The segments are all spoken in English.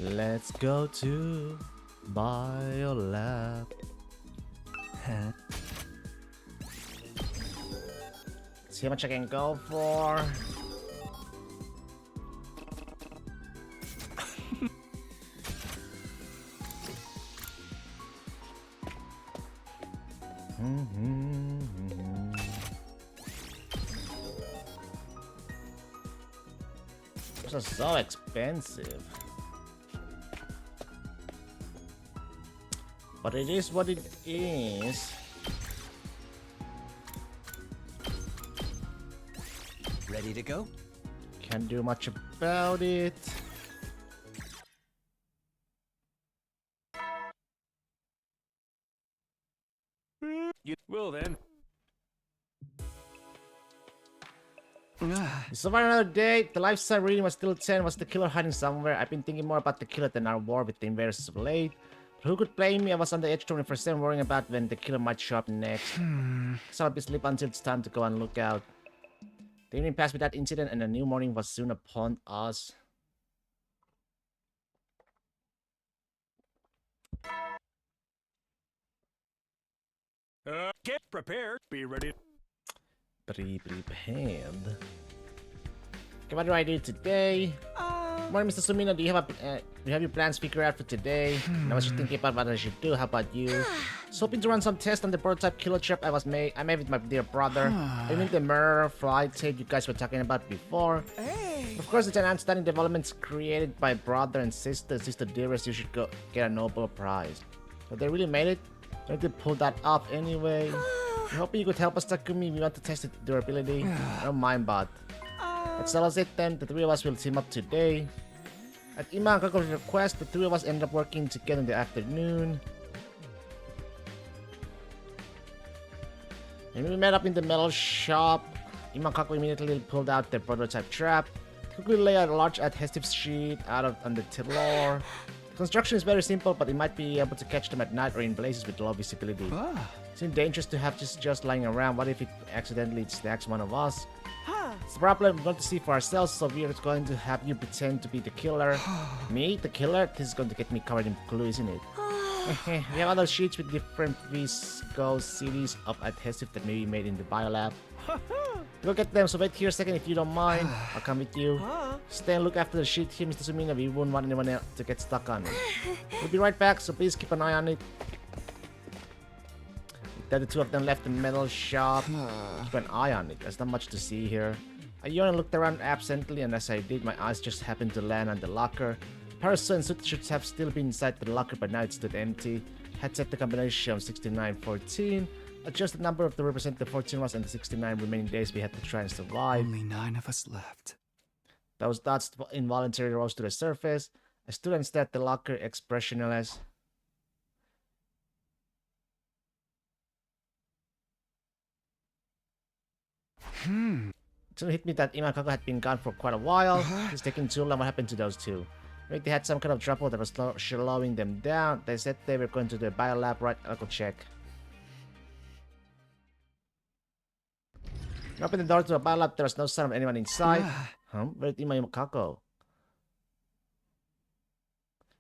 Let's go to Biolab. See how much I can go for. Those are so expensive. But it is what it is. Ready to go? Can't do much about it. Well then. We survived another day. The lifestyle reading was still 10. Was the killer hiding somewhere? I've been thinking more about the killer than our war with the invaders of late. But who could blame me? I was on the edge 24/7 worrying about when the killer might show up next. So I'll be asleep until it's time to go and look out. The evening passed without incident and a new morning was soon upon us. Get prepared. Be ready. Prepared. Okay, what do I do today? Morning, Mr. Sumino. Do you have your plans figured out for today? I was just thinking about what I should do. How about you? So hoping to run some tests on the prototype killer trap I made with my dear brother. I mean the mirror flight tape you guys were talking about before. Of course, it's an outstanding development created by brother and sister. Sister dearest, you should go get a Nobel Prize. But they really made it. I need to pull that off anyway. I'm hoping you could help us, Takumi. We want to test its durability. I don't mind, but let's tell us it then. The three of us will team up today. At Ima and Kako's request, the three of us ended up working together in the afternoon. And we met up in the metal shop. Ima and Kako immediately pulled out their prototype trap. Quickly laid out a large adhesive sheet out on the floor. The construction is very simple, but it might be able to catch them at night or in places with low visibility. Seems dangerous to have just lying around. What if it accidentally snacks one of us? It's the problem. We're going to see for ourselves, so we're going to have you pretend to be the killer. Me, the killer? This is going to get me covered in glue, isn't it? We have other sheets with different viscose series of adhesive that may be made in the biolab. Look at them, so wait here a second if you don't mind. I'll come with you. Stay and look after the sheet here, Mr. Sumino. We wouldn't want anyone else to get stuck on it. We'll be right back, so please keep an eye on it. Then the two of them left the metal shop. Keep an eye on it. There's not much to see here. I yawned and looked around absently, and as I did, my eyes just happened to land on the locker. Parasol and suit should have still been inside the locker, but now it stood empty. Had set the combination of 6914. Adjusted number of the represent the 14 was and the 69 remaining days we had to try and survive. Only 9 of us left. Those thoughts involuntarily rose to the surface. I stood and stared at the locker, expressionless. It hit me that Ima and Kako had been gone for quite a while. It's taking too long. What happened to those two? Maybe they had some kind of trouble that was slowing them down. They said they were going to the biolab, right? I'll go check. I opened the door to the biolab. There was no sign of anyone inside. Where did Ima and Kako? I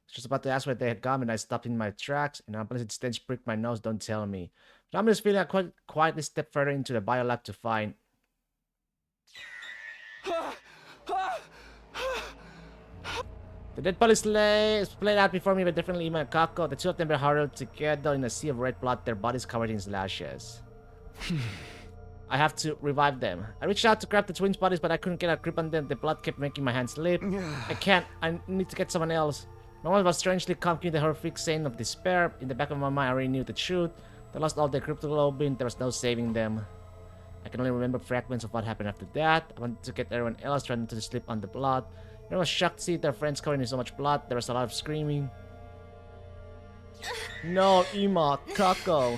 was just about to ask where they had gone when I stopped in my tracks. And an unpleasant stench pricked my nose. Don't tell me. But I'm just feeling I quietly stepped further into the biolab to find... The dead bodies played out before me, but definitely Ima and Kako. The two of them were huddled together in a sea of red blood, their bodies covered in slashes. I have to revive them. I reached out to grab the twins' bodies, but I couldn't get a grip on them. The blood kept making my hands slip. I can't. I need to get someone else. My mind was strangely conquering the horrific scene of despair. In the back of my mind, I already knew the truth. They lost all their cryptoglobin. There was no saving them. I can only remember fragments of what happened after that. I wanted to get everyone else trying to slip on the blood. I was shocked to see their friends covered in so much blood. There was a lot of screaming. No, Ima, Kako.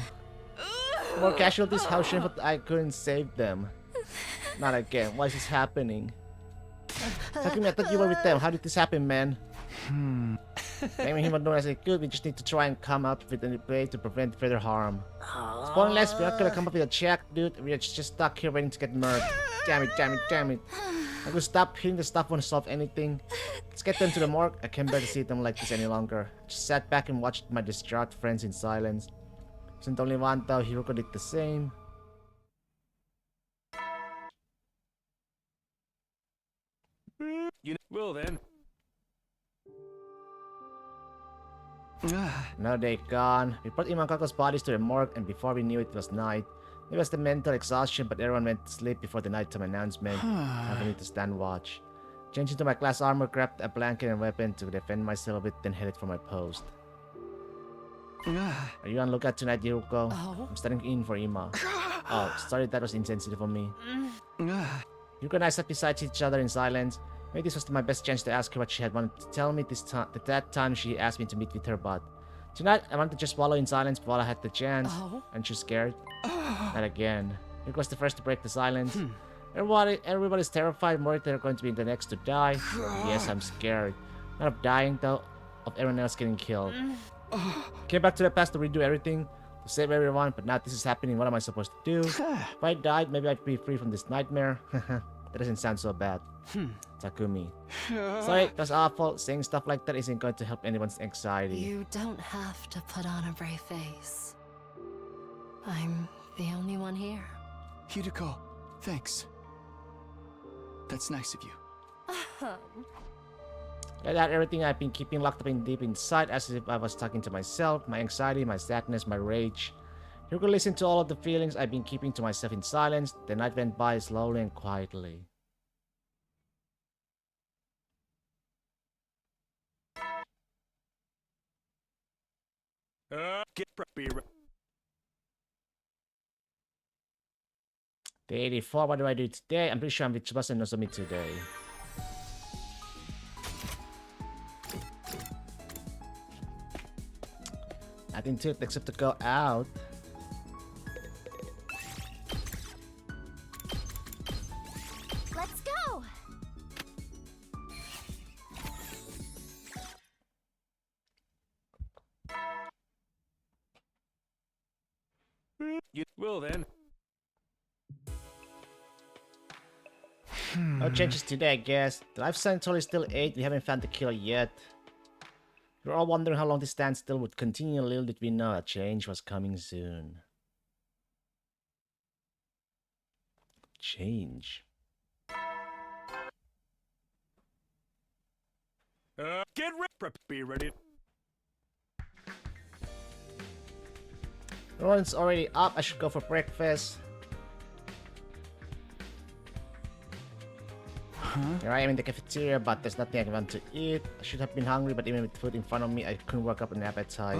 More casualties, how shameful I couldn't save them. Not again. Why is this happening? Takumi, I thought you were with them. How did this happen, man? Blaming him as known as I could, we just need to try and come up with a way to prevent further harm. It's pointless, we're not gonna come up with a check, dude. We're just stuck here waiting to get murdered. Damn it, damn it, damn it. I could stop hitting the stuff won't solve anything. Let's get them to the morgue. I can't bear to see them like this any longer. Just sat back and watched my distraught friends in silence. Wasn't only one though, Hiruko did the same. Well then. Another day gone. We brought Imankako's bodies to the morgue, and before we knew it was night. It was the mental exhaustion, but everyone went to sleep before the nighttime announcement. I need to stand watch. Changed into my class armor, grabbed a blanket and weapon to defend myself with, then headed for my post. Are you on lookout tonight, Hiruko? Oh. I'm standing in for Ima. Oh, sorry, that was insensitive of me. Hiruko and I sat beside each other in silence. Maybe this was my best chance to ask her what she had wanted to tell me this time. At that time, she asked me to meet with her, but tonight I wanted to just swallow in silence while I had the chance. Oh. Aren't you scared? Not again. Hiruko was the first to break the silence. Everybody's terrified, worried they're going to be the next to die. Yes, I'm scared. Not of dying though, of everyone else getting killed. Came back to the past to redo everything, to save everyone, but now this is happening. What am I supposed to do? If I died, maybe I'd be free from this nightmare. That doesn't sound so bad. Takumi. Sorry, it was awful. Saying stuff like that isn't going to help anyone's anxiety. You don't have to put on a brave face. I'm the only one here. Hideko, thanks. That's nice of you. Let out everything I've been keeping locked up in deep inside, as if I was talking to myself, my anxiety, my sadness, my rage. You could listen to all of the feelings I've been keeping to myself in silence. The night went by slowly and quietly. Be ready. Day 84, what do I do today? I'm pretty sure I'm with Tsubasa and Nozomi today. Nothing to it except to go out. Let's go! Well then. No changes today, I guess. The life science toll is still 8. We haven't found the killer yet. We're all wondering how long this standstill would continue. Little did we know a change was coming soon. Change. Get ready. Be ready. Everyone's already up. I should go for breakfast. Here I am in the cafeteria, but there's nothing I want to eat. I should have been hungry, but even with food in front of me, I couldn't work up an appetite.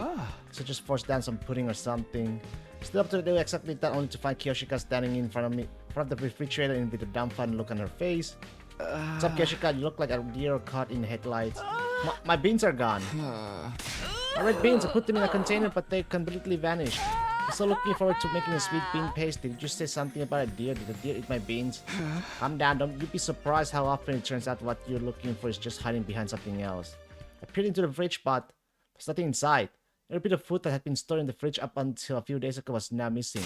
So just force down some pudding or something. Still up to do exactly that, only to find Kiyoshika standing in front of me, in front of the refrigerator, and with a dumbfounded look on her face. What's up, Kiyoshika? You look like a deer caught in the headlights. My beans are gone. My red beans, I put them in a container, but they completely vanished. I'm so looking forward to making a sweet bean paste. Did you say something about a deer? Did a deer eat my beans? Calm down, don't you be surprised how often it turns out what you're looking for is just hiding behind something else. I peered into the fridge, but there's nothing inside. Every bit of food that had been stored in the fridge up until a few days ago was now missing.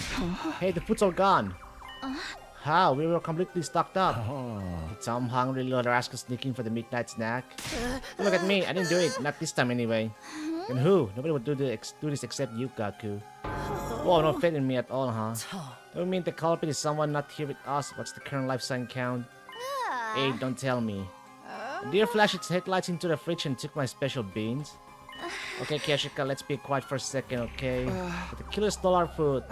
Hey, the food's all gone. How? We were completely stocked up. Did some hungry little rascal sneaking for the midnight snack? Look at me, I didn't do it. Not this time anyway. And who? Nobody would do this except you, Gaku. Whoa, no faith in me at all, huh? Do you mean the culprit is someone not here with us? What's the current life sign count? 8, don't tell me. The deer flashed its headlights into the fridge and took my special beans. Okay, Kiyoshika, let's be quiet for a second, okay? But the killer stole our food.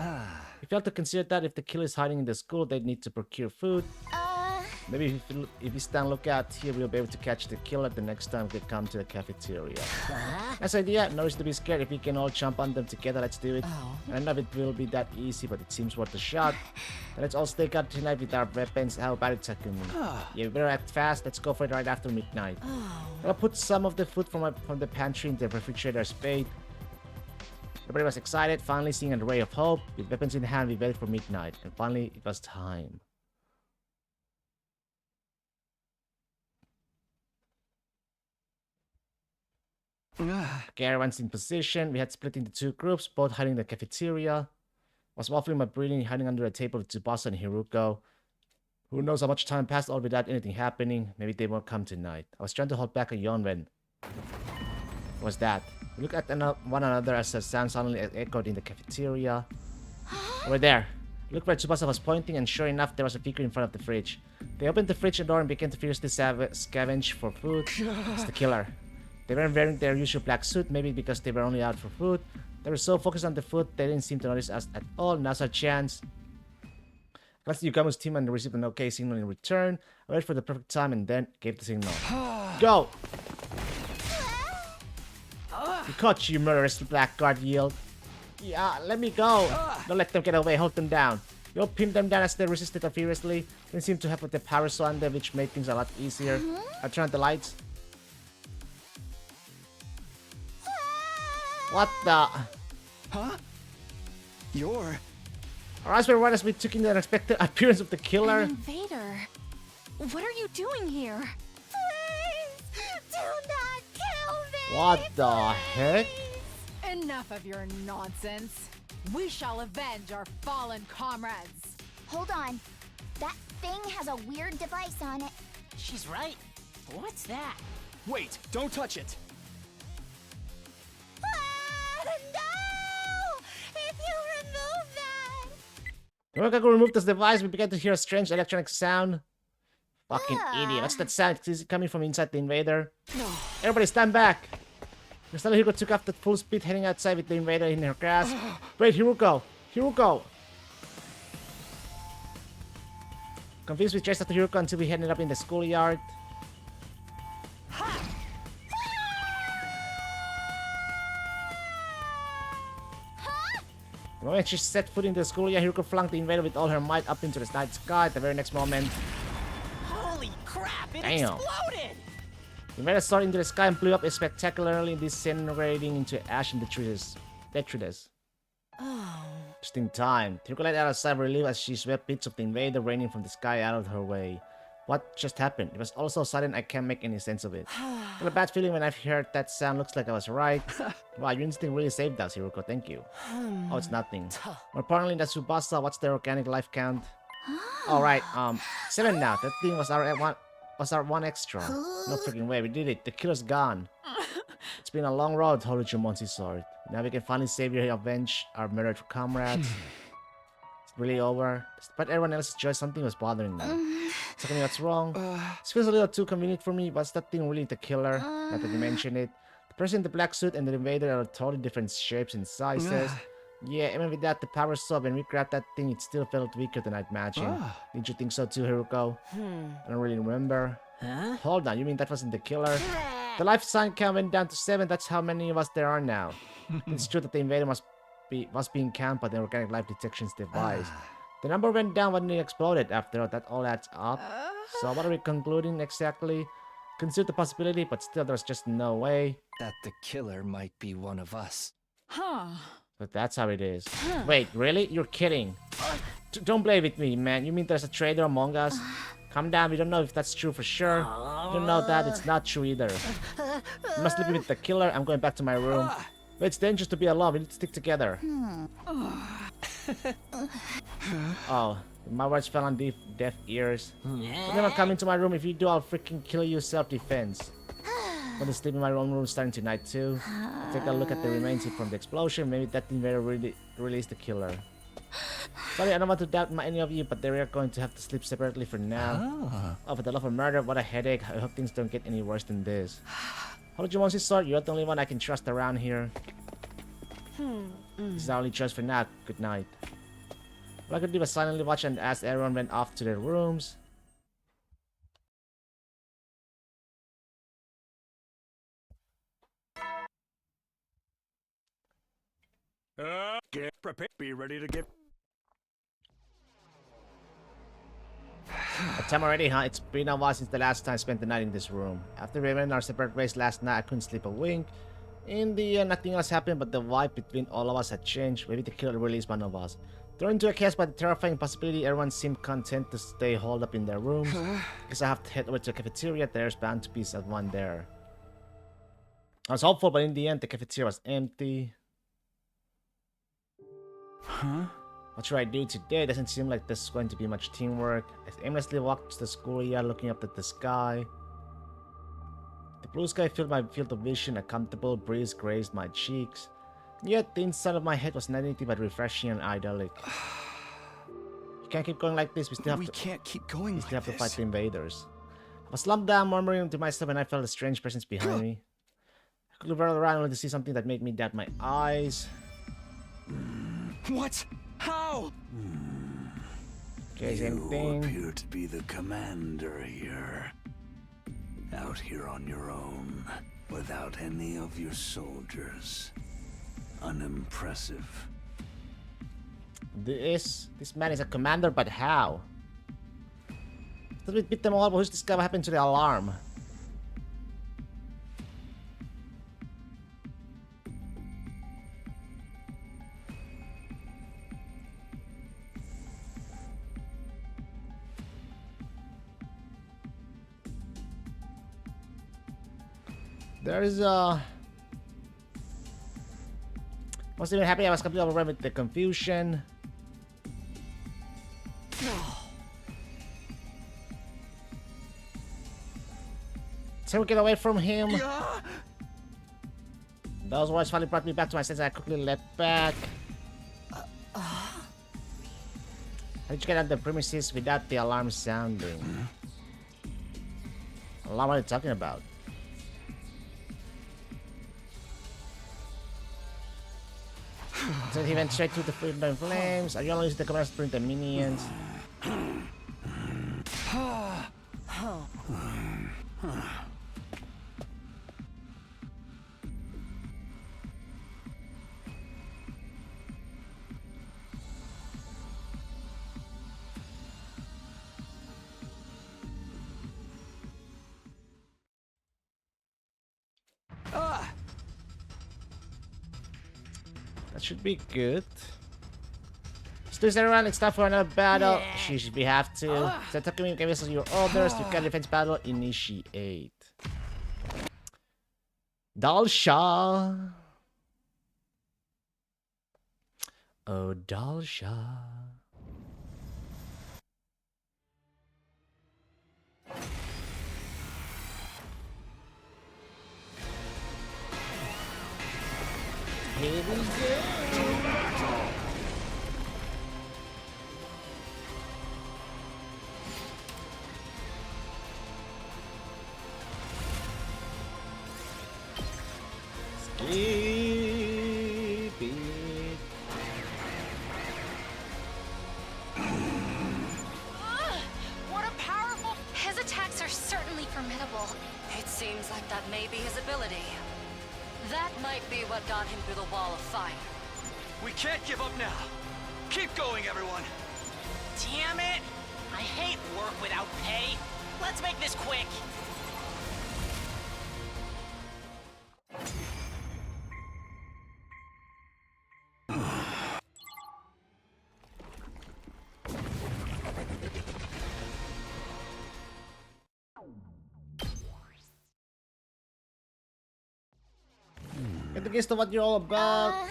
We failed to consider that if the killer is hiding in the school, they'd need to procure food. Maybe if we stand lookout here, we'll be able to catch the killer the next time we come to the cafeteria. Nice idea. No reason to be scared. If we can all jump on them together, let's do it. I don't know if it will be that easy, but it seems worth a shot. And let's all stake out tonight with our weapons. How about it, Takumi? Yeah, we better act fast. Let's go for it right after midnight. I'll put some of the food from the pantry in the refrigerator spade. Everybody was excited, finally seeing a ray of hope. With weapons in hand, we waited for midnight. And finally, it was time. Okay, everyone's in position. We had split into 2 groups, both hiding in the cafeteria. I was waffling my breathing, hiding under a table with Tsubasa and Hiruko. Who knows how much time passed all without anything happening? Maybe they won't come tonight. I was trying to hold back a yawn when... What was that? We looked at one another as the sound suddenly echoed in the cafeteria. Over there. Look where Tsubasa was pointing, and sure enough, there was a figure in front of the fridge. They opened the fridge door and began to furiously scavenge for food. It's the killer. They weren't wearing their usual black suit, maybe because they were only out for food. They were so focused on the food, they didn't seem to notice us at all. Now's our chance. Glanced at Yugamu's team and received an okay signal in return. I waited for the perfect time and then gave the signal. Go! We caught you, murderous blackguard yelled. Yeah, let me go. Don't let them get away, hold them down. You'll pin them down as they resisted furiously. Didn't seem to have with the power swanda, which made things a lot easier. I turned the lights. What the? Huh? You're... Our eyes were wide as we took in the unexpected appearance of the killer. An invader. What are you doing here? Please, do not kill me. What the heck? Enough of your nonsense. We shall avenge our fallen comrades. Hold on. That thing has a weird device on it. She's right. What's that? Wait, don't touch it. No! If you remove that. When Kaku removed this device, we began to hear a strange electronic sound. Fucking idiot. What's that sound? Is it coming from inside the invader? Everybody stand back! Crystal Hiruko took off at full speed, heading outside with the invader in her grasp. Wait, Hiruko! Hiruko! Confused, we chased after Hiruko until we ended up in the schoolyard. The moment she set foot into the schoolyard, Hiruko flung the invader with all her might up into the night sky. The very next moment, Holy crap! It Damn. exploded! the invader soared into the sky and blew up spectacularly, disintegrating into ash and detritus. Just in time. Hiruko let out a sigh of relief as she swept bits of the invader raining from the sky out of her way. What just happened? It was all so sudden I can't make any sense of it. I got a bad feeling when I heard that sound. Looks like I was right. Wow, your instinct really saved us, Hiruko. Thank you. Oh, it's nothing. More importantly, that's Tsubasa. What's their organic life count? Alright, 7 now. That thing was our one extra. No freaking way, we did it. The killer's gone. It's been a long road, Horujumonsi sword. Now we can finally save you and avenge our murdered comrades. It's really over. Despite everyone else's joy, something was bothering me. Tell me what's wrong. This feels a little too convenient for me. Was that thing really the killer? Not that you mention it. The person in the black suit and the invader are totally different shapes and sizes. Yeah, even with that, the power saw when we grabbed that thing, it still felt weaker than I'd imagined. Did you think so too, Hiruko? I don't really remember. Huh? Hold on, you mean that wasn't the killer? The life sign count went down to 7. That's how many of us there are now. It's true that the invader was being counted by the organic life detections device. The number went down when it exploded. After all, that all adds up. So what are we concluding exactly? Consider the possibility, but still there's just no way. That the killer might be one of us. Huh. But that's how it is. Wait, really? You're kidding. Don't play with me, man. You mean there's a traitor among us? Calm down, we don't know if that's true for sure. You don't know that, it's not true either. You must leave me with the killer. I'm going back to my room. But it's dangerous to be alone. We need to stick together. Oh, my words fell on deaf ears. Don't ever come into my room. If you do, I'll freaking kill you. Self-defense. I'm gonna sleep in my own room starting tonight too. Take a look at the remains from the explosion. Maybe that invader really is the killer. Sorry, I don't want to doubt any of you, but they are going to have to sleep separately for now. Oh, for the love of murder, what a headache. I hope things don't get any worse than this. Horujumonsi sword, you're the only one I can trust around here. This is our only choice for now. Good night. All I could do was silently watch and as everyone went off to their rooms. Get prepared. Be ready to get. Time already, huh? It's been a while since the last time I spent the night in this room. After we went our separate ways last night, I couldn't sleep a wink. In the end, nothing else happened, but the vibe between all of us had changed. Maybe the killer really is one of us. Thrown into a chaos by the terrifying possibility, everyone seemed content to stay holed up in their rooms. Guess I have to head over to the cafeteria. There's bound to be someone there. I was hopeful, but in the end, the cafeteria was empty. Huh? What should I do today? Doesn't seem like there's going to be much teamwork. I aimlessly walked to the schoolyard looking up at the sky. The blue sky filled my field of vision. A comfortable breeze grazed my cheeks. Yet the inside of my head was not anything but refreshing and idyllic. You can't keep going like this. We still can't keep going like have to this. fight the invaders. I was slumped down, murmuring to myself when I felt a strange presence behind me. I could look around only to see something that made me doubt my eyes. What? How? Okay, same thing. appear to be the commander here. Out here on your own, without any of your soldiers. Unimpressive. This man is a commander, but how? Did we beat them all? But who's this guy? What happened to the alarm? There's wasn't even happy. I was completely overwhelmed with the confusion. So we get away from him. Those words finally brought me back to my senses. I quickly leapt back. How did you get on the premises without the alarm sounding? Alarm, what are you talking about? So he went straight through the flames. Are you only using the commanders to bring the minions? That should be good. Still around, it's time for another battle. Sheesh, we have to. So Takumi gave us your orders. You can defense battle. Initiate. Dalsha. Oh, Dalsha. Here we go. Skip it. What a powerful... His attacks are certainly formidable. It seems like that may be his ability. That might be what got him through the wall of fire. We can't give up now. Keep going, everyone. Damn it! I hate work without pay. Let's make this quick. Get the gist of what you're all about.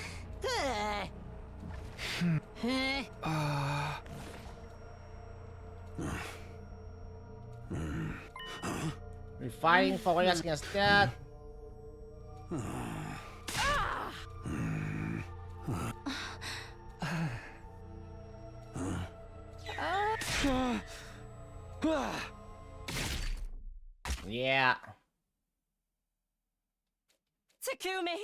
We're fighting for what you're asking us that. Yeah. Takumi!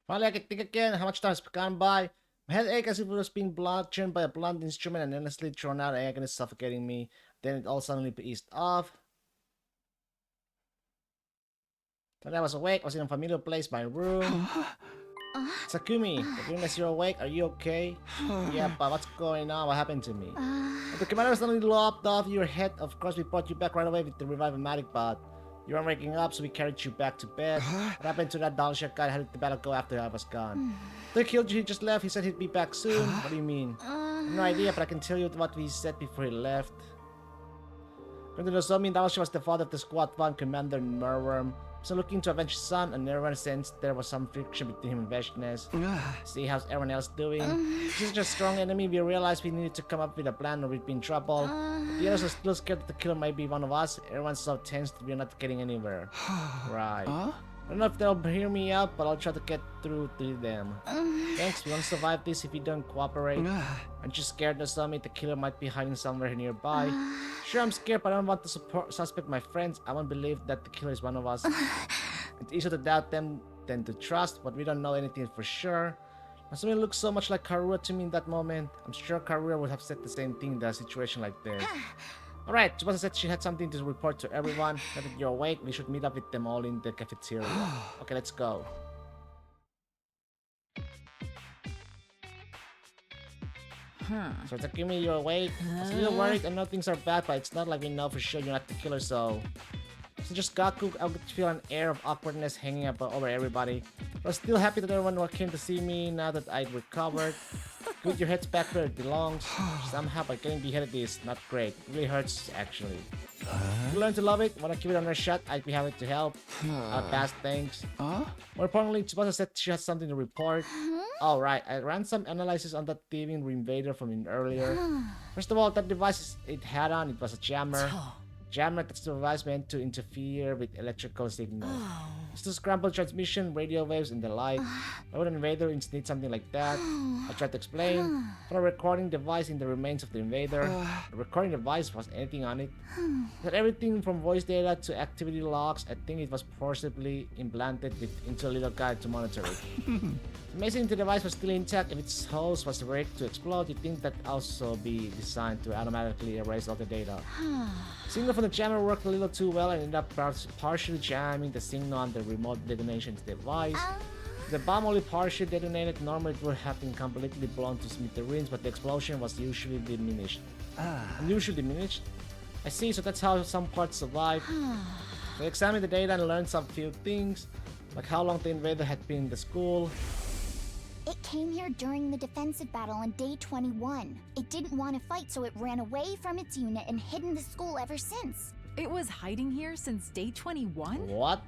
Finally, I can think again. How much time has gone by? My head ached as if it was being bludgeoned by a blunt instrument and endlessly thrown out, agony suffocating me. Then it all suddenly eased off. When I was awake, I was in a familiar place, my room. Takumi, as soon as you're awake, are you okay? Yeah, but what's going on? What happened to me? The commander suddenly lopped off your head. Of course, we brought you back right away with the Revive-O-Matic bot. You weren't waking up, so we carried you back to bed. What happened to that Dalsha guy? How did the battle go after I was gone? They killed you, he just left. He said he'd be back soon. What do you mean? No idea, but I can tell you what he said before he left. According to Nozomi, Dalsha was the father of the Squad 1 Commander Merworm. So looking to avenge his son, and everyone sensed there was some friction between him and Vashnes. See how's everyone else doing? She's such a strong enemy, we realized we needed to come up with a plan or we'd be in trouble. But the others are still scared that the killer might be one of us. Everyone's so tense that we're not getting anywhere. Right. I don't know if they'll hear me out, but I'll try to get through to them. Thanks, we won't survive this if we don't cooperate. Aren't you scared, Nozomi? The killer might be hiding somewhere nearby. Sure, I'm scared, but I don't want to suspect my friends. I won't believe that the killer is one of us. It's easier to doubt them than to trust, but we don't know anything for sure. Nozomi looks so much like Karura to me in that moment. I'm sure Karura would have said the same thing in a situation like this. Alright, Tsubasa said she had something to report to everyone. Now that you're awake, we should meet up with them all in the cafeteria. Okay, let's go. So Takumi, you're awake? I was a little worried. I know things are bad, but it's not like we know for sure you're not the killer, so just Gaku, I could feel an air of awkwardness hanging up over everybody. But I was still happy that everyone came to see me now that I'd recovered. Put your heads back where it belongs. Somehow, by getting beheaded is not great. It really hurts, actually. You learn to love it. Wanna give it another shot? I'd be happy to help. I'll pass, thanks. More importantly, Tsubasa said she has something to report. Alright, I ran some analysis on that thieving invader from earlier. First of all, that device it had on, it was a jammer. Jammer, that's the device meant to interfere with electrical signals. It's to scramble transmission, radio waves, and the like. Why would an invader need something like that? I tried to explain. For a recording device in the remains of the invader. The recording device was anything on it. It had everything from voice data to activity logs. I think it was forcibly implanted into a little guide to monitor it. Amazing, the device was still intact. If its host was rigged to explode, you'd think that also be designed to automatically erase all the data. Signal from the jammer worked a little too well and ended up partially jamming the signal on the remote detonation device. If the bomb only partially detonated, normally it would have been completely blown to smithereens, but the explosion was usually diminished. Unusually diminished? I see, so that's how some parts survive. So I examined the data and learned some few things, like how long the invader had been in the school. It came here during the defensive battle on day 21. It didn't want to fight, so it ran away from its unit and hid in the school ever since. It was hiding here since day 21? What?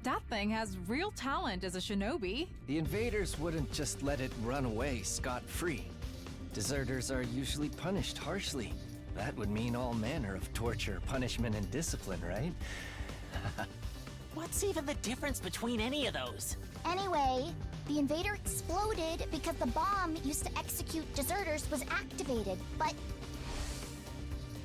That thing has real talent as a shinobi. The invaders wouldn't just let it run away scot-free. Deserters are usually punished harshly. That would mean all manner of torture, punishment, and discipline, right? What's even the difference between any of those? Anyway, the invader exploded because the bomb used to execute deserters was activated, but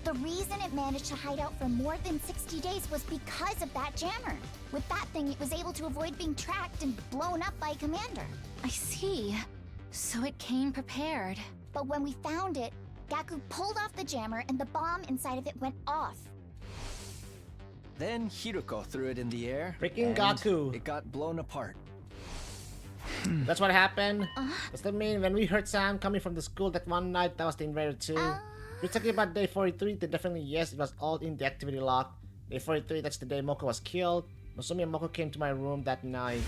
the reason it managed to hide out for more than 60 days was because of that jammer. With that thing, it was able to avoid being tracked and blown up by Commander. I see. So it came prepared. But when we found it, Gaku pulled off the jammer and the bomb inside of it went off. Then Hiruko threw it in the air. Freaking and Gaku. It got blown apart. That's what happened. Does that mean when we heard sound coming from the school that one night, that was the invader too? We're talking about day 43, then definitely yes, it was all in the activity log. Day 43, that's the day Moko was killed. Nozomi and Moko came to my room that night.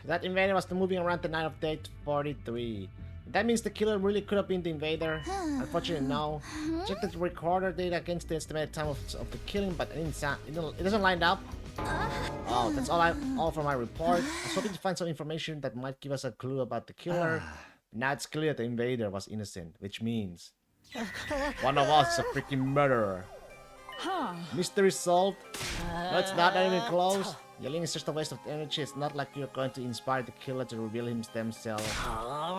That invader was moving around the night of day 43. That means the killer really could have been the invader. Unfortunately, no. Check the recorder data against the estimated time of the killing, but it doesn't line up. Oh, that's all for my report. I was hoping to find some information that might give us a clue about the killer. Now it's clear the invader was innocent, which means one of us is a freaking murderer. Mystery solved. No, it's not even close. Yelling is just a waste of energy. It's not like you're going to inspire the killer to reveal themselves.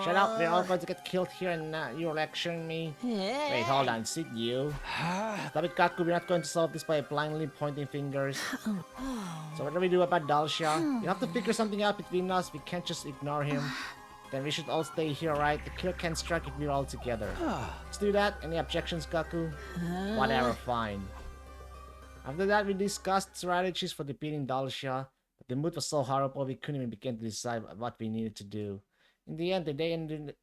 Shut up, we're all going to get killed here and you're lecturing me. Wait, hold on, sit you. Stop it, Gaku, we're not going to solve this by blindly pointing fingers. So what do we do about Dalsha? We have to figure something out between us, we can't just ignore him. Then we should all stay here, right? The killer can't strike if we're all together. Let's do that. Any objections, Gaku? Whatever, fine. After that, we discussed strategies for defeating Dalsha, but the mood was so horrible we couldn't even begin to decide what we needed to do. In the end, the day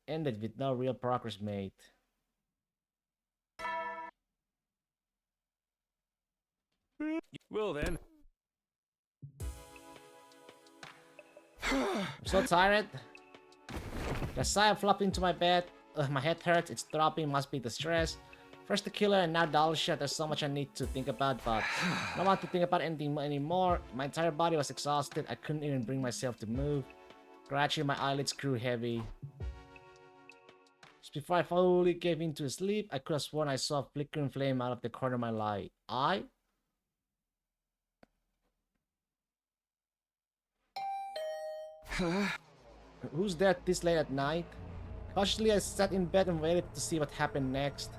ended with no real progress made. Well then. I'm so tired. The sigh of flopped into my bed. My head hurts, it's throbbing, must be the stress. First the killer and now Dalsha. There's so much I need to think about, but I don't want to think about anything anymore. My entire body was exhausted. I couldn't even bring myself to move. Gradually, my eyelids grew heavy. Just before I fully gave into sleep, I could have sworn I saw a flickering flame out of the corner of my eye. Who's there this late at night? Cautiously, I sat in bed and waited to see what happened next.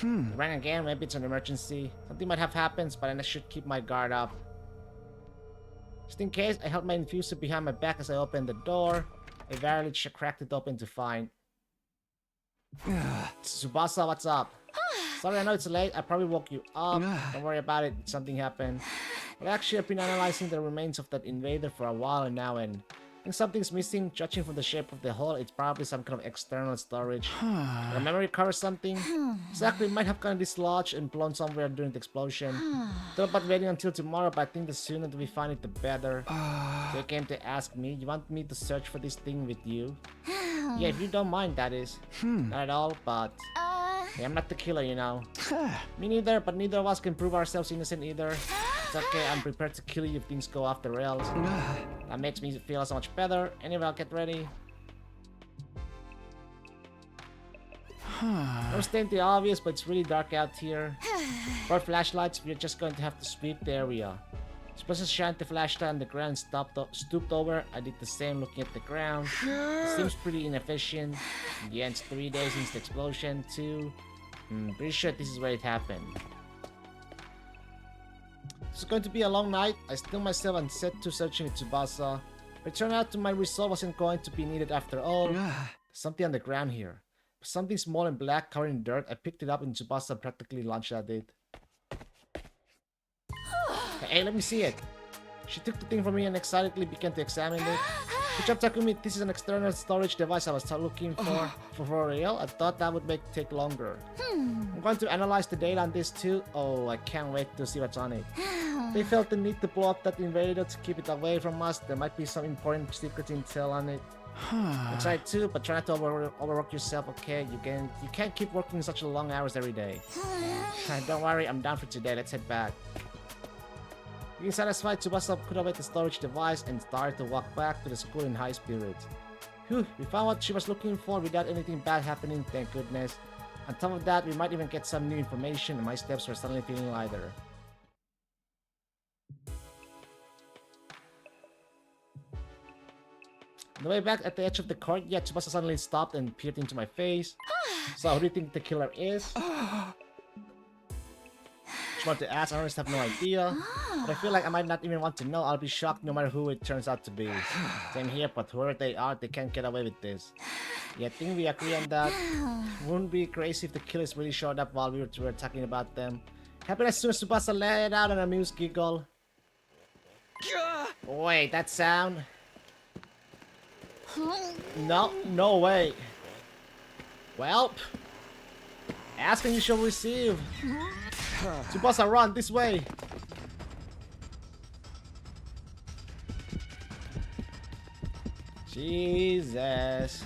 Rang again, maybe it's an emergency. Something might have happened, but I should keep my guard up. Just in case, I held my infuser behind my back as I opened the door. I barely cracked it open to find... Tsubasa, what's up? Sorry, I know it's late. I probably woke you up. Don't worry about it. Something happened. Well, actually, I've been analyzing the remains of that invader for a while now, and I think something's missing. Judging from the shape of the hole, it's probably some kind of external storage. The memory card or something. Exactly, it might have gotten dislodged and blown somewhere during the explosion. Thought about waiting until tomorrow, but I think the sooner we find it, the better. They came to ask me, you want me to search for this thing with you? Yeah, if you don't mind, that is. Not at all, but... Hey, I'm not the killer, you know. Me neither, but neither of us can prove ourselves innocent either. It's okay, I'm prepared to kill you if things go off the rails. That makes me feel so much better. Anyway, I'll get ready. No stating the obvious, but it's really dark out here. For flashlights, we're just going to have to sweep the area. Supposed to shine the flashlight on the ground, stooped over. I did the same looking at the ground. It seems pretty inefficient. Yeah, it's 3 days since the explosion, too. Pretty sure this is where it happened. It's going to be a long night. I still myself and set to searching with Tsubasa. It turned out my result wasn't going to be needed after all. Something on the ground here. Something small and black covered in dirt. I picked it up and Tsubasa practically launched at it. Hey, let me see it. She took the thing from me and excitedly began to examine it. Good job, Takumi. This is an external storage device I was looking for real. I thought that would take longer. I'm going to analyze the data on this too. Oh, I can't wait to see what's on it. They felt the need to blow up that invader to keep it away from us. There might be some important secret intel on it. Excited too, but try not to overwork yourself, okay? You can't keep working such long hours every day. Don't worry, I'm done for today. Let's head back. Being satisfied, Tsubasa put away the storage device and started to walk back to the school in high spirits. Phew, we found what she was looking for without anything bad happening, thank goodness. On top of that, we might even get some new information and my steps were suddenly feeling lighter. On the way back at the edge of the courtyard, Tsubasa suddenly stopped and peered into my face. So who do you think the killer is? Just want to ask, I honestly have no idea. But I feel like I might not even want to know. I'll be shocked no matter who it turns out to be. Same here, but whoever they are, they can't get away with this. Yeah, I think we agree on that. Wouldn't be crazy if the killers really showed up while we were talking about them. Happened as soon as Tsubasa let out an amused giggle. Wait, that sound? No way. Well, ask and you shall receive. Tsubasa, run this way. Jesus.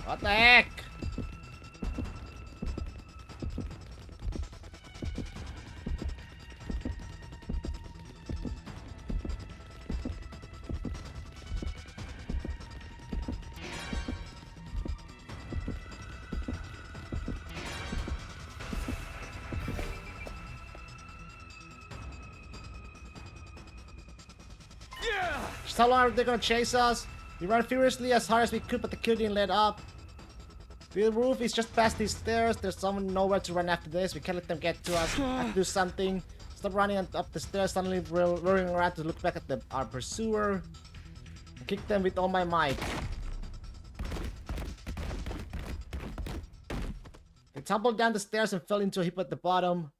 What the heck? Just how long are they gonna chase us? We ran furiously as hard as we could, but the killer didn't let up. The roof is just past these stairs. There's someone nowhere to run after this. We can't let them get to us. I have to do something. Stop running up the stairs, suddenly roaring around to look back at our pursuer. I kicked them with all my might. They tumbled down the stairs and fell into a heap at the bottom.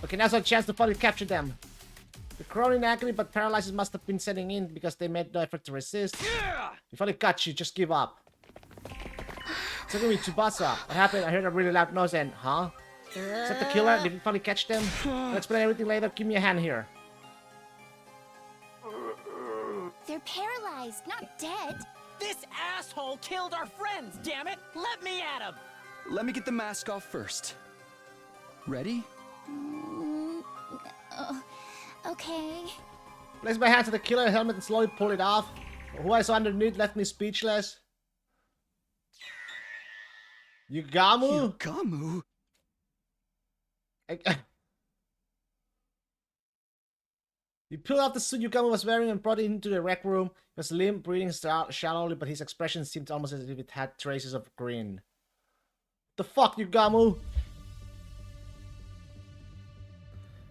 Okay, now's our chance to finally capture them. The crawling agony but paralysis must have been setting in because they made no effort to resist. If I got you, just give up. Tsugumi Tsubasa. What happened? I heard a really loud noise and, huh? Is that the killer? Did you finally catch them? I'll explain everything later. Give me a hand here. They're paralyzed, not dead. This asshole killed our friends, damn it! Let me at him! Let me get the mask off first. Ready? Okay. Place my hands on the killer helmet and slowly pull it off. Who I saw underneath left me speechless. Yugamu? Yugamu? He peeled off the suit Yugamu was wearing and brought it into the rec room. He was limp, breathing shallowly, but his expression seemed almost as if it had traces of grin. The fuck, Yugamu?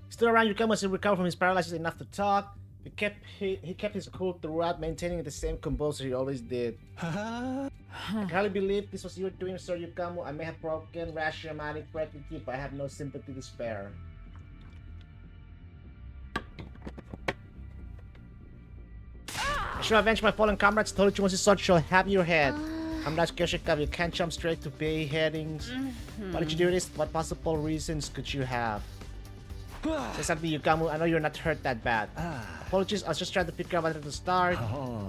Still around, Yugamu as he recovered from his paralysis enough to talk. He kept his cool throughout, maintaining the same composure he always did. I can hardly believe this was you doing, Sir Yugamu. I may have broken rash your manic breath with you, but I have no sympathy to spare. I shall avenge my fallen comrades. Torichima's sword shall have your head. I'm not Kyoshika, you can't jump straight to bay headings. Why did you do this? What possible reasons could you have? Say something, Yugamu. I know you're not hurt that bad. Apologies, I was just trying to figure out whether to start.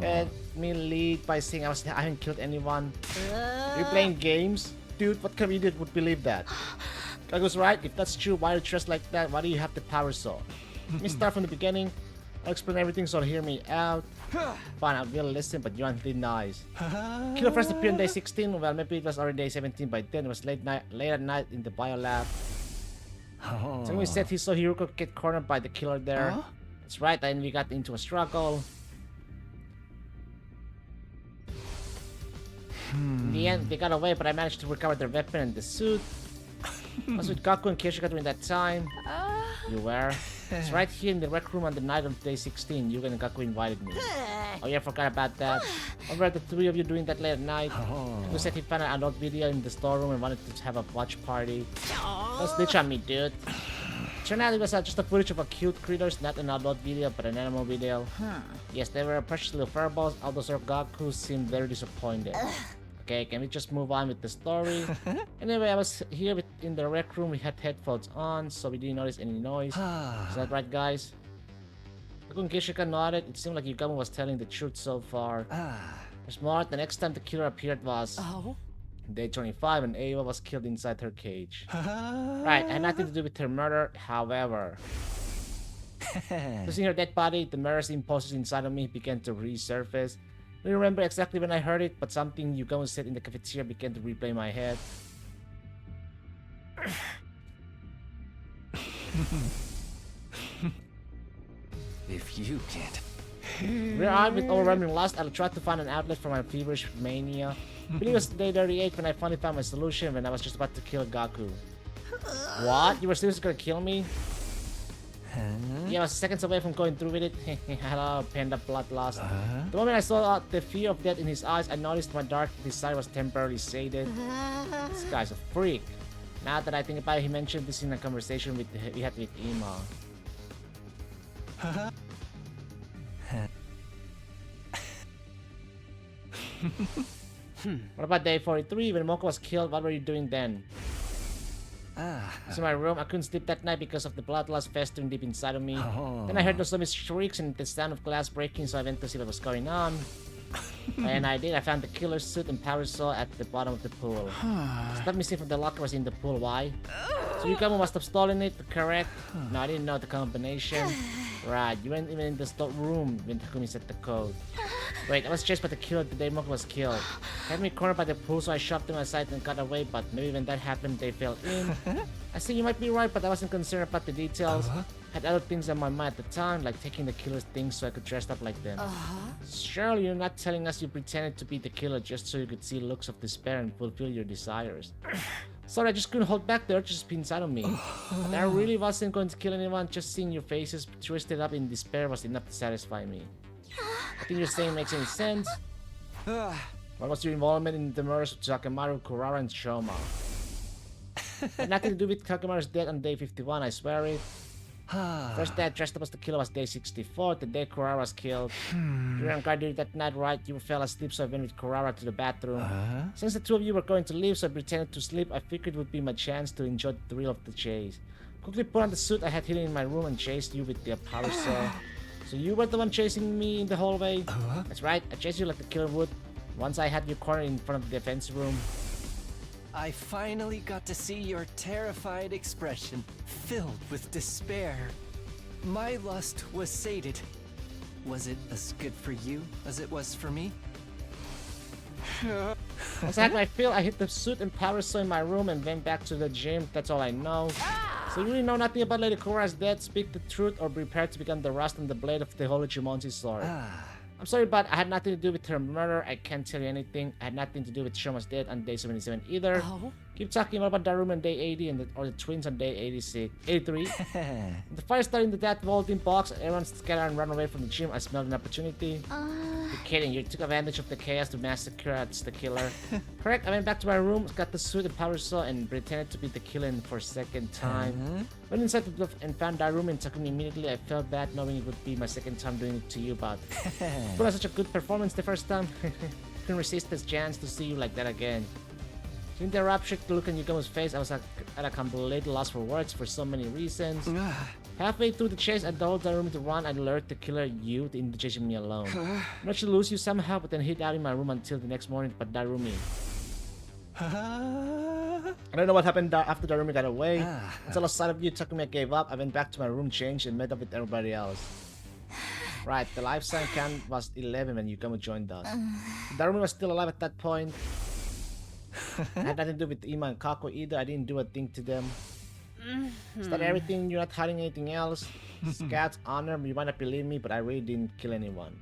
And me lead by saying I haven't killed anyone. You're playing games? Dude, what kind of idiot would believe that? Kagu's right, if that's true, why are you dressed like that? Why do you have the power so? Let me start from the beginning. I'll explain everything, so hear me out. Fine, I will listen, but you aren't thin nice. Killer first appeared on day 16. Well, maybe it was already day 17 by then. It was late at night in the biolab. Someone said he saw Hiruko get cornered by the killer there. That's right, and we got into a struggle. In the end, they got away, but I managed to recover their weapon and the suit. I was with Gaku and Kyoshika during that time. You were? It's right here in the rec room on the night of day 16. Yugen and Gaku invited me. Oh yeah, I forgot about that. What were the three of you doing that late at night? Who said he found an adult video in the storeroom and wanted to have a watch party? Don't snitch on me, dude. Turned out it was just a footage of a cute critters, not an adult video, but an animal video. Yes, they were precious little furballs, although Sir Gaku seemed very disappointed. Okay, can we just move on with the story? Anyway, I was here in the rec room. We had headphones on, so we didn't notice any noise. Is that right, guys? Gaku and Kyoshika nodded. It seemed like Yugamu was telling the truth so far. There's more. The next time the killer appeared was day 25, and Ava was killed inside her cage. Right, had nothing to do with her murder, however. Seeing her dead body, the mirror's impulses inside of me began to resurface. I don't remember exactly when I heard it, but something Yugamu said in the cafeteria began to replay in my head. If you can't. Rearmed with overwhelming lust, I tried to find an outlet for my feverish mania. I believe it was day 38 when I finally found my solution when I was just about to kill Gaku. What? You were seriously gonna kill me? Yeah, I was seconds away from going through with it. Hello, Panda Bloodlust. The moment I saw the fear of death in his eyes, I noticed my dark desire was temporarily sated. This guy's a freak. Now that I think about it, he mentioned this in a conversation we had with Ima. What about day 43? When Moko was killed, what were you doing then? I was in my room. I couldn't sleep that night because of the bloodlust festering deep inside of me. Then I heard those zombies shrieks and the sound of glass breaking, so I went to see what was going on. And I did. I found the killer's suit and power saw at the bottom of the pool. Stuff missing from the locker was in the pool. Why? So Yugamu must have stolen it, correct? No, I didn't know the combination. Right, you weren't even in the room when Takumi set the code. Wait, I was chased by the killer the day Moko was killed. They had me cornered by the pool, so I shoved them aside and got away, but maybe when that happened, they fell in. I see you might be right, but I wasn't concerned about the details. Had other things on my mind at the time, like taking the killer's things so I could dress up like them. Surely you're not telling us you pretended to be the killer just so you could see looks of despair and fulfill your desires. Sorry, I just couldn't hold back the urge to spin inside of me. But I really wasn't going to kill anyone, just seeing your faces twisted up in despair was enough to satisfy me. I think you're saying makes any sense. What was your involvement in the murders of Sakamaru, Kurara, and Shoma? Had nothing to do with Kakamaru's death on day 51, I swear it. First day I dressed up as the killer was day 64, the day Kurara was killed. You were on guard duty that night, right? You fell asleep, so I went with Kurara to the bathroom. Since the two of you were going to leave, so I pretended to sleep. I figured it would be my chance to enjoy the thrill of the chase. Quickly put on the suit I had hidden in my room and chased you with the power saw. So you were the one chasing me in the hallway? That's right, I chased you like the killer would. Once I had you cornered in front of the defense room. I finally got to see your terrified expression, filled with despair. My lust was sated. Was it as good for you as it was for me? Once I had my fill, I hit the suit and power saw in my room and went back to the gym. That's all I know. So you really know nothing about Lady Korra's death? Speak the truth or be prepared to become the rust on the blade of the Holy Jumonji sword. I'm sorry, but I had nothing to do with her murder. I can't tell you anything. I had nothing to do with Shoma's death on day 77 either. Keep talking about Daruma on day 80 and or the twins on day 83. The fire started in the death vaulting box. Everyone scattered and ran away from the gym. I smelled an opportunity. You're kidding. You took advantage of the chaos to massacre us, the killer. Correct. I went back to my room, got the suit and power saw, and pretended to be the killer for a second time. Went inside the bluff and found Daruma and Takumi immediately. I felt bad knowing it would be my second time doing it to you, but it was such a good performance the first time. Couldn't resist this chance to see you like that again. Seeing the rapture look on Yugamo's face, I was at a complete loss for words for so many reasons. Halfway through the chase, I told Daruma to run and alert the killer you into chasing me alone. I managed to lose you somehow, but then hid out in my room until the next morning. But Darumi, I don't know what happened after Darumi got away. Once I lost sight of you, Takumi gave up. I went back to my room, changed, and met up with everybody else. Right, the life sign count was 11 when Yugamo joined us. Darumi was still alive at that point. I had nothing to do with Ima and Kako either. I didn't do a thing to them. Is that everything? You're not hiding anything else? Scout's honor, you might not believe me, but I really didn't kill anyone.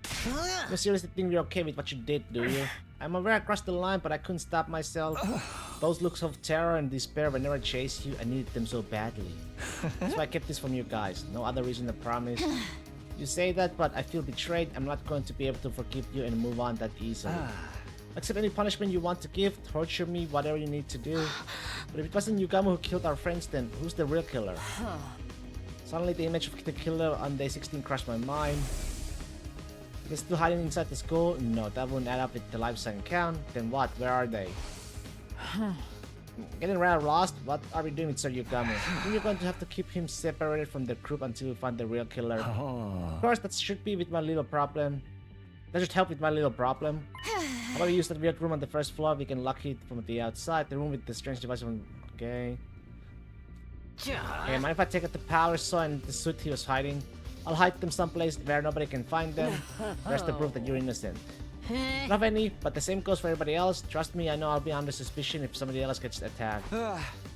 You seriously think you're okay with what you did, do you? I'm aware I crossed the line, but I couldn't stop myself. Those looks of terror and despair whenever I chased you, I needed them so badly. That's why I kept this from you guys. No other reason, I promise. You say that, but I feel betrayed. I'm not going to be able to forgive you and move on that easily. Accept any punishment you want to give, torture me, whatever you need to do. But if it wasn't Yugamo who killed our friends, then who's the real killer? Suddenly the image of the killer on day 16 crossed my mind. They're still hiding inside the school? No, that wouldn't add up with the life sign count. Then what? Where are they? Getting rather lost? What are we doing with Sir Yugamo? I think you're going to have to keep him separated from the group until we find the real killer. Of course, that should be with my little problem. That should help with my little problem. How about we use that weird room on the first floor? We can lock it from the outside. The room with the strange device on... Okay. Okay, mind if I take out the power saw and the suit he was hiding? I'll hide them someplace where nobody can find them. There's the proof that you're innocent. Don't have any, but the same goes for everybody else. Trust me, I know I'll be under suspicion if somebody else gets attacked.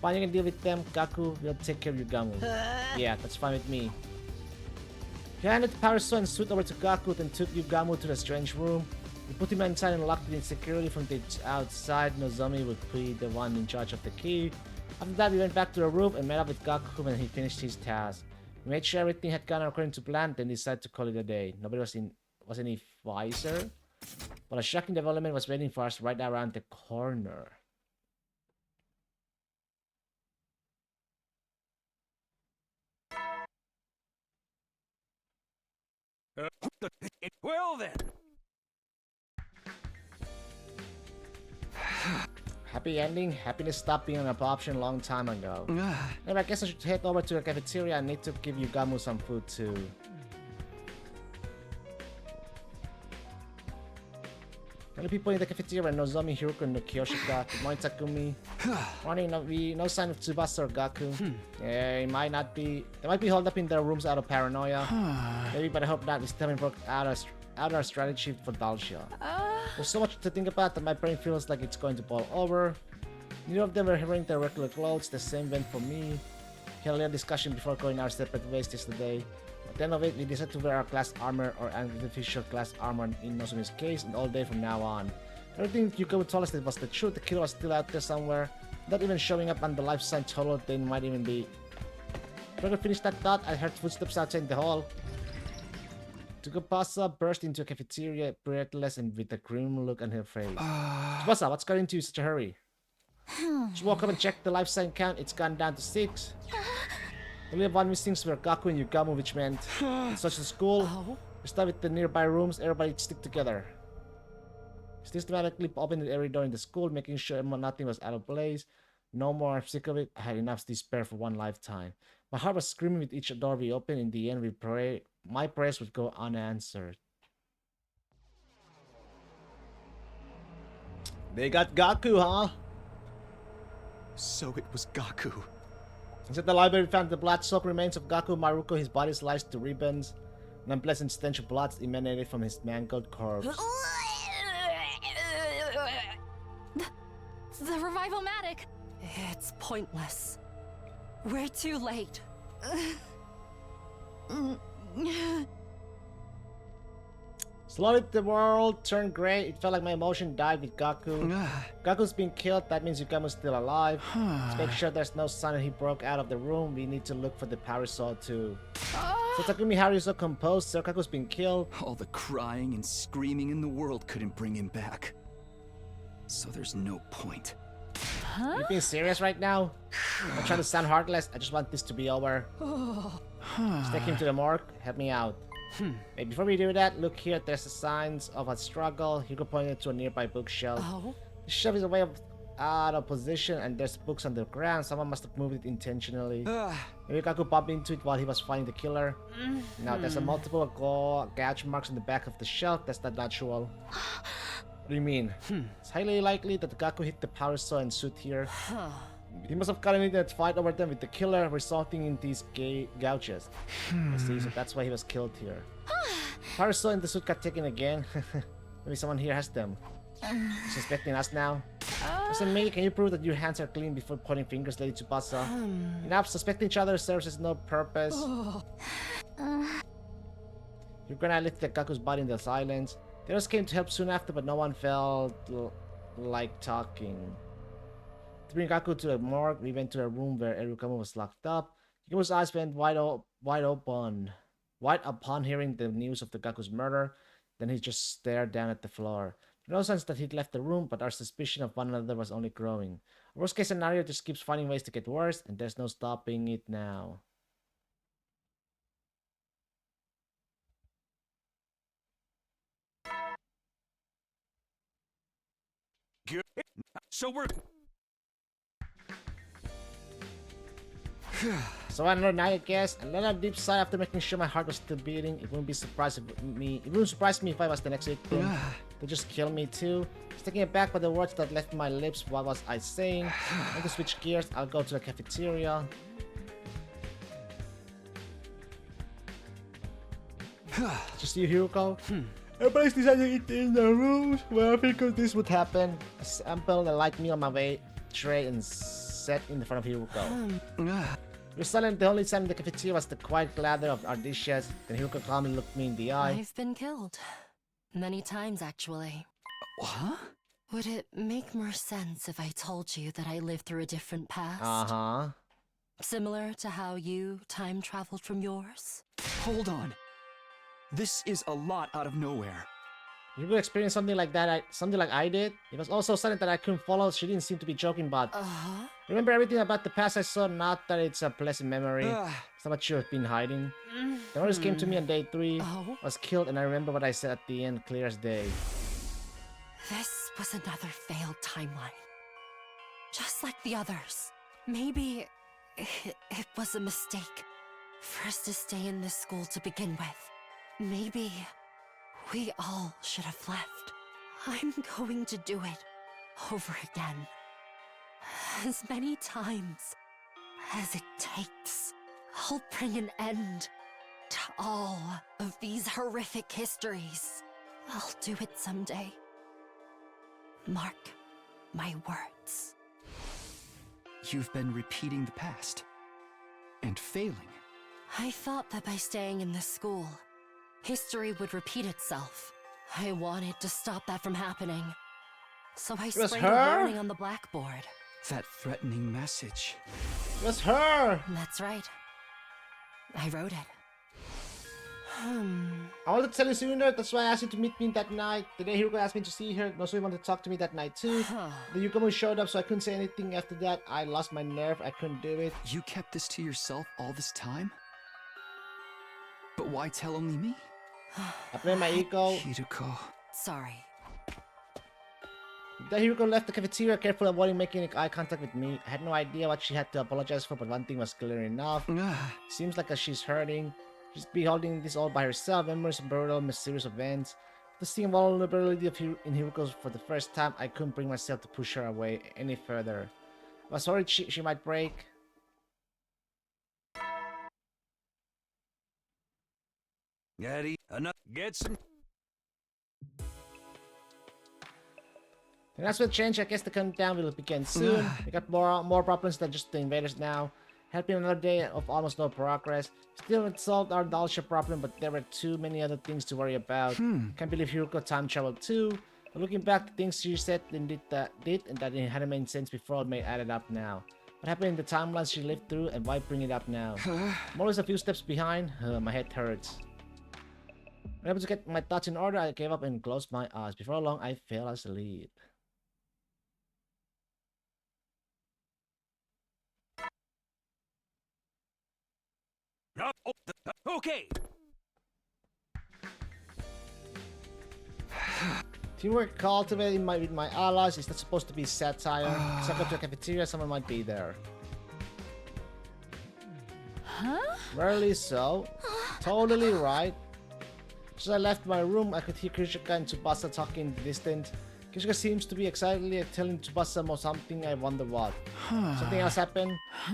Fine, you can deal with them. Gaku will take care of Yugamo. Yeah, that's fine with me. He handed the power saw and suit over to Gaku, then took Yugamo to the strange room. We put him inside and locked it in securely from the outside. Nozomi would be the one in charge of the key. After that, we went back to the roof and met up with Gaku when he finished his task. We made sure everything had gone according to plan, then decided to call it a day. Nobody was any wiser. But a shocking development was waiting for us right around the corner. Well then. Happy ending. Happiness stopped being an option a long time ago. Anyway, I guess I should head over to the cafeteria. I need to give Yugamo some food too. Only people in the cafeteria are Nozomi, Hiruko, and Kyoshika. Good morning, Takumi. Morning, no sign of Tsubasa or Gaku. Yeah, it might not be. They might be holed up in their rooms out of paranoia. Maybe, but I hope not. We still haven't worked out our strategy for Dalcia. There's so much to think about that my brain feels like it's going to boil over. Neither of them were wearing their regular clothes. The same went for me. We had a little discussion before going our separate ways yesterday. At the end of it, we decided to wear our class armor or artificial class armor in Nozomi's case, and all day from now on. Everything Yugamo told us that was the truth. The killer was still out there somewhere, not even showing up on the life sign total. They might even be. Before I could finish that thought, I heard footsteps outside the hall. Tsubasa burst into a cafeteria, breathless and with a grim look on her face. Tsubasa, what's got into you in such a hurry? She woke up and checked the life sign count. It's gone down to 6. Only one missing were Gaku and Yugamu, which meant in such a school. Oh? We start with the nearby rooms, everybody stick together. Systematically opened every door in the school, making sure nothing was out of place. No more, I'm sick of it. I had enough despair for one lifetime. My heart was screaming with each door we opened. In the end, my prayers would go unanswered. They got Gaku, huh? So it was Gaku. Inside the library, we found the blood-soaked remains of Gaku Maruko, his body sliced to ribbons. An unpleasant stench of blood emanated from his mangled corpse. The revival-matic. It's pointless. We're too late. Slowly, the world turned gray. It felt like my emotion died with Gaku. Gaku's been killed. That means Yugamu's still alive. Let's make sure there's no sign that he broke out of the room. We need to look for the power saw too. So Takumi Haru is so composed. Sir Gaku's been killed. All the crying and screaming in the world couldn't bring him back. So there's no point. You being serious right now? I'm trying to sound heartless. I just want this to be over. Just take him to the morgue. Help me out. Wait, before we do that, look here. There's the signs of a struggle. Hugo pointed to a nearby bookshelf. Oh? The shelf is out of position, and there's books on the ground. Someone must have moved it intentionally. Maybe Gaku bumped into it while he was fighting the killer. Now, there's a multiple gouge marks on the back of the shelf. That's not natural. What do you mean? It's highly likely that Gaku hit the power saw and suit here. He must have gotten into a fight over them with the killer, resulting in these gouges. I see, so that's why he was killed here. Power saw and the suit got taken again. Maybe someone here has them. Suspecting us now? Listen, Mei, can you prove that your hands are clean before pointing fingers, Lady Tsubasa? Enough, suspecting each other serves as no purpose. You're gonna lift Gaku's body in the silence. The others came to help soon after, but no one felt like talking. To bring Gaku to the morgue, we went to a room where Erukamu was locked up. Yugamu's eyes went wide upon hearing the news of the Gaku's murder. Then he just stared down at the floor. No sense that he'd left the room, but our suspicion of one another was only growing. Our worst case scenario just keeps finding ways to get worse, and there's no stopping it now. So we're... So another night, I guess. And then I deep sigh after making sure my heart was still beating. It wouldn't surprise me if I was the next victim. They just kill me too. Just taking it back by the words that left my lips. What was I saying? I want to switch gears. I'll go to the cafeteria. Just you, Hiruko? Everybody's deciding to eat in the rooms. Well, I figured this would happen. I sampled a light meal on my way tray and set in the front of Hiruko. We're silent. The only sound in the cafeteria was the quiet clatter of our dishes. Then Hiruko calmly looked me in the eye. I've been killed. Many times, actually. What? Would it make more sense if I told you that I lived through a different past? Uh-huh. Similar to how you time traveled from yours? Hold on. This is a lot out of nowhere. You could experience something like that, something like I did. It was also sudden that I couldn't follow. She didn't seem to be joking, but remember everything about the past I saw. Not that it's a pleasant memory. It's not what you have been hiding. The orders came to me on day 3. I was killed, and I remember what I said at the end, clear as day. This was another failed timeline. Just like the others. Maybe it was a mistake for us to stay in this school to begin with. Maybe we all should have left. I'm going to do it over again. As many times as it takes. I'll bring an end to all of these horrific histories. I'll do it someday. Mark my words. You've been repeating the past. And failing. I thought that by staying in this school, history would repeat itself. I wanted to stop that from happening. So I sprayed a warning on the blackboard. That threatening message. It was her! That's right. I wrote it. I wanted to tell you sooner, that's why I asked you to meet me that night. The day Hiruko asked me to see her, Nozomi wanted to talk to me that night too. The Yukamu showed up, so I couldn't say anything after that. I lost my nerve, I couldn't do it. You kept this to yourself all this time? But why tell only me? I blame my ego. Hiruko. Sorry. The Hiruko left the cafeteria, carefully avoiding making eye contact with me. I had no idea what she had to apologize for, but one thing was clear enough. Seems like she's hurting. She's beholding this all by herself, memories of brutal, mysterious events. The seeing vulnerability of in Hiruko for the first time, I couldn't bring myself to push her away any further. I was worried she might break. Gaddy, enough. Get some. The next will change. I guess the countdown will begin soon. We got more problems than just the invaders now. Had been another day of almost no progress. Still haven't solved our Dalsha problem, but there were too many other things to worry about. Can't believe Hiruko time traveled too. But looking back, the things she said and did and that it hadn't made sense before may added up now. What happened in the timelines she lived through, and why bring it up now? I'm always a few steps behind. My head hurts. When able to get my thoughts in order, I gave up and closed my eyes. Before long, I fell asleep. Okay. Teamwork cultivated with my allies is not supposed to be satire. If I go to a cafeteria, someone might be there. Huh? Rarely so. Totally right. As I left my room, I could hear Kirishika and Tsubasa talking in the distance. Kirishika seems to be excitedly telling Tsubasa about something. I wonder what. Something else happened.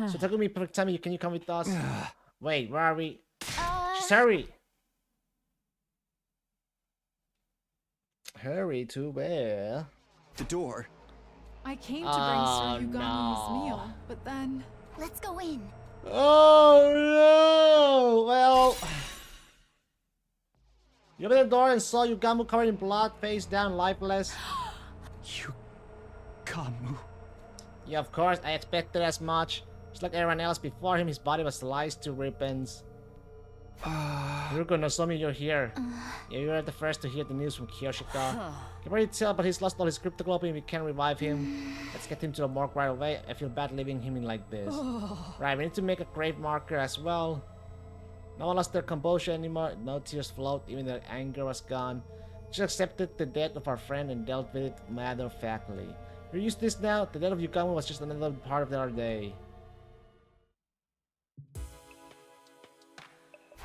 So Takumi, perfect time. Can you come with us? Wait, where are we? Just hurry! Hurry to where? The door. I came to bring Sir Yugamu's meal, but then... Let's go in. Oh no! Well... You opened the door and saw Yugamu covered in blood, face down, lifeless. Yugamu. Yeah, of course, I expected as much. Just like everyone else before him, his body was sliced to ribbons. Hiruko, Nozomi, you're here. Yeah, you were the first to hear the news from Kiyoshika. I can already tell, but he's lost all his cryptoglobin. We can't revive him. Let's get him to the morgue right away. I feel bad leaving him in like this. Right, we need to make a grave marker as well. No one lost their composure anymore. No tears flowed. Even their anger was gone. Just accepted the death of our friend and dealt with it matter-of-factly. We're used to this now. The death of Yugamu was just another part of our day.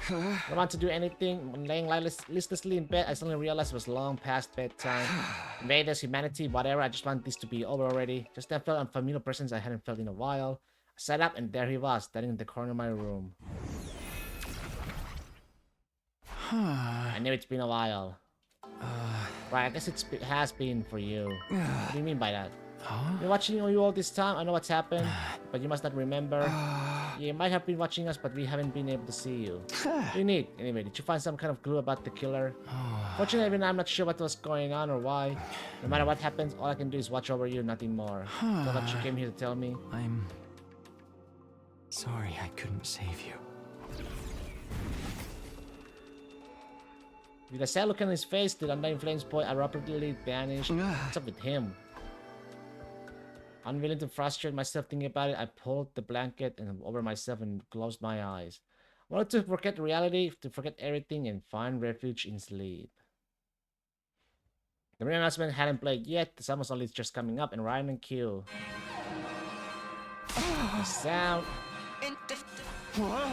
I don't want to do anything. When laying listlessly in bed, I suddenly realized it was long past bedtime. Invaders, humanity, whatever, I just want this to be over already. Just then I felt a familiar presence I hadn't felt in a while. I sat up and there he was, standing in the corner of my room. I knew it's been a while. Right, I guess it has been for you. What do you mean by that? Been watching you all this time. I know what's happened, but you must not remember. Yeah, you might have been watching us, but we haven't been able to see you. What do you need? Anyway, did you find some kind of clue about the killer? Fortunately, even I'm not sure what was going on or why. No matter what happens, all I can do is watch over you, nothing more. Is that what you came here to tell me? I'm sorry I couldn't save you. With a sad look on his face, the undying flames boy abruptly vanished. What's up with him? Unwilling to frustrate myself thinking about it, I pulled the blanket over myself and closed my eyes. I wanted to forget reality, to forget everything, and find refuge in sleep. The main announcement hadn't played yet, the sun was only just coming up, and Ryan and Q. The sound.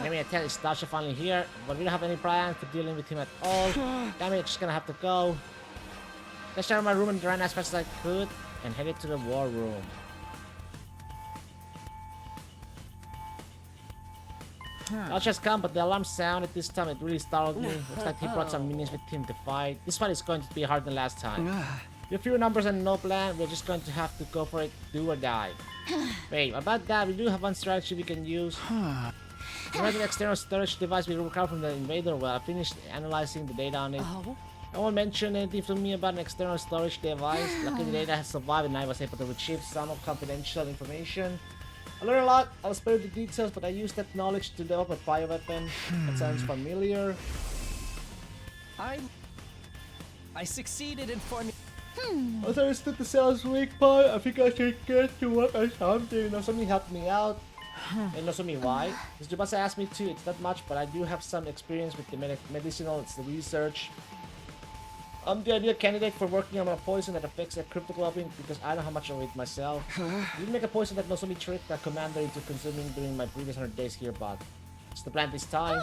Maybe I tell is Dasha finally here, but we don't have any plan for dealing with him at all. Damn it, I'm just gonna have to go. I shut out my room and ran as fast as I could, and headed to the war room. Dasha's come, but the alarm sounded this time. It really startled me. Looks like he brought some minions with him to fight. This fight is going to be harder than last time. With fewer numbers and no plan, we're just going to have to go for it, do or die. Wait, about that, we do have one strategy we can use. Remember the external storage device we recovered from the invader? Well, I finished analyzing the data on it. No one mentioned anything to me about an external storage device. Luckily the data has survived and I was able to retrieve some of confidential information. I learned a lot. I'll spare the details, but I used that knowledge to develop a bioweapon. That sounds familiar. I succeeded in forming. I understood the sales weak part. I think I should get to work on something. Nozomi helped me out. And Nozomi, why? Because Tsubasa asked me to. It's not much, but I do have some experience with the medicinal. It's the research. I'm the ideal candidate for working on a poison that affects the cryptoglobin because I know how much of it myself. You make a poison that Nozomi tricked the commander into consuming during my previous 100 days here, but it's the plan this time.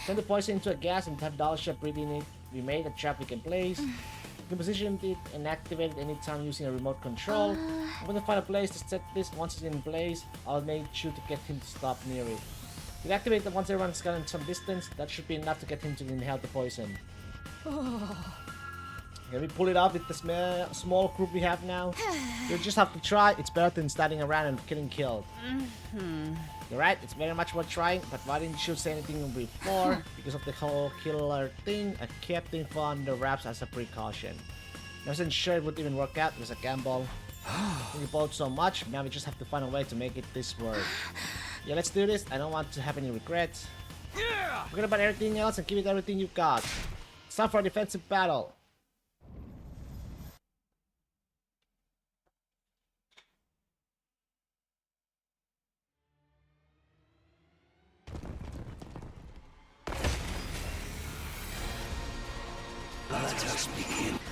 Turn the poison into a gas and have Dalsha breathe in it. We made a trap we can place. You can position it and activate it anytime using a remote control. I'm gonna find a place to set this. Once it's in place, I'll make sure to get him to stop near it. You can activate it once everyone's gotten some distance. That should be enough to get him to inhale the poison. Can we pull it off with the small group we have now? You just have to try. It's better than standing around and getting killed. You're right, it's very much worth trying, but why didn't you say anything before? Because of the whole killer thing, I kept the info under wraps as a precaution. I wasn't sure it would even work out. It was a gamble. We both so much, now we just have to find a way to make it this work. Yeah, let's do this. I don't want to have any regrets. Forget about everything else and give it everything you've got. It's time for a defensive battle.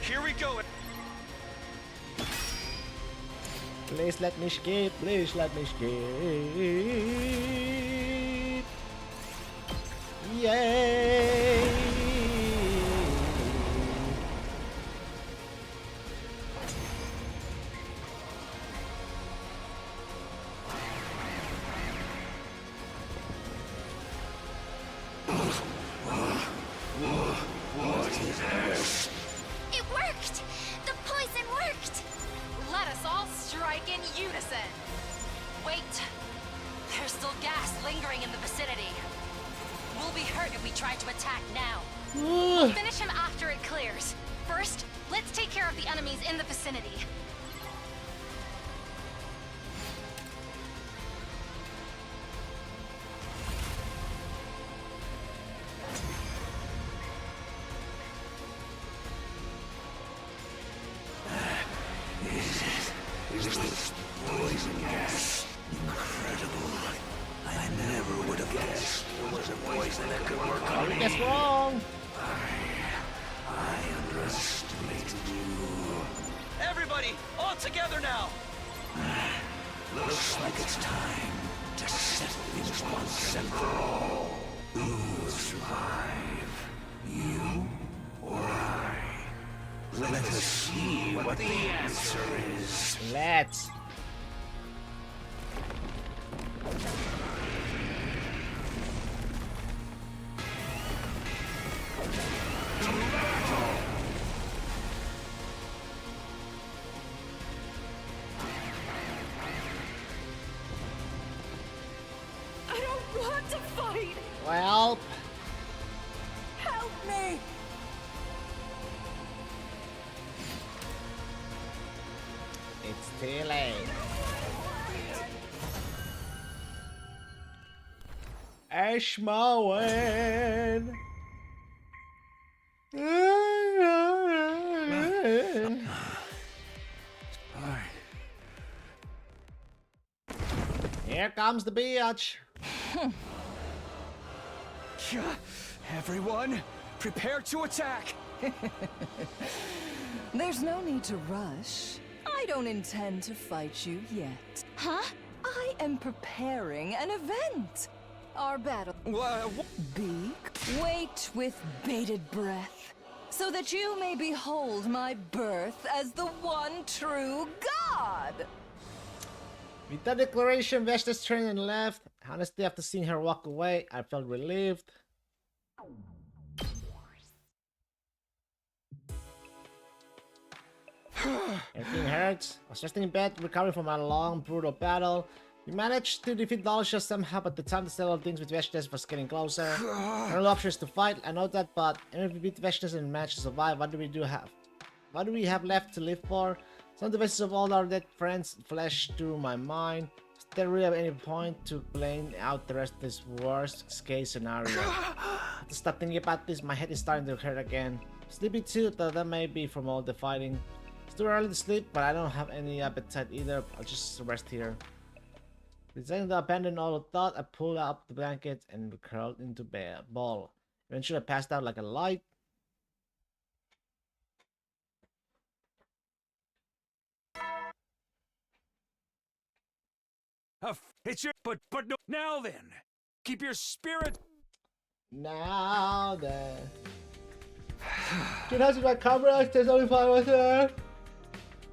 Here we go. Please let me skip, please let me skip. Yay! It worked! The poison worked! Let us all strike in unison. Wait. There's still gas lingering in the vicinity. We'll be hurt if we try to attack now. We'll finish him after it clears. First, let's take care of the enemies in the vicinity. Poison gas. Incredible. I never would have guessed there was a poison that could work on me. Guess wrong. I underestimated you. Everybody, all together now. Looks like it's time to settle things once and for all. Who will survive? You or I? Let us see what the answer is. Let's. I don't want to fight! Well, Help me! it's too late. Ashmoen. Here comes the bitch. Everyone, prepare to attack! There's no need to rush. I don't intend to fight you yet. Huh? I am preparing an event. Our battle. Beak, wait with bated breath, so that you may behold my birth as the one true God. With that declaration, Veshta's turned and left. Honestly, after seeing her walk away, I felt relieved. Everything hurts. I was just in bed, recovering from a long, brutal battle. We managed to defeat Dalsha somehow, but the time to settle things with Veshtas was getting closer. No options to fight, I know that, but if we beat Veshtas and manage to survive, what do we have left to live for? Some of the faces of all our dead friends flashed through my mind. Is there really any point to playing out the rest of this worst case scenario? have to stop thinking about this. My head is starting to hurt again. Sleepy too, though that may be from all the fighting. It's too early to sleep, but I don't have any appetite either. I'll just rest here. Deciding to abandon all the thought, I pulled up the blanket and curled into ball. Eventually I passed out like a light. It's your but no. Now then, keep your spirit. Now then. Dude, how's my camera? There's only 5 right there.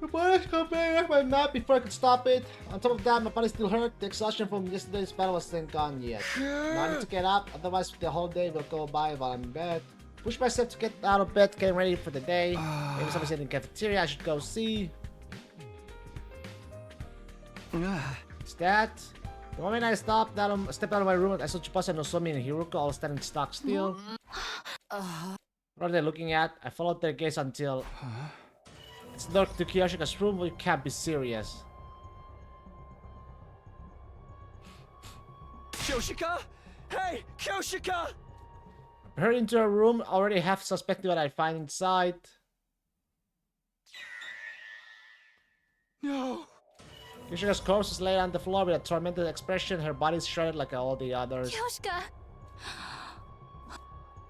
My body's coming off my map before I could stop it. On top of that, my body still hurt. The exhaustion from yesterday's battle wasn't gone yet. Now I need to get up, otherwise the whole day will go by while I'm in bed. Push myself to get out of bed, getting ready for the day. Maybe someone's in the cafeteria, I should go see. Is that? The moment I stepped out of my room, I saw Tsubasa and Nozomi and Hiruko all standing stock still. What are they looking at? I followed their gaze until... It's dark to Kyoshika's room, we can't be serious. Kyoshika? Hey, Kyoshika! I hurried into her room, already half suspecting what I'd find inside. No! Kyoshika's corpse is laid on the floor with a tormented expression, her body is shredded like all the others. Kyoshika!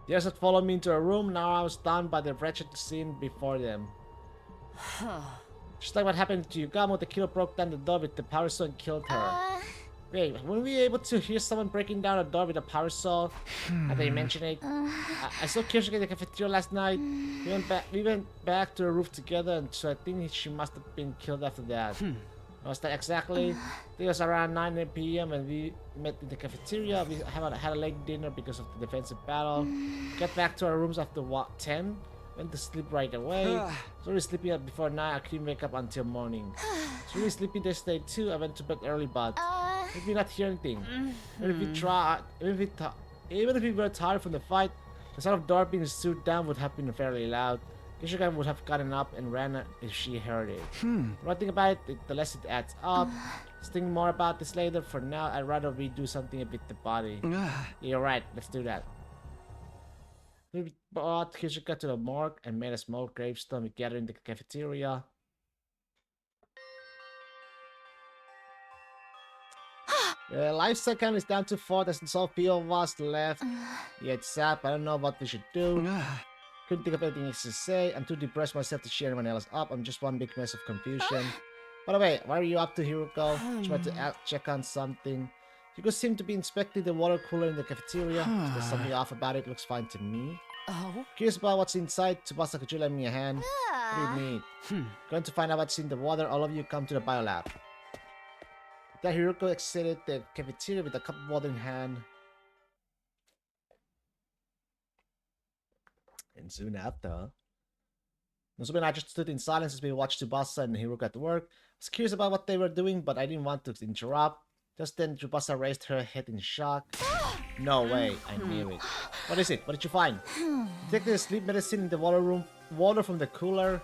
The others had followed me into her room, now I was stunned by the wretched scene before them. Just like what happened to Yugamo, the killer broke down the door with the power saw and killed her. Wait, were we able to hear someone breaking down a door with a power saw? Had they mentioned it? I saw Kyoshika in the cafeteria last night. We went back to the roof together, and so I think she must have been killed after that. Was that exactly? It was around 9 p.m. when we met in the cafeteria. We had a late dinner because of the defensive battle. Got back to our rooms after 10. Went to sleep right away. Was really sleepy before 9. I couldn't wake up until morning. I was really sleepy this day too. I went to bed early, but we did not hear anything. Even if we were tired from the fight, the sound of door being sewed down would have been fairly loud. Kyoshika would have gotten up and ran if she heard it. The more I think about it, the less it adds up. Let's think more about this later. For now, I'd rather we do something with the body. You're right, let's do that. We brought Kyoshika to the morgue and made a small gravestone we gathered in the cafeteria. The life second is down to 4. There's so few of us left. Yeah, it's sad, but I don't know what we should do. Couldn't think of anything else to say. I'm too depressed myself to cheer anyone else up. I'm just one big mess of confusion. By the way, what are you up to, Hiruko? Tried to check on something. Hiruko seemed to be inspecting the water cooler in the cafeteria. Is there something off about it? Looks fine to me. Curious about what's inside. Tsubasa, could you lend me a hand? What do you need? Going to find out what's in the water. All of you come to the biolab. Then Hiruko exited the cafeteria with a cup of water in hand. And soon after, Nozomi and I just stood in silence as we watched Tsubasa and Hiruko at work. I was curious about what they were doing, but I didn't want to interrupt. Just then, Tsubasa raised her head in shock. No way, I knew it. What is it? What did you find? Detected sleep medicine in the water from the cooler.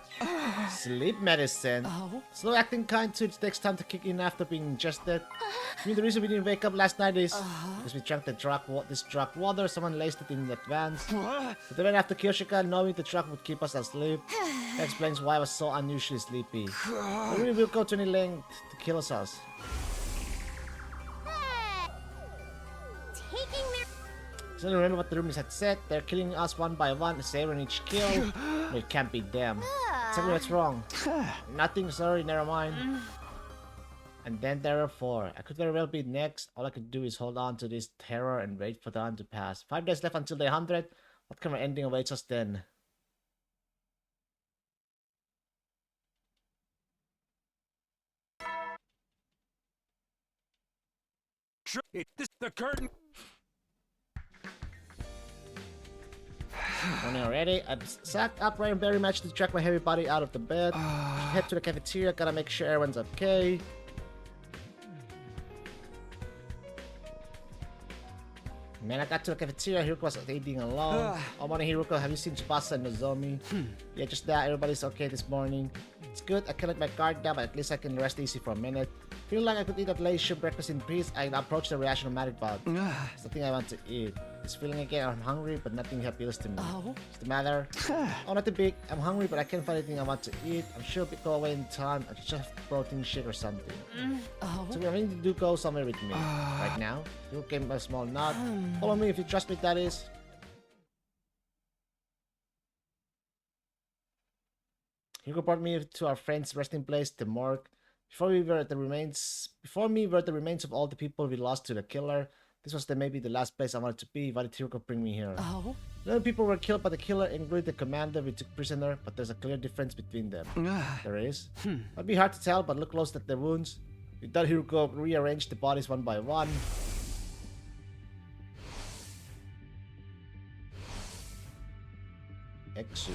Sleep medicine? Slow acting kind too, it takes time to kick in after being ingested. I mean, the reason we didn't wake up last night is because we drank this drug water. Someone laced it in advance. But then after Kyoshika, knowing the drug would keep us asleep. That explains why I was so unusually sleepy. I really will go to any length to kill us. I don't remember what the rumors had said. They're killing us one by one, savoring each kill. No, it can't be them. Tell me what's wrong. Nothing, sorry, never mind. And then there are 4. I could very well be next. All I could do is hold on to this terror and wait for time to pass. 5 days left until day 100. What kind of ending awaits us then? The curtain. Morning already. I'm sat upright and very much to drag my heavy body out of the bed. Head to the cafeteria, gotta make sure everyone's okay. Man, I got to the cafeteria, Hiruko was eating alone. Oh, morning Hiruko, have you seen Tsubasa and Nozomi? Yeah, just that, everybody's okay this morning. It's good, I can let my guard down, but at least I can rest easy for a minute. Feeling like I could eat at leisure breakfast in peace, I approach the reaction of Magic Bug. It's the thing I want to eat. this feeling again. I'm hungry, but nothing appeals to me. Oh? What's the matter? Oh, nothing big. I'm hungry, but I can't find anything I want to eat. I'm sure it'll go away in time. I just have protein shake or something. Oh? So I mean, do go somewhere with me. Right now? You came a small nod. Follow me if you trust me, that is. Hugo brought me to our friend's resting place, the morgue. Before me were the remains of all the people we lost to the killer. This was maybe the last place I wanted to be. Why did Hugo bring me here? Oh? 11 people were killed by the killer, including the commander we took prisoner, but there's a clear difference between them. There is. Might be hard to tell, but look close at the wounds. We thought Hugo rearranged the bodies one by one. Exu.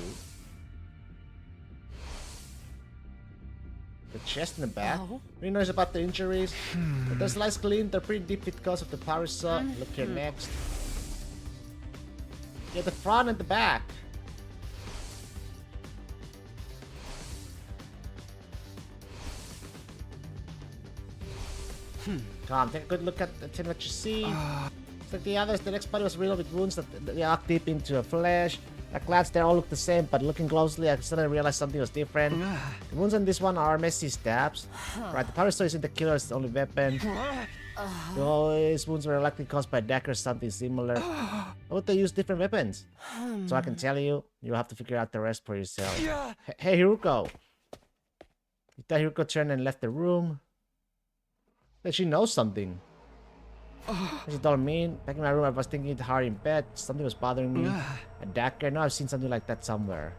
The chest and the back. Oh. Who knows about the injuries? But there's slice clean. They're pretty deep because of the power saw. Look here next. Yeah, the front and the back. Come on, take a good look at what you see. It's like the others. The next body was riddled with wounds that they dug deep into her flesh. The clads, they all look the same, but looking closely, I suddenly realized something was different. The wounds on this one are messy stabs. Right, the power saw isn't the killer's only weapon. These wounds were likely caused by a dagger or something similar. Why would they use different weapons? So I can tell you, you'll have to figure out the rest for yourself. Hey, Hiruko. You thought Hiruko turned and left the room? That she knows something. She told me, back in my room, I was thinking hard in bed. Something was bothering me. A dagger. I know I've seen something like that somewhere.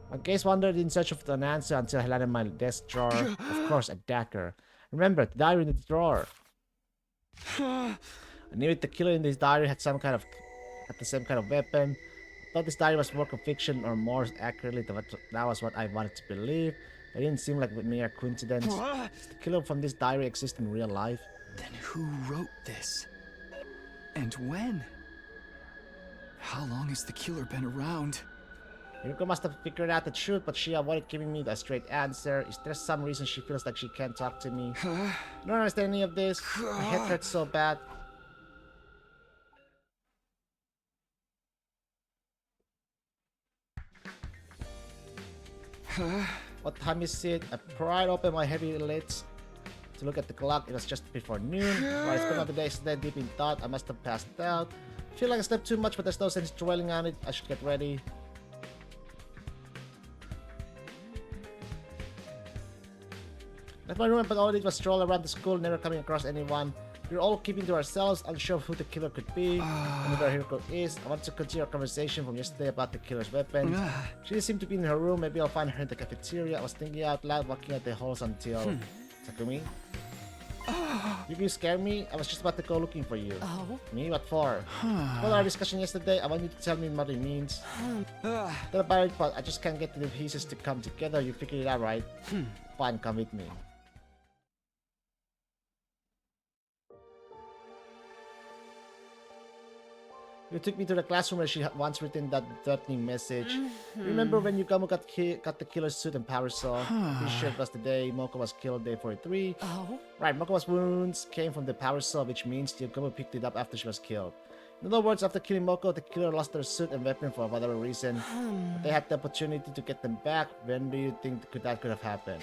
My gaze wandered in search of an answer until I landed in my desk drawer. Of course, a dagger. Remember, the diary in the drawer. I knew it. The killer in this diary had the same kind of weapon. I thought this diary was work of fiction, or more accurately, that was what I wanted to believe. It didn't seem like a mere coincidence. Does the killer from this diary exist in real life? Then who wrote this? And when? How long has the killer been around? Yuriko must have figured out the truth, but she avoided giving me the straight answer. Is there some reason she feels like she can't talk to me? I don't understand any of this. My head hurts so bad. What time is it? I pried open my heavy lids to look at the clock. It was just before noon. Right, it's been another day, so deep in thought. I must have passed out. I feel like I slept too much, but there's no sense dwelling on it. I should get ready. Left my room, but all I did was stroll around the school, never coming across anyone. We were all keeping to ourselves, unsure of who the killer could be, and where Hiroko is. I want to continue our conversation from yesterday about the killer's weapons. She didn't seem to be in her room. Maybe I'll find her in the cafeteria. I was thinking out loud, walking out the halls until... Takumi? You scare me? I was just about to go looking for you. Oh? Me? What for? Well, our discussion yesterday, I want you to tell me what it means. Thought about it, but I just can't get the pieces to come together. You figured it out, right? Fine, come with me. You took me to the classroom where she had once written that threatening message. Remember when Yukamo got the killer's suit and power saw? Pretty sure it was the day Moko was killed, day 43. Oh? Right, Moko's wounds came from the power saw, which means Yukamo picked it up after she was killed. In other words, after killing Moko, the killer lost their suit and weapon for whatever reason. But they had the opportunity to get them back. When do you think that could have happened?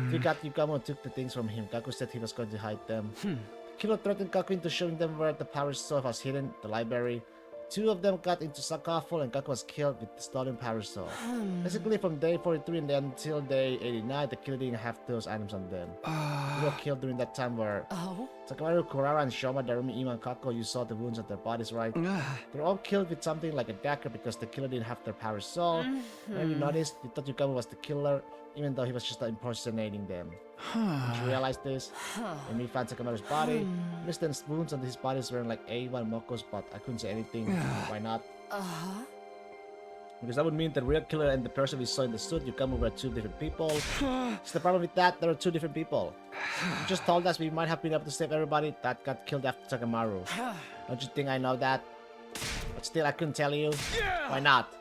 If you got Yukamo and took the things from him, Kaku said he was going to hide them. The killer threatened Kaku into showing them where the power saw was hidden, the library. Two of them got into Sakaful and Kaku was killed with the stolen power saw. Basically, from day 43 and then until day 89, the killer didn't have those items on them. They were killed during that time where Sakamaru, Kurara, and Shoma, Darumi, Ima, and Kako, you saw the wounds on their bodies, right? They were all killed with something like a dagger because the killer didn't have their power saw. When you noticed, you thought Yukamo was the killer, even though he was just impersonating them. Did you realize this? When we found Sakamaru's body, Mr. wounds on his bodies were like A1 Moko's, but I couldn't say anything. Why not? Because that would mean the real killer and the person we saw in the suit, Yukamo, were two different people. So the problem with that, there were two different people. You just told us we might have been able to save everybody that got killed after Sakamaru. Don't you think I know that? But still, I couldn't tell you. Why not?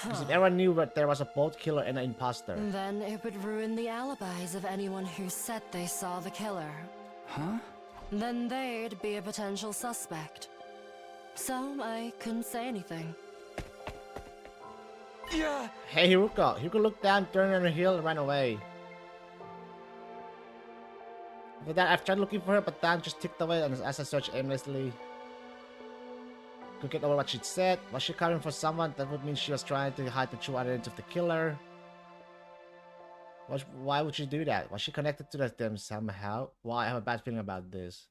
Because if everyone knew that there was a both killer and an imposter. Then it would ruin the alibis of anyone who said they saw the killer. Huh? Then they'd be a potential suspect. So I couldn't say anything. Yeah. Hey, Hiruko. Hiruko looked down, turned on her heel, and ran away. After that, I've tried looking for her, but time just ticked away as I searched aimlessly. Couldn't get over what she'd said. Was she covering for someone? That would mean she was trying to hide the true identity of the killer. Why would she do that? Was she connected to them somehow? Why? I have a bad feeling about this.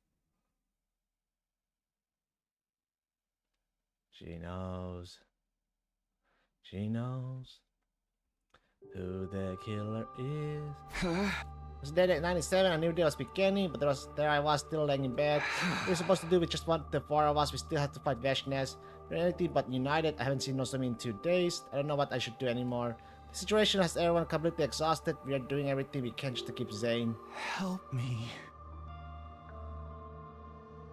She knows. She knows who the killer is. It was dead at 97. I knew there was beginning, but there I was still laying in bed. We were supposed to do with just one of the four of us. We still had to fight Vashnes. We're anything but united. I haven't seen Nozomi in 2 days. I don't know what I should do anymore. The situation has everyone completely exhausted. We are doing everything we can just to keep Zane. Help me.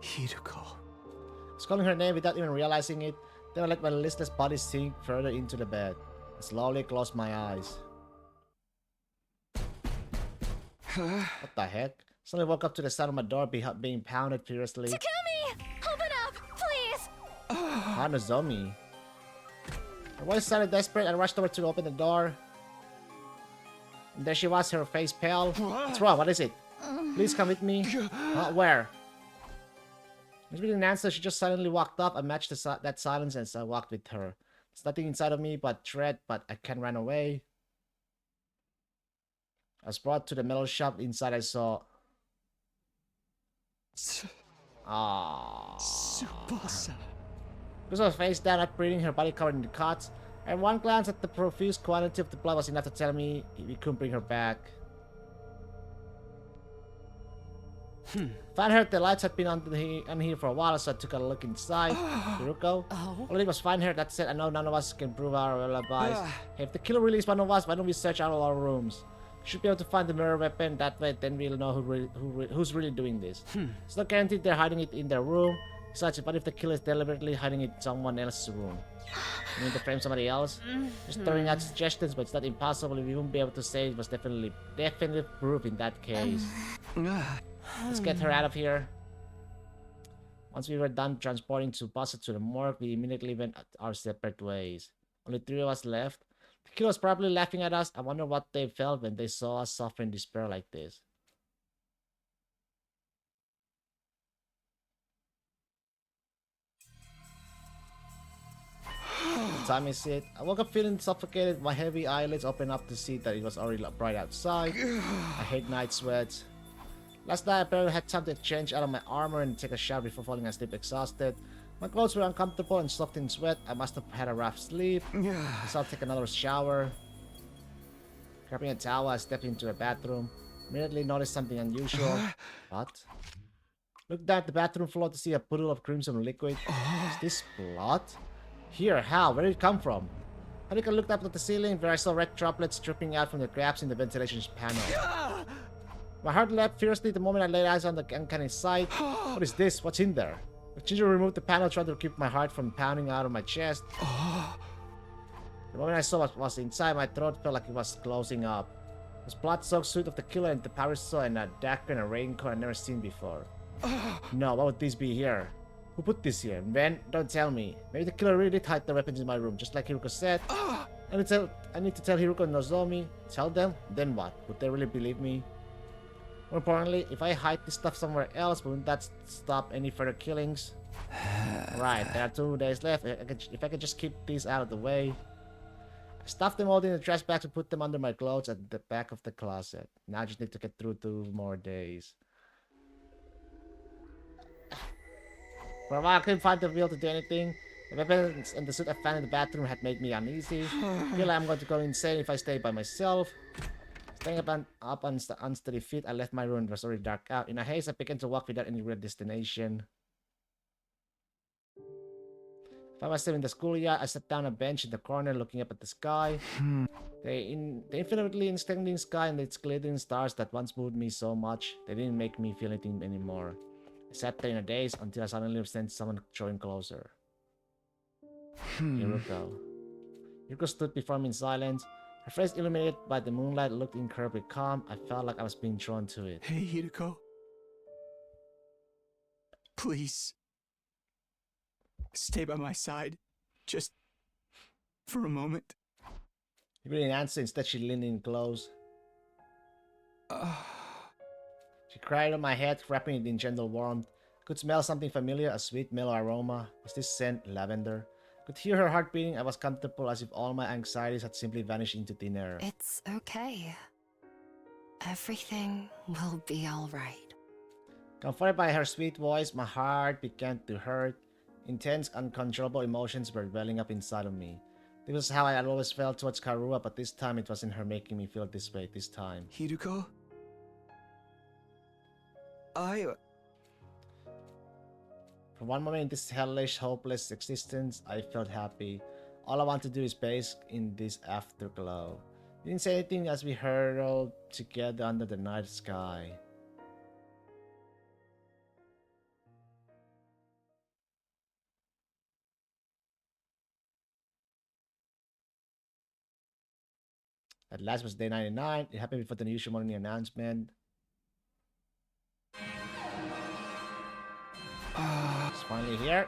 Hiruko. I was calling her name without even realizing it. Then I let my listless body sink further into the bed. I slowly closed my eyes. What the heck? Suddenly woke up to the sound of my door being pounded furiously. Takumi! Open up, please! Nozomi. Her voice sounded desperate. I rushed over to open the door. And there she was, her face pale. What's wrong? What is it? Please come with me. Where? When she didn't answer, she just suddenly walked up. I matched that silence as I walked with her. There's nothing inside of me but dread, but I can't run away. I was brought to the metal shop. Inside I saw... Tsubasa. Because I was face down, not breathing, her body covered in cuts. And one glance at the profuse quantity of the blood was enough to tell me we couldn't bring her back. Found her, the lights had been on here for a while, so I took a look inside. Hiruko? All it was find her. That said, I know none of us can prove our alibis. Hey, if the killer really is one of us, why don't we search out all our rooms? Should be able to find the mirror weapon. That way, then we'll know who's really doing this. It's not guaranteed they're hiding it in their room. Besides, what if the killer is deliberately hiding it in someone else's room? You mean to frame somebody else? Just throwing out suggestions, but it's not impossible. We won't be able to say it was definitely proof in that case. Let's get her out of here. Once we were done transporting Tsubasa to the morgue, we immediately went our separate ways. Only 3 of us left. The killer was probably laughing at us. I wonder what they felt when they saw us suffer in despair like this. What time is it? I woke up feeling suffocated. My heavy eyelids opened up to see that it was already bright outside. I hate night sweats. Last night I barely had time to change out of my armor and take a shower before falling asleep exhausted. My clothes were uncomfortable and soaked in sweat. I must have had a rough sleep. So I'll take another shower. Grabbing a towel, I stepped into the bathroom. Immediately noticed something unusual. What? Looked down at the bathroom floor to see a puddle of crimson liquid. Is this blood? Here, how? Where did it come from? I think I looked up at the ceiling where I saw red droplets dripping out from the gaps in the ventilation panel. My heart leapt fiercely the moment I laid eyes on the uncanny sight. What is this? What's in there? I gingerly removed the panel, trying to keep my heart from pounding out of my chest. The moment I saw what was inside, my throat felt like it was closing up. It was blood-soaked suit of the killer and the parasol and a dagger and a raincoat I'd never seen before. No, what would this be here? Who put this here? Ben, don't tell me. Maybe the killer really did hide the weapons in my room, just like Hiruko said. I need to tell Hiruko and Nozomi. Tell them? Then what? Would they really believe me? More importantly, if I hide this stuff somewhere else, wouldn't that stop any further killings? Right, there are 2 days left. If I could just keep these out of the way. I stuffed them all in the trash bags and put them under my clothes at the back of the closet. Now I just need to get through 2 more days. For a while, I couldn't find the will to do anything. The weapons and the suit I found in the bathroom had made me uneasy. I feel like I'm going to go insane if I stay by myself. Standing up on unsteady feet, I left my room. It was already dark out. In a haste, I began to walk without any real destination. If I was still in the schoolyard, I sat down on a bench in the corner looking up at the sky. The infinitely extending sky and its glittering stars that once moved me so much, they didn't make me feel anything anymore. I sat there in a daze until I suddenly sensed someone drawing closer. Hiruko. Hiruko stood before me in silence. Her face illuminated by the moonlight looked incredibly calm. I felt like I was being drawn to it. Hey, Hiruko. Please. stay by my side. Just for a moment. He didn't answer. Instead, she leaned in close. She cried on my head, wrapping it in gentle warmth. I could smell something familiar, a sweet, mellow aroma. Was this scent lavender? I could hear her heart beating. I was comfortable, as if all my anxieties had simply vanished into thin air. It's okay. Everything will be alright. Comforted by her sweet voice, my heart began to hurt. Intense, uncontrollable emotions were welling up inside of me. This was how I had always felt towards Karua, but this time it wasn't her making me feel this way this time. Hiruko? For one moment in this hellish, hopeless existence, I felt happy. All I want to do is bask in this afterglow. He didn't say anything as we hurtled together under the night sky. At last was day 99. It happened before the usual morning announcement. It's finally here.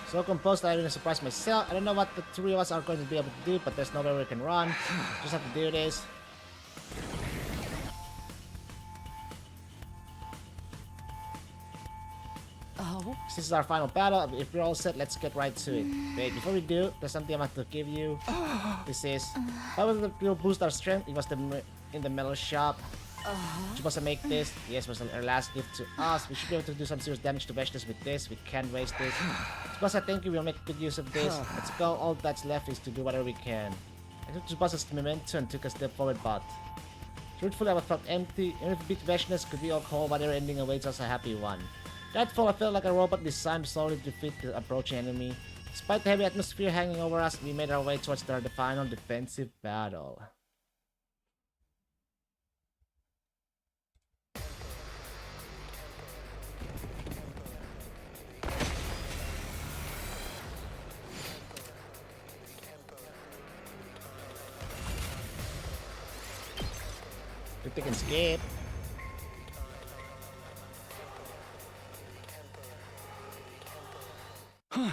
So composed, I even surprised myself. I don't know what the three of us are going to be able to do, but there's no way we can run. Just have to do this. Oh? This is our final battle. If we're all set, let's get right to it. Wait, before we do, there's something I'm about to give you. This is... How will boost our strength? It was in the metal shop. We're supposed to make this. Yes, was our last gift to us. We should be able to do some serious damage to Veshnes with this. We can't waste it. Tsubasa, thank you. We'll make good use of this. Let's go. All that's left is to do whatever we can. I took Tsubasa's memento and took a step forward, but... Truthfully, I felt empty. Even if we beat Veshnes, could we all call whatever ending awaits us a happy one? That fall, I felt like a robot designed solely to defeat the approaching enemy. Despite the heavy atmosphere hanging over us, we made our way towards the final defensive battle. If they can escape. Huh.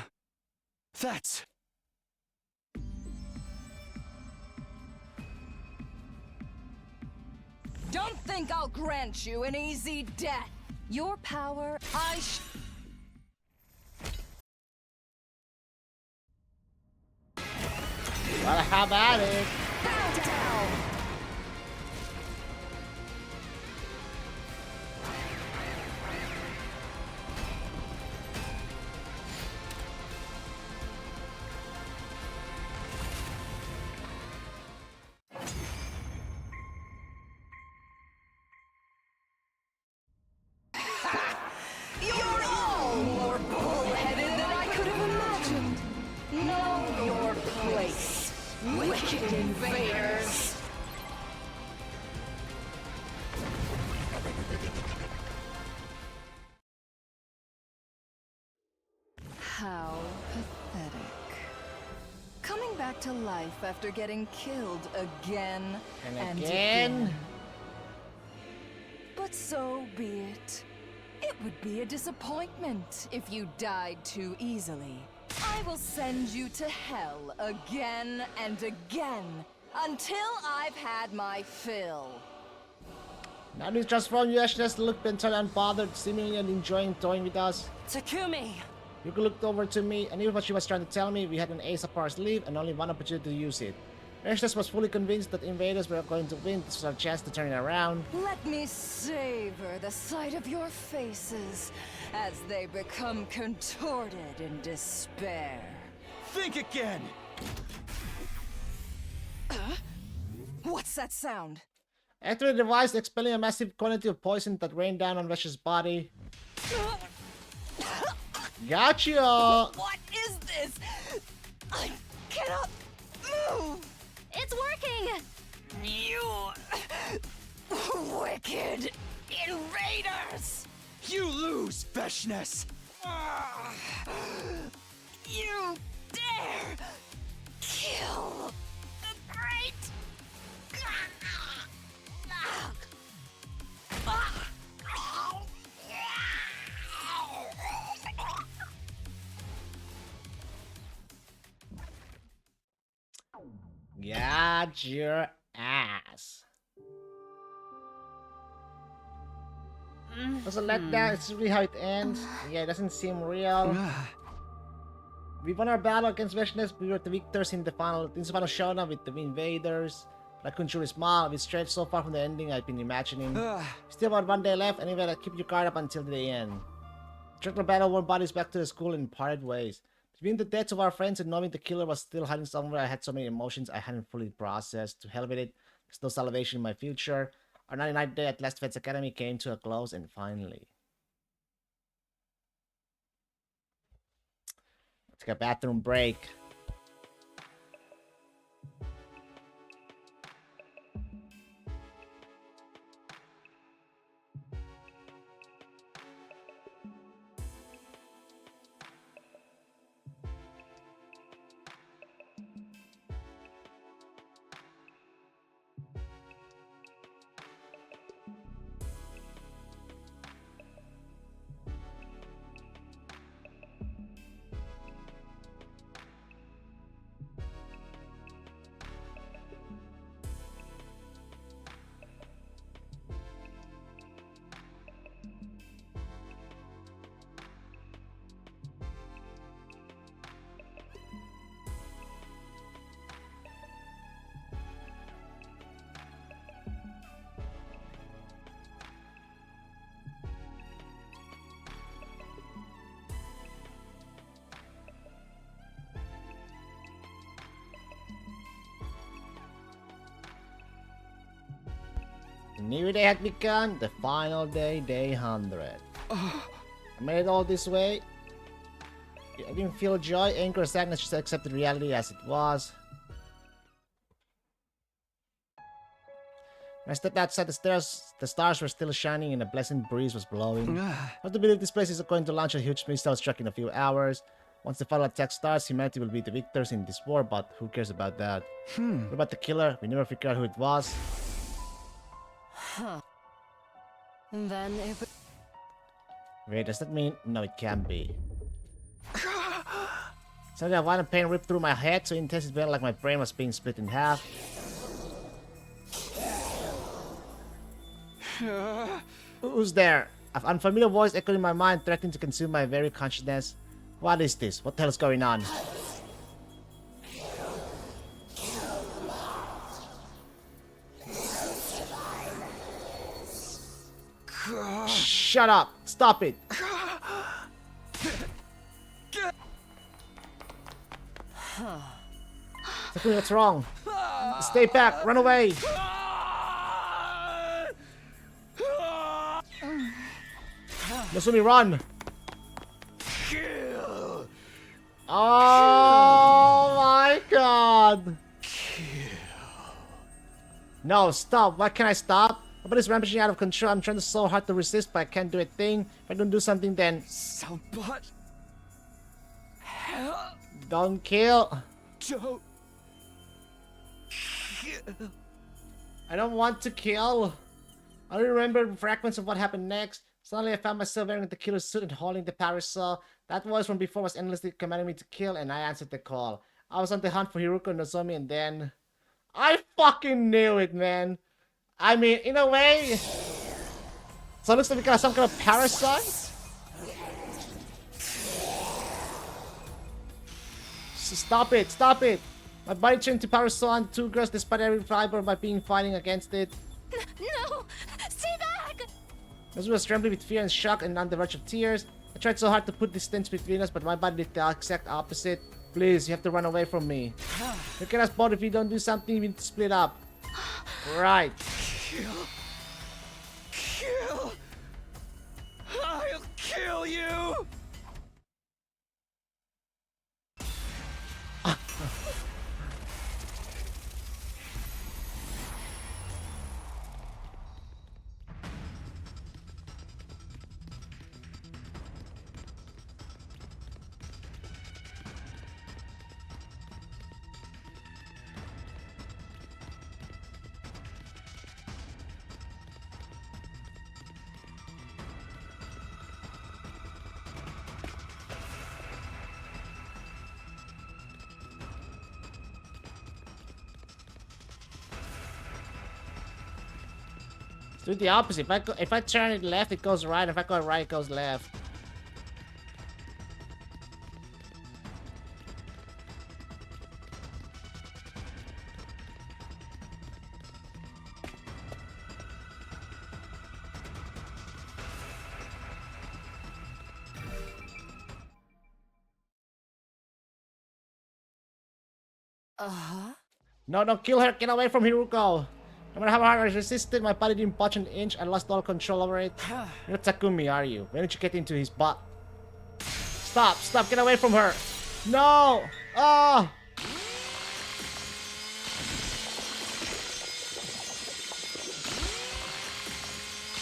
That's... Don't think I'll grant you an easy death. Your power, Well, how about it? Bow down! You're all more bullheaded than I could have imagined. Know your place, wicked invaders. How pathetic. Coming back to life after getting killed again And again. But so be it. It would be a disappointment if you died too easily. I will send you to hell again and again until I've had my fill. Now this transformed Veshnes looked entirely unbothered, seemingly enjoying toying with us. Takumi! Yuko looked over to me. I knew what she was trying to tell me. We had an ace up our sleeve and only one opportunity to use it. Veshnes was fully convinced that invaders were going to win. This was our chance to turn it around. Let me savor the sight of your faces as they become contorted in despair. Think again! What's that sound? After the device expelling a massive quantity of poison that rained down on Vesh's body. Gotcha! What is this? I cannot move! It's working! You wicked invaders! You lose, Veshnes! You dare kill the great! at your ass. Was a letdown. It's really how it ends. Yeah, it doesn't seem real. We won our battle against Vishnes. We were the victors in the final showdown with the invaders. I couldn't truly smile. We've stretched so far from the ending I've been imagining. Still about 1 day left. Anyway, I keep your guard up until the end. Took the battle, wore bodies back to the school and parted ways. Between the deaths of our friends and knowing the killer was still hiding somewhere, I had so many emotions I hadn't fully processed. To hell with it. There's no salvation in my future. Our 99th day at Last Defense Academy came to a close, and finally. Let's take a bathroom break. New day had begun, the final day, day 100. I made it all this way. I didn't feel joy, anger, or sadness, just accepted reality as it was. When I stepped outside the stars were still shining and a pleasant breeze was blowing. I have to believe this place is going to launch a huge missile struck in a few hours. Once the final attack starts, humanity will be the victors in this war, but who cares about that? What about the killer? We never figured out who it was. Huh. Then it would... Wait, does that mean... No, it can't be. Suddenly a violent pain ripped through my head, so intense it felt like my brain was being split in half. Who's there? An unfamiliar voice echoed in my mind, threatening to consume my very consciousness. What is this? What the hell is going on? Shut up! Stop it! Sakura, what's wrong? Stay back! Run away! Nozomi, run! Oh my god! No, stop! Why can't I stop? My body's rampaging out of control. I'm trying so hard to resist, but I can't do a thing. If I don't do something, then... Somebody... Don't kill! Don't... I don't want to kill. I don't remember fragments of what happened next. Suddenly I found myself wearing the killer's suit and holding the parasol. That voice from before was endlessly commanding me to kill, and I answered the call. I was on the hunt for Hiruko and Nozomi, and then... I fucking knew it, man! I mean, in a way... So it looks like we got some kind of parasite? So stop it, stop it! My body turned to parasol and two girls despite every fiber of my being fighting against it. No! Stay back! Nozomi was trembling with fear and shock and on the verge of tears. I tried so hard to put distance between us, but my body did the exact opposite. Please, you have to run away from me. Look at us both. If you don't do something, we need to split up. Right. Kill! I'll kill you! Do the opposite. If I turn it left, it goes right. If I go right, it goes left. Uh-huh. No, don't kill her. Get away from Hiruko. No matter how hard I resisted, my body didn't budge an inch. I lost all control over it. You're not Takumi, are you? Why don't you get into his butt? Stop! Stop! Get away from her! No! Oh!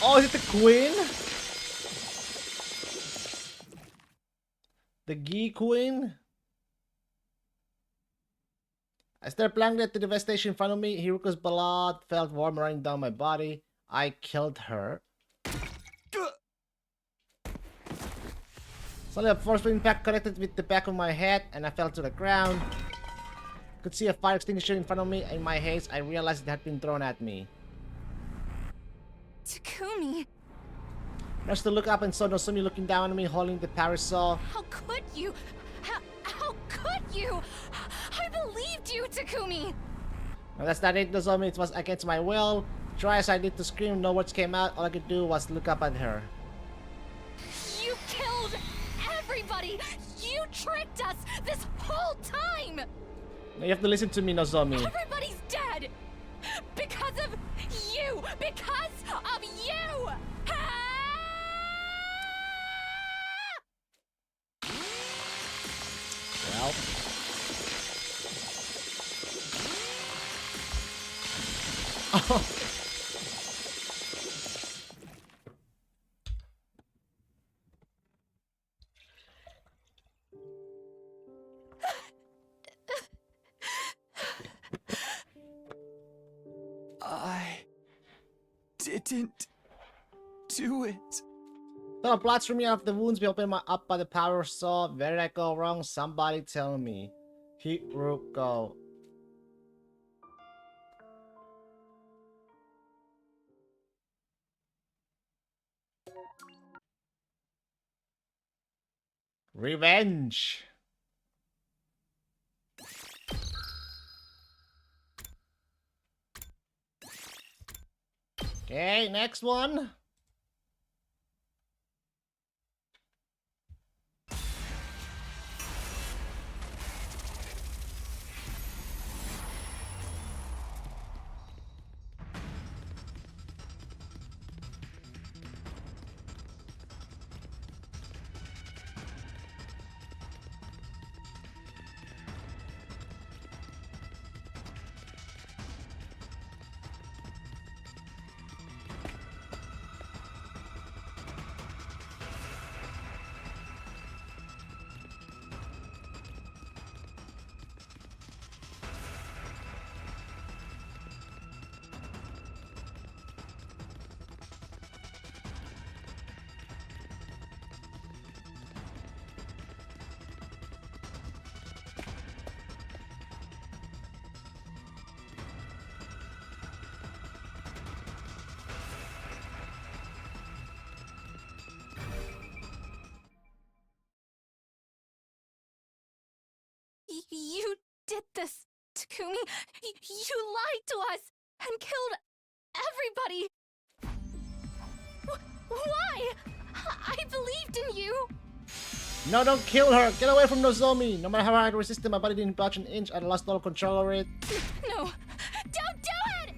Oh, is it the queen? The Gi Queen? I stared blankly at the devastation in front of me. Hiruko's blood felt warm running down my body. I killed her. Suddenly a forceful impact connected with the back of my head and I fell to the ground. I could see a fire extinguisher in front of me. In my haste, I realized it had been thrown at me. Takumi. I rushed to look up and saw Nozomi looking down on me, holding the power saw. How could you? How could you? I believed you, Takumi! Now that's not it, Nozomi. It was against my will. Try as I did to scream, no words came out. All I could do was look up at her. You killed everybody! You tricked us this whole time! Now you have to listen to me, Nozomi. Everybody's dead! Because of you! Because of you! Well. Oh. I didn't do it. The blood streaming out of the wounds be opened up by the power saw. Where did I go wrong? Somebody tell me. Hiruko. Revenge. Okay, next one. You did this, Takumi. You lied to us and killed everybody. Why? I believed in you. No, don't kill her. Get away from Nozomi. No matter how hard I resisted, my body didn't budge an inch. I lost all control over it. No, don't do it.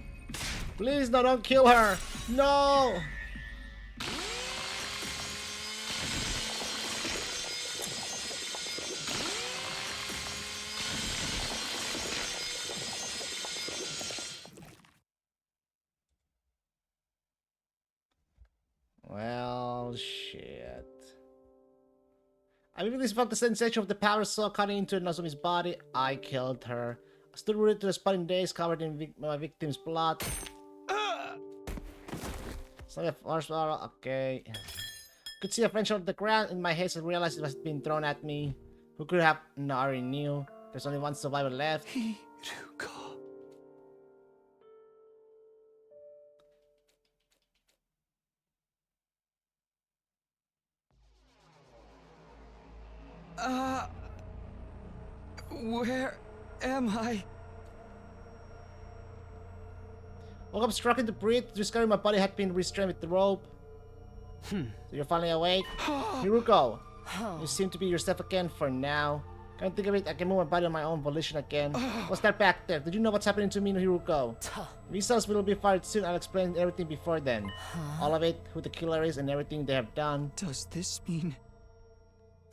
Please, no, don't kill her. No. Well, shit. I immediately felt the sensation of the power saw cutting into Nozomi's body. I killed her. I stood rooted to the spot in days, covered in my victim's blood. Okay. Could see a French on the ground. In my haste, I realized it was being thrown at me. Who could have? No, I already knew. There's only one survivor left. Hiruko. Where am I? Woke up struggling to breathe, discovering my body had been restrained with the rope. So you're finally awake? Hiruko, you seem to be yourself again for now. Can't think of it, I can move my body on my own volition again. What's that back there? Did you know what's happening to me, Hiruko? Results will be fired soon, I'll explain everything before then. All of it, who the killer is and everything they have done. Does this mean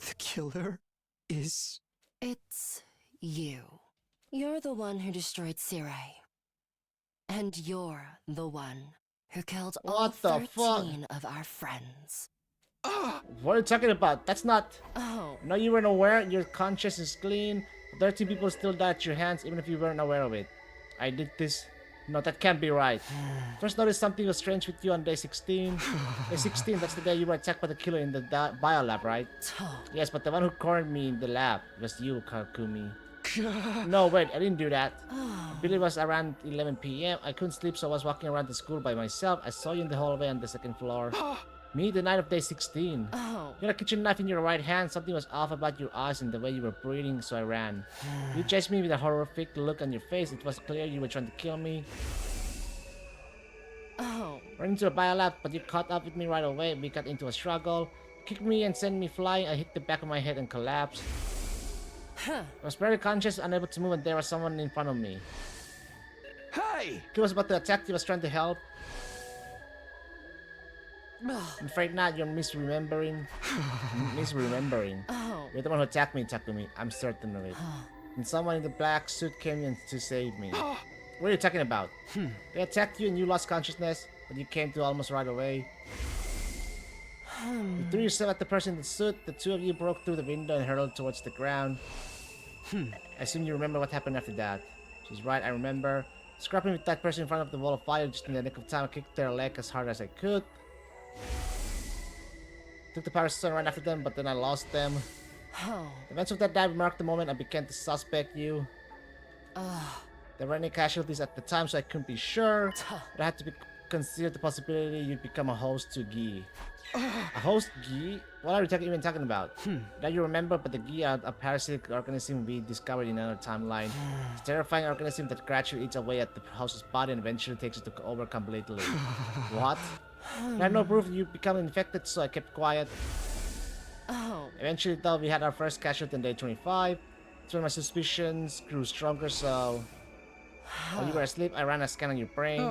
the killer is... It's you. You're the one who destroyed Sirei. And you're the one who killed all What the 13 of our friends. What are you talking about? That's not... Oh. No, you weren't aware. Your conscience is clean. 13 people still died at your hands, even if you weren't aware of it. I did this. No, that can't be right. First noticed something was strange with you on day 16. Day 16, that's the day you were attacked by the killer in the biolab, right? Yes, but the one who cornered me in the lab was you, Kakumi. No, wait, I didn't do that. I believe it was around 11 p.m. I couldn't sleep, so I was walking around the school by myself. I saw you in the hallway on the second floor. Me, the night of day 16. You had a kitchen knife in your right hand. Something was off about your eyes and the way you were breathing, so I ran. You chased me with a horrific look on your face. It was clear you were trying to kill me. Ran into a biolab, but you caught up with me right away. We got into a struggle. You kicked me and sent me flying. I hit the back of my head and collapsed. I was very conscious, unable to move, and there was someone in front of me. Hey! He was about to attack. He was trying to help. I'm afraid not. You're misremembering. Misremembering. You're the one who attacked me, Takumi. I'm certain of it. And someone in the black suit came in to save me. What are you talking about? They attacked you and you lost consciousness, but you came to almost right away. You threw yourself at the person in the suit. The two of you broke through the window and hurtled towards the ground. I assume you remember what happened after that. She's right, I remember. Scrapping with that person in front of the wall of fire just in the nick of time. I kicked their leg as hard as I could. Took the power stone right after them, but then I lost them. The events of that dive marked the moment I began to suspect you. There were any casualties at the time, so I couldn't be sure. But I had to consider the possibility you'd become a host to Gi. A host Gi? What are you even talking about? Now you remember, but the Gi are a parasitic organism we discovered in another timeline. It's a terrifying organism that gradually eats away at the host's body and eventually takes it to over completely. What? I had no proof you become infected, so I kept quiet. Eventually, though, we had our first casualty on day 25. That's when my suspicions grew stronger, so... While you were asleep, I ran a scan on your brain.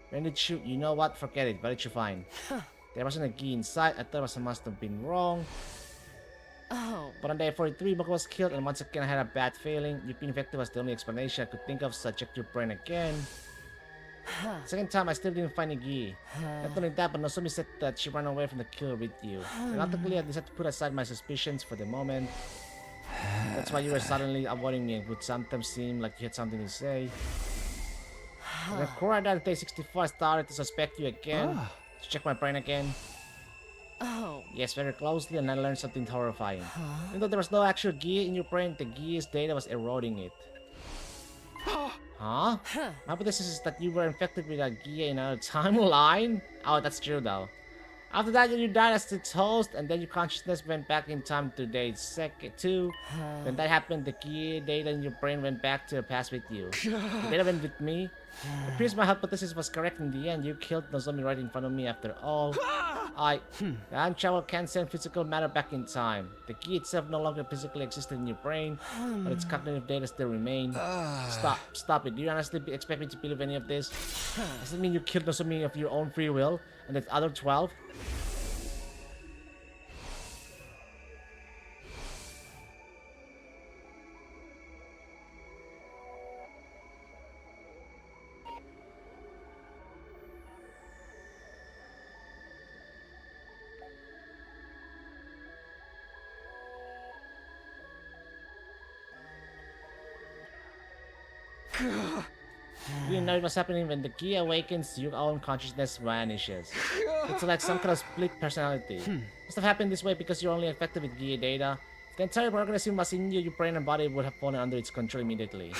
When did you... You know what? Forget it. What did you find? There wasn't a Gi inside. I thought I must have been wrong. But on day 43, Mako was killed, and once again I had a bad feeling. You being infected was the only explanation I could think of, so I checked your brain again. Second time, I still didn't find a Gi. Not only that, but Nozomi said that she ran away from the killer with you. Reluctantly, I decided to put aside my suspicions for the moment. That's why you were suddenly avoiding me and would sometimes seem like you had something to say. When Cora died on day 64, I started to suspect you again. To check my brain again. Yes, very closely, and I learned something horrifying. Even though there was no actual Gi in your brain, the Gi's data was eroding it. Huh? My hypothesis is that you were infected with a Gi in another timeline? Oh, that's true though. After that, you died as its host, and then your consciousness went back in time to day 2. When that happened, the Gi data in your brain went back to the past with you. The data went with me. It appears my hypothesis was correct in the end. You killed Nozomi right in front of me after all. The time travel can send physical matter back in time. The Gi itself no longer physically existed in your brain, but its cognitive data still remain. Stop it. Do you honestly expect me to believe any of this? Does it mean you killed Nozomi of your own free will, and the other 12? You know what's happening when the Gi awakens, your own consciousness vanishes. It's like some kind of split personality. Must have happened this way because you're only affected with Gi data. If the entire organism was in you, your brain and body would have fallen under its control immediately.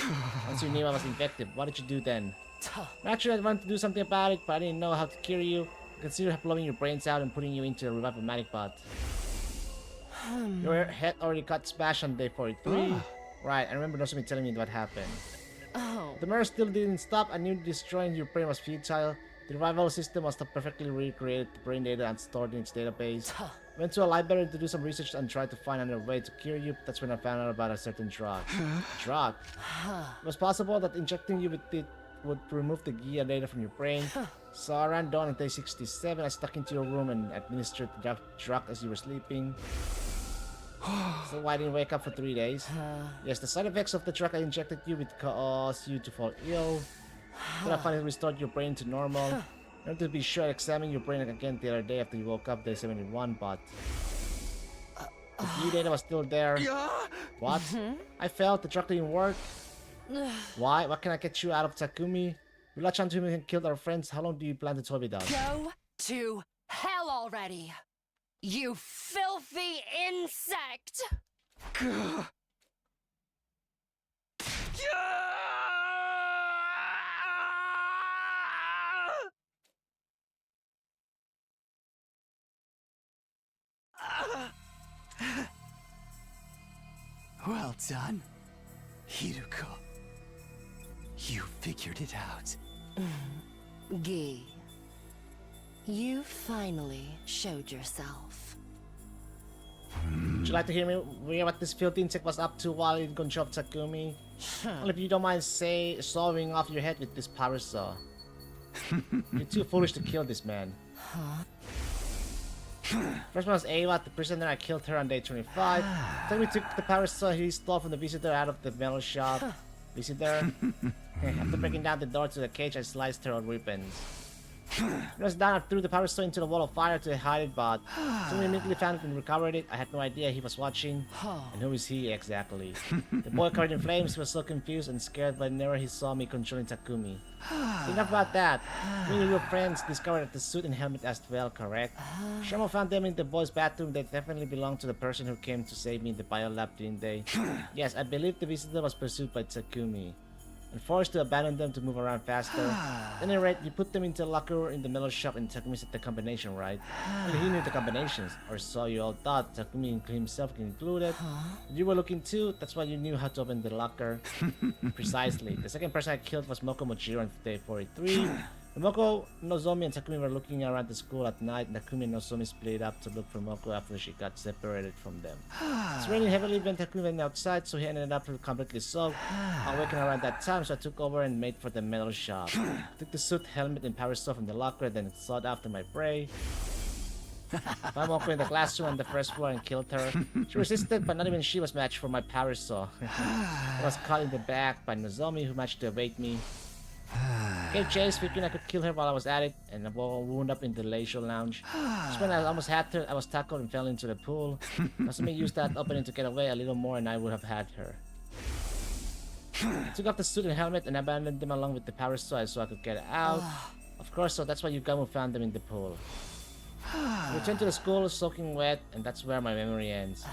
Once you knew I was infected, what did you do then? Actually, I wanted to do something about it, but I didn't know how to cure you. I considered blowing your brains out and putting you into a revive-o-matic pod. Your head already got smashed on day 43. Right, I remember Nozomi telling me what happened. Oh. The mirror still didn't stop. I knew destroying your brain was futile. The revival system must have perfectly recreated the brain data and stored in its database. Went to a library to do some research and tried to find another way to cure you. That's when I found out about a certain drug. Drug? It was possible that injecting you with it would remove the Gia data from your brain. So around dawn on day 67, I stuck into your room and administered the drug as you were sleeping. So why didn't you wake up for 3 days? Yes, the side effects of the drug I injected you would cause you to fall ill. Then I finally restored your brain to normal. I wanted to be sure I examined your brain again the other day after you woke up day 71, but the G data was still there. What? I felt the drug didn't work. Why? What can I get you out of Takumi? We latched onto him and killed our friends. How long do you plan to toy with us? Go to hell already! You filthy insect! Well done, Hiruko. You figured it out. Gi, you finally showed yourself. Would you like to hear what this filthy insect was up to while in control of Takumi? Well, if you don't mind, sawing off your head with this power saw. You're too foolish to kill this man. First one was Awa, the prisoner. I killed her on day 25. Then we took the power saw he stole from the visitor out of the metal shop. Visitor? After breaking down the door to the cage, I sliced her on ribbons. When I was down, I threw the power saw into the wall of fire to hide it, but soon we immediately found it and recovered it. I had no idea he was watching. And who is he exactly? The boy covered in flames was so confused and scared whenever he saw me controlling Takumi. Enough about that. Me and your friends discovered the suit and helmet as well, correct? Shamo found them in the boys' bathroom. They definitely belonged to the person who came to save me in the biolab, didn't they? Yes, I believe the visitor was pursued by Takumi and forced to abandon them to move around faster. At any rate, you put them into a locker in the metal shop and Takumi set the combination, right? Well, he knew the combinations, or so you all thought, Takumi himself included. You were looking too, that's why you knew how to open the locker. Precisely. The second person I killed was Moko Mojiro on day 43. Moko, Nozomi, and Takumi were looking around the school at night. Takumi and Nozomi split up to look for Moko after she got separated from them. It's raining heavily when Takumi went outside, so he ended up completely soaked. I awakened around that time, so I took over and made for the metal shop. Took the suit, helmet, and power saw from the locker, then sought after my prey. Found Moko in the classroom on the first floor and killed her. She resisted, but not even she was matched for my power saw. I was caught in the back by Nozomi, who managed to evade me. Gave chase, thinking I could kill her while I was at it, and I wound up in the leisure lounge. Just when I almost had her, I was tackled and fell into the pool. Nozomi used that opening to get away a little more, and I would have had her. I took off the suit and helmet and abandoned them along with the power saw so I could get out. Of course, so that's why Yugamu found them in the pool. I returned to the school soaking wet, and that's where my memory ends.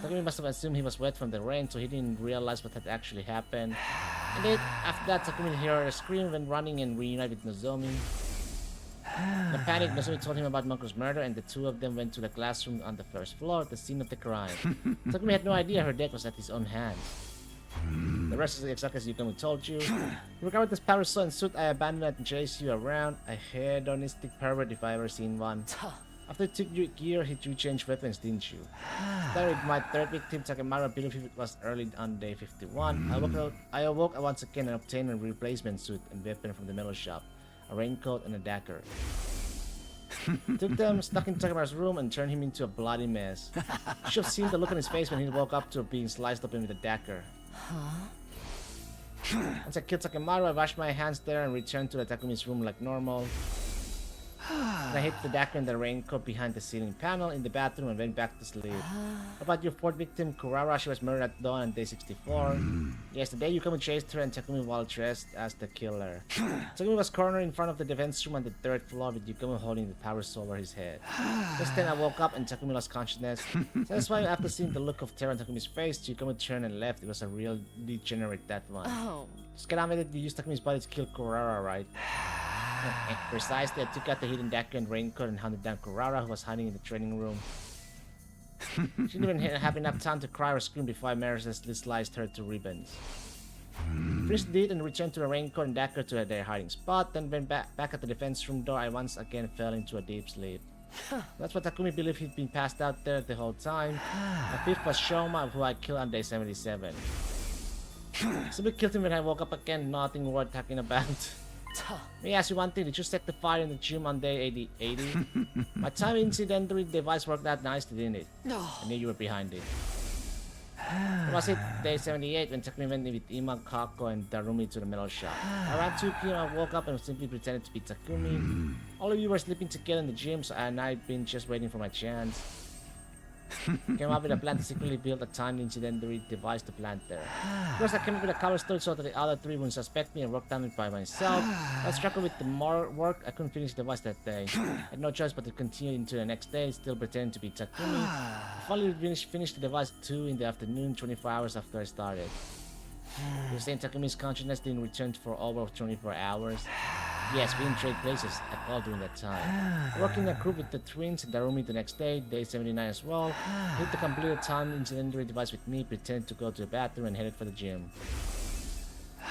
Takumi must have assumed he was wet from the rain, so he didn't realize what had actually happened. And then, after that, Takumi heard a scream when running and reunited with Nozomi. In a panic, Nozomi told him about Moko's murder, and the two of them went to the classroom on the first floor, the scene of the crime. Takumi had no idea her death was at his own hands. The rest is exactly as Yugamu told you. Regarding this power saw and suit, I abandoned and chased you around. A hedonistic pervert if I ever seen one. After you took your gear, you changed weapons, didn't you? Started with my third victim, Takemaru. I believe it was early on day 51. I awoke once again and obtained a replacement suit and weapon from the metal shop. A raincoat and a dagger. Took them, stuck in Takemaru's room, and turned him into a bloody mess. You should have seen the look on his face when he woke up to being sliced open with a dagger. Once I killed Takemaru, I washed my hands there and returned to the Takumi's room like normal. And I hid the dagger in the raincoat behind the ceiling panel in the bathroom and went back to sleep. How about your fourth victim, Kurara? She was murdered at dawn on day 64. Yes, the day Yugamu chased her and Takumi while dressed as the killer. Takumi was cornered in front of the defense room on the third floor with Yugamu holding the power saw over his head. Just then I woke up and Takumi lost consciousness. Satisfied after seeing the look of terror on Takumi's face, Yugamu turned and left. It was a real degenerate, that one. Just get on with it, you used Takumi's body to kill Kurara, right? Precisely, I took out the hidden dagger and raincoat and hunted down Kurara, who was hiding in the training room. She didn't even have enough time to cry or scream before I mercilessly sliced her to ribbons. Finished it and returned to the raincoat and dagger to their hiding spot, then went back at the defense room door. I once again fell into a deep sleep. That's what Takumi believed he'd been passed out there the whole time. My fifth was Shoma, who I killed on day 77. Simply killed him when I woke up again, nothing worth talking about. Let me ask you one thing, did you set the fire in the gym on day 80? My time incidentally device worked out nicely, didn't it? I knew you were behind it. Was it day 78 when Takumi went with Ima, Kako, and Darumi to the metal shop? Around 2 p.m. I woke up and simply pretended to be Takumi. All of you were sleeping together in the gym, so I'd been just waiting for my chance. Came up with a plan to secretly build a time incidentary device to plant there. First, I came up with a cover story so that the other 3 wouldn't suspect me and worked on it by myself. I struggled with the more work. I couldn't finish the device that day. I had no choice but to continue into the next day, still pretending to be Takumi. I finally finished the device at 2 in the afternoon, 24 hours after I started. You're saying Takumi's consciousness didn't return for over 24 hours? Yes, we didn't trade places at all during that time. Working in a group with the twins and Darumi the next day, day 79 as well. Hit the completed time incidentary device with me, pretended to go to the bathroom and headed for the gym.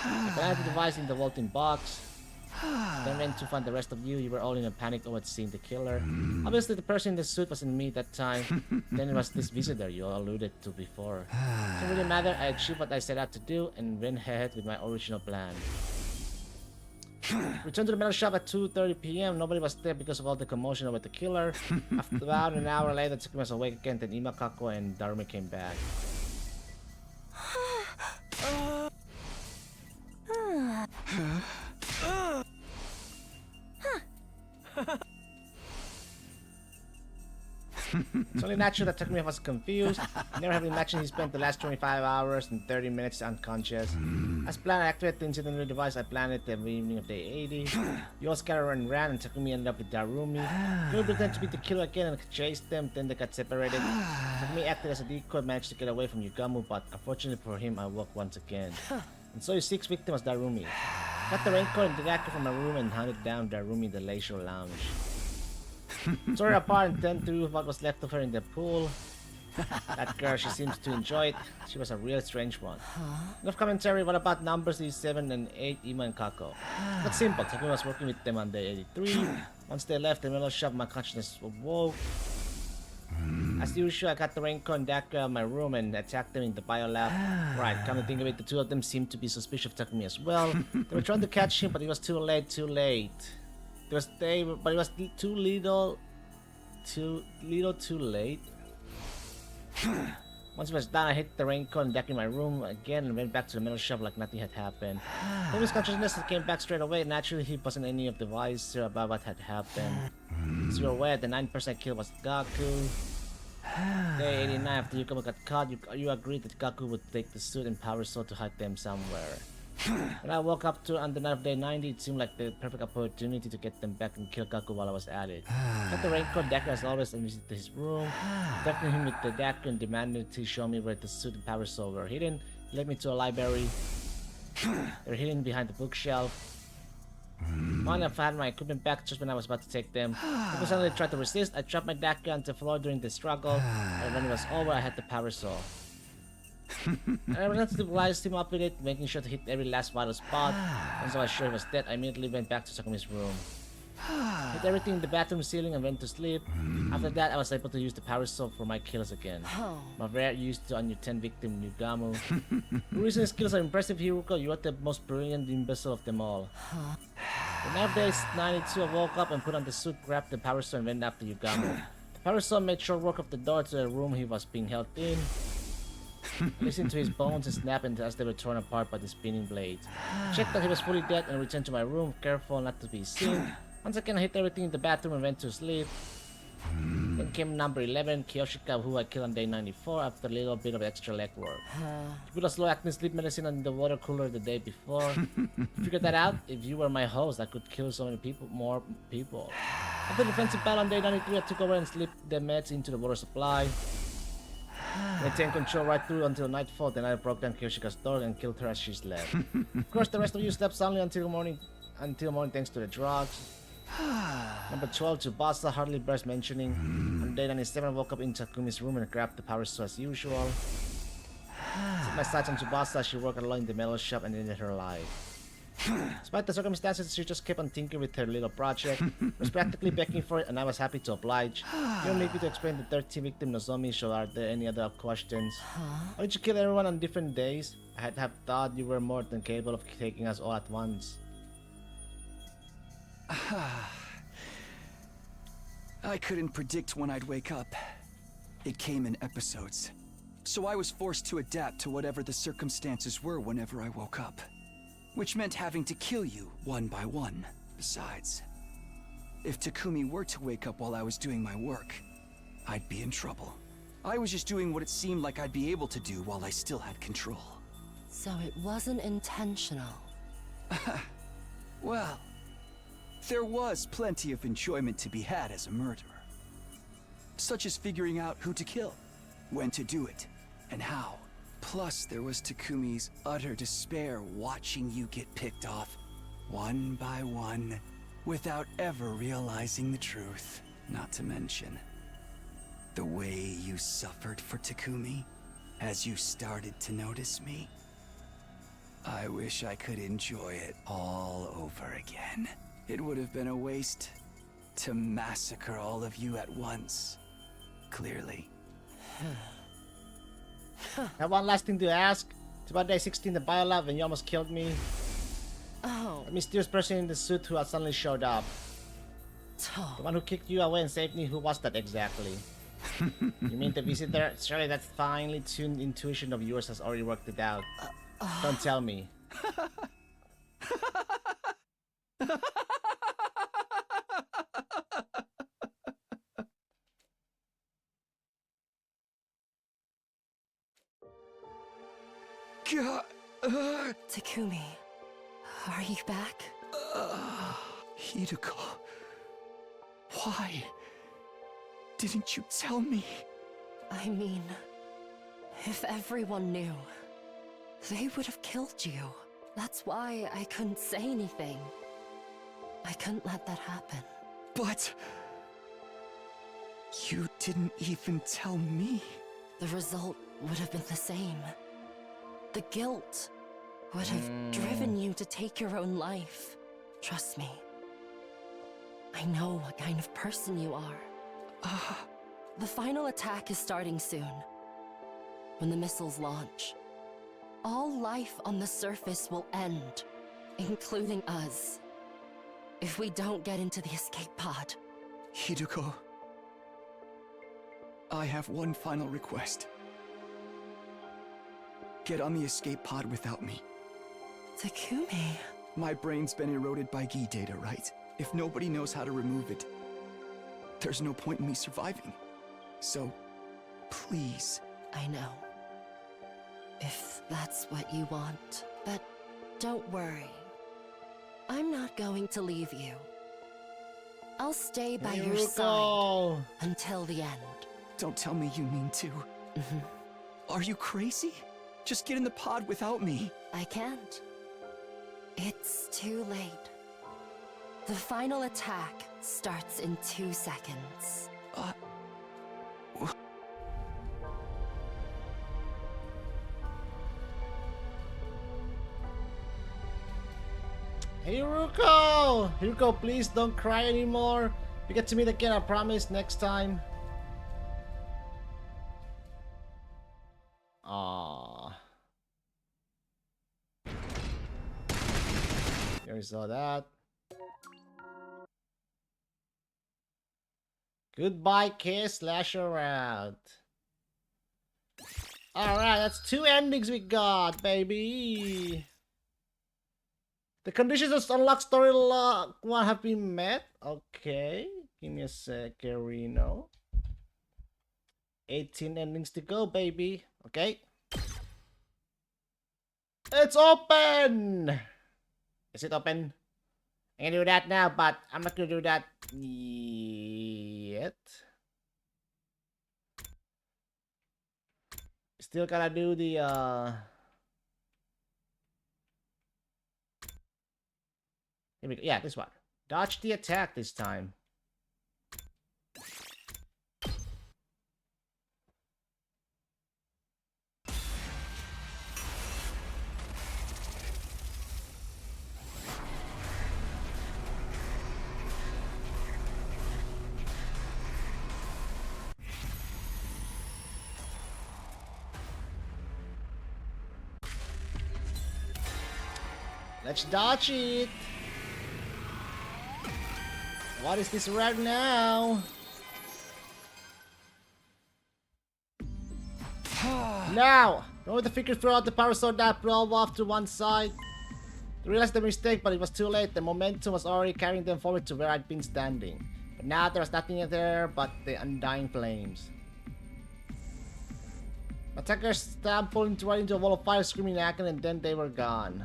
I planted the device in the vaulting box. Then went to find the rest of you. You were all in a panic over seeing the killer. Obviously the person in the suit wasn't me that time. Then it was this visitor you alluded to before. It didn't really matter. I achieved what I set out to do and went ahead with my original plan. Returned to the metal shop at 2:30 p.m. Nobody was there because of all the commotion over the killer. After about an hour later, Takumi was awake again. Then Ima, Kako, and Darumi came back. It's only natural that Takumi was confused. Never having imagined he spent the last 25 hours and 30 minutes unconscious. As planned, I activated the incidentary device. I planned it the evening of day 80. You all scattered and ran, and Takumi ended up with Darumi. Takumi pretended to be the killer again and chased them, then they got separated. Takumi acted as a decoy, managed to get away from Yugamu, but unfortunately for him, I woke once again. And so his 6th victim was Darumi. Got the raincoat and the dagger from my room and hunted down Darumi in the leisure lounge. Tore her apart and then threw what was left of her in the pool. That girl, she seems to enjoy it. She was a real strange one. Enough commentary. What about numbers 7 and 8, Ima and Kako? That's simple. Takumi was working with them on day 83. Once they left the metal shop, my consciousness awoke. As usual, I got the raincoat and dagger out of my room and attacked them in the biolab. Right, come to think of it, the 2 of them seemed to be suspicious of Takumi as well. They were trying to catch him, but it was too late. But it was too late. Once it was done, I hit the raincoat and dagger in my room again and went back to the metal shop like nothing had happened. Takumi's consciousness came back straight away. Naturally, he wasn't any of the wiser about what had happened. As you were aware, the 9% kill was Gaku. Day 89, after Yugamu got caught, you agreed that Gaku would take the suit and power sword to hide them somewhere. When I woke up on the night of day 90, it seemed like the perfect opportunity to get them back and kill Gaku while I was at it. Got the raincoat dagger as always and visited his room. Threatened him with the dagger and demanded to show me where the suit and power sword were hidden. He led me to a library. They were hidden behind the bookshelf. Finally, I had my equipment back just when I was about to take them. If I suddenly tried to resist, I dropped my dagger onto the floor during the struggle. And when it was over, I had the power sword. I relentlessly him up with it, making sure to hit every last vital spot. Once I was sure he was dead, I immediately went back to Takumi's room. Hit everything in the bathroom ceiling and went to sleep. After that, I was able to use the power sword for my kills again. My rare used to on your 10th victim, Yugamu. The reason his skills are impressive, Hiruko, you are the most brilliant imbecile of them all. The night of day 92, I woke up and put on the suit, grabbed the power sword and went after Yugamu. The power sword made short work of the door to the room he was being held in. I listened to his bones and snapping as they were torn apart by the spinning blades. Checked that he was fully dead and returned to my room, careful not to be seen. Once again, I hit everything in the bathroom and went to sleep. Then came number 11, Kiyoshika, who I killed on day 94 after a little bit of extra legwork. He put a slow-acting sleep medicine in the water cooler the day before. Figured that out. If you were my host, I could kill so many more people. After the defensive battle on day 93, I took over and slipped the meds into the water supply. Maintained control right through until nightfall, then I broke down Kiyoshika's door and killed her as she slept. Of course, the rest of you slept soundly until morning thanks to the drugs. Number 12, Tsubasa hardly bears mentioning. On day 97, I woke up in Takumi's room and grabbed the power suit as usual. Set my sights on Tsubasa as she worked alone in the metal shop and ended her life. Despite the circumstances, she just kept on tinkering with her little project. I was practically begging for it, and I was happy to oblige. You don't need me to explain the 13th victim Nozomi, so are there any other questions? Why did you kill everyone on different days? I had have thought you were more than capable of taking us all at once. I couldn't predict when I'd wake up. It came in episodes. So I was forced to adapt to whatever the circumstances were whenever I woke up. Which meant having to kill you one by one. Besides, if Takumi were to wake up while I was doing my work, I'd be in trouble. I was just doing what it seemed like I'd be able to do while I still had control. So it wasn't intentional. Well, there was plenty of enjoyment to be had as a murderer. Such as figuring out who to kill, when to do it, and how. Plus, there was Takumi's utter despair watching you get picked off, one by one, without ever realizing the truth. Not to mention, the way you suffered for Takumi, as you started to notice me. I wish I could enjoy it all over again. It would have been a waste to massacre all of you at once, clearly. I have one last thing to ask. It's about day 16 the biolab and you almost killed me. Oh. A mysterious person in the suit who had suddenly showed up. The one who kicked you away and saved me, who was that exactly? You mean the visitor? Surely that finely tuned intuition of yours has already worked it out. Don't tell me. Takumi, are you back? Hideko, why didn't you tell me? I mean, if everyone knew, they would have killed you. That's why I couldn't say anything. I couldn't let that happen. But you didn't even tell me. The result would have been the same. The guilt would have driven you to take your own life. Trust me. I know what kind of person you are. The final attack is starting soon. When the missiles launch, all life on the surface will end, including us. If we don't get into the escape pod. Hideko, I have one final request. Get on the escape pod without me. Takumi. My brain's been eroded by Gi data, right? If nobody knows how to remove it, there's no point in me surviving. So, please. I know. If that's what you want. But don't worry. I'm not going to leave you. I'll stay by your side until the end. Don't tell me you mean to. Are you crazy? Just get in the pod without me. I can't. It's too late. The final attack starts in 2 seconds. Hiruko! Hiruko, please don't cry anymore. We get to meet again, I promise, next time. Aww. Here we saw that. Goodbye, kiss, slash around. Alright, that's 2 endings we got, baby. The conditions of unlocked story lock 1 have been met. Okay, give me a sec, Reno. 18 endings to go, baby. Okay. It's open! Is it open? I can do that now, but I'm not gonna do that yet. Still gotta do the here we go. Yeah, this one. Dodge the attack this time. Let's dodge it! What is this right now? Now! Don't the figure throw out the power sword that rolled off to one side. They realized the mistake, but it was too late. The momentum was already carrying them forward to where I'd been standing. But now there was nothing there but the undying flames. Attackers stabbed pulling right into a wall of fire, screaming in agony, and then they were gone.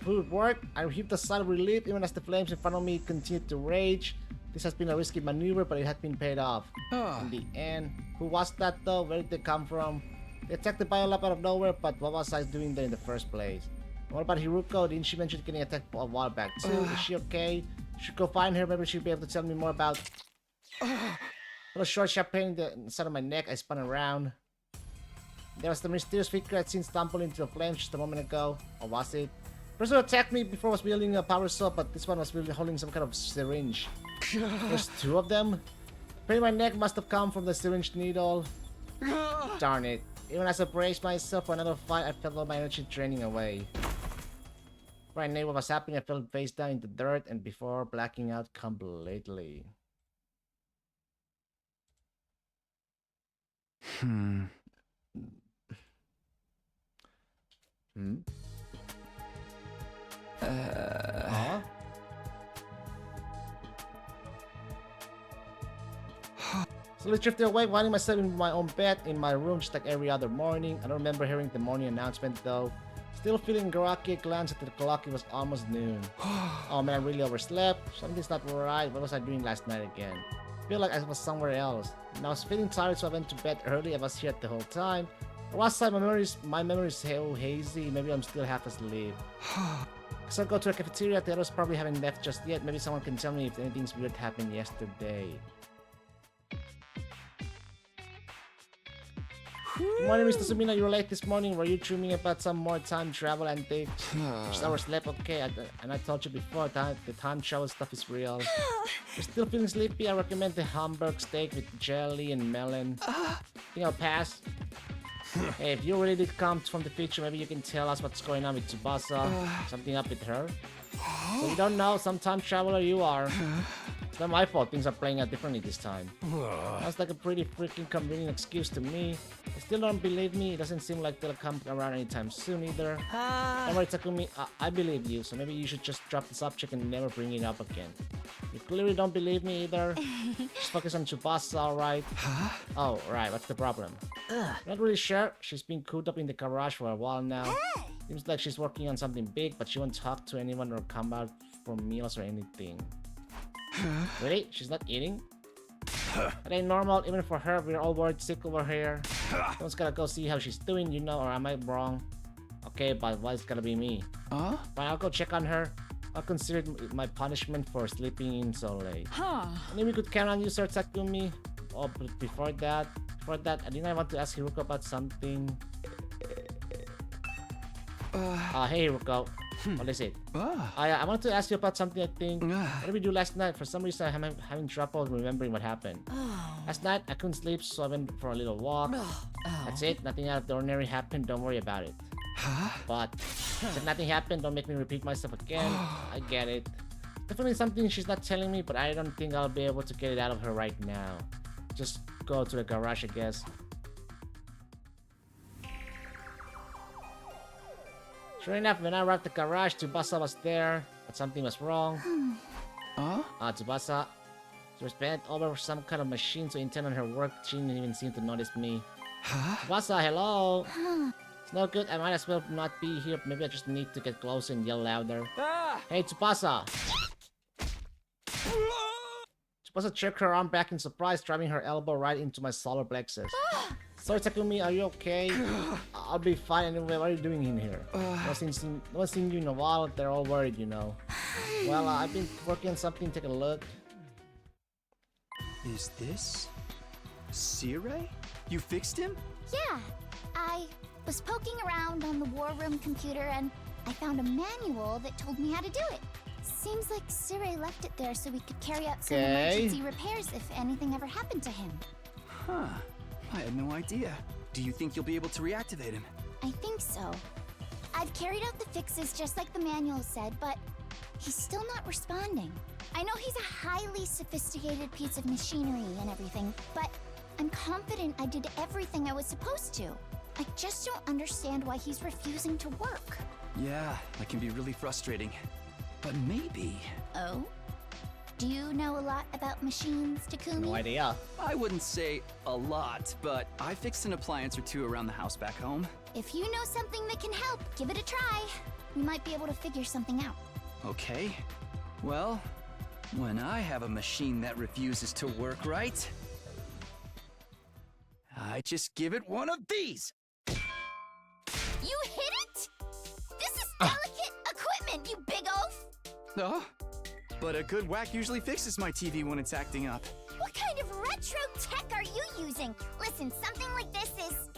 Good work. I heaved a sigh of relief even as the flames in front of me continued to rage. This has been a risky maneuver, but it had been paid off. In the end, who was that though? Where did they come from? They attacked the biolab out of nowhere, but what was I doing there in the first place? What about Hiruko? Didn't she mention getting attacked a while back too? Is she okay? Should go find her. Maybe she'll be able to tell me more about. With a short sharp pain in the side of my neck, I spun around. There was the mysterious figure I'd seen stumble into the flames just a moment ago. Or was it? The person who attacked me before was wielding a power sword, but this one was really holding some kind of syringe. There's two of them. The pain in my neck must have come from the syringe needle. Darn it. Even as I braced myself for another fight, I felt all my energy draining away. Before I knew what was happening, I fell face down in the dirt and before blacking out completely. Huh? Slowly drifted away, finding myself in my own bed in my room just like every other morning. I don't remember hearing the morning announcement though. Still feeling groggy, glanced at the clock, it was almost noon. Oh man, I really overslept. Something's not right. What was I doing last night again? I feel like I was somewhere else. And I was feeling tired, so I went to bed early. I was here the whole time. Or was I? My memory is so hazy. Maybe I'm still half asleep. So I'll go to the cafeteria. The others probably haven't left just yet. Maybe someone can tell me if anything's weird happened yesterday. Good morning, Mr. Sumina. You were late this morning. Were you dreaming about some more time travel antics? Just hours slept, okay. And I told you before that the time travel stuff is real. You're still feeling sleepy? I recommend the Hamburg steak with jelly and melon. Think I'll pass? Hey, if you really did come from the future, maybe you can tell us what's going on with Tsubasa. Something up with her? So you don't know, some time traveler you are. It's not my fault things are playing out differently this time. That's like a pretty freaking convenient excuse to me. You still don't believe me? It doesn't seem like they'll come around anytime soon either. Don't worry, Takumi, I believe you, so maybe you should just drop the subject and never bring it up again. You clearly don't believe me either. Just focus on Tsubasa, alright? Oh, right, what's the problem? Not really sure. She's been cooped up in the garage for a while now. Seems like she's working on something big, but she won't talk to anyone or come out for meals or anything. Really? She's not eating? That ain't normal, even for her. We're all worried sick over here. Someone's gotta go see how she's doing, you know, or am I wrong? Okay, but why it's gotta be me? Fine, I'll go check on her. I'll consider it my punishment for sleeping in so late. Maybe we could count on you, Sir Takumi. Oh, but before that, I didn't want to ask Hiruko about something. Hey Hiruko. What is it? I wanted to ask you about something I think. What did we do last night? For some reason I'm having trouble remembering what happened. Last night I couldn't sleep, so I went for a little walk. That's it. Nothing out of the ordinary happened. Don't worry about it. But if nothing happened, don't make me repeat myself again. I get it. Definitely something she's not telling me, but I don't think I'll be able to get it out of her right now. Just go to the garage, I guess. Sure enough, when I arrived at the garage, Tsubasa was there, but something was wrong. Tsubasa. She was bent over some kind of machine, so intent on her work, she didn't even seem to notice me. Tsubasa, hello! It's no good, I might as well not be here. Maybe I just need to get closer and yell louder. Hey, Tsubasa! Tsubasa jerked her arm back in surprise, driving her elbow right into my solar plexus. Sorry, Takumi, are you okay? I'll be fine anyway. What are you doing in here? No one's seen you in a while. They're all worried, you know. Well, I've been working on something. Take a look. Is this Sire? You fixed him? Yeah, I was poking around on the war room computer and I found a manual that told me how to do it. Seems like Sire left it there so we could carry out some emergency repairs if anything ever happened to him. Huh. I had no idea. Do you think you'll be able to reactivate him? I think so. I've carried out the fixes just like the manual said, but he's still not responding. I know he's a highly sophisticated piece of machinery and everything, but I'm confident I did everything I was supposed to. I just don't understand why he's refusing to work. Yeah, that can be really frustrating. But maybe... Oh? Do you know a lot about machines, Takumi? No idea. I wouldn't say a lot, but I fixed an appliance or two around the house back home. If you know something that can help, give it a try. We might be able to figure something out. Okay. Well, when I have a machine that refuses to work right, I just give it one of these! You hit it? This is delicate equipment, you big oaf! Oh? But a good whack usually fixes my TV when it's acting up. What kind of retro tech are you using? Listen, something like this is...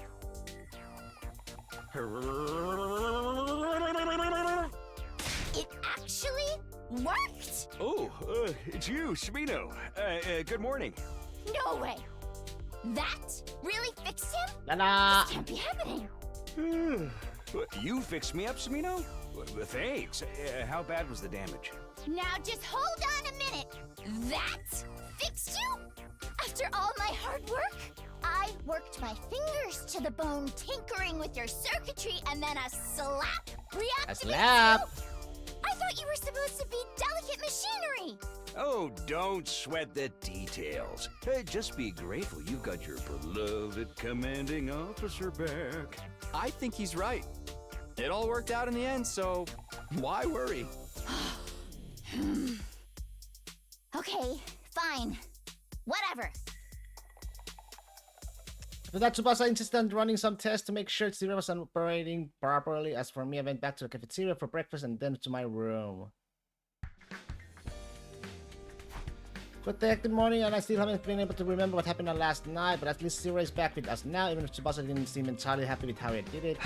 It actually worked? Oh, it's you, Smino. Good morning. No way! That really fixed him? Ta-da! This can't be happening. You fixed me up, Smino? Thanks. How bad was the damage? Now just hold on a minute. That fixed you? After all my hard work? I worked my fingers to the bone tinkering with your circuitry and then a slap reactivated A slap? you? I thought you were supposed to be delicate machinery. Oh, don't sweat the details. Just be grateful you got your beloved commanding officer back. I think he's right. It all worked out in the end, so why worry? Okay, fine. Whatever. After that, Tsubasa insisted on running some tests to make sure Sire was operating properly. As for me, I went back to the cafeteria for breakfast and then to my room. Good morning, and I still haven't been able to remember what happened last night, but at least Sire is back with us now, even if Tsubasa didn't seem entirely happy with how he did it.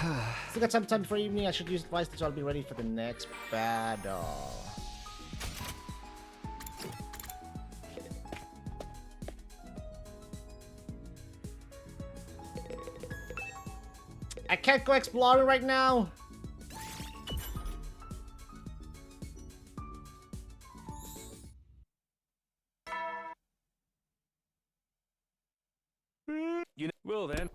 Still got some time before evening. I should use it wisely so I'll be ready for the next battle. I can't go exploring right now. You know, well then.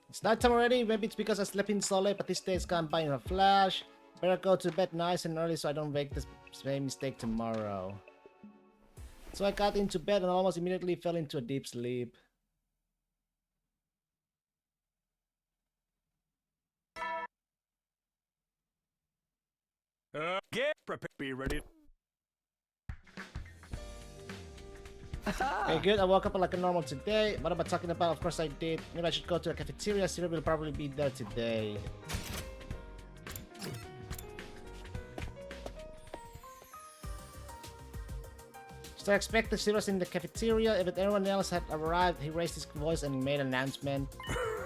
It's nighttime already. Maybe it's because I slept in so late, but this day's gone by in a flash. Better go to bed nice and early so I don't make this same mistake tomorrow. So I got into bed and almost immediately fell into a deep sleep. Get prepared. Be ready. Okay, good. I woke up like a normal today. What am I talking about? Of course I did. Maybe I should go to the cafeteria. Sire will probably be there today. So I expected Sire was in the cafeteria. If everyone else had arrived, he raised his voice and made an announcement.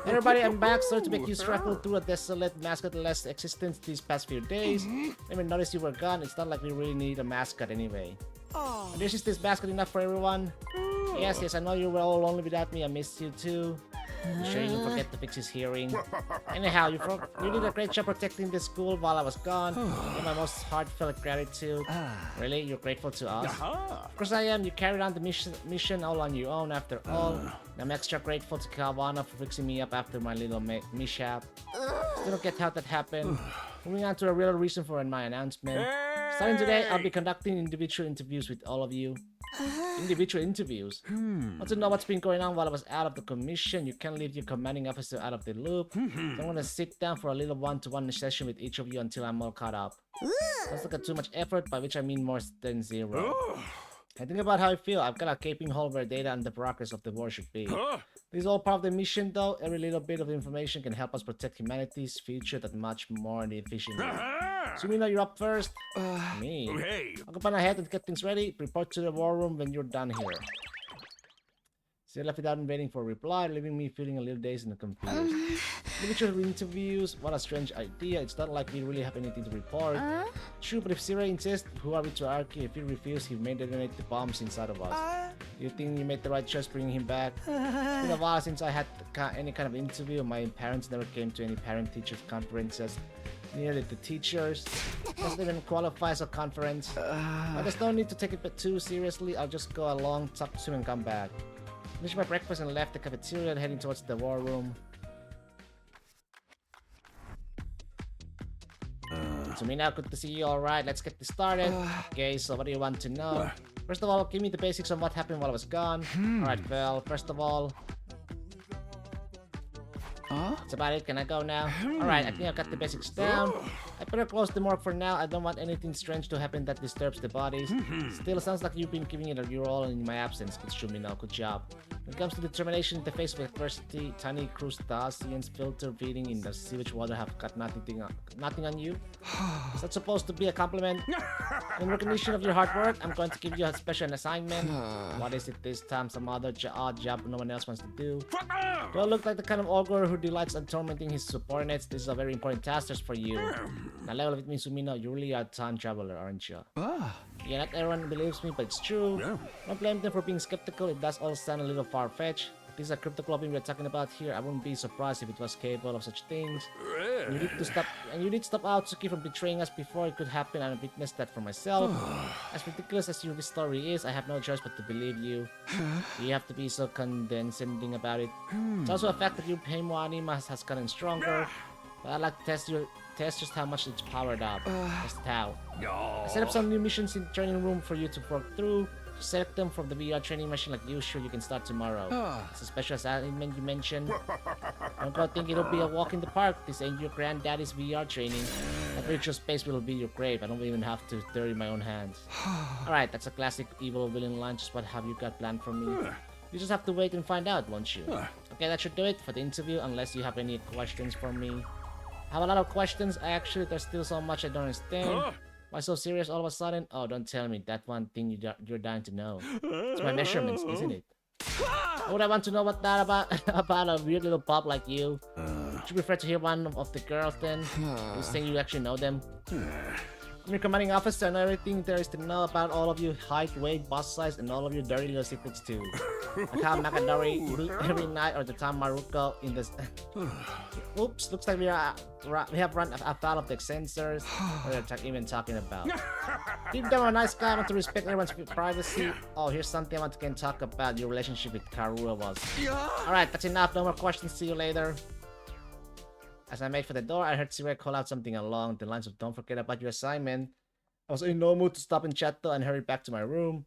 Everybody, I'm back. Sorry to make you struggle through a desolate mascot-less existence these past few days. I even noticed you were gone. It's not like we really need a mascot anyway. And this is this basket enough for everyone? Yes, I know you were all lonely without me. I missed you too. I'm sure you didn't forget to fix his hearing. Anyhow, you did a great job protecting the school while I was gone. With my most heartfelt gratitude. Really? You're grateful to us? Of course I am. You carried on the mission all on your own after all. I'm extra grateful to Kawana for fixing me up after my little mishap. Still don't get how that happened. Moving on to a real reason for my announcement. Starting today, I'll be conducting individual interviews with all of you. Individual interviews? Want to know what's been going on while I was out of the commission? You can't leave your commanding officer out of the loop. So I'm gonna sit down for a little one-to-one session with each of you until I'm all caught up. That's like too much effort, by which I mean more than zero. I think about how I feel. I've got a gaping hole where data and the progress of the war should be. This is all part of the mission, though. Every little bit of information can help us protect humanity's future that much more efficiently. Sumino, you're up first. Me. Hey. I'll go plan ahead and get things ready. Report to the war room when you're done here. She left without waiting for a reply, leaving me feeling a little dazed and confused. Literature interviews, what a strange idea. It's not like we really have anything to report. True, but if Zero insists, who are we to argue? If he refuses, he may detonate the bombs inside of us. You think you made the right choice bringing him back? It's been a while since I had any kind of interview. My parents never came to any parent-teachers conferences. Neither did the teachers. Doesn't even qualify as a conference. But there's no need to take it too seriously. I'll just go along, talk to him, and come back. Finished my breakfast and left the cafeteria, heading towards the war room. So Mina, good to see you. Alright, let's get this started. Okay, so what do you want to know? First of all, give me the basics on what happened while I was gone. Alright, well, first of all... That's about it. Can I go now? Alright, I think I've got the basics down. I better close the morgue for now. I don't want anything strange to happen that disturbs the bodies. Still, sounds like you've been giving it your all in my absence. Good Shumino, good job. When it comes to determination in the face of adversity, tiny crustaceans filter feeding in the sewage water have got nothing on you. Is that supposed to be a compliment? In recognition of your hard work, I'm going to give you a special assignment. What is it this time? Some other odd job no one else wants to do? Don't look like the kind of ogre who delights in tormenting his subordinates. This is a very important task just for you. Now level with me, Sumino. You really are a time traveler, aren't you? Yeah, not everyone believes me, but it's true. Don't blame them for being skeptical. It does all sound a little far-fetched. If this is a cryptoglobin we're talking about here, I wouldn't be surprised if it was capable of such things. You need to stop, and you need to stop Aotsuki from betraying us before it could happen, and I witnessed that for myself. As ridiculous as your story is, I have no choice but to believe you. You have to be so condescending about it. It's also a fact that your Heimo anima has gotten stronger. But I'd like to test just how much it's powered up. Just how. I set up some new missions in the training room for you to work through. Select them from the VR training machine like usual. You can start tomorrow. It's a special assignment you mentioned. Don't go think it'll be a walk in the park. This ain't your granddaddy's VR training. That virtual space will be your grave. I don't even have to dirty my own hands. Alright, that's a classic evil villain line. Just what have you got planned for me? You just have to wait and find out, won't you? Okay, that should do it for the interview, unless you have any questions for me. I have a lot of questions. Actually, there's still so much I don't understand. Why so serious all of a sudden? Oh, don't tell me that one thing you're dying to know. It's my measurements, isn't it? What would I want to know what that about a weird little pup like you? Would you prefer to hear one of the girls then? You saying you actually know them? I'm your commanding officer. I know everything there is to know about all of you height, weight, bust size, and all of your dirty little secrets too. Like how Makadori every night, or the time Maruko in this. Oops, looks like we have run afoul of the sensors. What are even talking about? Deep down, a nice guy. I want to respect everyone's privacy. Oh, here's something I want to talk about. Your relationship with Karua was. Alright, that's enough. No more questions. See you later. As I made for the door, I heard Sirei call out something along the lines of "Don't forget about your assignment." I was in no mood to stop and chat though, and hurried back to my room.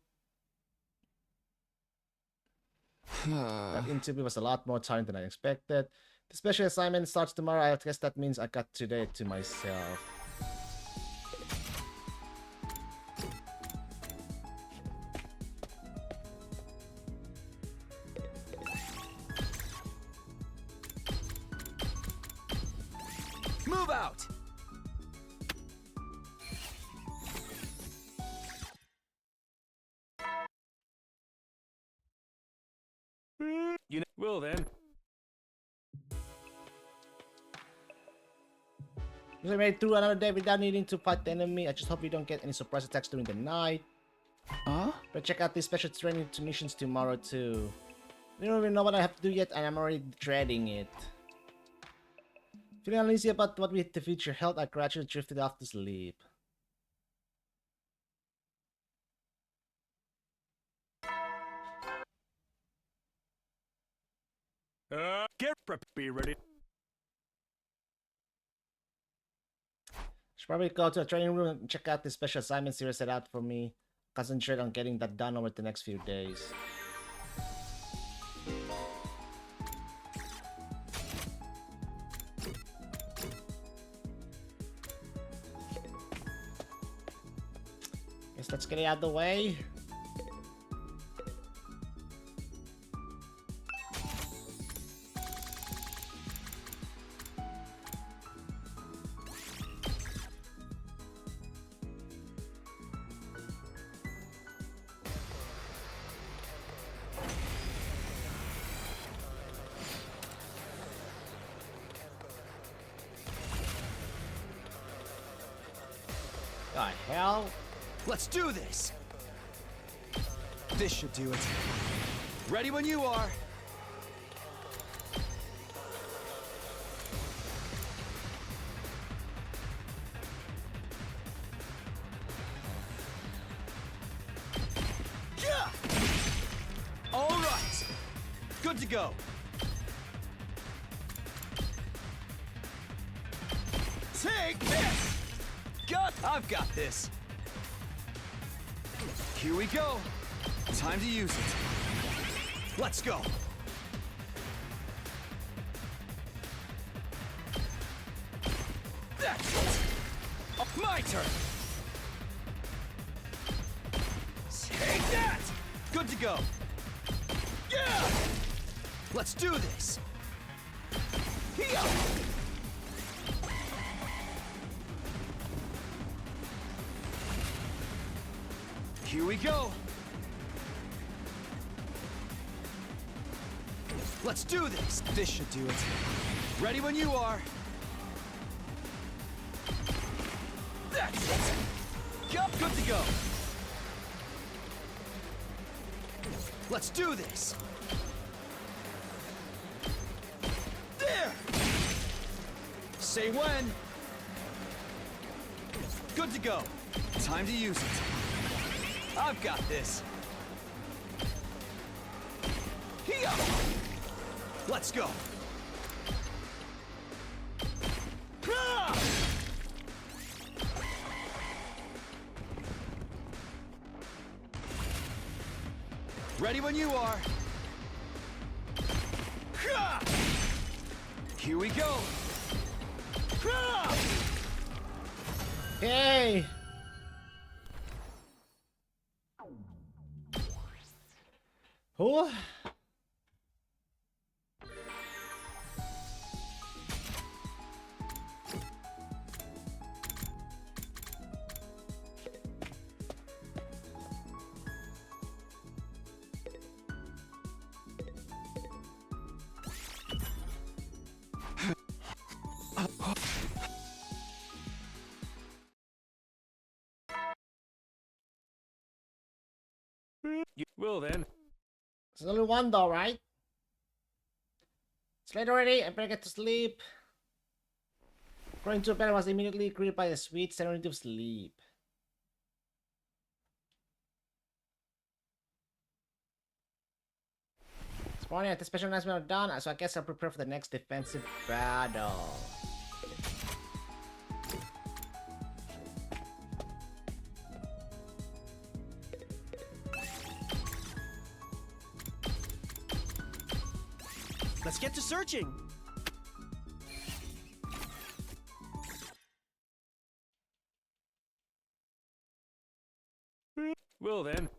That interview was a lot more tiring than I expected. The special assignment starts tomorrow. I guess that means I got today to myself. Move out! You know, well then. I made it through another day without needing to fight the enemy. I just hope we don't get any surprise attacks during the night. But check out these special training missions tomorrow too. We don't even know what I have to do yet, and I'm already dreading it. Feeling uneasy about what the future held, I gradually drifted off to sleep. Be ready. Should probably go to a training room and check out the special assignment series set out for me. Concentrate on getting that done over the next few days. Guess let's get it out of the way. the hell? Let's do this! This should do it. Ready when you are. Yeah! All right. Good to go. Take this! I've got this. Here we go. Time to use it. Let's go. That's it. My turn. Take that! Good to go. Yeah! Let's do this. Here. Here we go. Let's do this. This should do it. Ready when you are. That's it. Good to go. Let's do this. There. Say when. Good to go. Time to use it. I've got this. Here. Let's go. Ready when you are. Here we go. Yay! Who? Well then. There's only one though, right? It's late already, I better get to sleep. Going to bed, I was immediately greeted by a sweet serenity of sleep. This morning, the special announcement are done, so I guess I'll prepare for the next defensive battle. Let's get to searching. Well then.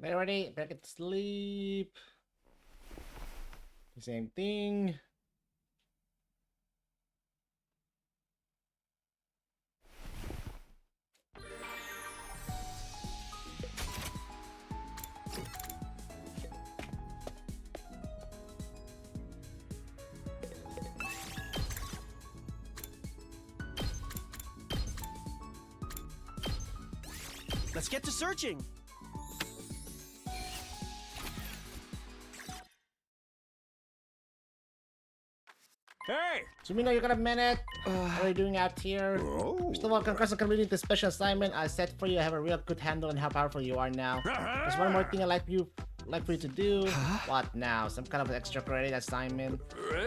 Get ready, better get to sleep. Same thing. Let's get to searching. Hey! Sumino, you got a minute? What are you doing out here? First of all, congrats on completing the special assignment I set for you. I have a real good handle on how powerful you are now. There's one more thing I'd like for you to do. What now? Some kind of extra credit assignment?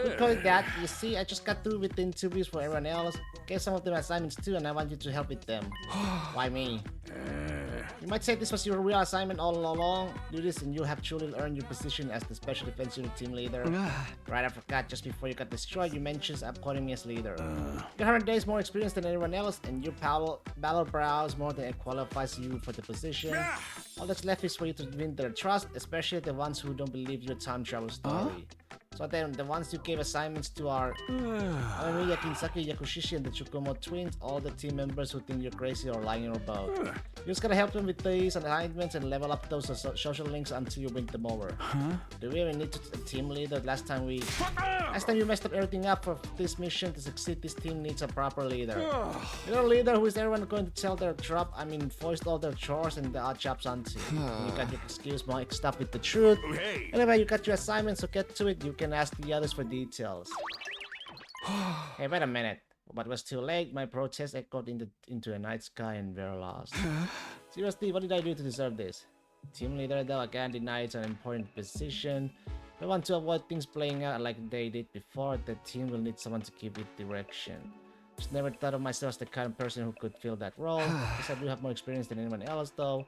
We call it that. You see, I just got through with the interviews for everyone else. Gave some of them assignments too, and I want you to help with them. Why me? You might say this was your real assignment all along. Do this and you'll have truly earned your position as the Special Defense Unit team leader. Right, I forgot, just before you got destroyed, you mentioned appointing me as leader. You're 100 days more experience than anyone else, and your battle browse more than it qualifies you for the position. All that's left is for you to win their trust, especially the ones who don't believe your time travel story. So then, the ones you gave assignments to are Amiya, Kinsaki, Yakushishi, and the Tsukumo twins, all the team members who think you're crazy or lying about. You just gotta help them with these assignments and level up those social links until you win them over. Do we even need a team leader? Last time you messed up everything up. For this mission to succeed, this team needs a proper leader. You know, a leader who is everyone going to tell their voice all their chores and the odd jobs onto. You got your excuse my stuff with the truth. Anyway, you got your assignment, so get to it. You can ask the others for details. Hey, wait a minute. But it was too late. My protest echoed into a night sky and we're lost. Seriously, what did I do to deserve this? Team leader though again denies an important position. If I want to avoid things playing out like they did before, the team will need someone to give it direction. Just never thought of myself as the kind of person who could fill that role. Guess I do have more experience than anyone else though.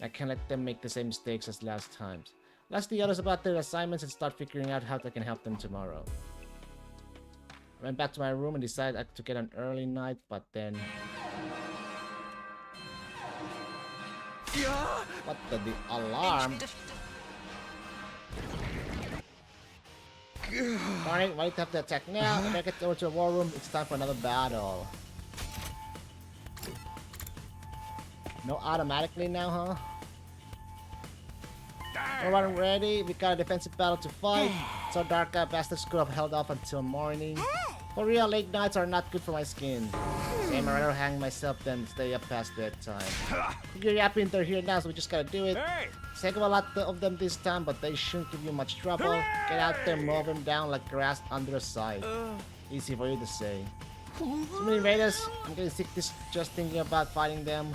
I can't let them make the same mistakes as last times. Ask the others about their assignments and start figuring out how I can help them tomorrow. I went back to my room and decided to get an early night, but then... What the alarm? Alright, why do you have to attack now? I better get over to the war room. It's time for another battle. No automatically now, huh? Everyone ready? We got a defensive battle to fight. So Darka bastards could have held off until morning. For real, late nights are not good for my skin. Same, I'd rather hang myself than stay up past bedtime. You're yapping, they're here now, so we just gotta do it. Take a lot of them this time, but they shouldn't give you much trouble. Get out there, mow them down like grass under a scythe. Easy for you to say. So many raiders, I'm getting sick just thinking about fighting them.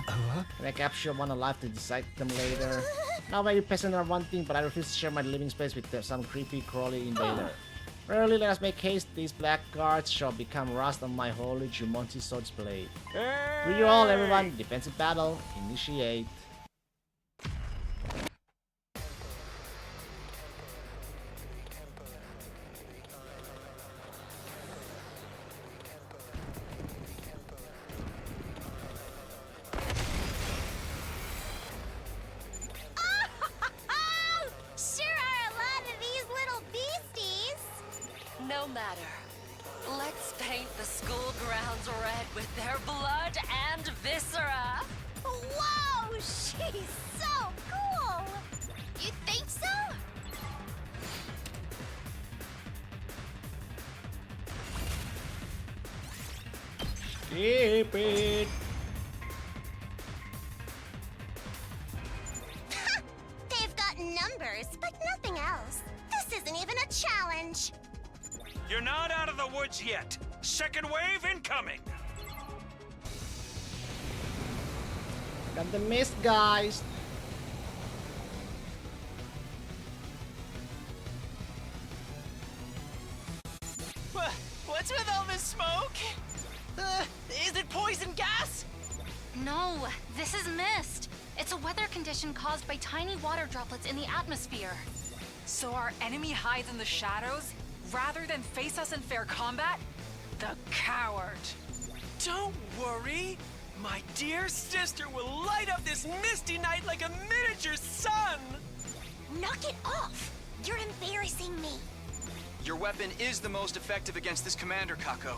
Can I capture one alive to decide them later? Now you peasants are one thing, but I refuse to share my living space with some creepy crawly invader. Early, let us make haste. These black guards shall become rust on my holy Jumonji sword's blade. Do you all, everyone, defensive battle, initiate. No matter. Let's paint the school grounds red with their blood and viscera. Whoa, she's so cool! You think so? Keep it. They've got numbers, but nothing else. This isn't even a challenge. You're not out of the woods yet. Second wave incoming. Got the mist, guys. What's with all this smoke? Is it poison gas? No, this is mist. It's a weather condition caused by tiny water droplets in the atmosphere. So our enemy hides in the shadows rather than face us in fair combat? The coward. Don't worry. My dear sister will light up this misty night like a miniature sun. Knock it off. You're embarrassing me. Your weapon is the most effective against this commander, Kako.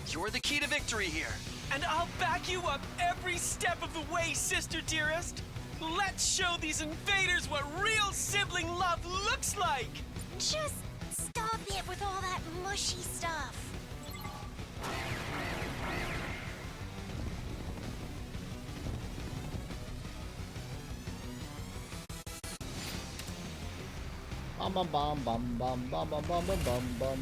You're the key to victory here. And I'll back you up every step of the way, sister dearest. Let's show these invaders what real sibling love looks like. Just stop it with all that mushy stuff. Bum bum bum bum bum bum bum bum bum bum bum.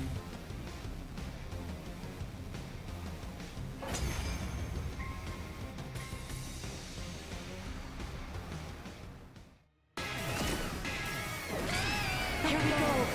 Here we go.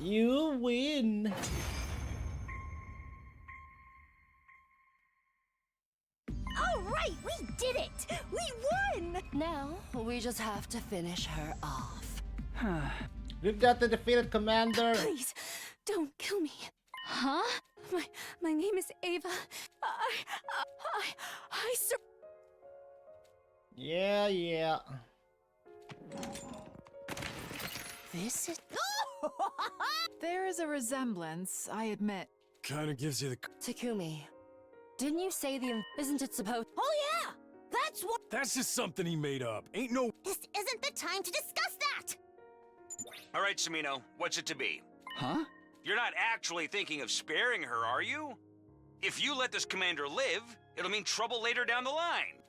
You win. All right, we did it! We won! Now, we just have to finish her off. We've got the defeated commander. Please, don't kill me. Huh? My name is Ava. I Yeah. This is... There is a resemblance, I admit. Kinda gives you the... Takumi, didn't you say isn't it supposed... Oh yeah! That's what... That's just something he made up. Ain't no... This isn't the time to discuss that! All right, Samino, what's it to be? Huh? You're not actually thinking of sparing her, are you? If you let this commander live, it'll mean trouble later down the line.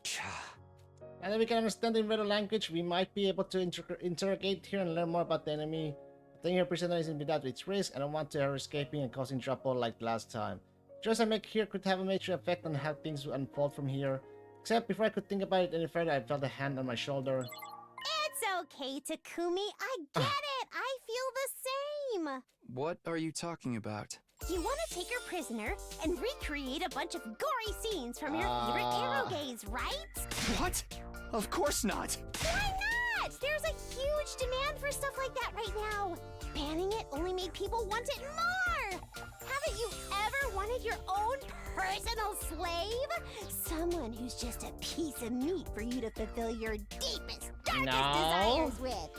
And then we can understand the invader language. We might be able to interrogate her and learn more about the enemy. Taking her prisoner isn't without its risk. I don't want her escaping and causing trouble like last time. The choice I make here could have a major effect on how things will unfold from here. Except before I could think about it any further, I felt a hand on my shoulder. It's okay, Takumi. I get it. I feel the same. What are you talking about? You want to take her prisoner and recreate a bunch of gory scenes from your favorite arrow gaze, right? What? Of course not! Why not? There's a huge demand for stuff like that right now. Banning it only made people want it more. Haven't you ever wanted your own personal slave? Someone who's just a piece of meat for you to fulfill your deepest, darkest desires with.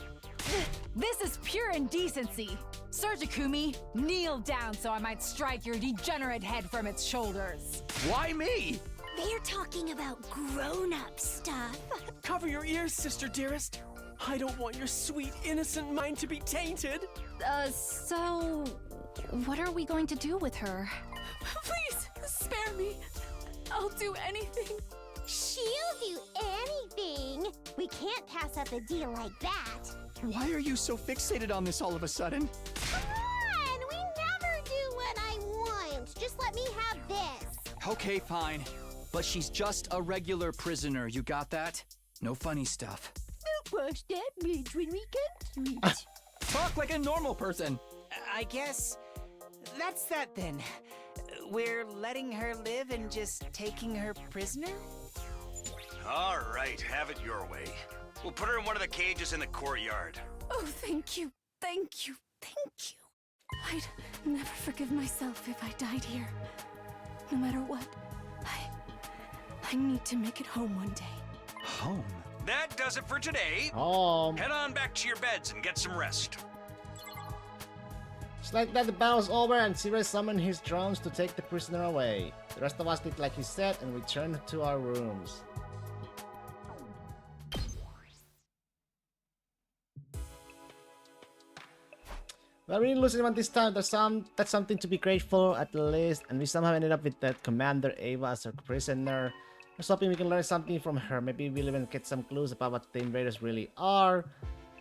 This is pure indecency. Sir Takumi, kneel down so I might strike your degenerate head from its shoulders. Why me? They're talking about grown-up stuff. Cover your ears, sister dearest. I don't want your sweet, innocent mind to be tainted. So... what are we going to do with her? Please, spare me. I'll do anything. She'll do anything. We can't pass up a deal like that. Why are you so fixated on this all of a sudden? Come on! We never do what I want. Just let me have this. Okay, fine. But she's just a regular prisoner, you got that? No funny stuff. Cross that bridge when we come to it. Talk like a normal person! I guess that's that then. We're letting her live and just taking her prisoner? All right, have it your way. We'll put her in one of the cages in the courtyard. Oh, thank you. Thank you. Thank you. I'd never forgive myself if I died here. No matter what, I need to make it home one day. Home? That does it for today. Home. Head on back to your beds and get some rest. It's like that the battle's over and Sirei summoned his drones to take the prisoner away. The rest of us did like he said and returned to our rooms. Well, we didn't lose anyone this time. That's something to be grateful at least. And we somehow ended up with that Commander Ava as our prisoner. I was hoping we can learn something from her. Maybe we'll even get some clues about what the invaders really are.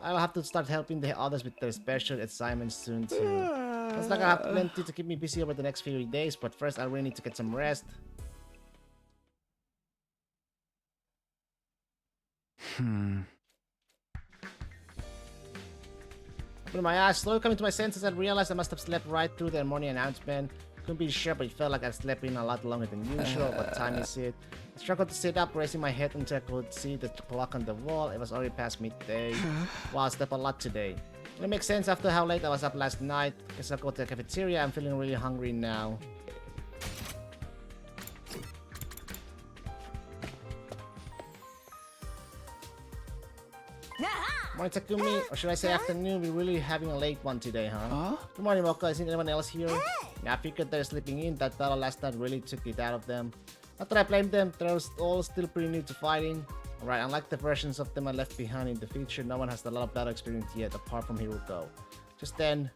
I'll have to start helping the others with their special assignments soon too. Looks like I have plenty to keep me busy over the next few days, but first I really need to get some rest. Opening my eyes, slowly coming to my senses, I realized I must have slept right through their morning announcement. Couldn't be sure, but it felt like I slept in a lot longer than usual. What time is it? I struggled to sit up, raising my head until I could see the clock on the wall. It was already past midday. Wow, I slept a lot today. It makes sense after how late I was up last night. Guess I'll go to the cafeteria. I'm feeling really hungry now. Morning, Takumi, or should I say afternoon? We're really having a late one today, huh? Good morning, Mocha. Isn't anyone else here? Yeah, I figured they're sleeping in. That battle last night really took it out of them. Not that I blame them, they're all still pretty new to fighting. Alright, unlike the versions of them I left behind in the future, no one has a lot of battle experience yet, apart from Hiruko. Just then...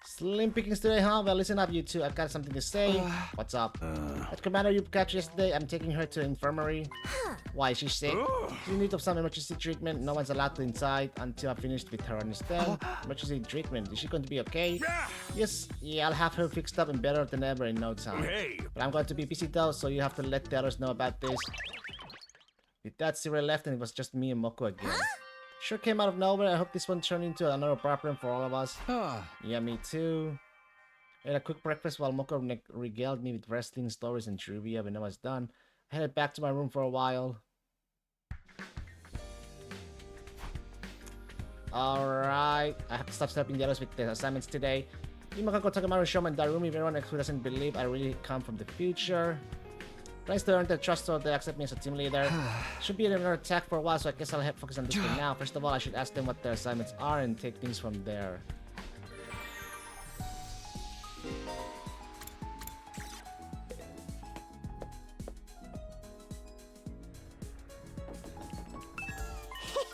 Slim pickings today, huh? Well, listen up, you two. I've got something to say. What's up? That commander you captured yesterday, I'm taking her to the infirmary. Why, is she sick? She's in need of some emergency treatment. No one's allowed to inside until I'm finished with her, understand? Emergency treatment. Is she going to be okay? Yes. Yeah, I'll have her fixed up and better than ever in no time. But I'm going to be busy though, so you have to let the others know about this. With that, Sirei left and it was just me and Moko again. Sure came out of nowhere. I hope this one turned into another problem for all of us. Ah. Yeah, me too. I had a quick breakfast while Moko regaled me with wrestling stories and trivia. When I was done, I headed back to my room for a while. Alright, I have to stop helping the others with the assignments today. Imakako Takamaru Showman Darumi, everyone who doesn't believe I really come from the future. Tries to earn their trust so they accept me as a team leader. Should be another attack for a while, so I guess I'll focus on this thing now. First of all, I should ask them what their assignments are and take things from there.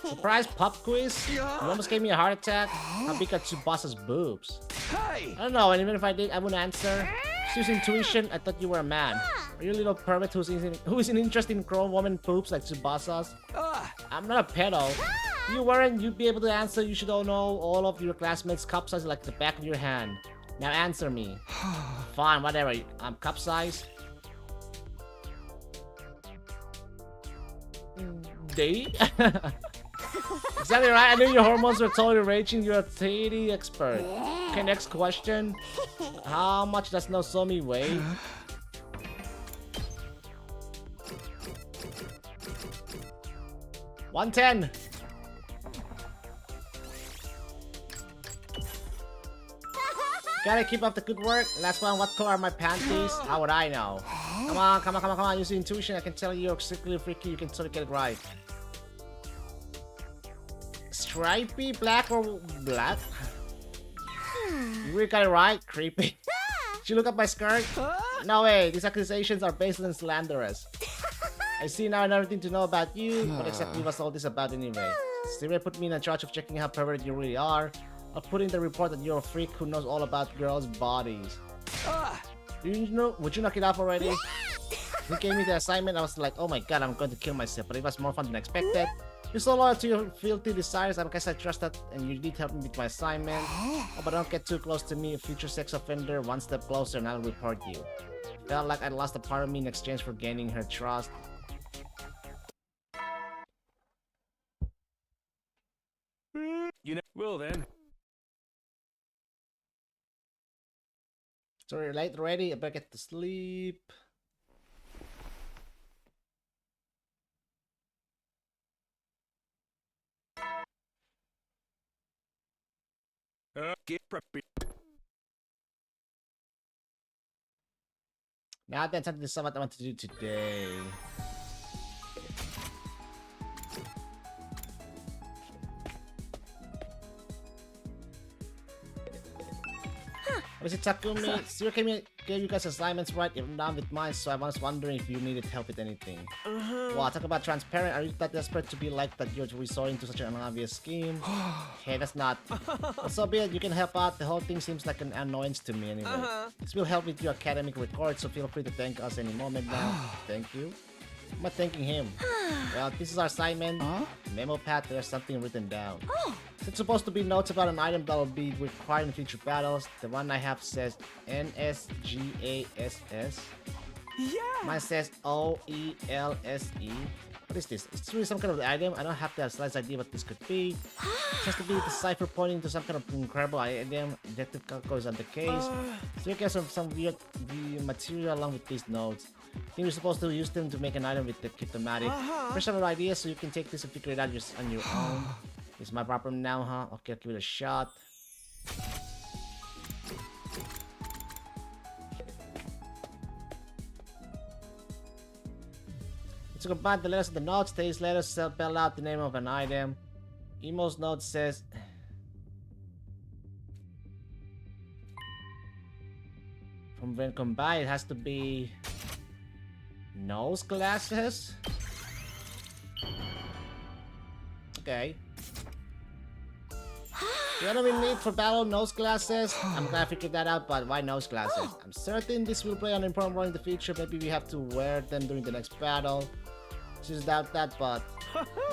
Surprise pop quiz? You almost gave me a heart attack. How big are Tsubasa's boobs? Hey! I don't know, and even if I did, I wouldn't answer. Just intuition, I thought you were a man. Are you a little pervert who is interested in grown woman boobs like Tsubasa's? I'm not a pedo. If you weren't, you'd be able to answer. You should all know all of your classmates' cup size like the back of your hand. Now answer me. Fine, whatever. I'm cup size. D? Exactly right. I knew your hormones were totally raging. You're a titty expert. Okay, next question. How much does Nozomi weigh? $110. Gotta keep up the good work. Last one, what color are my panties? How would I know? Come on, come on, come on, come on. Use your intuition. I can tell you're secretly freaky. You can totally get it right. Stripey, black or black? You really got it right? Creepy. Did you look up my skirt? No way. These accusations are baseless and slanderous. I see now everything to know about you, but exactly what's all this about anyway? Siri put me in charge of checking how perverted you really are. I'll put in the report that you're a freak who knows all about girls' bodies. Do you know? Would you knock it off already? He gave me the assignment. I was like, oh my god, I'm going to kill myself. But it was more fun than expected. You're so loyal to your filthy desires. I guess I trust that, and you did help me with my assignment. Oh, but don't get too close to me, a future sex offender. One step closer, and I'll report you. Felt like I lost a part of me in exchange for gaining her trust. You know, well then. Sorry, late already. I better get to sleep. Get preppy. Now then, time to decide what I want to do today. What is it, Takumi? Zero gave you guys assignments right, even down with mine, so I was wondering if you needed help with anything. Wow, talk about transparent. Are you that desperate to be like that you're resorting to such an obvious scheme? Hey, that's not. But so be it, you can help out. The whole thing seems like an annoyance to me anyway. This will help with your academic record, so feel free to thank us any moment now. Thank you. I'm not thanking him. Well, this is our assignment. Memo pad, there's something written down. It's supposed to be notes about an item that will be required in future battles. The one I have says NSGASS. Yeah. Mine says OELSE. What is this? Is this really some kind of item? I don't have the slightest idea what this could be. It has to be the cipher pointing to some kind of incredible item. Detective Kako is on the case. So you get some weird material along with these notes. I think you're supposed to use them to make an item with the cryptomatic. Fresh out of ideas, so you can take this and figure it out just on your own. It's my problem now, huh? Okay, I'll give it a shot. To combine the letters of the notes, these letters spell out the name of an item. Emo's note says... From when combined, it has to be... Nose glasses? Okay. The enemy need for battle nose glasses? I'm glad I figured that out, but why nose glasses? I'm certain this will play an important role in the future. Maybe we have to wear them during the next battle. Just doubt that, but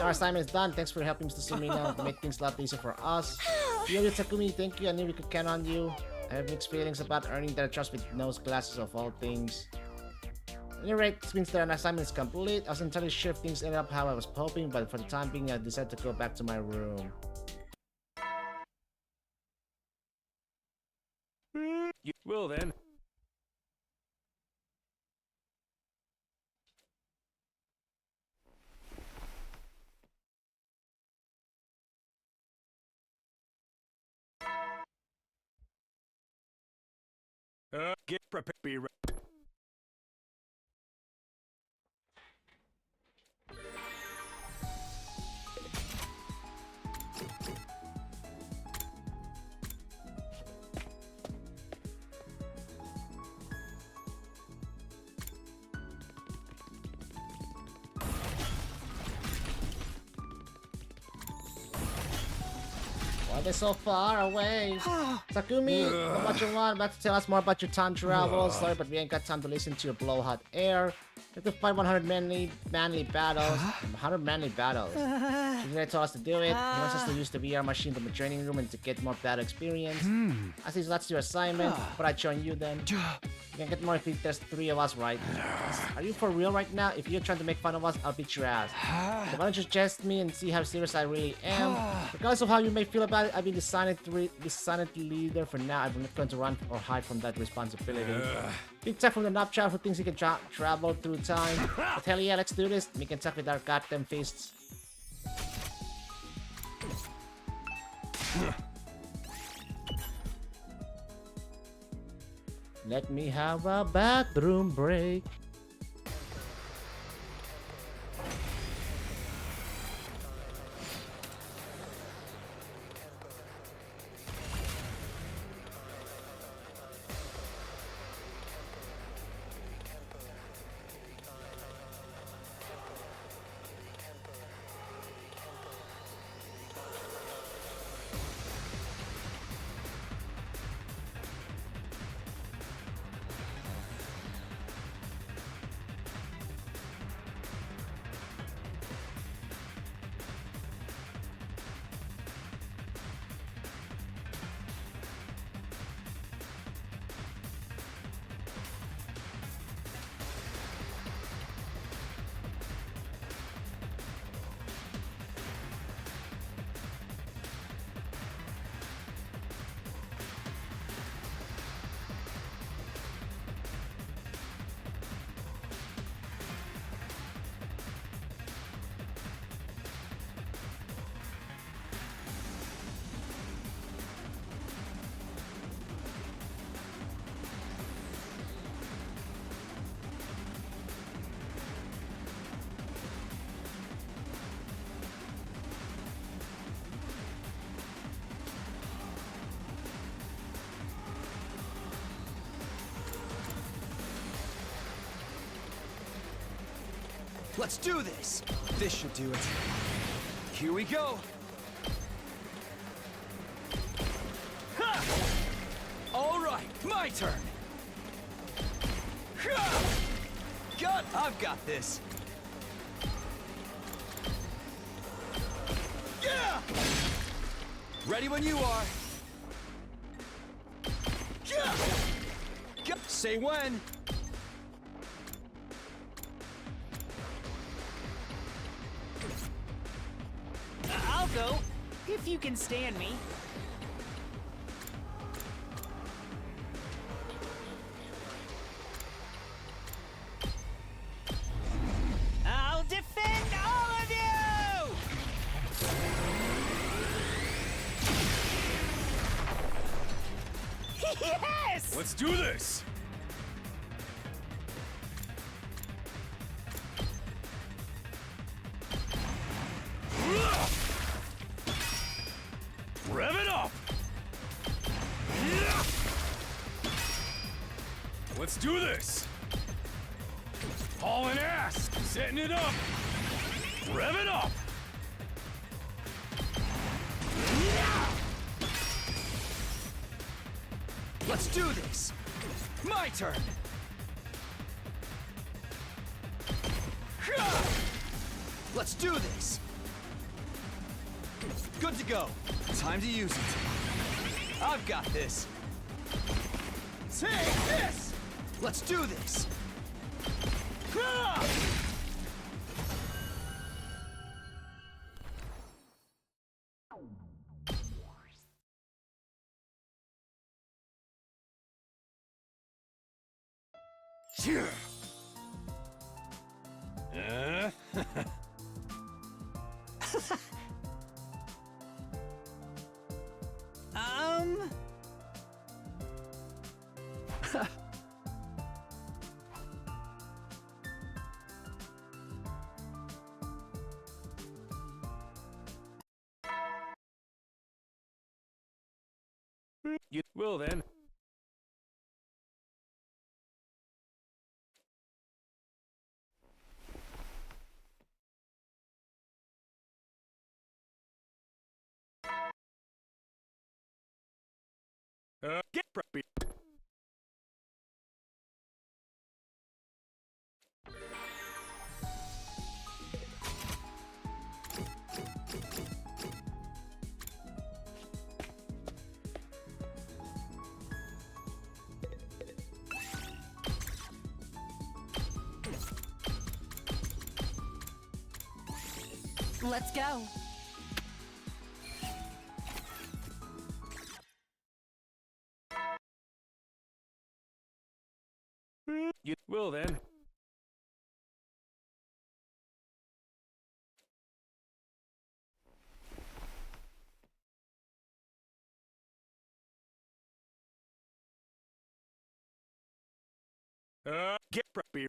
our assignment is done. Thanks for helping Mr. Sumino to make things a lot easier for us. Yoyo Takumi, thank you. I knew we could count on you. I have mixed feelings about earning their trust with nose glasses of all things. At any rate, this means that an assignment is complete. I wasn't entirely sure if things ended up how I was hoping, but for the time being, I decided to go back to my room. Well then. Get prepared. Be ready. Why are they so far away? Takumi, what you want? About to tell us more about your time travel? Sorry, but we ain't got time to listen to your blowhot air. You have to fight 100 manly battles. 100 manly battles. Shinigami told us to do it. He wants us to use the VR machine from the training room and to get more battle experience. I see that's your assignment, but I join you then. You can get more if there's 3 of us, right? Are you for real right now? If you're trying to make fun of us, I'll beat your ass. So why don't you test me and see how serious I really am? Regardless of how you may feel about it, I've been the silent leader for now. I'm not going to run or hide from that responsibility. Big Tech from the Knob Child who thinks he can travel through time. But hell yeah, let's do this. We can talk with our goddamn fists. Let me have a bathroom break. Let's do this! This should do it. Here we go! Ha! All right, my turn! Ha! I've got this! Yeah! Ready when you are! Yeah! Say when! I'll go, if you can stand me. I'll defend all of you! Yes! Let's do this! Rev it up! Let's do this! Hauling ass! Setting it up! Rev it up! Let's do this! My turn! Let's do this! Good to go. Time to use it. I've got this. Take this! Let's do this! Well then. Get preppy. Let's go. Well then. Get preppy.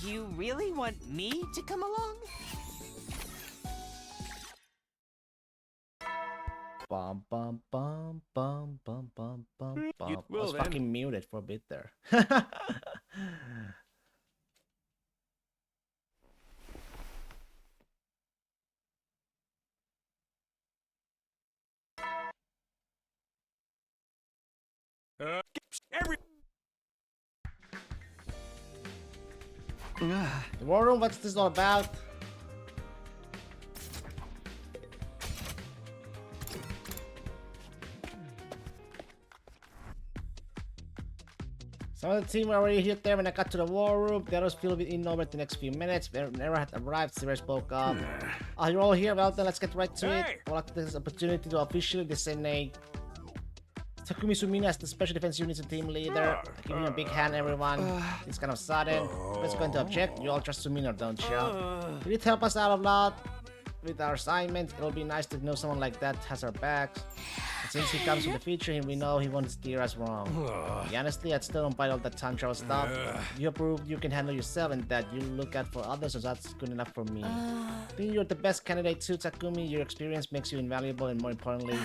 You really want me to come along? Bum bum bum bum bum bum bum bum. I Well was then. fucking muted for a bit there. Every. The war room, what's this all about? Some of the team were already here there when I got to the war room. The others filled in over the next few minutes. Never had arrived, Siri spoke up. You're all here, well then let's get right to it. I would like to take this opportunity to officially designate Takumi Sumina as the Special Defense Unit's team leader. Give him a big hand, everyone. It's kind of sudden. Let's go into object. You all trust Sumina, don't you? He did help us out a lot with our assignment. It'll be nice to know someone like that has our backs. And since he comes with the future, we know he won't steer us wrong. Honestly, I still don't buy all that time travel stuff. You prove you can handle yourself and that you look out for others, so that's good enough for me. I think you're the best candidate too, Takumi. Your experience makes you invaluable, and more importantly,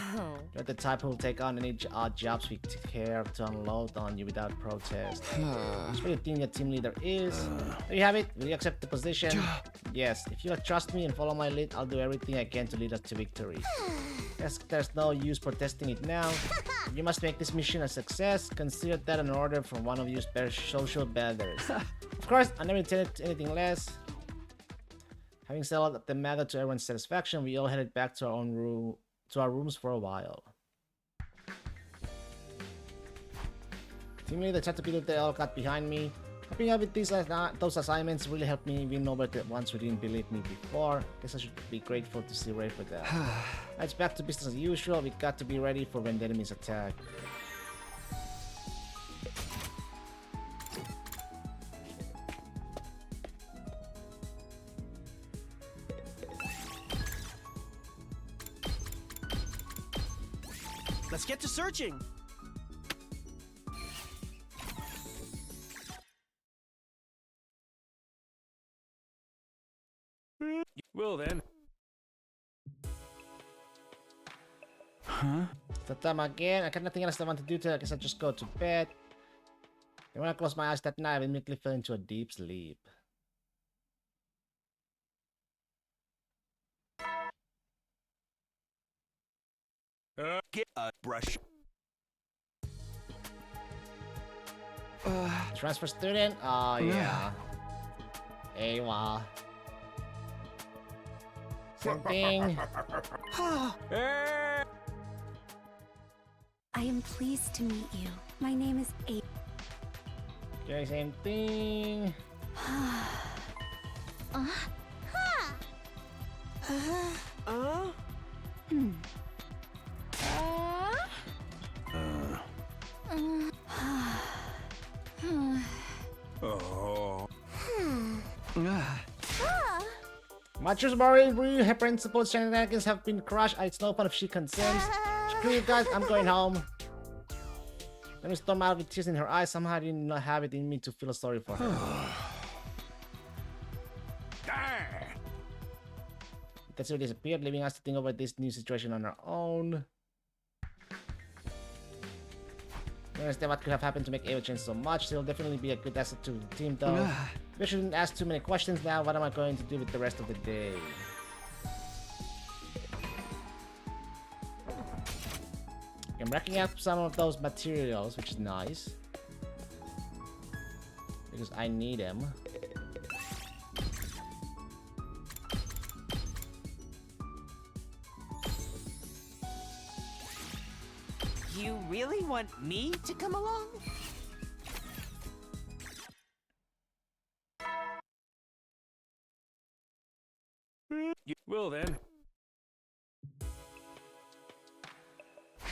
you're the type who will take on any odd jobs we care to unload on you without protest. That's what you think your team leader is. There you have it. Will you accept the position? Yes. If you trust me and follow my lead, I'll do everything I can to lead us to victory. Yes, there's no use protesting it now. You must make this mission a success. Consider that an order from one of your social betters. Of course, I never intended anything less. Having settled the matter to everyone's satisfaction, we all headed back to our rooms for a while. Team leader Caterpillar, they all got behind me. Helping out with those assignments really helped me win over the ones who didn't believe me before. Guess I should be grateful to see Ray for that. It's back to business as usual. We got to be ready for when the enemies attack. Let's get to searching. Well then. That time again. I got nothing else I want to do today. I guess I'll just go to bed. And when I closed my eyes that night, I immediately fell into a deep sleep. Get a brush. Transfer student? Oh, yeah. AWA. Same thing. I am pleased to meet you. My name is A. Okay, same thing. Oh. Machu's Maru, her principal shenanigans have been crushed. It's no fun if she consents. Screw you guys, I'm going home. Let me storm out with tears in her eyes. Somehow I did not have it in me to feel sorry for her. Tetsuo disappeared, leaving us to think over this new situation on our own. I understand what could have happened to make Ava change so much. She'll definitely be a good asset to the team though. We shouldn't ask too many questions now. What am I going to do with the rest of the day? I'm racking up some of those materials, which is nice. Because I need them. You really want me to come along? Well then.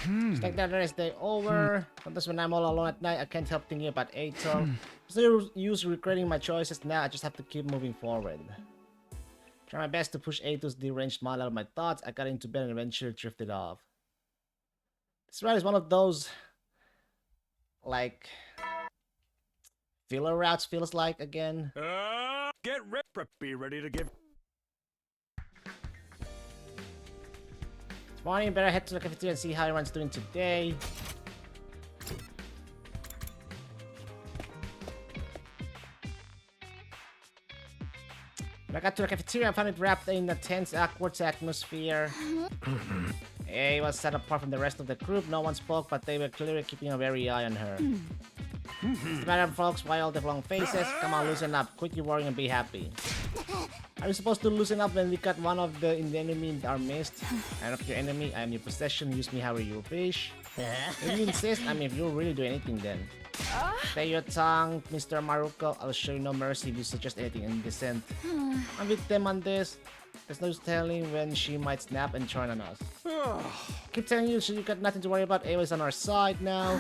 It's like that rest day over. Sometimes when I'm all alone at night, I can't help thinking about Ato. There's no use regretting my choices now. I just have to keep moving forward. Try my best to push Ato's deranged mind out of my thoughts. I got into bed and eventually drifted off. This ride is one of those, like, filler routes feels like again. Get ready. Be ready to give. This morning, better head to the cafeteria and see how everyone's doing today. When I got to the cafeteria, I found it wrapped in a tense, awkward atmosphere. Hey, was set apart from the rest of the group. No one spoke, but they were clearly keeping a wary eye on her. What's the matter, folks? Why all the long faces? Come on, loosen up. Quit your worrying and be happy. Are you supposed to loosen up when we got one of the enemy in our midst? I'm not your enemy. I am your possession. Use me however you wish. If you insist, I mean, if you really do anything, then. Stay your tongue, Mr. Maruko. I'll show you no mercy if you suggest anything indecent. I'm with them on this. There's no telling when she might snap and turn on us. Keep telling you, so you got nothing to worry about. Ava's on our side now.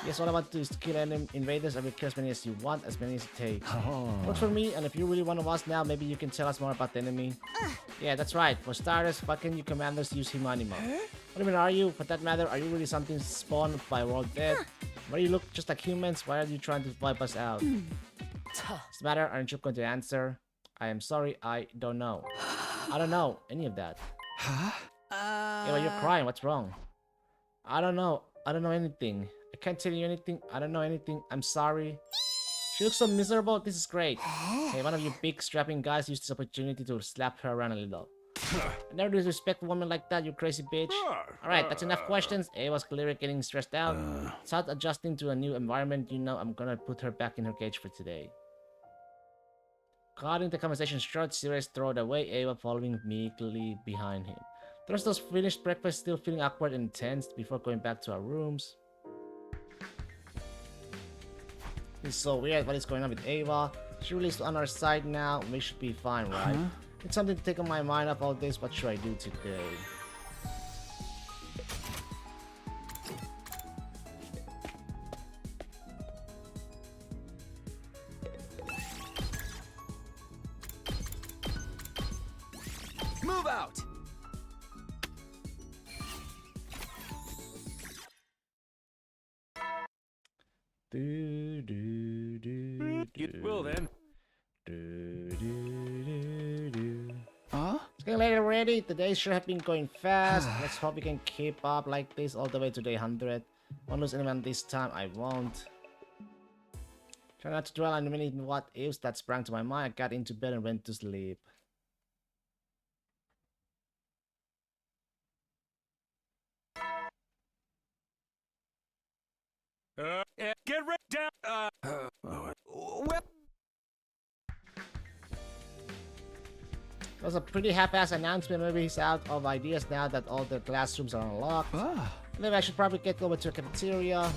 Yes, all I want to do is to kill any invaders. I will kill as many as you want, as many as it takes. Works for me, and if you really want to us now, maybe you can tell us more about the enemy. Yeah, that's right. For starters, why can't you commanders use Himanima? What even are you? For that matter, are you really something spawned by World Dead? Why do you look just like humans? Why are you trying to wipe us out? What's the matter? Aren't you going to answer? I am sorry, I don't know. I don't know any of that. Ava, you're crying. What's wrong? I don't know. I don't know anything. I can't tell you anything. I don't know anything. I'm sorry. She looks so miserable. This is great. Hey, one of you big strapping guys used this opportunity to slap her around a little. I never disrespect a woman like that, you crazy bitch. Alright, that's enough questions. Ava's clearly getting stressed out. Start adjusting to a new environment. You know I'm gonna put her back in her cage for today. Cutting the conversation short, Sirius threw it away, Ava following meekly behind him. The rest of us finished breakfast, still feeling awkward and tense before going back to our rooms. It's so weird. What is going on with Ava? She really is on our side now. We should be fine, right? It's something to take on my mind of all this. What should I do today? Move out! Well then. It's getting late already. The days sure have been going fast. Let's hope we can keep up like this all the way to day 100. Won't lose anyone this time. I won't. Try not to dwell on many what ifs that sprang to my mind. I got into bed and went to sleep. Get ready down. Well. It was a pretty half-assed announcement. Maybe he's out of ideas now that all the classrooms are unlocked. Anyway, I should probably get over to a cafeteria.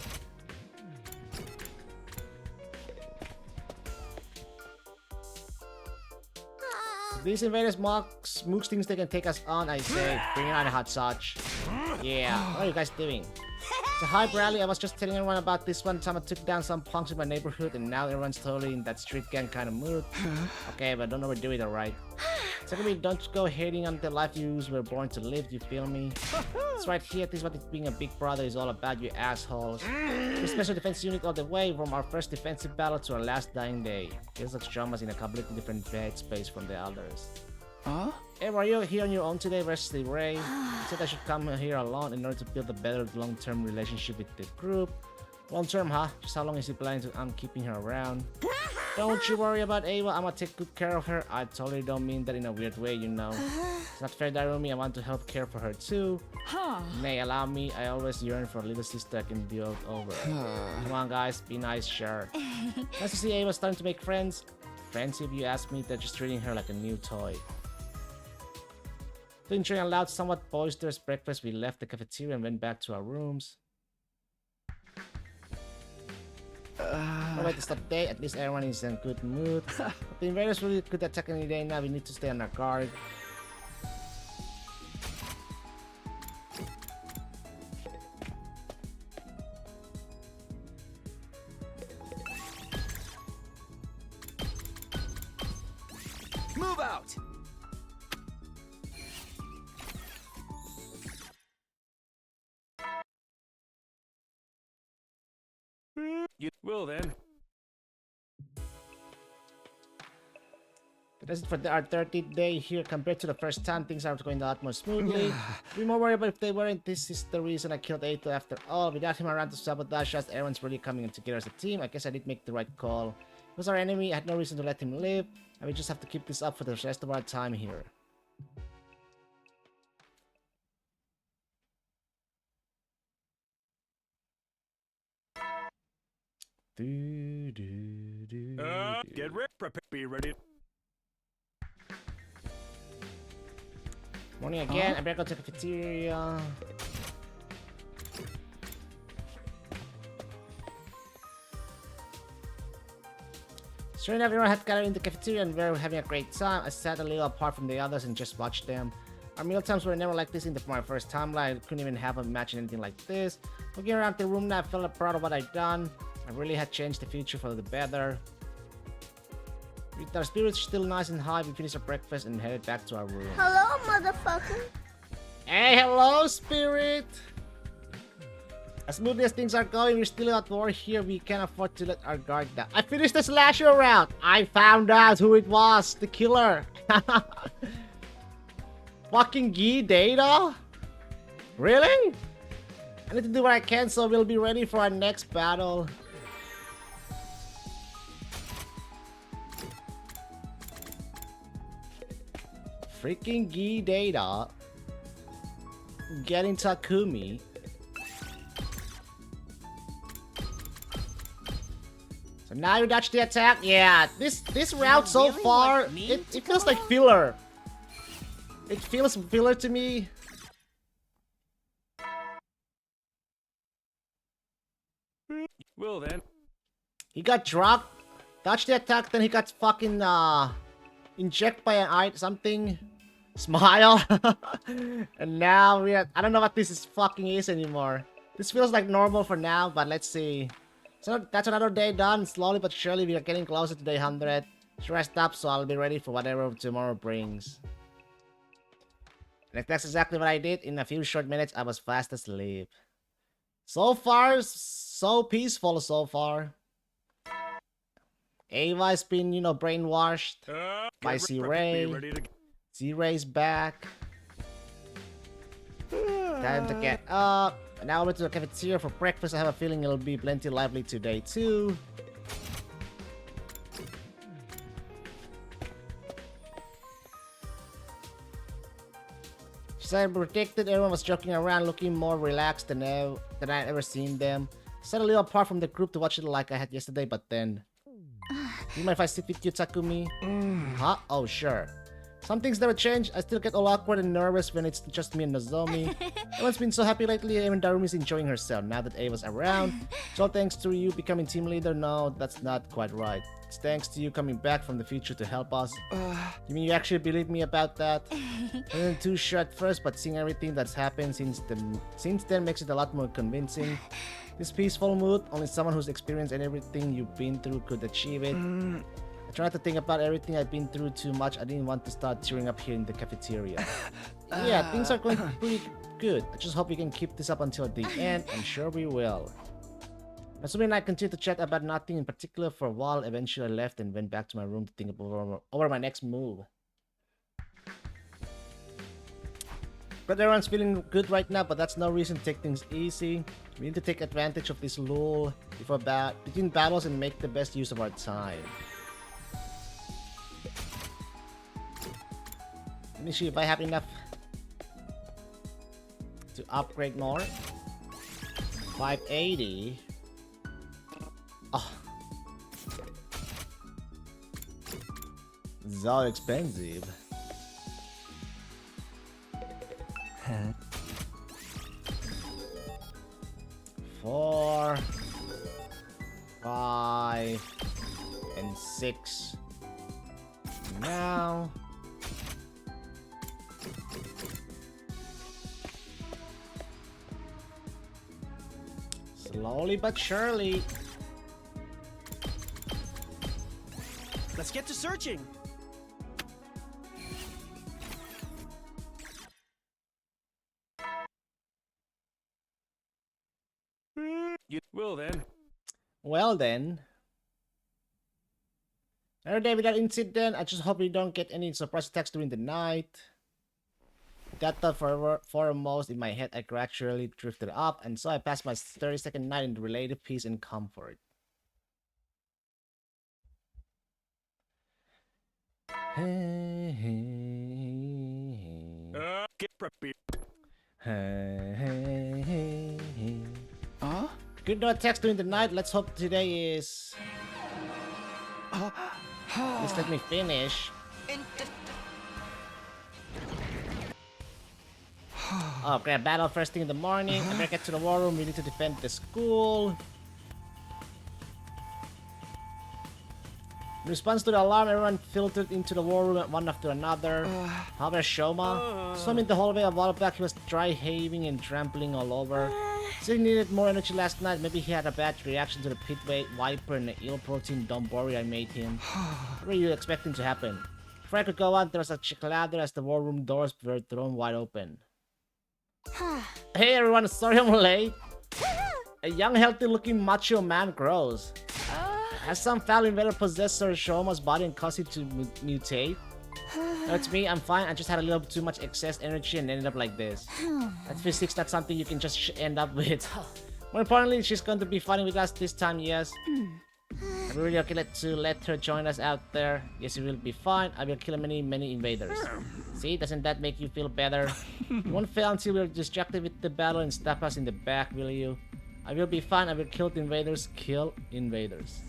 These invaders mooks thinks they can take us on, I say. Bring it on, hot Sarge. Yeah, what are you guys doing? So hi Bradley, I was just telling everyone about this one time I took down some punks in my neighborhood and now everyone's totally in that street gang kind of mood. Okay, but don't overdo it, alright? Secondly, don't go hating on the life you were born to live, you feel me? It's right here, this is what being a big brother is all about, you assholes. We're special defense unit all the way, from our first defensive battle to our last dying day. Feels like Strama's in a completely different headspace from the others. Huh? Hey, were you here on your own today versus Ray? I said I should come here alone in order to build a better long-term relationship with the group. Long-term, huh? Just how long is he planning to keeping her around? Don't you worry about Ava, I'm gonna take good care of her. I totally don't mean that in a weird way, you know. It's not fair, Darumi, I want to help care for her too. Nay, allow me, I always yearn for a little sister I can build over. Come on guys, be nice, sure. Nice to see Ava starting to make friends. Friends, if you ask me, they're just treating her like a new toy. To enjoy a loud, somewhat boisterous breakfast, we left the cafeteria and went back to our rooms. No way to stop the day, at least everyone is in good mood. But the invaders really could attack any day now, we need to stay on our guard. Move out! Well then. But that's it for our 30th day here. Compared to the first time, things are going a lot more smoothly. Be more worried about if they weren't. This is the reason I killed Eito after all. Without him around to sabotage us, everyone's really coming together as a team. I guess I did make the right call. He was our enemy, I had no reason to let him live. And we just have to keep this up for the rest of our time here. Get ready, prepare, be ready. Morning again, I better go to the cafeteria. Sure enough, everyone had gathered in the cafeteria and we were having a great time. I sat a little apart from the others and just watched them. Our meal times were never like this in my first timeline. I couldn't even have imagined anything like this. Looking around the room now, I felt proud of what I'd done. I really had changed the future for the better. With our spirits still nice and high, we finished our breakfast and headed back to our room. Hello, motherfucker. Hey, hello, spirit! As smoothly as things are going, we're still at war here. We can't afford to let our guard down. I finished the slasher round! I found out who it was! The killer! Fucking Gi Data? Really? I need to do what I can so we'll be ready for our next battle. Freaking Gi Data getting Takumi. So now you dodge the attack. Yeah, this route so really far, want me it feels like filler. It feels filler to me. Well then. He got dropped, dodged the attack, then he got fucking injected by an eye something. Smile. And now we are, I don't know what this is fucking is anymore. This feels like normal for now, but let's see. So that's another day done. Slowly but surely we are getting closer to day 100. Just rest up so I'll be ready for whatever tomorrow brings. And that's exactly what I did. In a few short minutes I was fast asleep. So far, so peaceful so far. Ava's been, you know, brainwashed by Z-Ray. Z-Ray's back. Time to get up. Now over to the cafeteria for breakfast. I have a feeling it'll be plenty lively today too. As I predicted, everyone was joking around, looking more relaxed than I'd ever seen them. Sat a little apart from the group to watch it like I had yesterday, but then... You mind if I sit with you, Takumi? Huh? Oh, sure. Some things never change. I still get all awkward and nervous when it's just me and Nozomi. Everyone's been so happy lately, even Darumi's enjoying herself now that Ava's around. It's all thanks to you becoming team leader. No, that's not quite right. It's thanks to you coming back from the future to help us. You mean you actually believe me about that? I wasn't too sure at first, but seeing everything that's happened since then makes it a lot more convincing. This peaceful mood, only someone who's experienced everything you've been through could achieve it. I try not to think about everything I've been through too much. I didn't want to start tearing up here in the cafeteria. Yeah, things are going pretty good. I just hope we can keep this up until the end. I'm sure we will. Masumi and I continued to chat about nothing in particular for a while. Eventually I left and went back to my room to think over my next move. But everyone's feeling good right now, but that's no reason to take things easy. We need to take advantage of this lull between battles and make the best use of our time. Let me see if I have enough to upgrade more. 580. Oh. So expensive. 4, 5, and 6. Now. Slowly but surely. Let's get to searching. Well then. Another day without incident. I just hope we don't get any surprise attacks during the night. That thought foremost in my head, I gradually drifted up, and so I passed my 32nd night in relative peace and comfort. Hey, Get preppy. Hey. Huh? Good no attacks during the night. Let's hope today is. Please let me finish. Oh, grab battle first thing in the morning. I better get to the war room. We need to defend the school. In response to the alarm, everyone filtered into the war room one after another. How about Shoma? Saw him in the hallway a while back. He was dry heaving and trampling all over. Said he needed more energy last night. Maybe he had a bad reaction to the pit wiper and the eel protein Donbori I made him. What were you expecting to happen? Before I could go on, there was a clatter as the war room doors were thrown wide open. Hey everyone, sorry I'm late. A young, healthy-looking macho man grows. Has some foul invader possessed Sir Shoma's body and caused it to mutate? No, it's me, I'm fine. I just had a little too much excess energy and ended up like this. That's physics, not something you can just end up with. More importantly, she's going to be fighting with us this time, yes. Are we really okay to let her join us out there? Yes, it will be fine. I will kill many invaders. See, doesn't that make you feel better? You won't fail until we're distracted with the battle and stab us in the back, will you? I will be fine. I will kill the invaders. Kill invaders.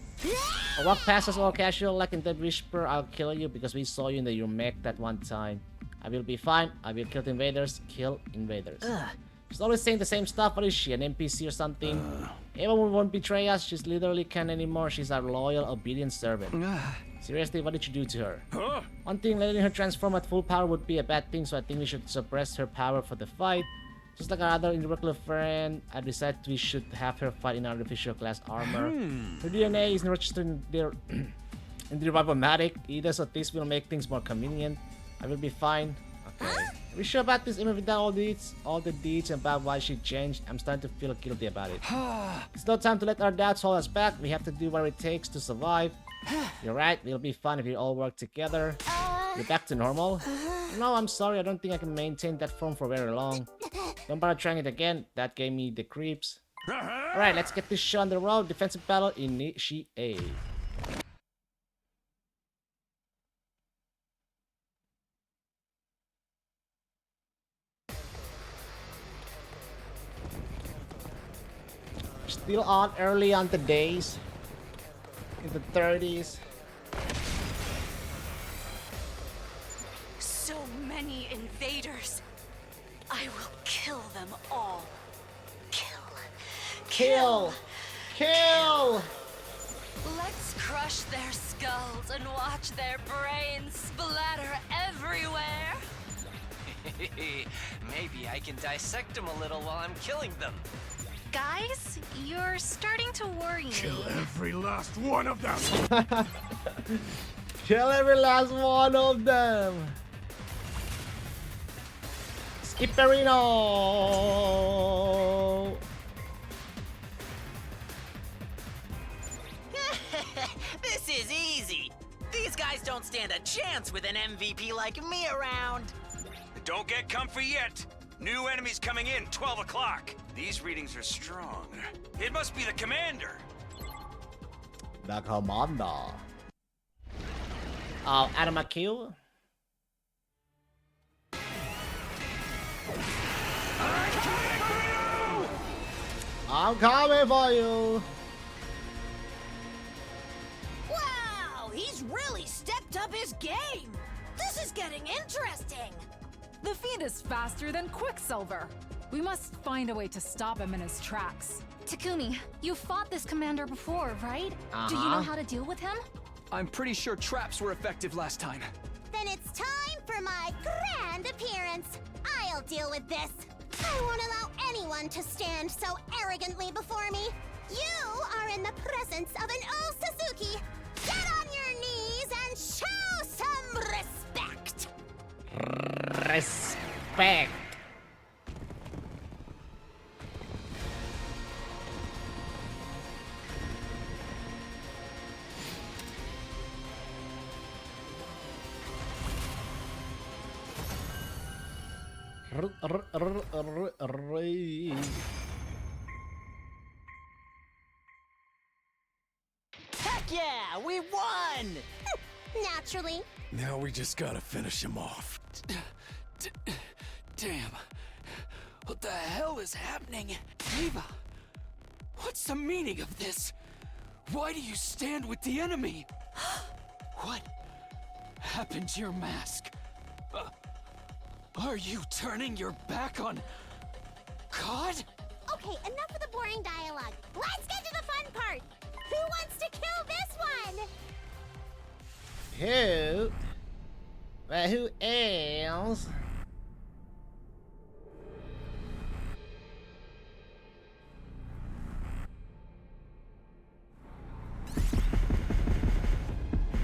I'll walk past us all casual like in Dead Whisper. I'll kill you because we saw you in the Yumek that one time. I will be fine. I will kill the invaders. Kill invaders. She's always saying the same stuff. What is she, an NPC or something? Ava won't betray us. She's literally can't anymore. She's our loyal, obedient servant. Seriously, what did you do to her? One thing, letting her transform at full power would be a bad thing, so I think we should suppress her power for the fight. Just like our other irregular friend, I decided we should have her fight in artificial class armor. Her DNA isn't registered in the Revivomatic either, so this will make things more convenient. I will be fine. Okay. Are we sure about this? Even without all the deeds about why she changed, I'm starting to feel guilty about it. It's no time to let our doubts hold us back. We have to do whatever it takes to survive. You're right, it'll be fun if we all work together. You're back to normal? No, I'm sorry, I don't think I can maintain that form for very long. Don't bother trying it again, that gave me the creeps. Alright, let's get this show on the road. Defensive battle initiate. Still on early on the days. In the 30s. so many invaders. I will kill them all. Kill! Kill! Let's crush their skulls and watch their brains splatter everywhere. Maybe I can dissect them a little while I'm killing them. Guys, you're starting to worry me. Kill every last one of them! Kill every last one of them! Skipperino! This is easy. These guys don't stand a chance with an MVP like me around. Don't get comfy yet. New enemies coming in, 12 o'clock. These readings are strong. It must be the commander. The commander. Anima kill. I'm coming for you. Wow, he's really stepped up his game. This is getting interesting. The Fiend is faster than Quicksilver. We must find a way to stop him in his tracks. Takumi, you fought this commander before, right? Do you know how to deal with him? I'm pretty sure traps were effective last time. Then it's time for my grand appearance. I'll deal with this. I won't allow anyone to stand so arrogantly before me. You are in the presence of an old Suzuki. Get on your knees and show some respect. Respect. Heck yeah, we won! Naturally. Now we just gotta finish him off. Damn. What the hell is happening? Eva, what's the meaning of this? Why do you stand with the enemy? What happened to your mask? Are you turning your back on God? Okay, enough of the boring dialogue. Let's get to the fun part. Who wants to kill this one? Who? Well, who else?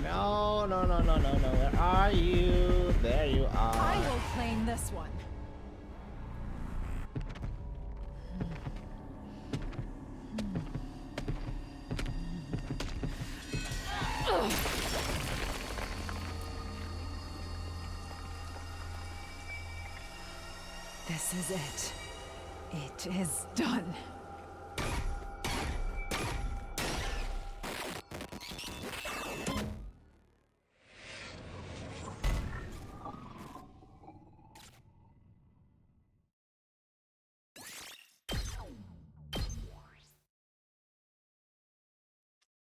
No, no, no, no, no, no. Where are you? There you are. I will claim this one. This is it. It is done.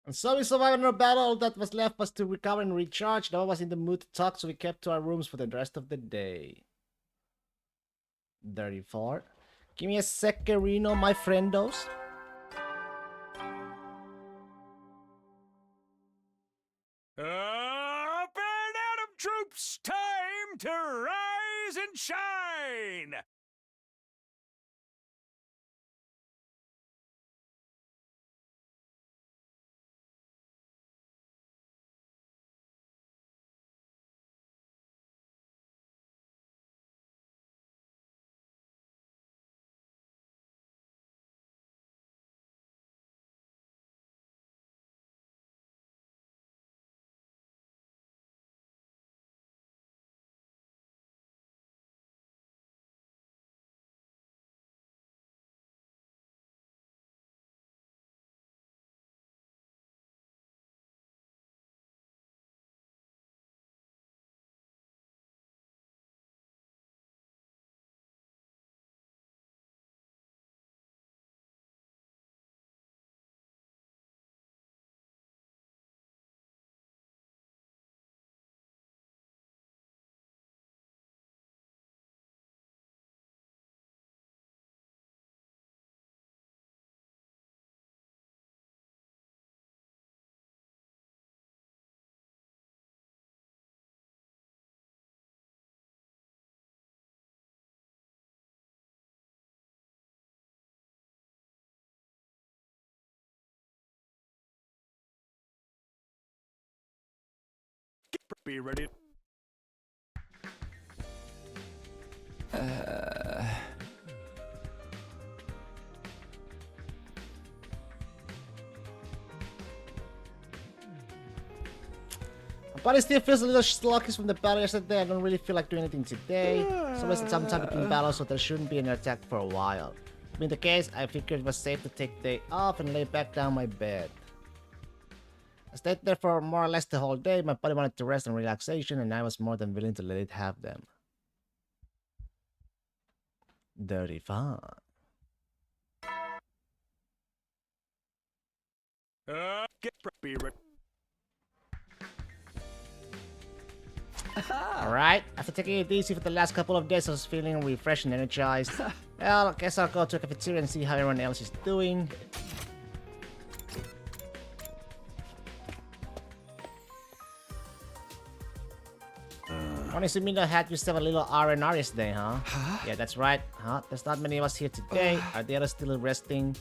And so we survived another battle. All that was left was to recover and recharge. No one was in the mood to talk, so we kept to our rooms for the rest of the day. Dirty fart. Give me a secerino, my friendos. Up and Atom troops, time to rise and shine! Be ready. My body still feels a little sluggish from the battle yesterday. I don't really feel like doing anything today. So I wasted some time between battles, so there shouldn't be an attack for a while. Being the case, I figured it was safe to take the day off and lay back down my bed. I stayed there for more or less the whole day. My body wanted to rest and relaxation, and I was more than willing to let it have them. Dirty fun. Be ready. Alright, after taking it easy for the last couple of days, I was feeling refreshed and energized. Well, I guess I'll go to a cafeteria and see how everyone else is doing. Sumino had yourself a little R&R yesterday, huh? Yeah, that's right. Huh? There's not many of us here today. Are the others still resting?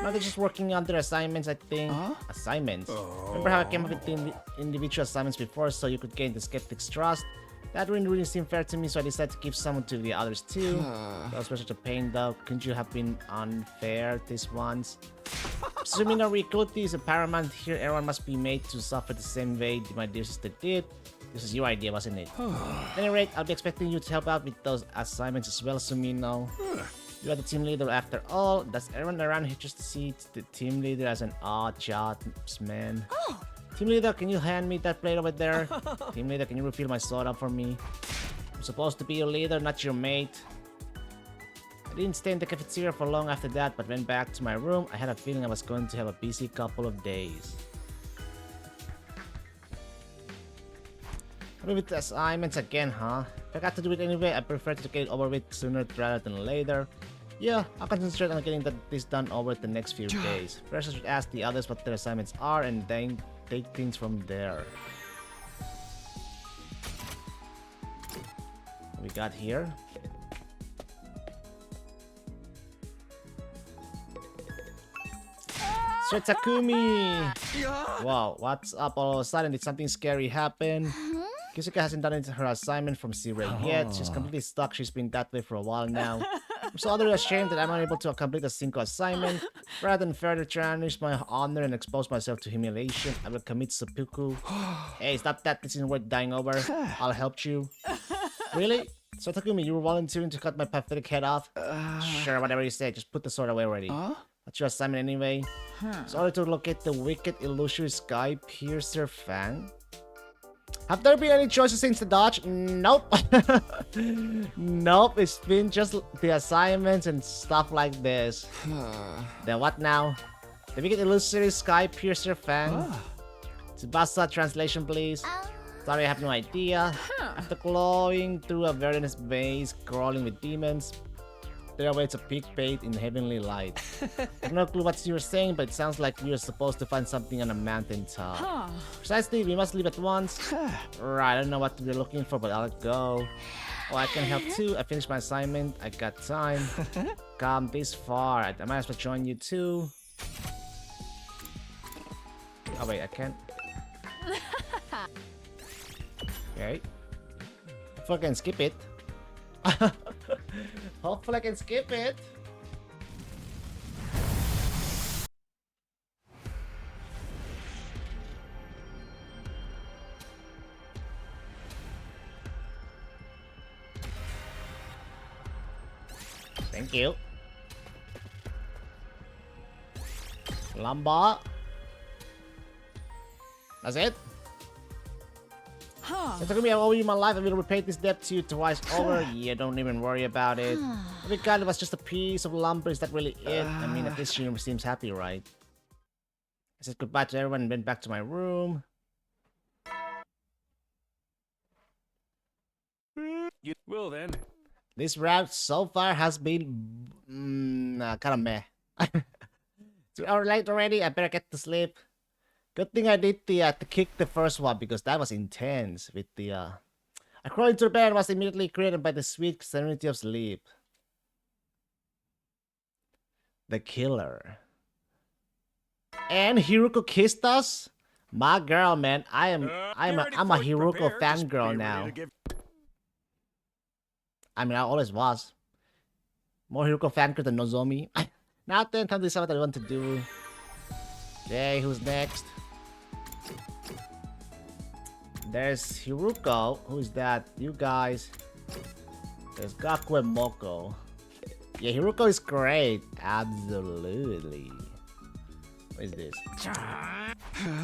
No, they're just working on their assignments, I think. Assignments? Remember how I came up with the individual assignments before so you could gain the skeptic's trust? That didn't really seem fair to me, so I decided to give someone to the others too. That was such a pain though. Couldn't you have been unfair this once? Sumino recruit is a paramount here. Everyone must be made to suffer the same way my dear sister did. This is your idea, wasn't it? At any rate, I'll be expecting you to help out with those assignments as well, Sumino. You are the team leader after all. Does everyone around here just see the team leader as an odd job, man? Team leader, can you hand me that plate over there? Team leader, can you refill my soda for me? I'm supposed to be your leader, not your mate. I didn't stay in the cafeteria for long after that, but went back to my room. I had a feeling I was going to have a busy couple of days. With the assignments again, huh? If I got to do it anyway, I prefer to get it over with sooner rather than later. Yeah, I'll concentrate on getting this done over the next few days. First, I should ask the others what their assignments are and then take things from there. What we got here? So Takumi! Wow, what's up all of a sudden? Did something scary happen? Kisuke hasn't done her assignment from C-Ray yet. She's completely stuck. She's been that way for a while now. I'm so utterly ashamed that I'm unable to complete a single assignment. Rather than further tarnish my honor and expose myself to humiliation, I will commit seppuku. Hey, stop that. This isn't worth dying over. I'll help you. Really? So Takumi, you were volunteering to cut my pathetic head off? Sure, whatever you say. Just put the sword away already. That's your assignment anyway. It's order to locate the wicked illusory sky piercer fang. Have there been any choices since the dodge? Nope. Nope, it's been just the assignments and stuff like this. Then what now? The wicked illusory sky piercer fang. Tsubasa translation please. Sorry, I have no idea. After glowing through a verdant maze crawling with demons, there awaits a peak bait in heavenly light. I have no clue what you're saying, but it sounds like we are supposed to find something on a mountaintop. Precisely, we must leave at once. Right, I don't know what we're looking for, but I'll go. Oh, I can help too. I finished my assignment. I got time. Come this far. I might as well join you too. Oh wait, I can't. Okay. If I can skip it. Hopefully I can skip it. Thank you. Lamba. That's it. Takumi, I owe you my life. I will repay this debt to you twice over. Yeah, don't even worry about it. I mean, God, it was just a piece of lumber. Is that really it? I mean, at least she seems happy, right? I said goodbye to everyone and went back to my room. Well then. This route so far has been kind of meh. 2 hours late already. I better get to sleep. Good thing I did to kick the first one because that was intense. With the I crawled into bed and was immediately created by the sweet serenity of sleep. The killer. And Hiruko kissed us? My girl, man. I'm a Hiruko fangirl now. I mean, I always was. More Hiruko fangirl than Nozomi. Now then, time to decide what I want to do. Okay, who's next? There's Hiruko. Who's that? You guys. There's Gaku and Moko. Yeah, Hiruko is great. Absolutely. What is this?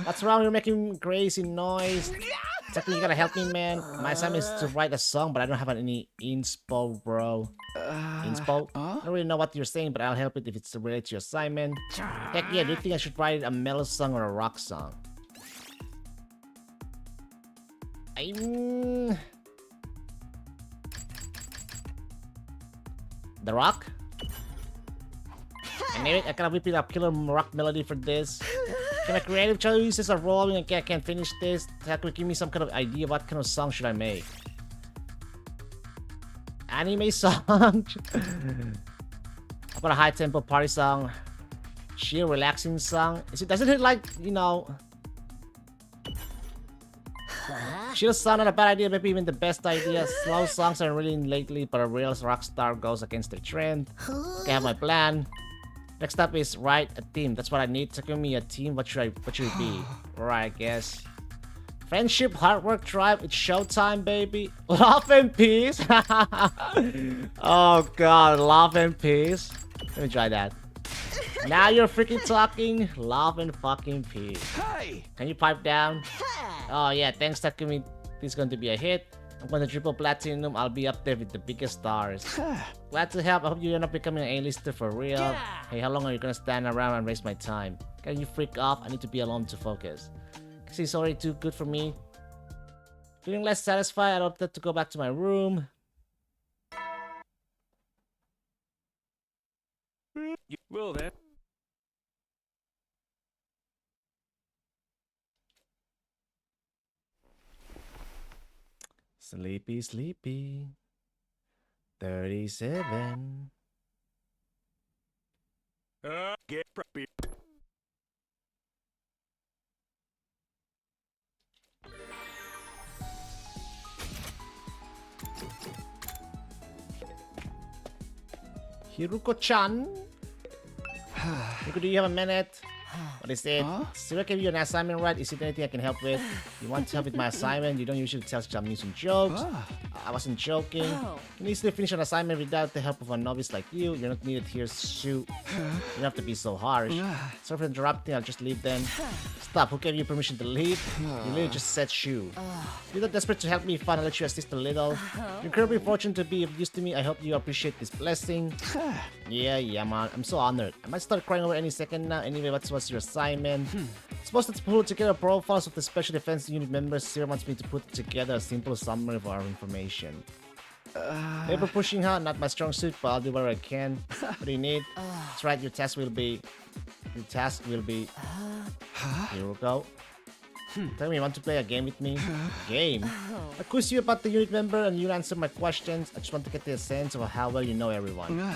What's wrong? You're making crazy noise. Exactly, you gotta help me, man. My assignment is to write a song, but I don't have any inspo, bro. Inspo? I don't really know what you're saying, but I'll help it if it's related to your assignment. Heck yeah, do you think I should write a mellow song or a rock song? The rock? I knew it. I gotta whip it up killer rock melody for this. Can my creative choices are rolling and I can't finish this? Can you give me some kind of idea what kind of song should I make? Anime song? How about a high tempo party song? Chill, relaxing song? Doesn't it like, you know... Chill song, not a bad idea, maybe even the best idea. Slow songs are really in lately, but a real rock star goes against the trend. Okay, I have my plan. Next up is write a theme. That's what I need. Takumi, a team. What should it be? Right, I guess. Friendship, hard work, tribe. It's showtime, baby. Love and peace. Oh god, love and peace. Let me try that. Now you're freaking talking. Love and fucking peace. Hey. Can you pipe down? Oh yeah, thanks Takumi. This is going to be a hit. I'm going to triple platinum. I'll be up there with the biggest stars. Glad to help. I hope you end up becoming an A-lister for real. Yeah. Hey, how long are you gonna stand around and waste my time? Can you freak off? I need to be alone to focus. Cause he's already too good for me. Feeling less satisfied, I opted to go back to my room. Well then. Sleepy, sleepy. 37. Get preppy. Hiruko-chan? Hiruko, do you have a minute? What is it? Sira gave you an assignment, right? Is it anything I can help with? You want to help with my assignment? You don't usually tell such amusing jokes. I wasn't joking. You can easily finish an assignment without the help of a novice like you. You're not needed here, shoot. You don't have to be so harsh. Sorry for interrupting, I'll just leave then. Stop, who gave you permission to leave? You literally just said shoo. You're not desperate to help me, fine, I'll let you assist a little. You're incredibly fortunate to be of use to me. I hope you appreciate this blessing. Yeah, man. I'm so honored. I might start crying over any second now. Anyway, what was your assignment? Supposed to pull together profiles of the Special Defense Unit members. Sierra wants me to put together a simple summary of our information. Paper pushing, huh? Not my strong suit, but I'll do whatever I can. What do you need? That's right, your task will be... Here we go. Tell me, you want to play a game with me? Game? I quiz you about the unit member and you answer my questions. I just want to get the sense of how well you know everyone.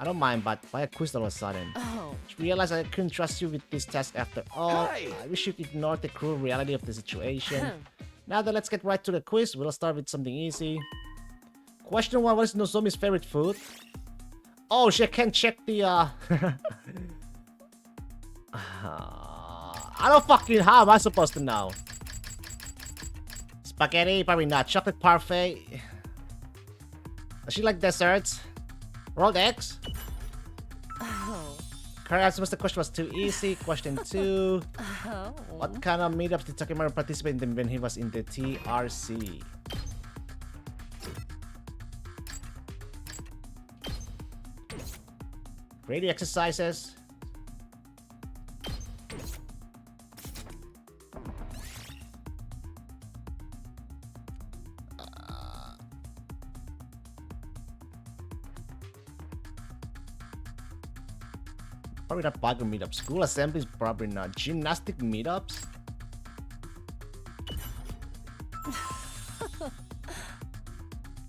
I don't mind, but why a quiz all of a sudden? Just realized I couldn't trust you with this task after all. I wish you'd ignore the cruel reality of the situation. Now then, let's get right to the quiz. We'll start with something easy. Question 1, what is Nozomi's favorite food? Oh shit, I can't check the I don't fucking... How am I supposed to know? Spaghetti? Probably not. Chocolate parfait? Does she like desserts? Rolled eggs? Correct answer, the question was too easy. Question 2. What kind of meetups did Takimaru participate in when he was in the TRC? Radio exercises? Probably not Bagger meetups. School assemblies, probably not. Gymnastic meetups?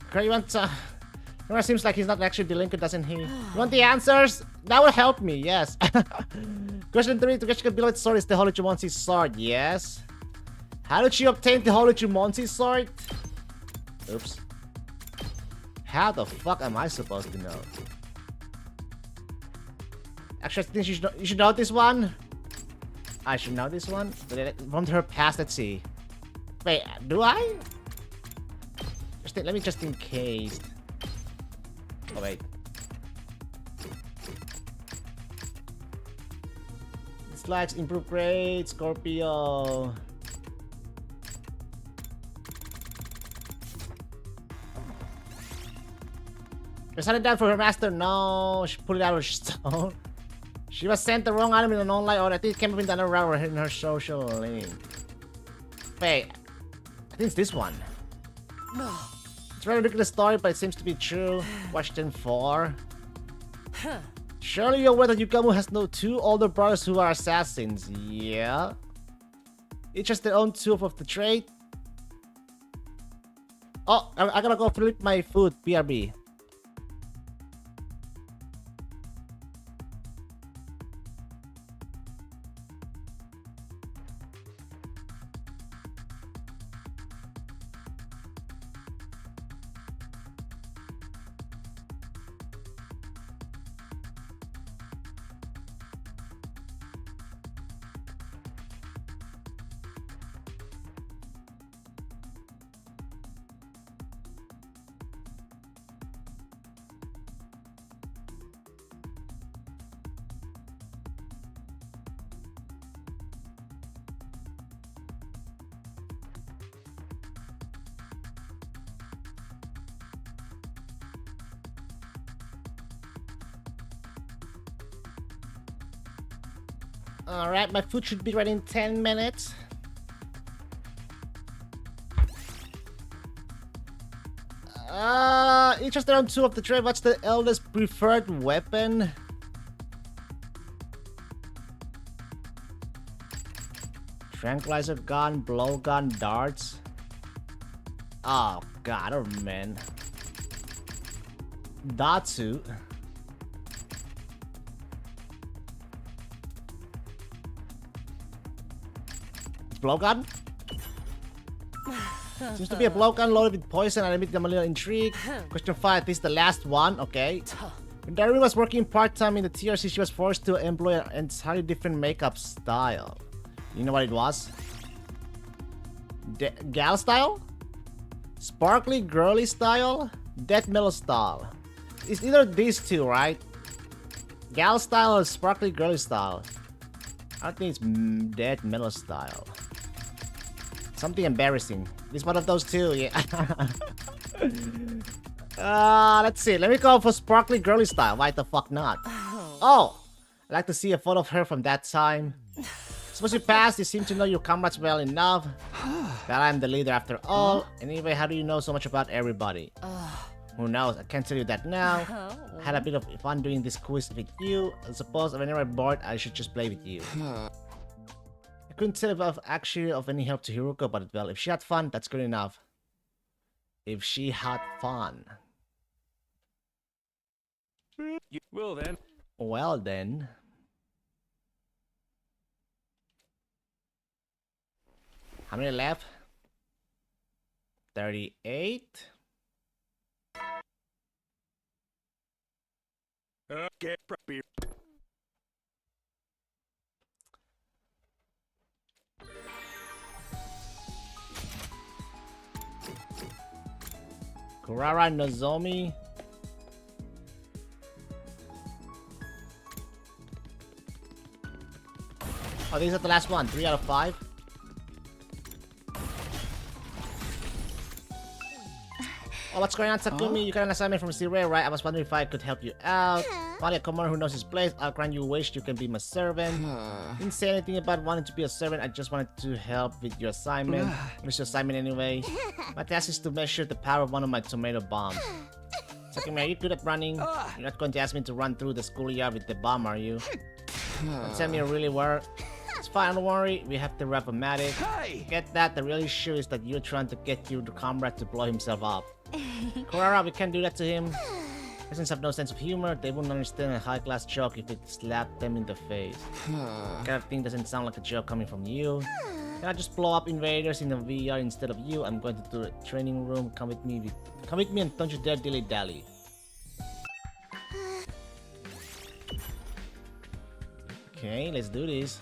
Okay, you want It seems like he's not actually delinquent, doesn't he? You want the answers? That would help me, yes. Question 3. Togeshika Billet's sword is the Holy Jumonsi's sword. Yes. How did she obtain the Holy Jumonsi's sword? Oops. How the fuck am I supposed to know? Actually, I think you should know this one. I should know this one. From her past, let's see. Wait, do I? Let me just in case. Oh, wait. Dislikes, improve grade, Scorpio. Presented down for her master. No, she put it out of stone. She was sent the wrong item in an online order. I think it came up in the other round in her social link. Wait, I think it's this one. It's a very ridiculous story, but it seems to be true. Question 4. Surely you're aware that Yukamu has no 2 older brothers who are assassins. Yeah. Each has their own tool of the trade. Oh, I gotta go flip my food. BRB. Alright, my food should be ready in 10 minutes. Each has their own tool of the trade. What's the eldest preferred weapon? Tranquilizer gun, blowgun, darts. Oh god, oh man. Datsu. Blowgun? Seems to be a blowgun loaded with poison and I make them a little intrigued. Question 5, this is the last one, okay. When Darumi was working part-time in the TRC, she was forced to employ an entirely different makeup style. You know what it was? Gal style? Sparkly girly style? Death metal style. It's either these two, right? Gal style or sparkly girly style. I think it's death metal style. Something embarrassing. It's one of those two, yeah. Let's see. Let me go for sparkly girly style. Why the fuck not? Oh! I'd like to see a photo of her from that time. Suppose you passed, you seem to know your comrades well enough. That I'm the leader after all. Anyway, how do you know so much about everybody? Who knows? I can't tell you that now. I had a bit of fun doing this quiz with you. I suppose whenever I'm bored, I should just play with you. I couldn't tell if I was actually of any help to Hiruko, but well, if she had fun, that's good enough. If she had fun. Well then. Well then. How many left? 38. Get preppy. Kurara Nozomi. Oh, these are the last one. 3 out of 5. Oh, what's going on, Takumi? You got an assignment from Sirei, right? I was wondering if I could help you out. Finally, a commander who knows his place. I'll grant you a wish. You can be my servant. Didn't say anything about wanting to be a servant. I just wanted to help with your assignment. What's your assignment anyway? My task is to measure the power of one of my tomato bombs. Takumi, are you good at running? You're not going to ask me to run through the schoolyard with the bomb, are you? Don't tell me you really were. It's fine, don't worry. We have the Rap-O-Matic. Get that? The real issue is that you're trying to get your comrade to blow himself up. Kurara, we can't do that to him. Peasants have no sense of humor. They wouldn't understand a high-class joke if it slapped them in the face. That kind of thing doesn't sound like a joke coming from you. Can I just blow up invaders in the VR instead of you? I'm going to the training room. Come with me and don't you dare dilly-dally. Okay, let's do this.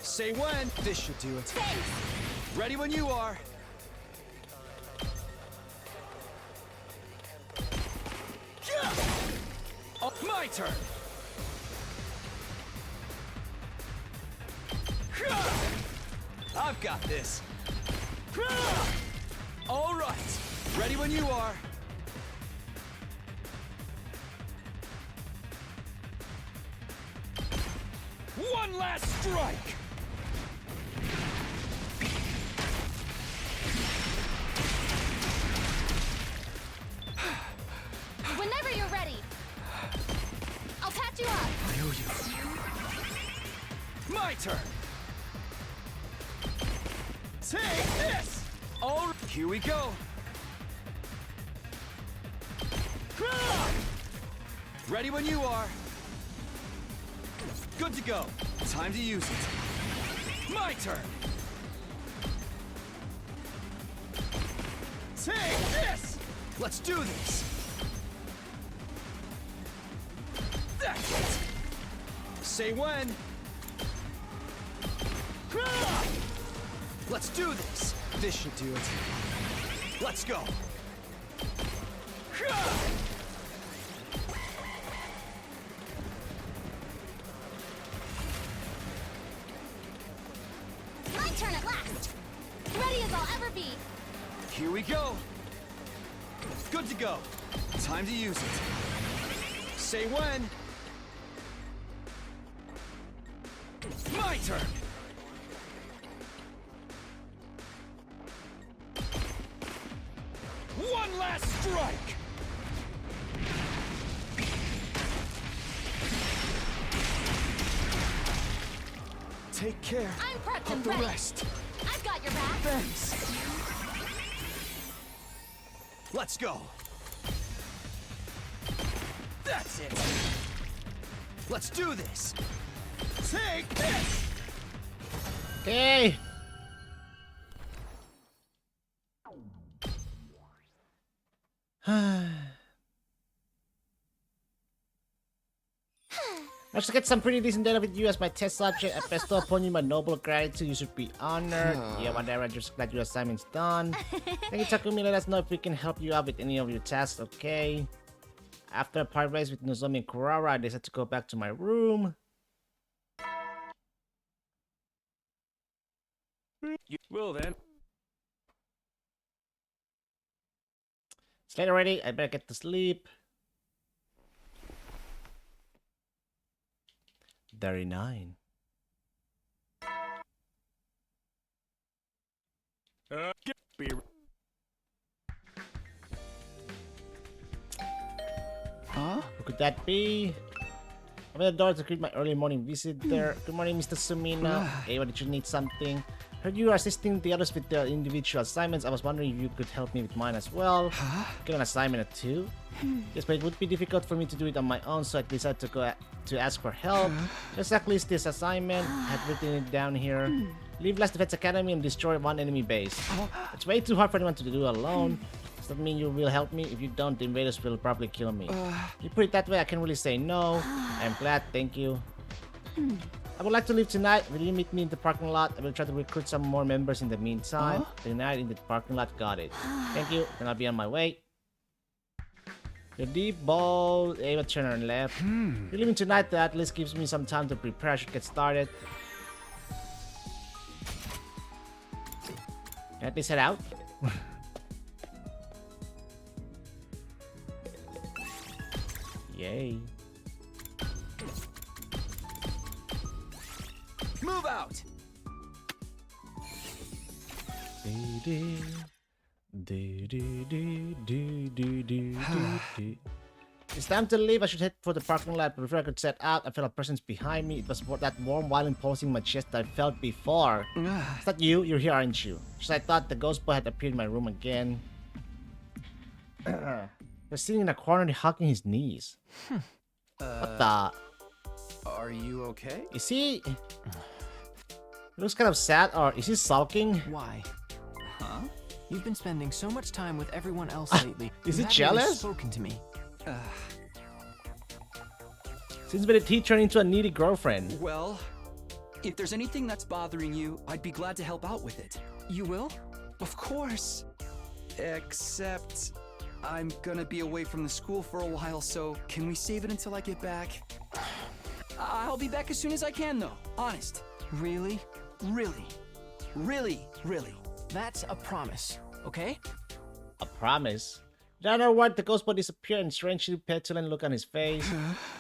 Say when. This should do it. Ready when you are. Oh, my turn. I've got this. All right. Ready when you are. One last strike. Whenever you're ready. I'll patch you up. I owe you. My turn. Take this. All here we go. Ready when you are. Good to go. Time to use it. My turn. Take this. Let's do this. That's it. Say when. Let's do this. This should do it. Let's go. My turn at last. Ready as I'll ever be. Here we go. Good to go. Time to use it. Say when. My turn. One last strike. Take care I'm prepped of and the ready. rest. I've got your back. Thanks. Let's go. That's it. Let's do this. Take this. Okay. Managed to get some pretty decent data with you as my test subject. I bestow upon you my noble gratitude. You should be honored. Yeah, whatever. I'm just glad your assignment's done. Thank you, Takumi. Let us know if we can help you out with any of your tasks, okay? After a part ways with Nozomi and Kurara, I decided to go back to my room. Well then. It's late already. I better get to sleep. 39. Huh? Who could that be? I'm at the door to greet my early morning visitor. Good morning, Mr. Sumina. Hey, what did you need something? Heard you are assisting the others with their individual assignments. I was wondering if you could help me with mine as well. Get an assignment or two. Yes, but it would be difficult for me to do it on my own, so I decided to go to ask for help. Exactly is this assignment. I had written it down here. Leave Last Defense Academy and destroy one enemy base. It's way too hard for anyone to do alone. Does that mean you will help me? If you don't, the invaders will probably kill me. You put it that way, I can't really say no. I'm glad, thank you. I would like to leave tonight. Will you meet me in the parking lot? I will try to recruit some more members in the meantime. The night in the parking lot, got it. Thank you, then I'll be on my way. The deep ball, Ava turn on left. You're leaving tonight, that at least gives me some time to prepare. I should get started. Can I at least head out? Yay. Move out. It's time to leave. I should head for the parking lot, but before I could set out, I felt a presence behind me. It was that warm violin pulsing my chest that I felt before. Is that you? You're here, aren't you? Just I thought the ghost boy had appeared in my room again. He's sitting in a corner hugging his knees. What the? Are you okay? Is he... He looks kind of sad, or is he sulking? Why? Huh? You've been spending so much time with everyone else lately. Is You he haven't really jealous? spoken to me. Since when did he turn into a needy girlfriend? Well, if there's anything that's bothering you, I'd be glad to help out with it. You will? Of course. Except, I'm gonna be away from the school for a while, so can we save it until I get back? I'll be back as soon as I can, though. Honest. Really? Really. Really, really. That's a promise, okay? A promise? Did I know what? The ghost boy disappeared and strangely petulant look on his face.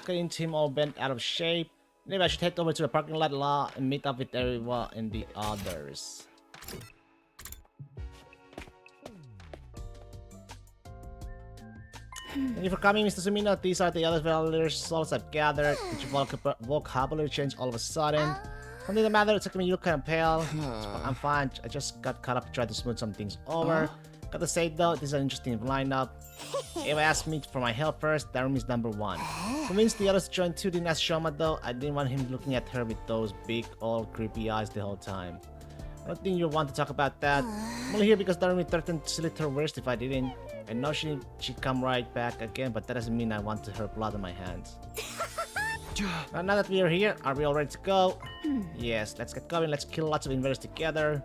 Getting into him all bent out of shape. Maybe I should head over to the parking lot and meet up with everyone and the others. Thank you for coming, Mr. Sumino. These are the other villagers' souls I've gathered. Did your vocabulary change all of a sudden? Something the matter, it's like you look kind of pale. I'm fine. I just got caught up trying to smooth some things over. Gotta say though, this is an interesting lineup. If I asked me for my help first, Darumi is number 1. Convinced the others to join too. Didn't ask Shoma though. I didn't want him looking at her with those big, old, creepy eyes the whole time. I don't think you want to talk about that. I'm only here because Darumi threatened to slit her wrist if I didn't. I know she'd come right back again, but that doesn't mean I want her blood on my hands. Now that we are here, are we all ready to go? Yes, let's get going. Let's kill lots of invaders together.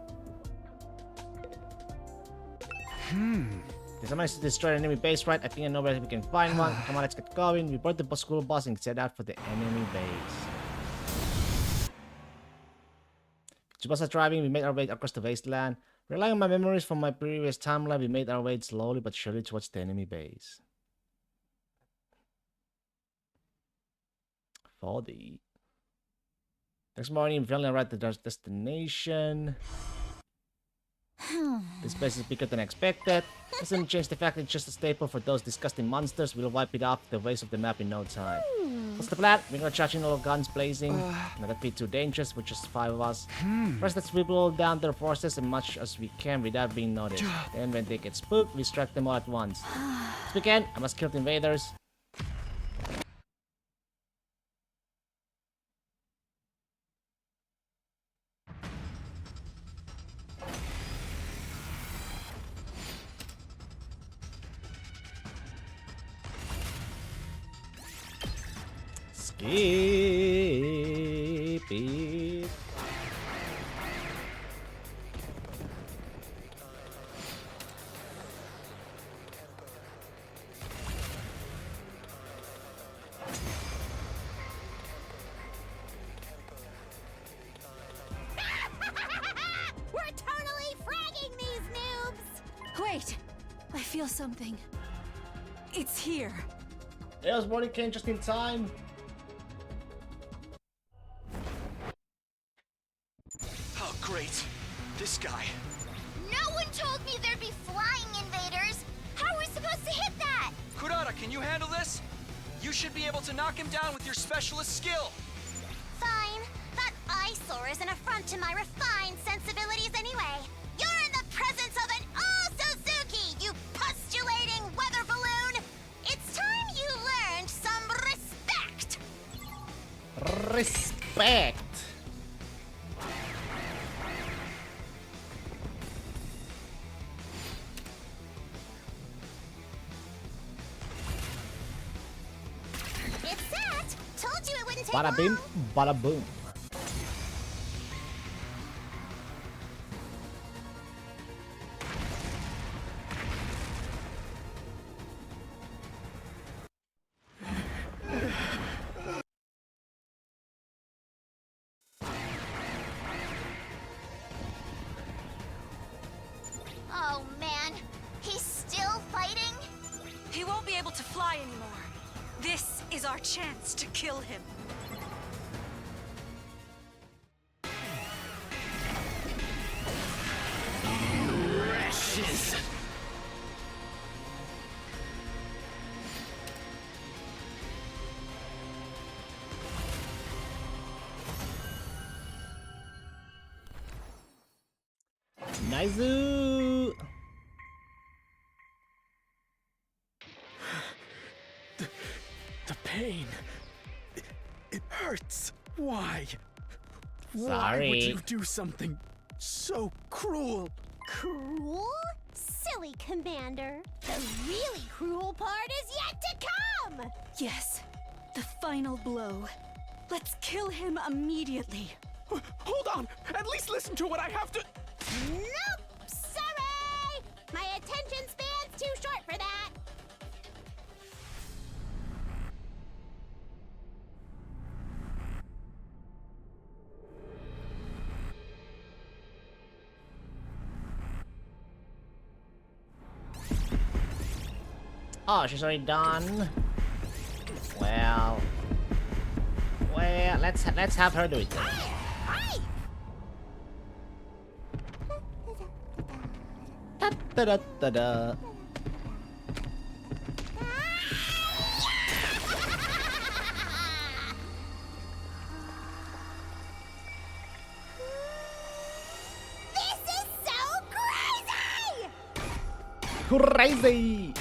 There's a managed to destroy an enemy base, right? I think I know where we can find one. Come on, let's get going. We brought the school bus and set out for the enemy base. Tsubasa driving, we made our way across the wasteland. Relying on my memories from my previous timeline, we made our way slowly but surely towards the enemy base. 40. Next morning, we finally arrived at our destination. This place is bigger than expected. Doesn't change the fact that it's just a staple for those disgusting monsters. We'll wipe it off the face of the map in no time. What's the plan? We're gonna charge in all guns blazing. Not that'd be too dangerous with just 5 of us. First, let's whittle down their forces as much as we can without being noticed. Then when they get spooked, we strike them all at once. Let's begin. I must kill the invaders. Skip it. We're totally fragging these noobs! Wait! I feel something. It's here. Chaos Morning came just in time. Oh, great. This guy. No one told me there'd be flying invaders! How are we supposed to hit that? Kurata, can you handle this? You should be able to knock him down with your specialist skill. Fine. That eyesore is an affront to my refined sensibilities anyway. You're in the presence of an All-Suzuki, you postulating weather balloon! It's time you learned some respect! Respect. It's set! Told you it wouldn't take Bada bing, long. bada boom. Oh man, he's still fighting? He won't be able to fly anymore. This is our chance to kill him. Precious. Naizu! The pain. It hurts. Why? Why Sorry. would you do something so cruel? Cruel? Silly Commander. The really cruel part is yet to come! Yes, the final blow. Let's kill him immediately. Hold on! At least listen to what I have to. Nope! Sorry! My attention span's too short for that! Oh, she's already done. Well, let's have her do it. Then. Da da da da da. This is so crazy! Crazy!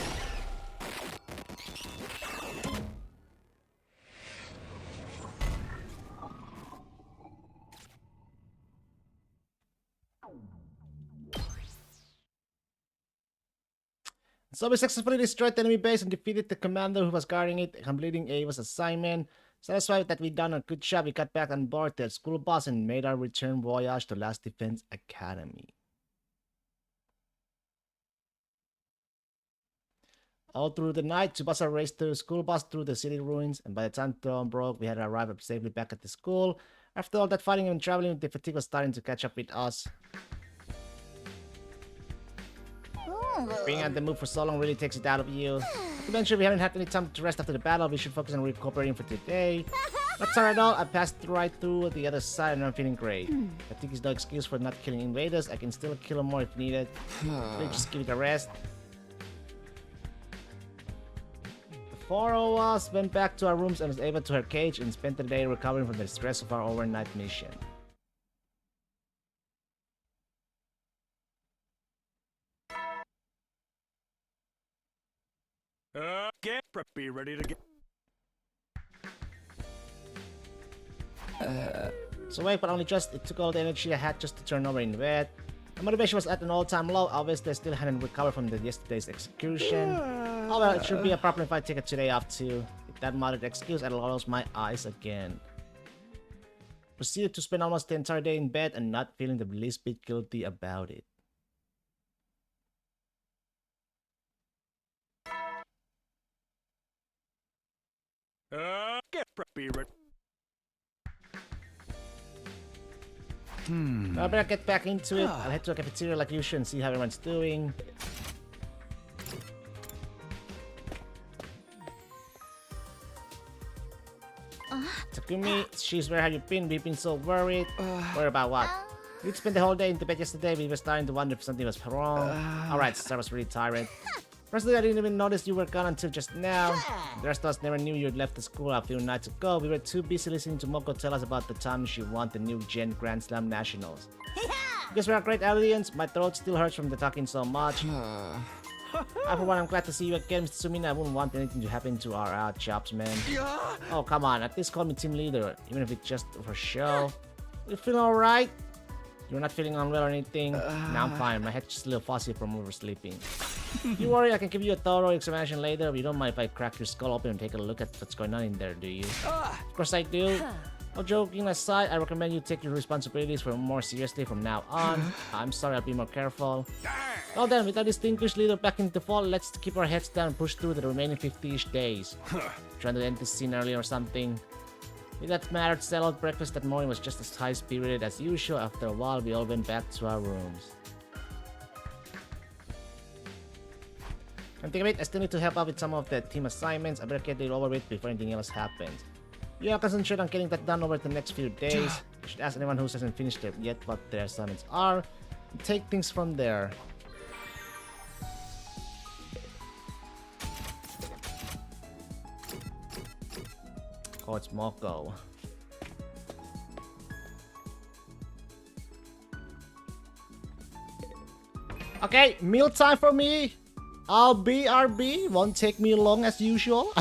So we successfully destroyed the enemy base and defeated the commander who was guarding it, completing Ava's assignment. Satisfied that we'd done a good job, we got back on board the school bus and made our return voyage to Last Defense Academy. All through the night, Tsubasa raced the school bus through the city ruins, and by the time dawn broke, we had arrived safely back at the school. After all that fighting and traveling, the fatigue was starting to catch up with us. Being at the move for so long really takes it out of you. Eventually, we haven't had any time to rest after the battle. We should focus on recuperating for today. Not sorry at all. I passed right through the other side and I'm feeling great. I think it's no excuse for not killing invaders. I can still kill them more if needed. Please just give it a rest. The four of us went back to our rooms and was able to her cage and spent the day recovering from the stress of our overnight mission. Get be ready to get. So wait, but only just it took all the energy I had just to turn over in bed. My motivation was at an all-time low. Obviously, I still hadn't recovered from yesterday's execution. Oh well, it should be a problem if I take a today off too. With that moderate excuse, I'll close my eyes again. Proceeded to spend almost the entire day in bed and not feeling the least bit guilty about it. Get be ready. I better get back into it. I'll head to a cafeteria like usual and see how everyone's doing. Takumi, she's where have you been? We've been so worried. Worried about what? We'd spent the whole day in the bed yesterday. We were starting to wonder if something was wrong. Alright, Star was really tired. Personally, I didn't even notice you were gone until just now. The rest of us never knew you'd left the school a few nights ago. We were too busy listening to Moko tell us about the time she won the new Gen Grand Slam Nationals. Guess we're a great audience. My throat still hurts from the talking so much. For one, I'm glad to see you again, Mr. Sumina. I wouldn't want anything to happen to our jobs, man. Oh, come on. At least call me team leader, even if it's just for show. You feel alright? You're not feeling unwell or anything? Nah, I'm fine. My head's just a little fuzzy from oversleeping. You worry, I can give you a thorough examination later. You don't mind if I crack your skull open and take a look at what's going on in there, do you? Of course I do. All joking aside, I recommend you take your responsibilities more seriously from now on. I'm sorry, I'll be more careful. Well then, with our distinguished leader back in the fall, let's keep our heads down and push through the remaining 50-ish days. Trying to end this scene early or something. With that matter settled, breakfast that morning was just as high-spirited as usual. After a while, we all went back to our rooms. And think of it, I still need to help out with some of the team assignments. I better get it over with before anything else happens. Yeah, concentrate on getting that done over the next few days. You should ask anyone who hasn't finished it yet what their assignments are, and take things from there. Oh, it's Moko. Okay, meal time for me. I'll BRB. Won't take me long as usual.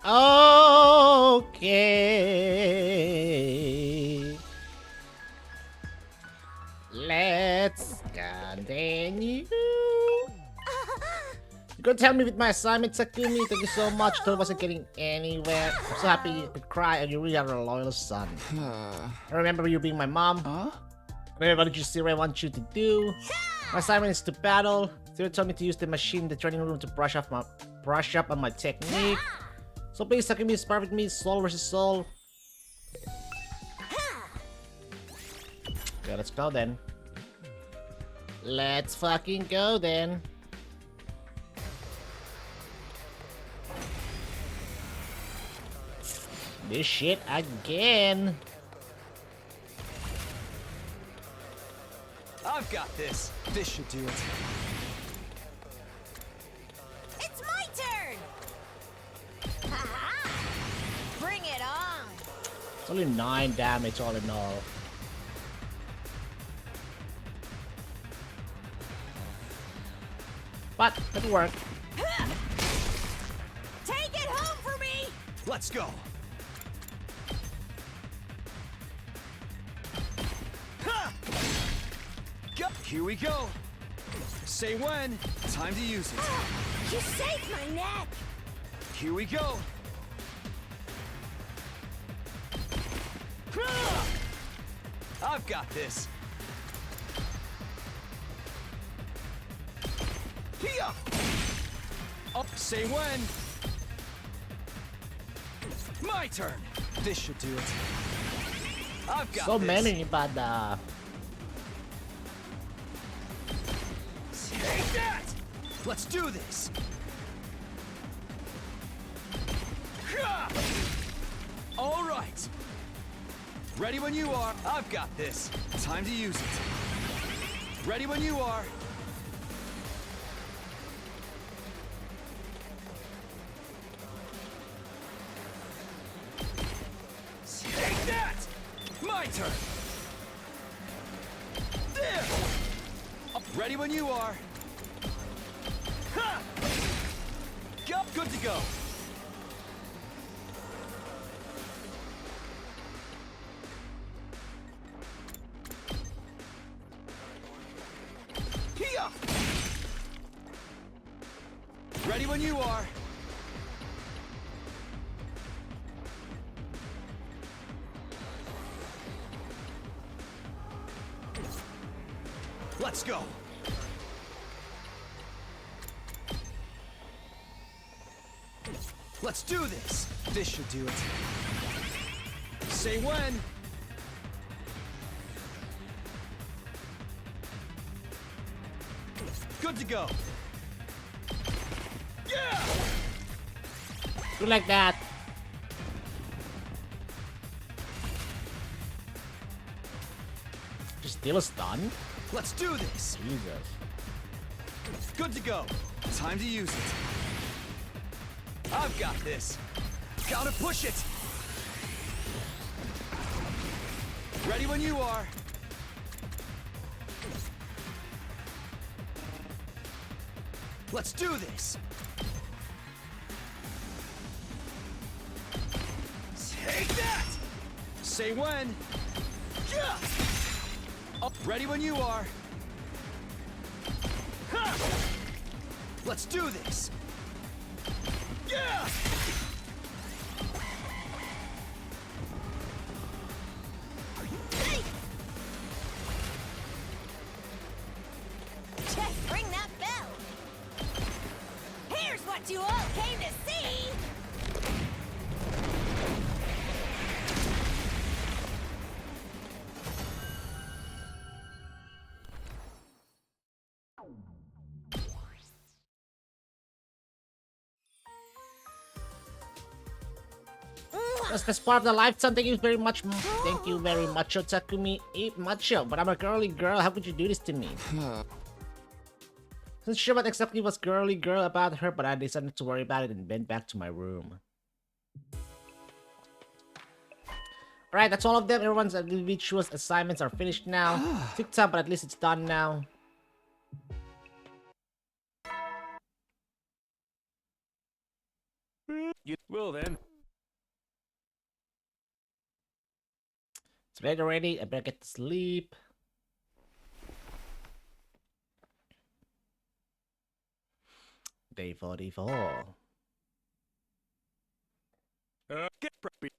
Okay. Let's continue. You could tell me with my assignment, Takumi. Thank you so much. Thought I wasn't getting anywhere. I'm so happy you could cry and you really are a loyal son. I remember you being my mom. What did you see what I want you to do? My assignment is to battle. Zero told me to use the machine in the training room to brush up on my technique. So please, Takumi, spar with me, soul versus soul. Okay, let's go then. Let's fucking go then. This shit again. I've got this. This should do it. It's my turn! Ha-ha! Bring it on! It's only 9 damage all in all. But it'll work. Take it home for me! Let's go. Here we go. Say when. Time to use it. You saved my neck! Here we go. I've got this. Here. Up. Say when. My turn. This should do it. I've got so this. many, but Take that! Let's do this! All right. Ready when you are. I've got this. Time to use it. Ready when you are. Take that! My turn. There! Ready when you are. Ha! Go. Good to go. Here. Ready when you are. Let's go. Let's do this. This should do it. Say when. Good to go. Yeah. do like that. Just steal a stun? Let's do this. Jesus. Good to go. Time to use it. I've got this. Gotta push it. Ready when you are. Let's do this. Take that! Say when. Yeah! Oh, ready when you are. Ha! Let's do this. Yeah! Just ring that bell. Here's what you all came to see. That's the part of the lifetime. Thank you very much. Thank you very much, Takumi. Macho, but I'm a girly girl. How could you do this to me? Not sure what exactly was girly girl about her, but I decided to worry about it and went back to my room. Alright, that's all of them. Everyone's individual assignments are finished now. Took time, but at least it's done now. Well then. It's bed already. I better get to sleep. Day 44. Get preppy.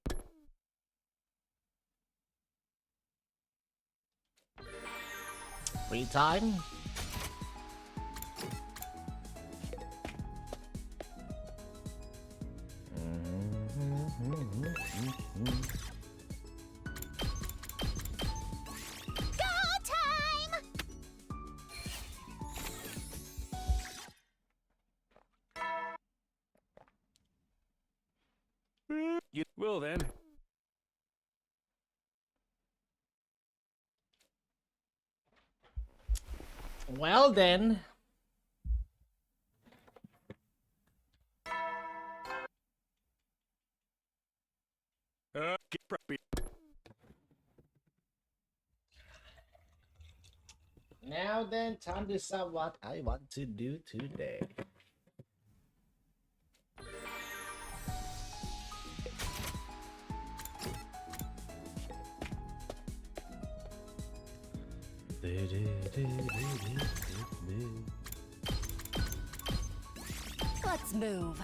Free time. Go time! Well then. Well then. Get preppy. Now then, time to decide what I want to do today. Let's move.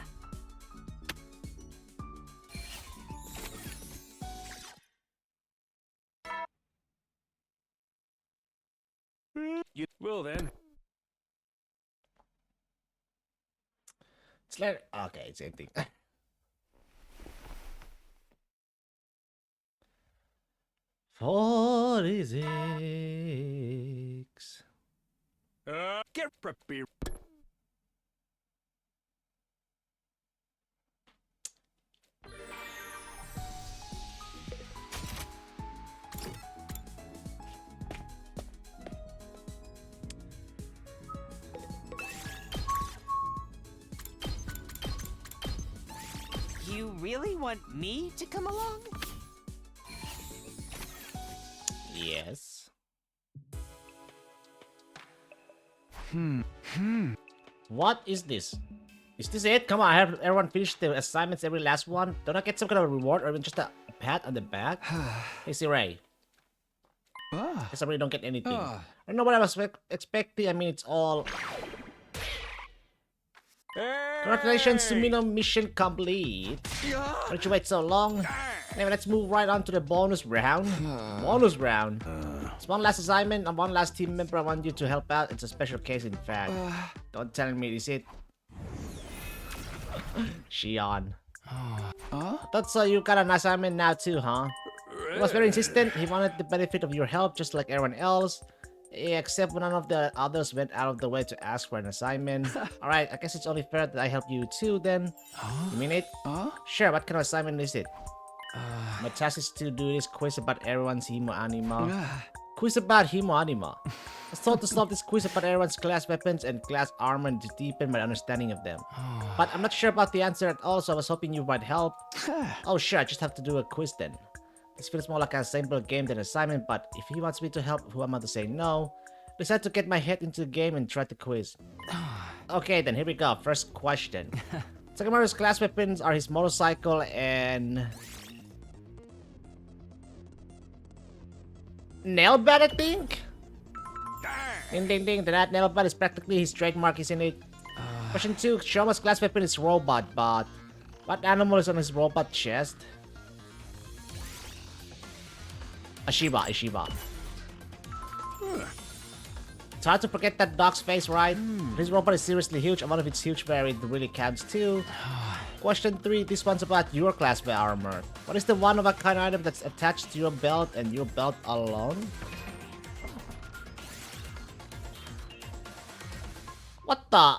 Well then. It's like okay, same thing. 46. Get preppy. You really want me to come along? Yes. What is this? Is this it? Come on, I have everyone finish the assignments, every last one. Don't I get some kind of reward or even just a pat on the back? Hey, Siray. Guess I really don't get anything. I don't know what I was expecting. I mean, it's all... Congratulations, Sumino, mission complete. Why don't you wait so long? Anyway, let's move right on to the bonus round. Bonus round. It's one last assignment and one last team member I want you to help out. It's a special case, in fact. Don't tell me, is it? Shion. I thought so. You got an assignment now too, huh? He was very insistent. He wanted the benefit of your help just like everyone else. Except when none of the others went out of the way to ask for an assignment. Alright, I guess it's only fair that I help you too then. You mean it? Sure, what kind of assignment is it? My task is to do this quiz about everyone's Himo Anima. Quiz about Himo Anima. I was told to solve this quiz about everyone's class weapons and class armor and to deepen my understanding of them. But I'm not sure about the answer at all, so I was hoping you might help. Oh sure, I just have to do a quiz then. This feels more like a simple game than an assignment, but if he wants me to help, who am I to say no? Decide to get my head into the game and try the quiz. Okay then, here we go. First question. Takamaru's class weapons are his motorcycle and... Nailbat, I think? Ding ding ding, that Nailbat is practically his trademark, isn't it? Question 2. Shoma's class weapon is robot, but... What animal is on his robot chest? Ashiba. It's hard to forget that dog's face, right? This robot is seriously huge, and one of its huge variant really counts too. Question 3. This one's about your class armor. What is the one-of-a-kind item that's attached to your belt and your belt alone? What the?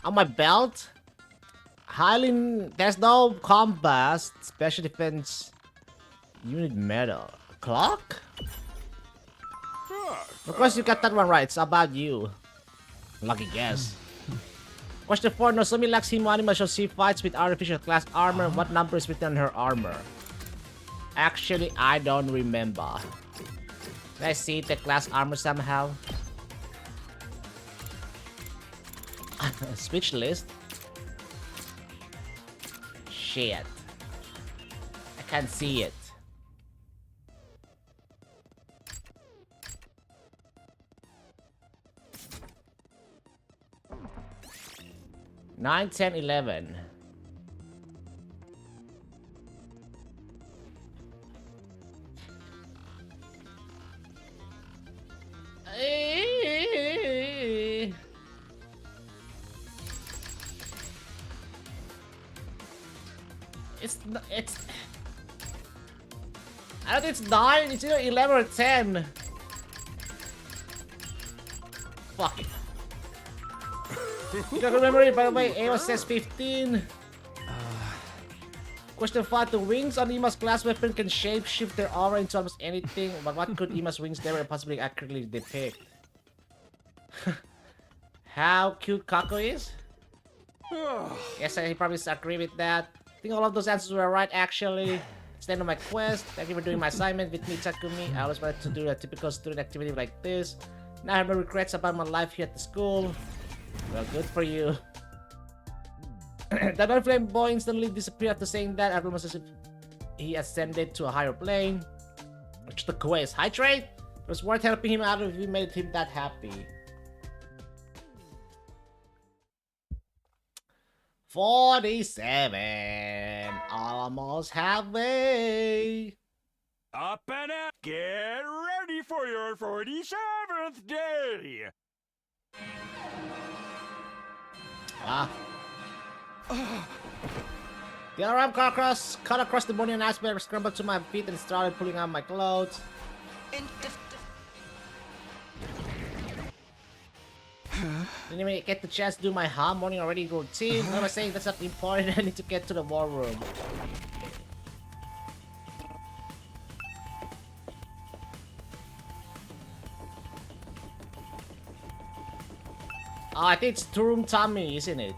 On my belt? There's no combat, special defense, unit medal. Clock? Of course you got that one right, it's about you. Lucky guess. Question 4. Nozomi lacks Himo Anima, so she fights with artificial class armor. What number is written on her armor? Actually, I don't remember. Can I see the glass armor somehow? Switch list? Shit. I can't see it. Nine, 10, 11. It's I don't think it's 9, it's either 11 or 10. Fuck it. You gotta remember it, by the way. Aeon says 15. Question 5. The wings on Ima's glass weapon can shapeshift their aura into almost anything, but what could Ima's wings never possibly accurately depict? How cute Kako is? Yes, I probably agree with that. I think all of those answers were right, actually. It's the end of my quest. Thank you for doing my assignment with me, Takumi. I always wanted to do a typical student activity like this. Now I have no regrets about my life here at the school. Well, good for you. The non-flame boy instantly disappeared after saying that. Everyone says he ascended to a higher plane. Which the quest. Hi, Trey! It was worth helping him out if we made him that happy. 47. Almost halfway. Up and out. Get ready for your 47th day. The alarm cut across the morning and I scrambled to my feet and started pulling on my clothes. Didn't even get the chance to do my morning already routine. What am I saying? That's not important. I need to get to the war room. Oh, I think it's Turum Tommy, isn't it?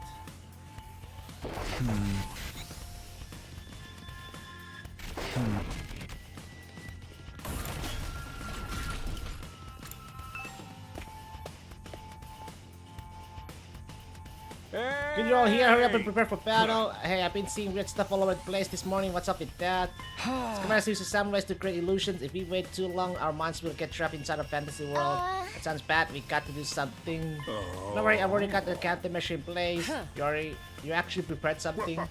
Can you all hear? Hurry up and prepare for battle. Hey, I've been seeing weird stuff all over the place this morning. What's up with that? Commander uses samurais to create illusions. If we wait too long, our minds will get trapped inside a fantasy world. That sounds bad. We got to do something. Don't worry, I've already got the countermeasure in place. You actually prepared something? Do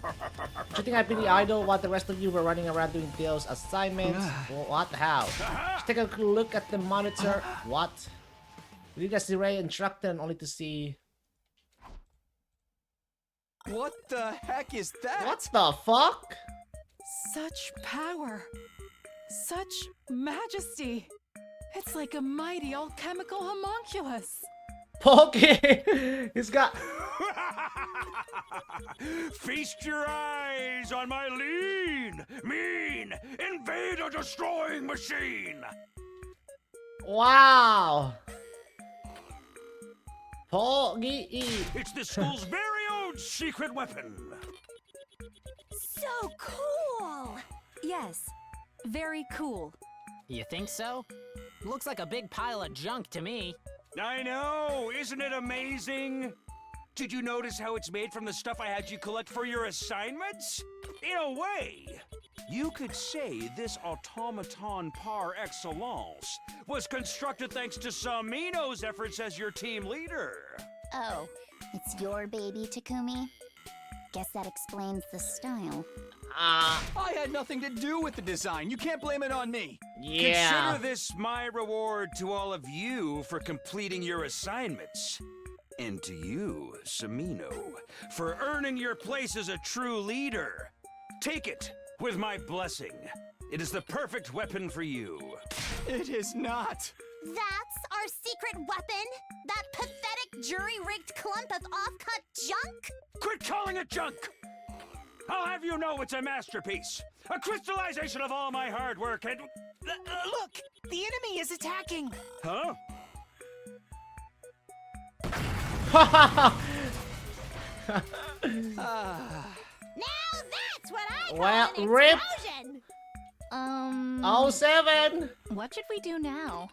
you think I've been idle while the rest of you were running around doing those assignments? What? How? Just take a look at the monitor. What? We did a Siray instructor only to see... What the heck is that? What the fuck? Such power. Such majesty. It's like a mighty alchemical homunculus. Pokey! He's got... Feast your eyes on my lean, mean, invader-destroying machine! Wow! Poggy! It's the school's very own secret weapon! So cool! Yes, very cool. You think so? Looks like a big pile of junk to me. I know! Isn't it amazing? Did you notice how it's made from the stuff I had you collect for your assignments? In a way, you could say this automaton par excellence was constructed thanks to Samino's efforts as your team leader. Oh, it's your baby, Takumi? Guess that explains the style. I had nothing to do with the design. You can't blame it on me. Yeah. Consider this my reward to all of you for completing your assignments. And to you, Samino, for earning your place as a true leader. Take it with my blessing. It is the perfect weapon for you. It is not. That's our secret weapon? That pathetic jury-rigged clump of off-cut junk? Quit calling it junk! I'll have you know it's a masterpiece. A crystallization of all my hard work and... Look! The enemy is attacking! Huh? Now that's what I call Well, an rip. explosion! 07! What should we do now?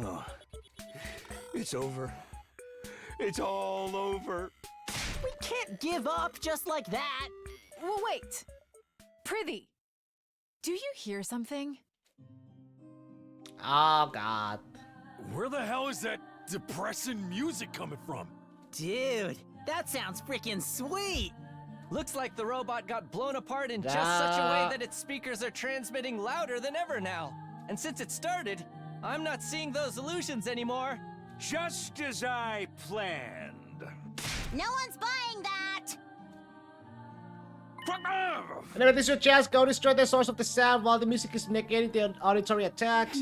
Oh. It's over. It's all over. We can't give up just like that. Well, wait. Prithee, do you hear something? Oh, God. Where the hell is that depressing music coming from? Dude, that sounds freaking sweet! Looks like the robot got blown apart in just such a way that its speakers are transmitting louder than ever now. And since it started, I'm not seeing those illusions anymore. Just as I planned. No one's buying that! Whenever this is your chance, go destroy the source of the sound while the music is negating the auditory attacks.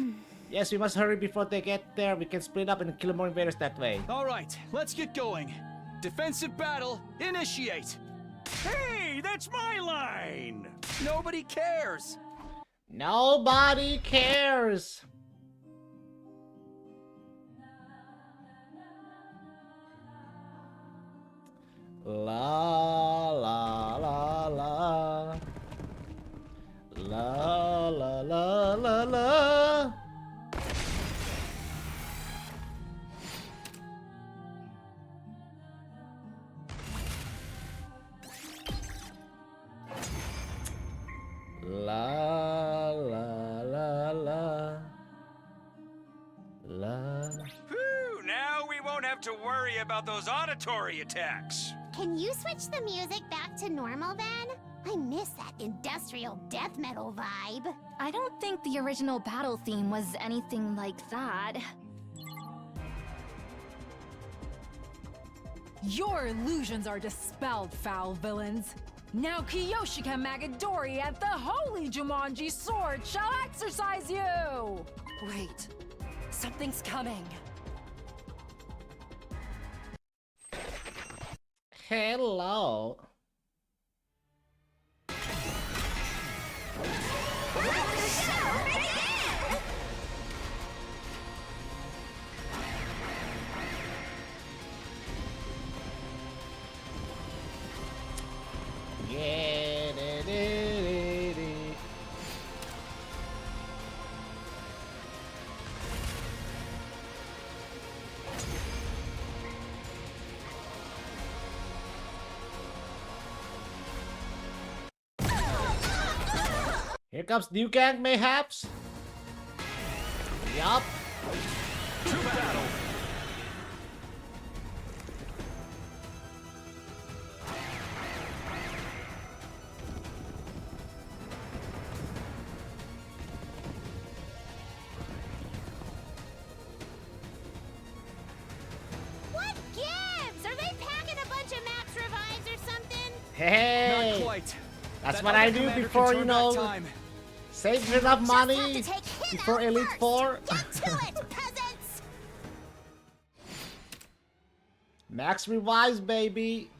Yes, we must hurry before they get there. We can split up and kill more invaders that way. All right, let's get going. Defensive battle, initiate. Hey, that's my line! Nobody cares. Nobody cares. La la la la. La la la la la. La la la la. La. Whew, now we won't have to worry about those auditory attacks. Can you switch the music back to normal then? I miss that industrial death metal vibe. I don't think the original battle theme was anything like that. Your illusions are dispelled, foul villains. Now Kiyoshika Magadori and the Holy Jumanji Sword shall exercise you! Wait, something's coming. Hello. Yeah, da, da, da, da. Here comes New Gang, mayhaps? Yup. To battle! What gives? Are they packing a bunch of max revives or something? Hey! Not quite. That's That what other I do commander before, can you turn know, back time. save enough money before Elite Four. Get to it, peasants! Max revives, baby.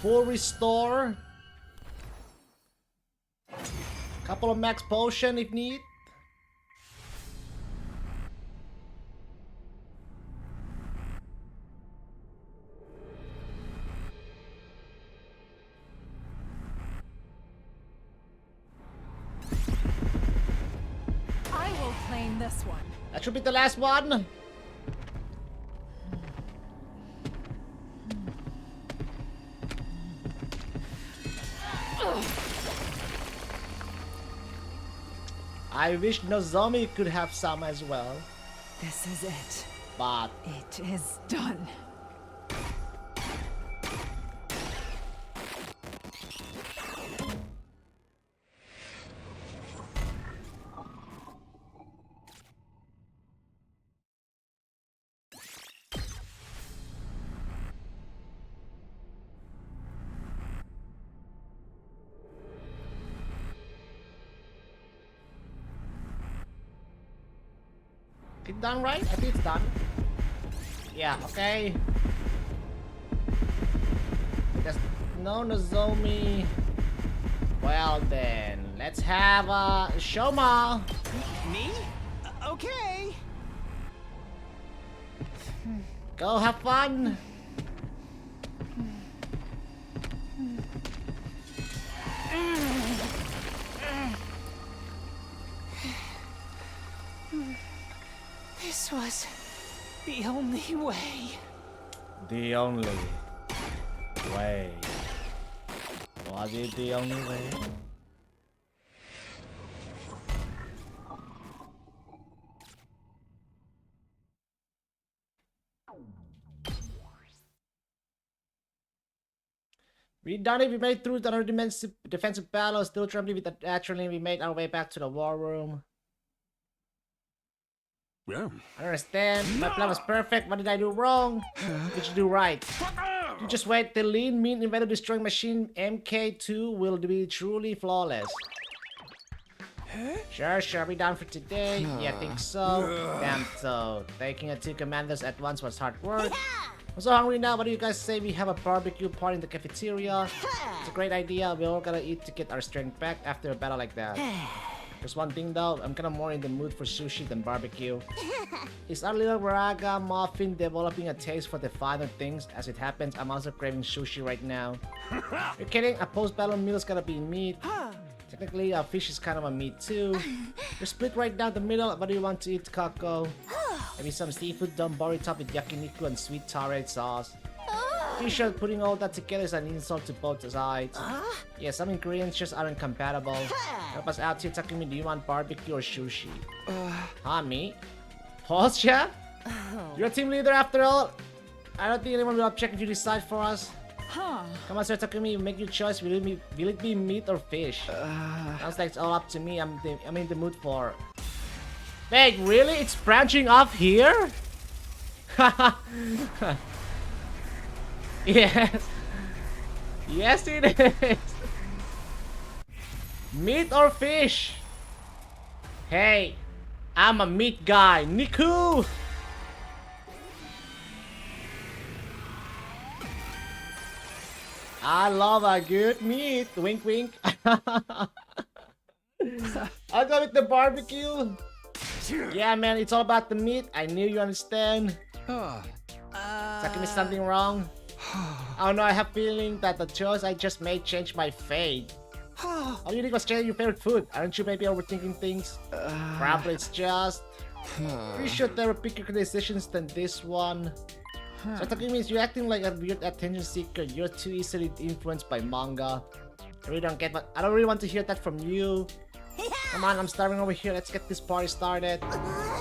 Full restore. Couple of max potion if need. I will claim this one. That should be the last one. I wish Nozomi could have some as well. This is it. But It is done. it's done, right? I think it's done. Yeah, okay. There's no Nozomi. Well then, let's have Shoma. Me? Okay. Go have fun. This was the only way. The only way. Was it the only way? We done it. We made it through the other defensive battle. Still trembling with the adrenaline. We made our way back to the war room. Yeah. I don't understand. My plan was perfect. What did I do wrong? What did you do right? You just wait. The lean, mean, invader destroying machine MK2 will be truly flawless. Sure, we done for today? Yeah, I think so. Damn, so taking out 2 commanders at once was hard work. I'm so hungry now. What do you guys say we have a barbecue party in the cafeteria? It's a great idea. We're all gonna eat to get our strength back after a battle like that. There's one thing though, I'm kinda more in the mood for sushi than barbecue. Is our little Raga muffin developing a taste for the finer things? As it happens, I'm also craving sushi right now. You're kidding? A post-battle meal is gonna be meat. Technically, a fish is kind of a meat too. You're split right down the middle. What do you want to eat, Kako? Maybe some seafood donbori topped with yakiniku and sweet tare sauce. Pretty sure putting all that together is an insult to both sides. Yeah, some ingredients just aren't compatible. Help us out here, Takumi. Do you want barbecue or sushi? Huh, me? Pause, chef? You're a team leader after all. I don't think anyone will object if you decide for us. Come on, Sir Takumi, make your choice. Will it be meat or fish? Sounds like it's all up to me. I'm in the mood for... Wait, really? It's branching off here? Yes. Yes, it is. Meat or fish? Hey, I'm a meat guy. Niku! I love a good meat. Wink, wink. I'll go with the barbecue. Yeah, man, it's all about the meat. I knew you understand. Takumi, something wrong? Oh no, I have a feeling that the choice I just made changed my fate. All you did was change your favorite food. Aren't you maybe overthinking things? Probably it's just... Pretty sure there were bigger decisions than this one. So Takumi, you're acting like a weird attention seeker. You're too easily influenced by manga. I really don't get what... I don't really want to hear that from you. Come on, I'm starving over here. Let's get this party started.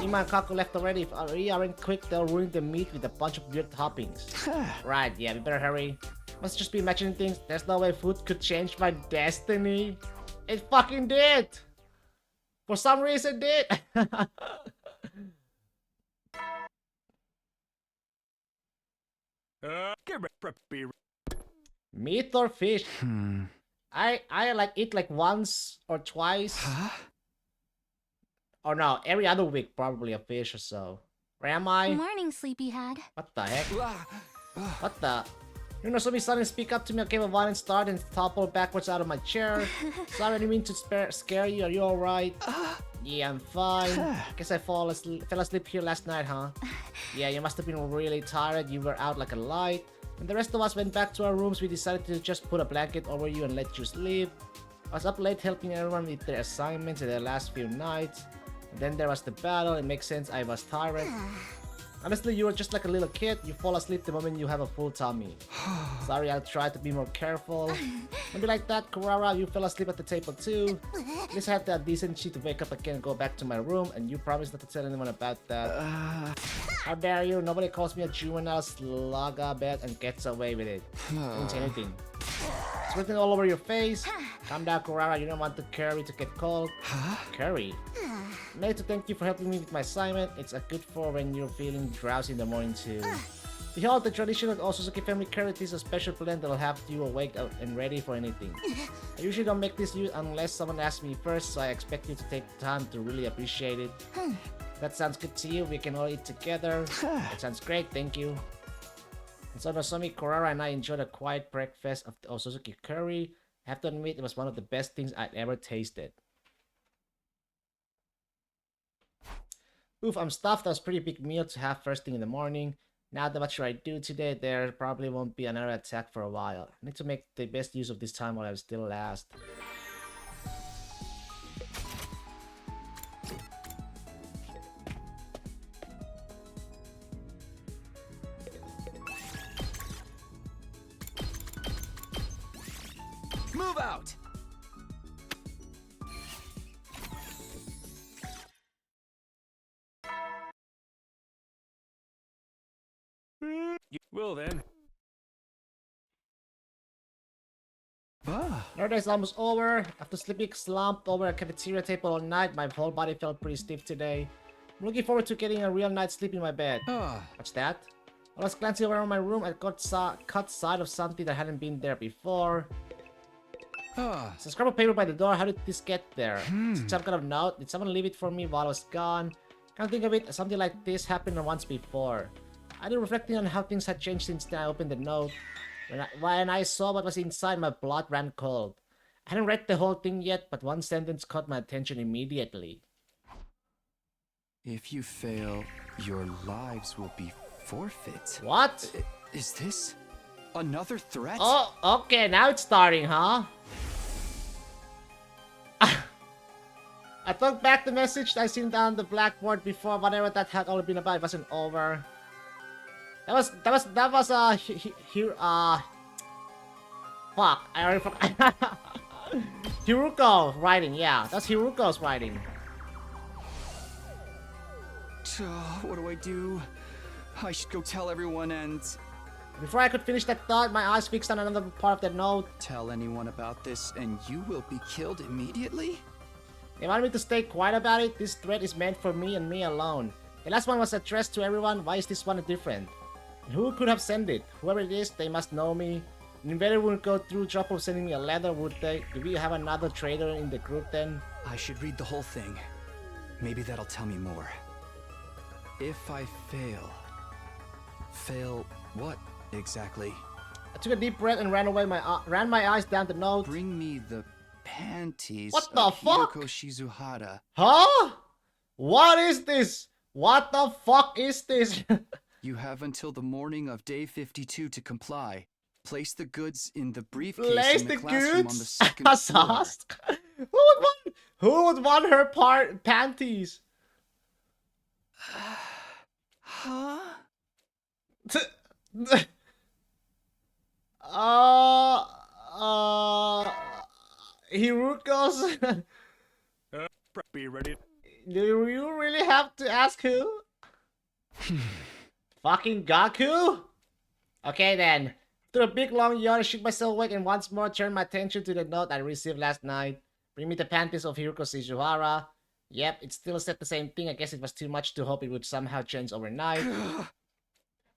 Ima and Kako left already. If we aren't quick, they'll ruin the meat with a bunch of weird toppings. Right, yeah, we better hurry. Must just be imagining things. There's no way food could change my destiny. It fucking did! For some reason, it did! Meat or fish? I like eat like once or twice. Or no, every other week probably a fish or so. Where am I? Morning, sleepyhead. What the heck? What the? You know, somebody suddenly speak up to me. I gave a violent start and toppled backwards out of my chair. Sorry, I didn't mean to scare you. Are you alright? Yeah, I'm fine. Guess I fell asleep here last night, huh? Yeah, you must have been really tired. You were out like a light. When the rest of us went back to our rooms, we decided to just put a blanket over you and let you sleep. I was up late helping everyone with their assignments in the last few nights. And then there was the battle. It makes sense, I was tired. Honestly, you were just like a little kid. You fall asleep the moment you have a full tummy. Sorry, I'll try to be more careful. Don't be like that, Kurara. You fell asleep at the table too. At least I had the decency to wake up again and go back to my room, and you promised not to tell anyone about that. How dare you? Nobody calls me a juvenile slugabed and gets away with it. Don't say anything. It's written all over your face. Calm down, Kurara. You don't want the curry to get cold. Curry? I made to thank you for helping me with my assignment. It's a good for when you're feeling drowsy in the morning too. Behold, the traditional Otsutsuki family curry is a special blend that'll have you awake and ready for anything. I usually don't make this use unless someone asks me first, so I expect you to take the time to really appreciate it. That sounds good to you. We can all eat together. That sounds great, thank you. And so Nozomi, Kurara, and I enjoyed a quiet breakfast of the Otsutsuki curry. I have to admit, it was one of the best things I'd ever tasted. Oof, I'm stuffed. That was a pretty big meal to have first thing in the morning. Now that what should I do today? There probably won't be another attack for a while. I need to make the best use of this time while I still last. Move out! Well then. Another day's almost over. After sleeping slumped over a cafeteria table all night, my whole body felt pretty stiff today. I'm looking forward to getting a real night's sleep in my bed. What's that? I was glancing around my room and caught sight of something that hadn't been there before. It's a scrap of paper by the door. How did this get there? Some kind of note? Did someone leave it for me while I was gone? Can't think of it. Something like this happened once before. I did reflecting on how things had changed since then I opened the note. When I saw what was inside, my blood ran cold. I hadn't read the whole thing yet, but one sentence caught my attention immediately. If you fail, your lives will be forfeit. What? Is this another threat? Oh, okay, now it's starting, huh? I took back the message I seen down the blackboard before. Whatever that had all been about, it wasn't over. That was fuck, I already forgot. Hiruko writing, yeah, that's Hiruko's writing. What do I do? I should go tell everyone and... Before I could finish that thought, my eyes fixed on another part of the note. Tell anyone about this and you will be killed immediately? They wanted me to stay quiet about it. This threat is meant for me and me alone. The last one was addressed to everyone. Why is this one different? And who could have sent it? Whoever it is, they must know me. An invader wouldn't go through trouble sending me a letter, would they? Do we have another traitor in the group then? I should read the whole thing. Maybe that'll tell me more. If I fail... Fail what exactly? I took a deep breath and ran my eyes down the note. Bring me the panties what the of fuck? Hideko Shizuhara. Huh? What is this? What the fuck is this? You have until the morning of day 52 to comply. Place the goods in the briefcase Place in the the classroom goods? on the second floor. Who would want her panties? Huh? Hiruko's. Be ready. Do you really have to ask who? Fucking Gaku? Okay then. After a big long yawn, I shook myself awake and once more turned my attention to the note I received last night. Bring me the panties of Hiroko Shizuhara. Yep, it still said the same thing. I guess it was too much to hope it would somehow change overnight.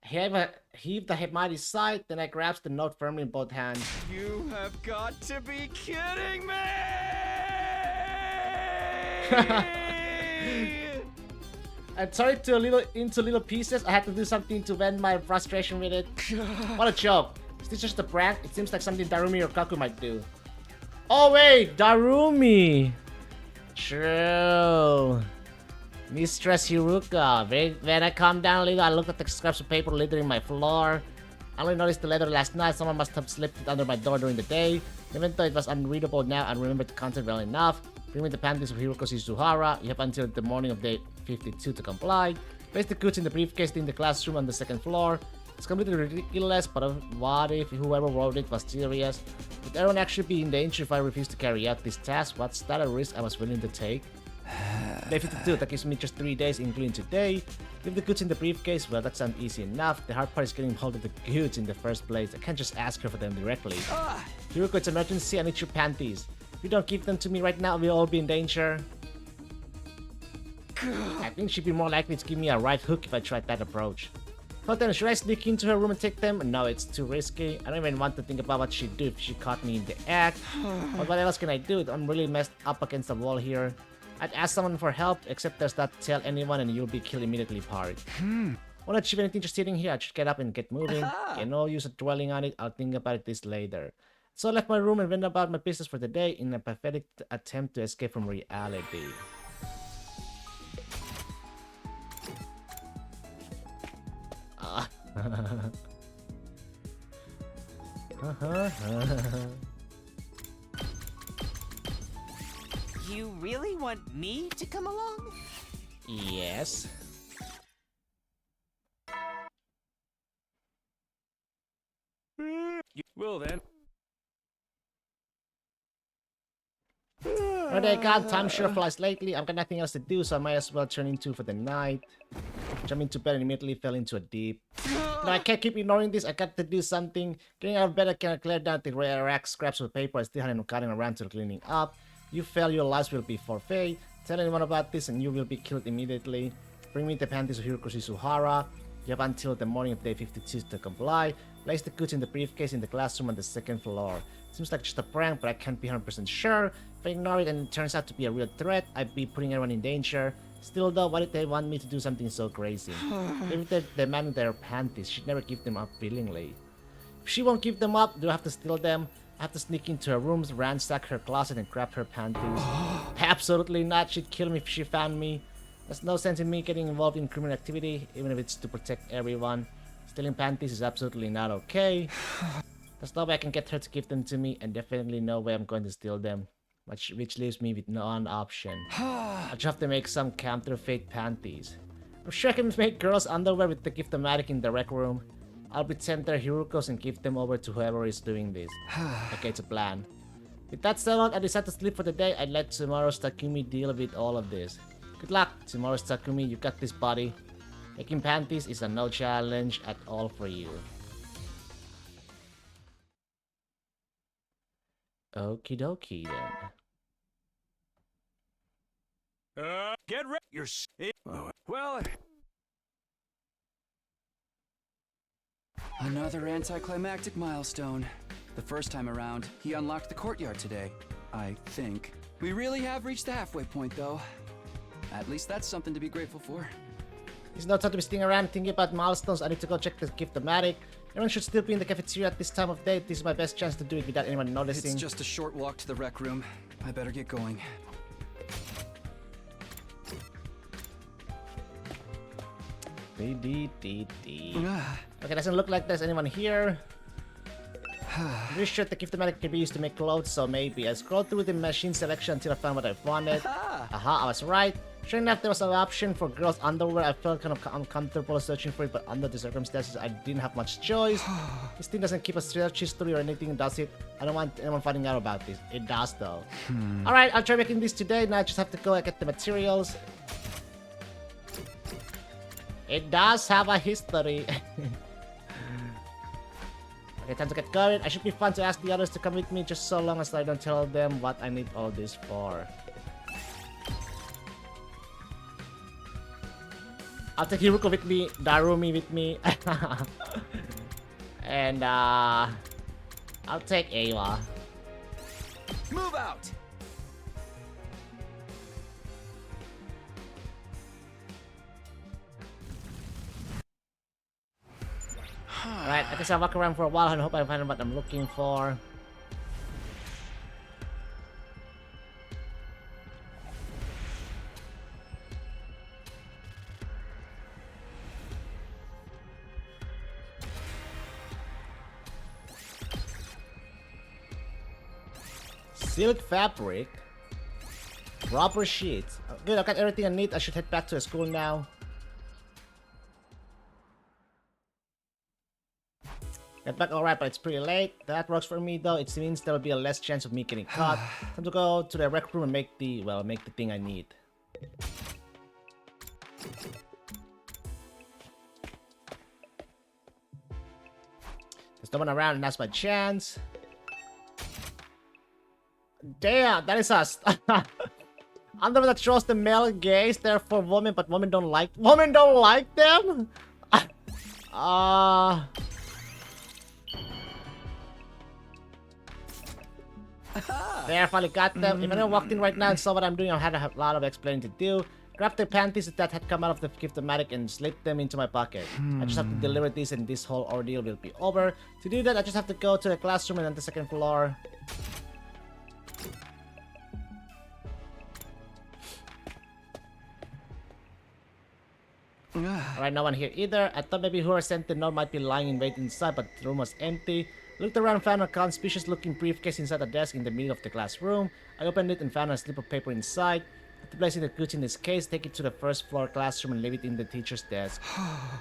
I heaved a mighty sigh, then I grasped the note firmly in both hands. You have got to be kidding me! I tore it into little pieces. I had to do something to vent my frustration with it. What a joke. Is this just a prank? It seems like something Darumi or Kaku might do. Oh wait, Darumi! True. Mistress Hiruka. When I calmed down a little, I looked at the scraps of paper littering my floor. I only noticed the letter last night. Someone must have slipped it under my door during the day. Even though it was unreadable now, I remembered the content well enough. Bring me the panties of Hiroko Shizuhara. You have until the morning of day 52 to comply. Place the goods in the briefcase in the classroom on the second floor. It's completely ridiculous, but what if whoever wrote it was serious? Would everyone actually be in danger if I refuse to carry out this task? What's that a risk I was willing to take? Day 52, that gives me just 3 days, including today. Leave the goods in the briefcase, well that sounds easy enough. The hard part is getting hold of the goods in the first place. I can't just ask her for them directly. Hiroko, it's an emergency, I need your panties. If you don't give them to me right now, we'll all be in danger. I think she'd be more likely to give me a right hook if I tried that approach. But then, should I sneak into her room and take them? No, it's too risky. I don't even want to think about what she'd do if she caught me in the act. But what else can I do? I'm really messed up against the wall here. I'd ask someone for help, except there's that tell anyone and you'll be killed immediately part. Won't achieve anything just sitting here. I should get up and get moving. Okay, no use of dwelling on it. I'll think about this later. So I left my room and went about my business for the day in a pathetic attempt to escape from reality. You really want me to come along? Yes. Well then. day, God, time sure flies lately. I've got nothing else to do, so I might as well turn into for the night. Jump into bed and immediately fell into a deep. No, I can't keep ignoring this. I got to do something. Getting out of bed, I can clear down the rack scraps of paper. I still hadn't gotten around to cleaning up. You fail, your lives will be forfeit. Tell anyone about this and you will be killed immediately. Bring me the panties of Hiroko Shizuhara. You have until the morning of day 52 to comply. Place the goods in the briefcase in the classroom on the second floor. Seems like just a prank, but I can't be 100% sure. If I ignore it and it turns out to be a real threat, I'd be putting everyone in danger. Still though, why did they want me to do something so crazy? If they're demanding their panties, she'd never give them up willingly. If she won't give them up, do I have to steal them? I have to sneak into her rooms, ransack her closet, and grab her panties. Absolutely not, she'd kill me if she found me. There's no sense in me getting involved in criminal activity, even if it's to protect everyone. Stealing panties is absolutely not okay. There's no way I can get her to give them to me, and definitely no way I'm going to steal them. Which leaves me with no option. I just have to make some counterfeit panties. I'm sure I can make girls' underwear with the Gift-O-Matic in the rec room. I'll pretend they're Hiruko's and give them over to whoever is doing this. Okay, it's a plan. With that settled, I decide to sleep for the day. I'd let tomorrow's Takumi deal with all of this. Good luck, tomorrow's Takumi, you got this, buddy. Making panties is a no challenge at all for you. Okie dokie then. Get ready. You're well. Another anticlimactic milestone. The first time around, he unlocked the courtyard today. I think. We really have reached the halfway point, though. At least that's something to be grateful for. It's no time to be sitting around thinking about milestones. I need to go check the Gift-O-Matic. Everyone should still be in the cafeteria at this time of day. This is my best chance to do it without anyone noticing. It's just a short walk to the rec room. I better get going. Okay, doesn't look like there's anyone here. I'm pretty sure the Gift-O-Matic can be used to make clothes, so maybe. I scrolled through the machine selection until I found what I wanted. Aha, I was right. Sure enough, there was an option for girls' underwear. I felt kind of uncomfortable searching for it, but under the circumstances, I didn't have much choice. This thing doesn't keep a search history or anything, does it? I don't want anyone finding out about this. It does, though. Alright, I'll try making this today. Now I just have to go and get the materials. It does have a history. Okay, time to get going. I should be fun to ask the others to come with me just so long as I don't tell them what I need all this for. I'll take Hiruko with me, Darumi with me, and I'll take Ava. Move out! Alright, I guess I'll walk around for a while and hope I find what I'm looking for. Silk fabric. Rubber sheets. Good, I got everything I need. I should head back to the school now. Get back alright, but it's pretty late. That works for me though. It means there will be a less chance of me getting caught. Time to go to the rec room and make the thing I need. There's no one around and that's my chance. Damn, that is us. I'm the one that shows the male gaze, therefore women, but women don't like them? There, I finally got them. If anyone walked in right now and saw what I'm doing, I had a lot of explaining to do. Grab the panties that had come out of the Gift-O-Matic and slip them into my pocket. I just have to deliver these and this whole ordeal will be over. To do that, I just have to go to the classroom and on the second floor. Alright, no one here either. I thought maybe whoever sent the note might be lying in wait inside, but the room was empty. Looked around and found a conspicuous looking briefcase inside a desk in the middle of the classroom. I opened it and found a slip of paper inside. After placing the goods in this case, take it to the first floor classroom and leave it in the teacher's desk.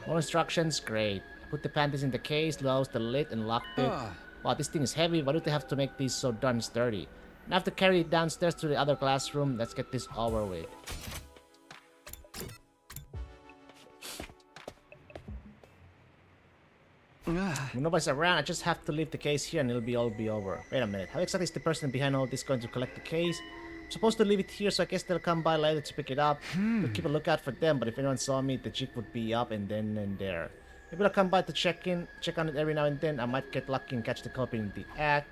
More instructions? Great. Put the panties in the case, closed the lid and locked it. Wow, this thing is heavy. Why do they have to make these so darn sturdy? I have to carry it downstairs to the other classroom. Let's get this over with. When nobody's around, I just have to leave the case here and it'll all be over. Wait a minute, how exactly is the person behind all this going to collect the case? I'm supposed to leave it here, so I guess they'll come by later to pick it up. We'll keep a lookout for them, but if anyone saw me, the jeep would be up and then and there. Maybe I'll come by to check on it every now and then. I might get lucky and catch the culprit in the act.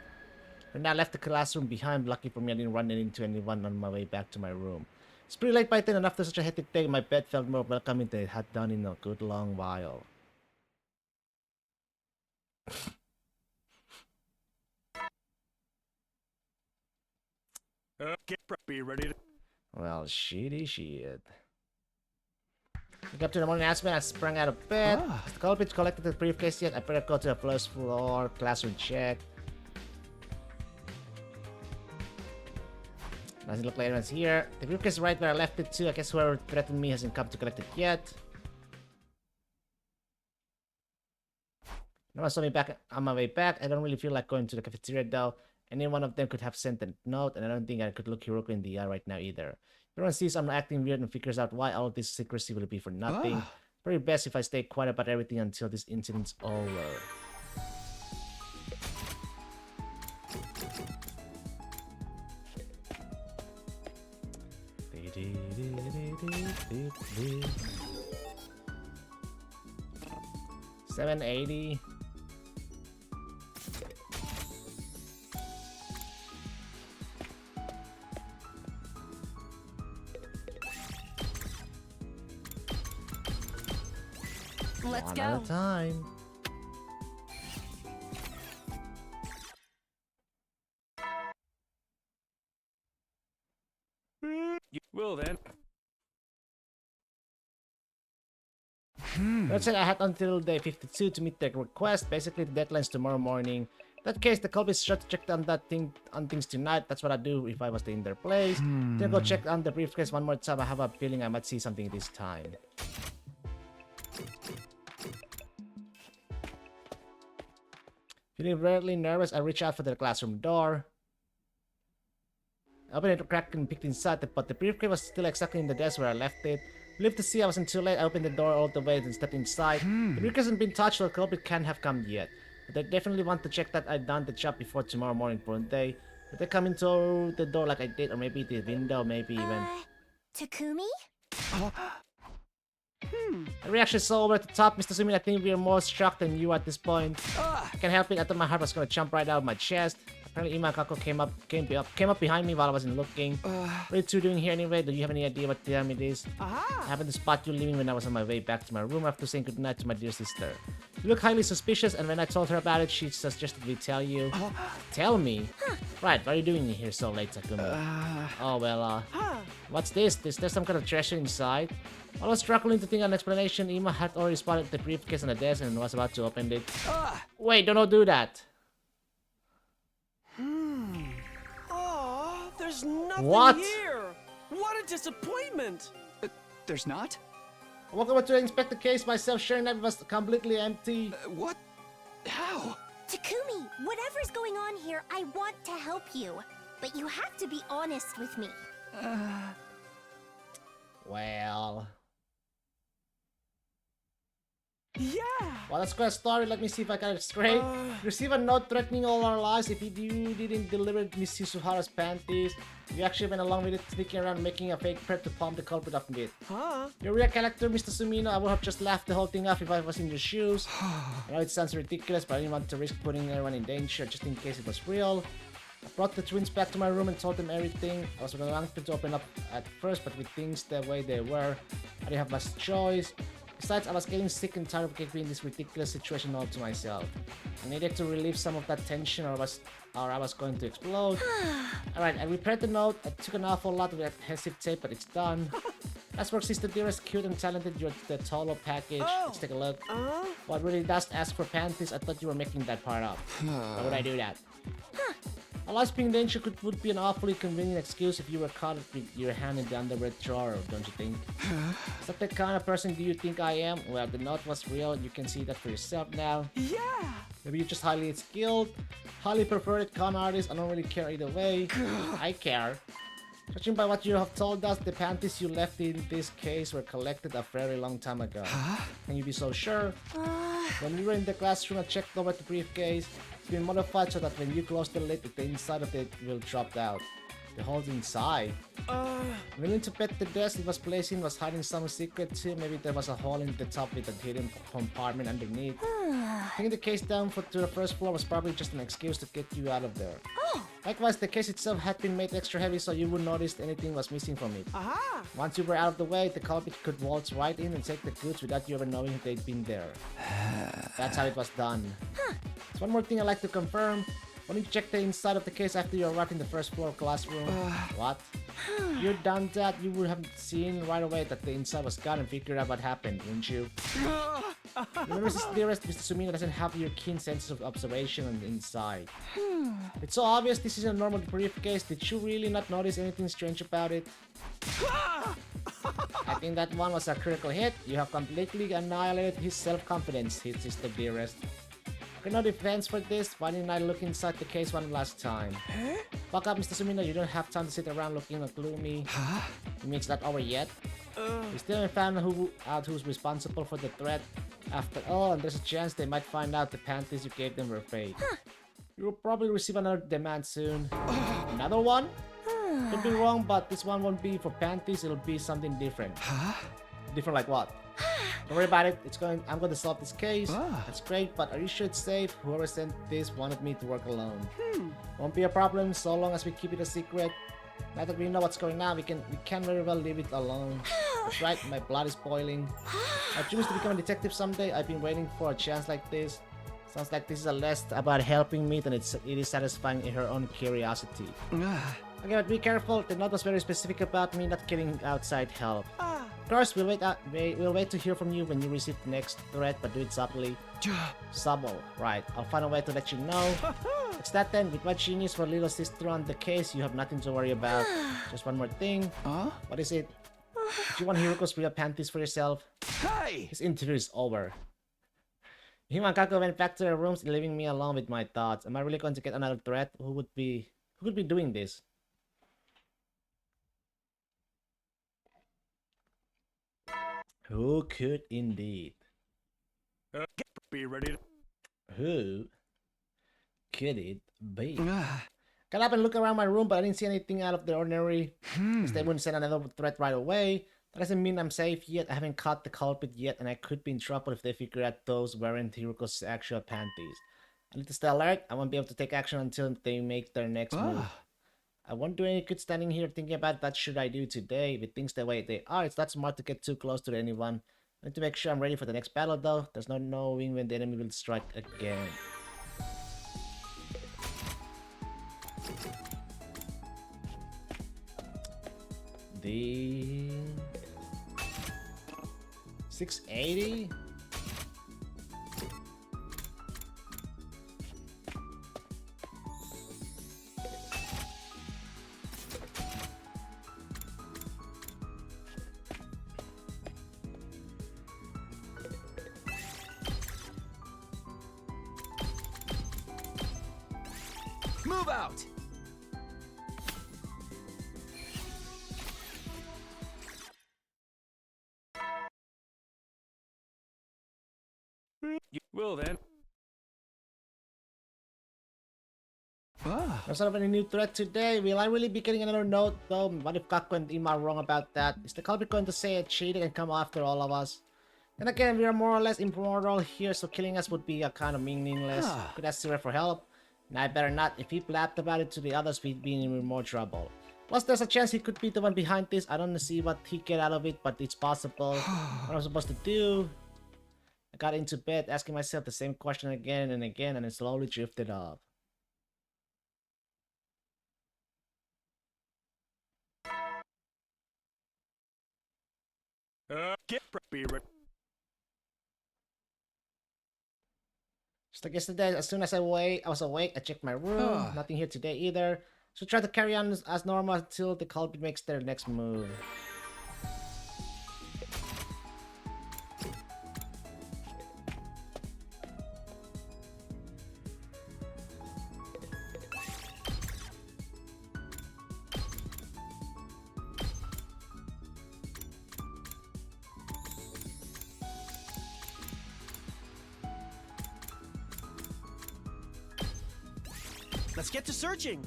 For now, I left the classroom behind. Lucky for me, I didn't run into anyone on my way back to my room. It's pretty late by then, and after such a hectic day, my bed felt more welcoming than it had done in a good long while. Get preppy, ready to... Well, shitty shit. Wake up to the morning announcement, I sprang out of bed. Has the culprit collected the briefcase yet? I better go to the first floor, classroom check. Doesn't look like anyone's here. The briefcase is right where I left it too. I guess whoever threatened me hasn't come to collect it yet. No one saw me back on my way back. I don't really feel like going to the cafeteria though. Any one of them could have sent a note, and I don't think I could look Hiroko in the eye right now either. If everyone sees I'm acting weird and figures out why all of this secrecy will be for nothing, probably best if I stay quiet about everything until this incident's over. $780. Let's One at go. a time. Well then. That said, I had until day 52 to meet the request. Basically, the deadline's tomorrow morning. In that case, the culprits should check on things tonight. That's what I'd do if I was in their place. Then go check on the briefcase one more time. I have a feeling I might see something this time. Feeling really nervous, I reach out for the classroom door. I opened it, cracked and peeked inside, but the briefcase was still exactly in the desk where I left it. Relieved to see I wasn't too late, I opened the door all the way and stepped inside. The briefcase hasn't been touched, so the culprit can't have come yet. But I definitely want to check that I've done the job before tomorrow morning for a day. Would they come into the door like I did, or maybe the window, maybe even... Takumi? The reaction is so over the top, Mr. Sumin. I think we are more shocked than you at this point. I can't help it. I thought my heart was gonna jump right out of my chest. Apparently, Ima Kako came up behind me while I wasn't looking. What are you two doing here anyway? Do you have any idea what time it is? I happened to spot you leaving when I was on my way back to my room after saying goodnight to my dear sister. You look highly suspicious, and when I told her about it, she suggested we tell you. Tell me? Right, what are you doing here so late, Takumi? Oh, well, what's this? Is there some kind of treasure inside? I was struggling to think of an explanation. Ima had already spotted the briefcase on the desk and was about to open it. Wait, don't do that. Oh, there's nothing What? here. What a disappointment. There's not? I walked over to inspect the case myself, sure enough it was completely empty. What? How? Takumi, whatever's going on here, I want to help you. But you have to be honest with me. Well... Yeah. Well, let's go a story. Let me see if I got it straight. Receive a note threatening all our lives if you didn't deliver Miss Yasuhara's panties. You actually went along with it, sneaking around making a fake prep to palm the culprit off with. Your real character, Mr. Sumino. I would have just laughed the whole thing off if I was in your shoes. I know it sounds ridiculous, but I didn't want to risk putting everyone in danger just in case it was real. I brought the twins back to my room and told them everything. I was reluctant to open up at first, but with things the way they were, I didn't have much choice. Besides, I was getting sick and tired of keeping this ridiculous situation all to myself. I needed to relieve some of that tension or I was going to explode. Alright, I repaired the note. I took an awful lot of adhesive tape, but it's done. Nice work, Sister Dearest. Cute and talented. You're the Tolo package. Let's take a look. Well, it really does ask for panties. I thought you were making that part up. Why would I do that? A life being danger would be an awfully convenient excuse if you were caught with your hand in the underwear drawer, don't you think? Is that the kind of person do you think I am? Well, the note was real. You can see that for yourself now. Yeah. Maybe you're just highly skilled, highly perverted con artist. I don't really care either way. I care. Judging by what you have told us, the panties you left in this case were collected a very long time ago. Can you be so sure? When we were in the classroom, I checked over the briefcase. It's been modified so that when you close the lid, the inside of it will drop out. The hole's inside. Willing to bet the desk it was placed in was hiding some secret too. Maybe there was a hole in the top with a hidden compartment underneath. Taking the case down to the first floor was probably just an excuse to get you out of there. Likewise, the case itself had been made extra heavy so you wouldn't notice anything was missing from it. Once you were out of the way, the culprit could waltz right in and take the goods without you ever knowing they'd been there. That's how it was done. There's one more thing I'd like to confirm. Why don't you check the inside of the case after you arrived in the first floor classroom? What? If you'd done that, you would have seen right away that the inside was gone and figured out what happened, wouldn't you? Remember, Mr. Dearest, Mr. Sumino doesn't have your keen sense of observation on the inside. It's so obvious this isn't a normal briefcase. Did you really not notice anything strange about it? I think that one was a critical hit. You have completely annihilated his self-confidence, Mr. Dearest. No defense for this. Why didn't I look inside the case one last time? Fuck up, Mr. Sumino. You don't have time to sit around looking gloomy. You mean it's not over yet? We still haven't found out who's responsible for the threat. After all, and there's a chance they might find out the panties you gave them were fake. You will probably receive another demand soon. Another one? Could be wrong, but this one won't be for panties. It'll be something different. Different like what? Don't worry about it. I'm going to solve this case. That's great, but are you sure it's safe? Whoever sent this wanted me to work alone. Won't be a problem so long as we keep it a secret. Now that we know what's going on, we can very well leave it alone. That's right, my blood is boiling. I choose to become a detective someday. I've been waiting for a chance like this. Sounds like this is less about helping me than it is satisfying in her own curiosity. Okay, but be careful. The note was very specific about me not getting outside help. Of course, we'll wait to hear from you when you receive the next threat, but do it subtly. Subtle, right. I'll find a way to let you know. It's that then, with what genius for little sister on the case, you have nothing to worry about. Just one more thing. What is it? Do you want Hiroko's real panties for yourself? Hey! His interview is over. Him and Kako went back to their rooms, leaving me alone with my thoughts. Am I really going to get another threat? Who could be doing this? Who could indeed? Be ready to... Who could it be? Got up and look around my room, but I didn't see anything out of the ordinary. They wouldn't send another threat right away. That doesn't mean I'm safe yet. I haven't caught the culprit yet, and I could be in trouble if they figure out those weren't Hiroko's actual panties. I need to stay alert. I won't be able to take action until they make their next move. I won't do any good standing here thinking about what should I do today. With things the way they are, it's not smart to get too close to anyone. I need to make sure I'm ready for the next battle though. There's no knowing when the enemy will strike again. The 680? Move out! Well then. There's not any new threat today. Will I really be getting another note though? What if Kako and Ima are wrong about that? Is the culprit going to say it cheated and come after all of us? Then again, we are more or less immortal here, so killing us would be a kind of meaningless. Could ask Sira for help. And I better not. If he blabbed about it to the others, we'd be in more trouble. Plus, there's a chance he could be the one behind this. I don't see what he get out of it, but it's possible. What am I supposed to do? I got into bed asking myself the same question again and again, and it slowly drifted off. Be ready. Just like yesterday, as soon as I was awake, I checked my room. Nothing here today either. So try to carry on as normal until the culprit makes their next move. Let's get to searching.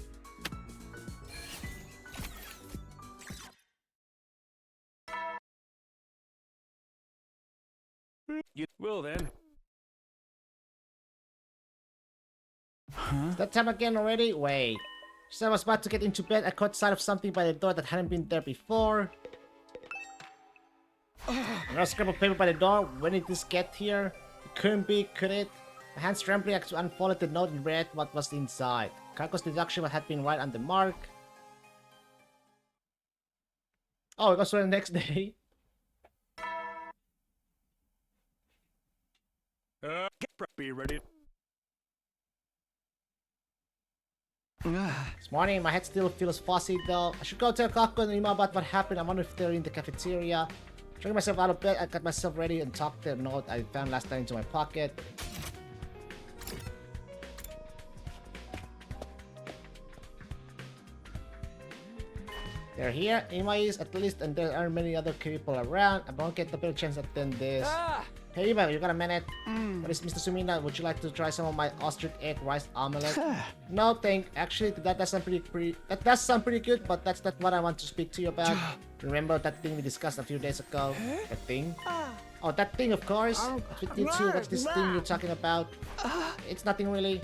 Well then. Is that time again already? Wait. Just as I was about to get into bed, I caught sight of something by the door that hadn't been there before. Another scrap of paper by the door. When did this get here? It couldn't be, could it? My hands trembling as I unfolded the note and read what was inside. Kako's deduction had been right on the mark. Oh, it was for the next day. Be ready. This morning, my head still feels fuzzy though. I should go tell Kako and Ima about what happened. I wonder if they're in the cafeteria. Dragging myself out of bed, I got myself ready and tucked the note I found last night into my pocket. They're here, Ima is at least, and there aren't many other people around. I won't get the better chance at doing this. Hey Ima, you got a minute? What is Mr. Sumina? Would you like to try some of my ostrich egg rice omelette? No, actually, that does sound pretty good, but that's not what I want to speak to you about. Remember that thing we discussed a few days ago? That thing? Oh, that thing, of course. With you too. What's this thing you're talking about? It's nothing really.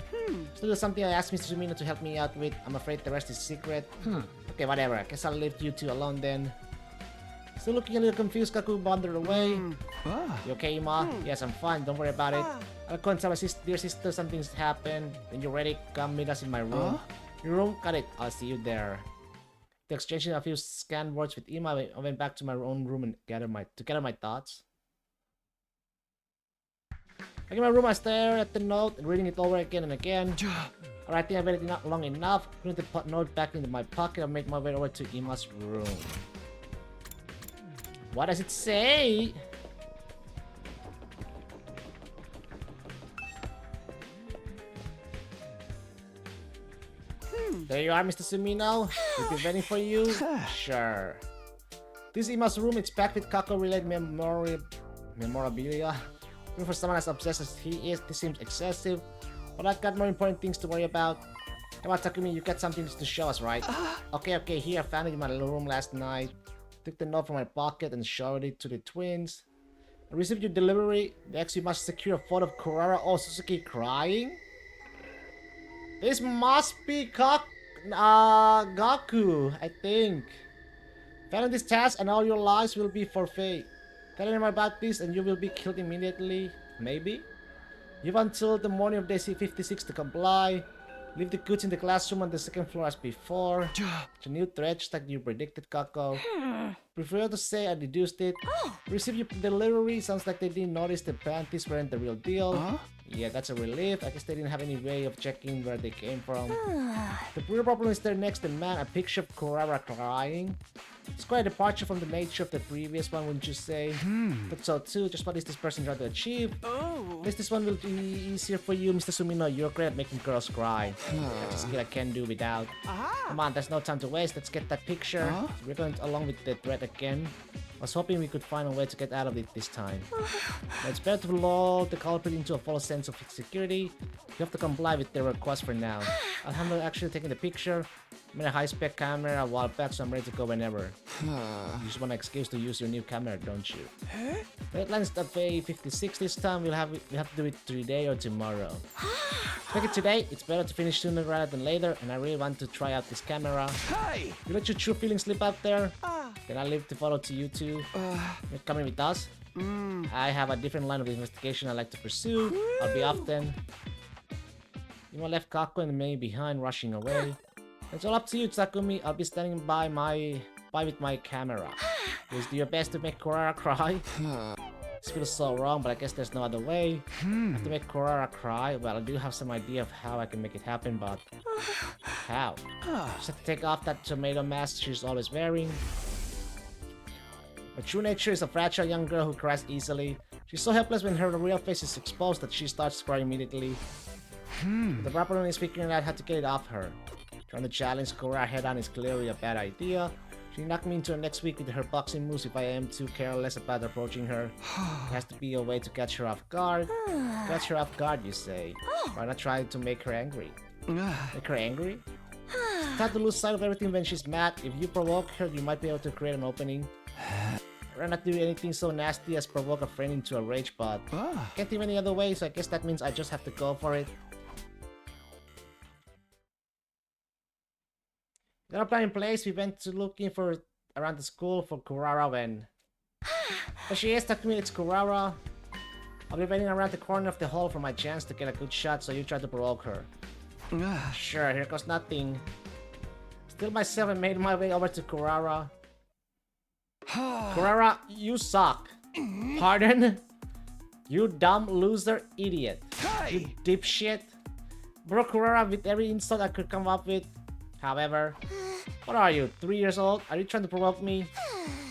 Still something I asked Mr. Sumina to help me out with. I'm afraid the rest is secret. Okay, whatever. I guess I'll leave you two alone then. Still looking a little confused, Kaku wandered away. You okay, Ima? Yes, I'm fine. Don't worry about it. I'll go and tell my dear sister something's happened. When you're ready, come meet us in my room. Your room? Got it. I'll see you there. After exchanging a few scanned words with Ima, I went back to my own room and gather my thoughts. Back in my room, I stare at the note and reading it over again and again. Alright, I think I've read it long enough. Putting the note back into my pocket, I made my way over to Ima's room. What does it say? There you are, Mr. Sumino. We'll be waiting for you. Sure. This Ima's room is packed with Kako-related memorabilia. Even for someone as obsessed as he is, this seems excessive. But I've got more important things to worry about. Come on, Takumi, you got something to show us, right? Okay, here, I found it in my little room last night. Took the note from my pocket and showed it to the twins. I received your delivery. Next, you must secure a photo of Kurara Otsutsuki crying. This must be Gaku, I think. Failing this task and all your lives will be forfeit. Tell him about this and you will be killed immediately. Maybe? You have until the morning of day 56 to comply. Leave the goods in the classroom on the second floor as before. The new threat that you predicted, Kako. Prefer to say I deduced it. Receive your delivery. Sounds like they didn't notice the panties weren't the real deal. Yeah, that's a relief. I guess they didn't have any way of checking where they came from. The real problem is there next to man, a picture of Kurara crying. It's quite a departure from the nature of the previous one, wouldn't you say? But so too, just what is this person trying to achieve? At least this one will be easier for you, Mr. Sumino. You're great at making girls cry. That's a skill I can't do without. Come on, there's no time to waste. Let's get that picture. We're going along with the threat again. I was hoping we could find a way to get out of it this time. But it's better to lull the culprit into a false sense of security. You have to comply with their request for now. I'll handle actually taking the picture. I'm in a high-spec camera a while back, so I'm ready to go whenever. You just want an excuse to use your new camera, don't you? Deadline is at Bay 56 this time. We have to do it today or tomorrow. Make it today. It's better to finish sooner rather than later, and I really want to try out this camera. You let your true feelings slip out there? Then I'll leave the photo to you two. You're coming with us? I have a different line of investigation I like to pursue. I'll be off then. You want left Kako and me behind, rushing away. It's all up to you, Takumi. I'll be standing by with my camera. Just do your best to make Kurara cry. This feels so wrong, but I guess there's no other way. I have to make Kurara cry. Well, I do have some idea of how I can make it happen, but how? Just have to take off that tomato mask she's always wearing. Her true nature is a fragile young girl who cries easily. She's so helpless when her real face is exposed that she starts crying immediately. The problem is figuring out how to get it off her. Trying to challenge Kurara head-on is clearly a bad idea. She knocked me into her next week with her boxing moves if I am too careless about approaching her. There has to be a way to catch her off guard. Catch her off guard, you say. Why not try to make her angry? Make her angry? It's hard to lose sight of everything when she's mad. If you provoke her, you might be able to create an opening. I'd not do anything so nasty as provoke a friend into a rage, but can't think of any other way, so I guess that means I just have to go for it. Got a plan in place. We went to looking for around the school for Kurara when... But she is, Takumi, it's Kurara. I'll be waiting around the corner of the hall for my chance to get a good shot, so you try to provoke her. Sure, here goes nothing. Still myself and made my way over to Kurara. Kurara, you suck. Pardon? You dumb loser idiot. You dipshit. Broke Kurara with every insult I could come up with. However, what are you, 3 years old? Are you trying to provoke me?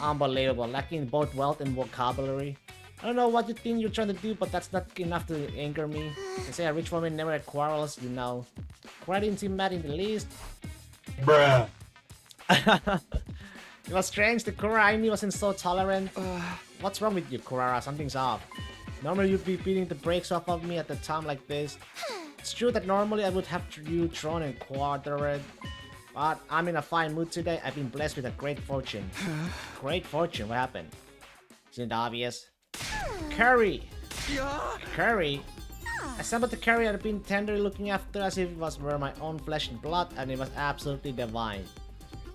Unbelievable, lacking both wealth and vocabulary. I don't know what you think you're trying to do, but that's not enough to anger me. They say a rich woman never had quarrels, you know. Kurara didn't seem mad in the least. Bruh. It was strange, the Kurara I knew wasn't so tolerant. What's wrong with you, Kurara? Something's off. Normally you'd be beating the brakes off of me at a time like this. It's true that normally I would have you thrown and quartered. But I'm in a fine mood today. I've been blessed with a great fortune. Great fortune? What happened? Isn't it obvious? Curry! Curry? I assembled the curry I'd been tenderly looking after as if it were my own flesh and blood, and it was absolutely divine.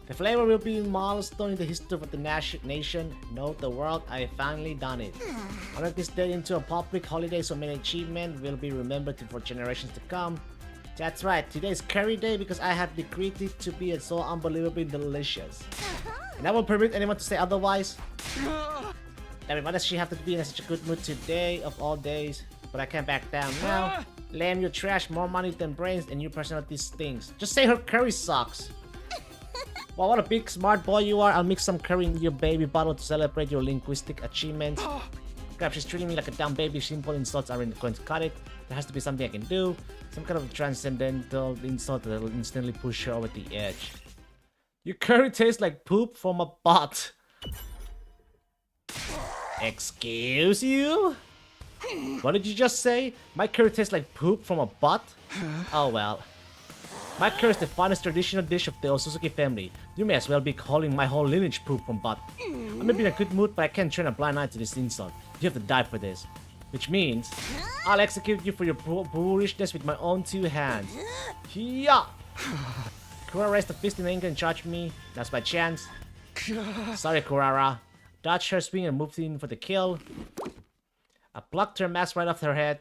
The flavor will be a milestone in the history of the nation. Note the world, I have finally done it. I make this day into a public holiday so many achievements will be remembered for generations to come. That's right, today is curry day because I have decreed it to be so unbelievably delicious. And I won't permit anyone to say otherwise. Damn it, why does she have to be in such a good mood today of all days? But I can't back down now. Lame, you trash, more money than brains, and your personality stinks. Just say her curry sucks. Wow, what a big smart boy you are. I'll mix some curry in your baby bottle to celebrate your linguistic achievements. Crap, she's treating me like a dumb baby. Simple insults aren't going to cut it. There has to be something I can do. Some kind of transcendental insult that will instantly push her over the edge. Your curry tastes like poop from a butt. Excuse you? What did you just say? My curry tastes like poop from a butt? Oh well. My curry is the finest traditional dish of the Otsutsuki family. You may as well be calling my whole lineage poop from butt. I may be in a good mood, but I can't turn a blind eye to this insult. You have to die for this. Which means, I'll execute you for your boorishness with my own 2 hands. Yeah. Kurara raised a fist in anger and charged me. That's my chance. Sorry, Kurara. Dodged her swing and moved in for the kill. I plucked her mask right off her head.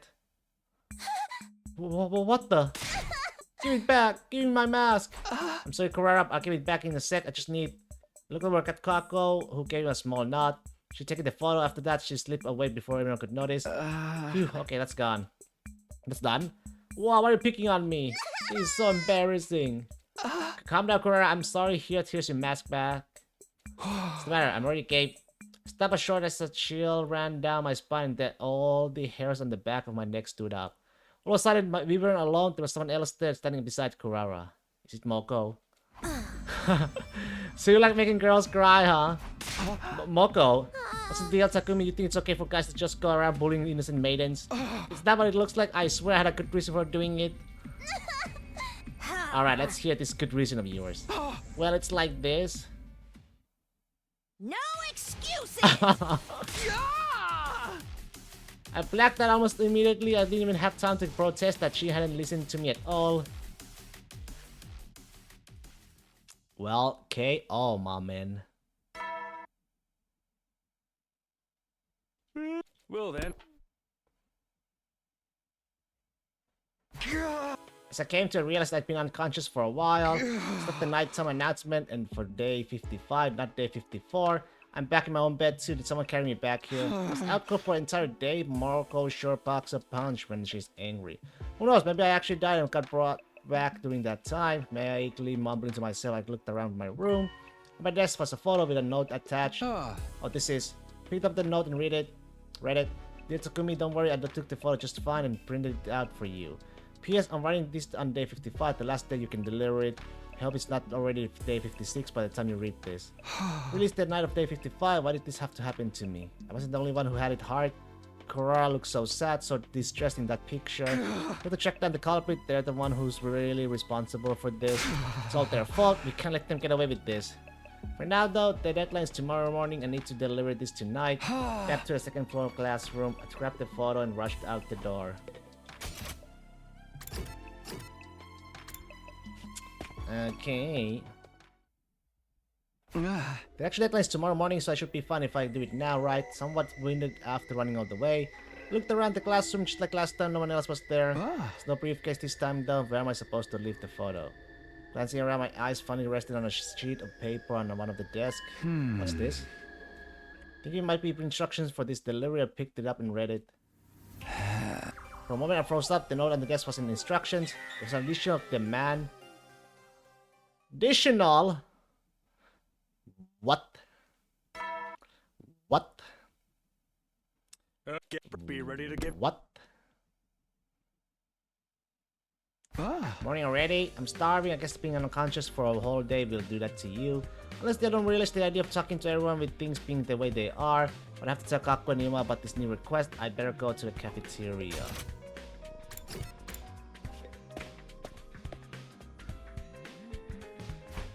What the? Give it back! Give me my mask! I'm sorry, Kurara. I'll give it back in a sec. I just need... Look over at Kako, who gave me a small nod. She took the photo. After that, she slipped away before everyone could notice. Phew, okay, that's gone. That's done. Wow, why are you picking on me? This is so embarrassing. Calm down, Kurara. I'm sorry. Here's your mask back. What's the matter? I'm already gave. Stop as short as a chill ran down my spine and that all the hairs on the back of my neck stood up. All of a sudden, we weren't alone. There was someone else there standing beside Kurara. Is it Moko? So you like making girls cry, huh? Moko, what's the deal, Takumi? You think it's okay for guys to just go around bullying innocent maidens? It's not what it looks like. I swear I had a good reason for doing it. Alright, let's hear this good reason of yours. Well, it's like this. No excuses! I blacked out almost immediately. I didn't even have time to protest that she hadn't listened to me at all. Well, KO, my man. Well then. As I came to realize I'd been unconscious for a while, it's the nighttime announcement, and for day 55, not day 54, I'm back in my own bed too. Did someone carry me back here? I was out cold for an entire day. Moroko sure packs a punch when she's angry. Who knows, maybe I actually died and got brought back during that time. Vaguely mumbling to myself, I looked around my room. On my desk was a photo with a note attached. Oh, this is. Picked up the note and read it. Dear Takumi, don't worry, I took the photo just fine and printed it out for you. P.S. I'm writing this on day 55, the last day you can deliver it. I hope it's not already day 56 by the time you read this. Released the night of day 55, why did this have to happen to me? I wasn't the only one who had it hard. Kurara looks so sad, so distressed in that picture. We have to track down the culprit. They're the one who's really responsible for this. It's all their fault. We can't let them get away with this. For now though, the deadline is tomorrow morning. I need to deliver this tonight. Back to the second floor classroom. I grabbed the photo and rushed out the door. Okay. The actual deadline is tomorrow morning, so I should be fine if I do it now, right? Somewhat winded after running all the way. Looked around the classroom just like last time, no one else was there. There's no briefcase this time though. Where am I supposed to leave the photo? Glancing around, my eyes finally rested on a sheet of paper on one of the desks. What's this? Thinking it might be instructions for this delivery, I picked it up and read it. For a moment I froze up. The note on the desk wasn't instructions. It was an additional demand. Additional? What? What? Be ready to get. What? Morning already? I'm starving. I guess being unconscious for a whole day will do that to you. Unless they don't realize the idea of talking to everyone with things being the way they are. But I have to tell Kaku and Yuma about this new request. I better go to the cafeteria.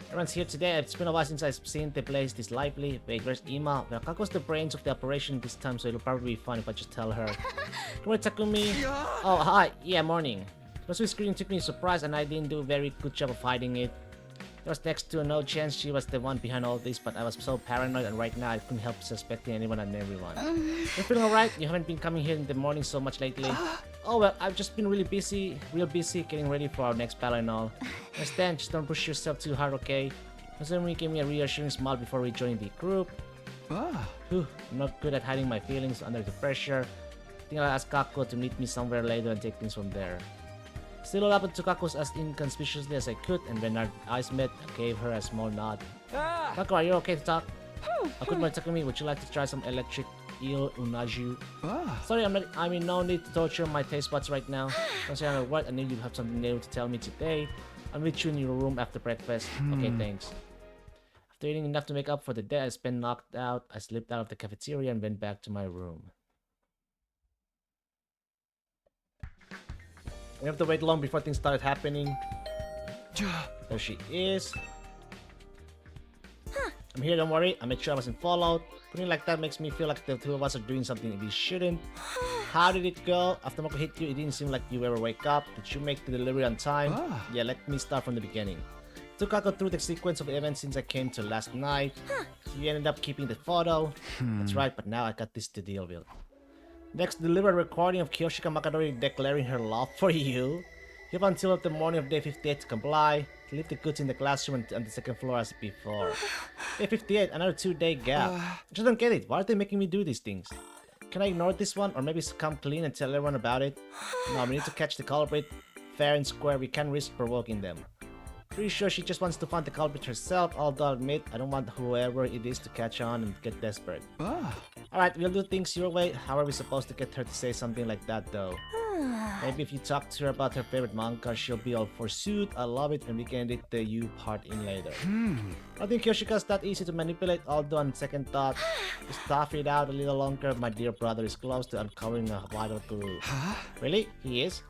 Everyone's here today. It's been a while since I've seen the place this lively. Wait, where's Ima? Well, Kaku's the brains of the operation this time, so it'll probably be fun if I just tell her. Come on, Takumi. Oh, hi. Yeah, morning. The sweet screen took me by surprise and I didn't do a very good job of hiding it. There was next to no chance she was the one behind all this, but I was so paranoid and right now I couldn't help suspecting anyone and everyone. You're feeling alright? You haven't been coming here in the morning so much lately. Oh well, I've just been really busy, real busy getting ready for our next battle and all. Understand, just don't push yourself too hard, okay? Considering gave me a reassuring smile before we joined the group. Whew, I'm not good at hiding my feelings under the pressure. I think I'll ask Kaku to meet me somewhere later and take things from there. Still happened to Kaku as inconspicuously as I could, and when our eyes met, I gave her a small nod. Kaku, are you okay to talk? Good morning, Takumi. Would you like to try some electric eel unaju? Sorry, I'm in no need to torture my taste buds right now. Considering I'm what I need you to have something new to tell me today. I'll meet you in your room after breakfast. Okay, thanks. After eating enough to make up for the day I spent knocked out, I slipped out of the cafeteria and went back to my room. We have to wait long before things started happening. There she is. I'm here, don't worry. I made sure I wasn't followed. Putting like that makes me feel like the two of us are doing something we shouldn't. How did it go? After Mako hit you, it didn't seem like you ever wake up. Did you make the delivery on time? Yeah, let me start from the beginning. Took Kaku through the sequence of events since I came to last night. You ended up keeping the photo. That's right, but now I got this to deal with. Next, deliver a recording of Kiyoshika Makadori declaring her love for you. You have until the morning of day 58 to comply. Leave the goods in the classroom and on the second floor as before. Day 58, another 2-day gap. I just don't get it. Why are they making me do these things? Can I ignore this one or maybe come clean and tell everyone about it? No, we need to catch the culprit. Fair and square, we can't risk provoking them. Pretty sure she just wants to find the culprit herself, although I'll admit I don't want whoever it is to catch on and get desperate. Alright, we'll do things your way. How are we supposed to get her to say something like that though? Maybe if you talk to her about her favorite manga, she'll be all for suit. I love it, and we can edit the you part in later. I think Kiyoshika's that easy to manipulate, although on second thought, just tough it out a little longer. My dear brother is close to uncovering a vital clue. Really? He is?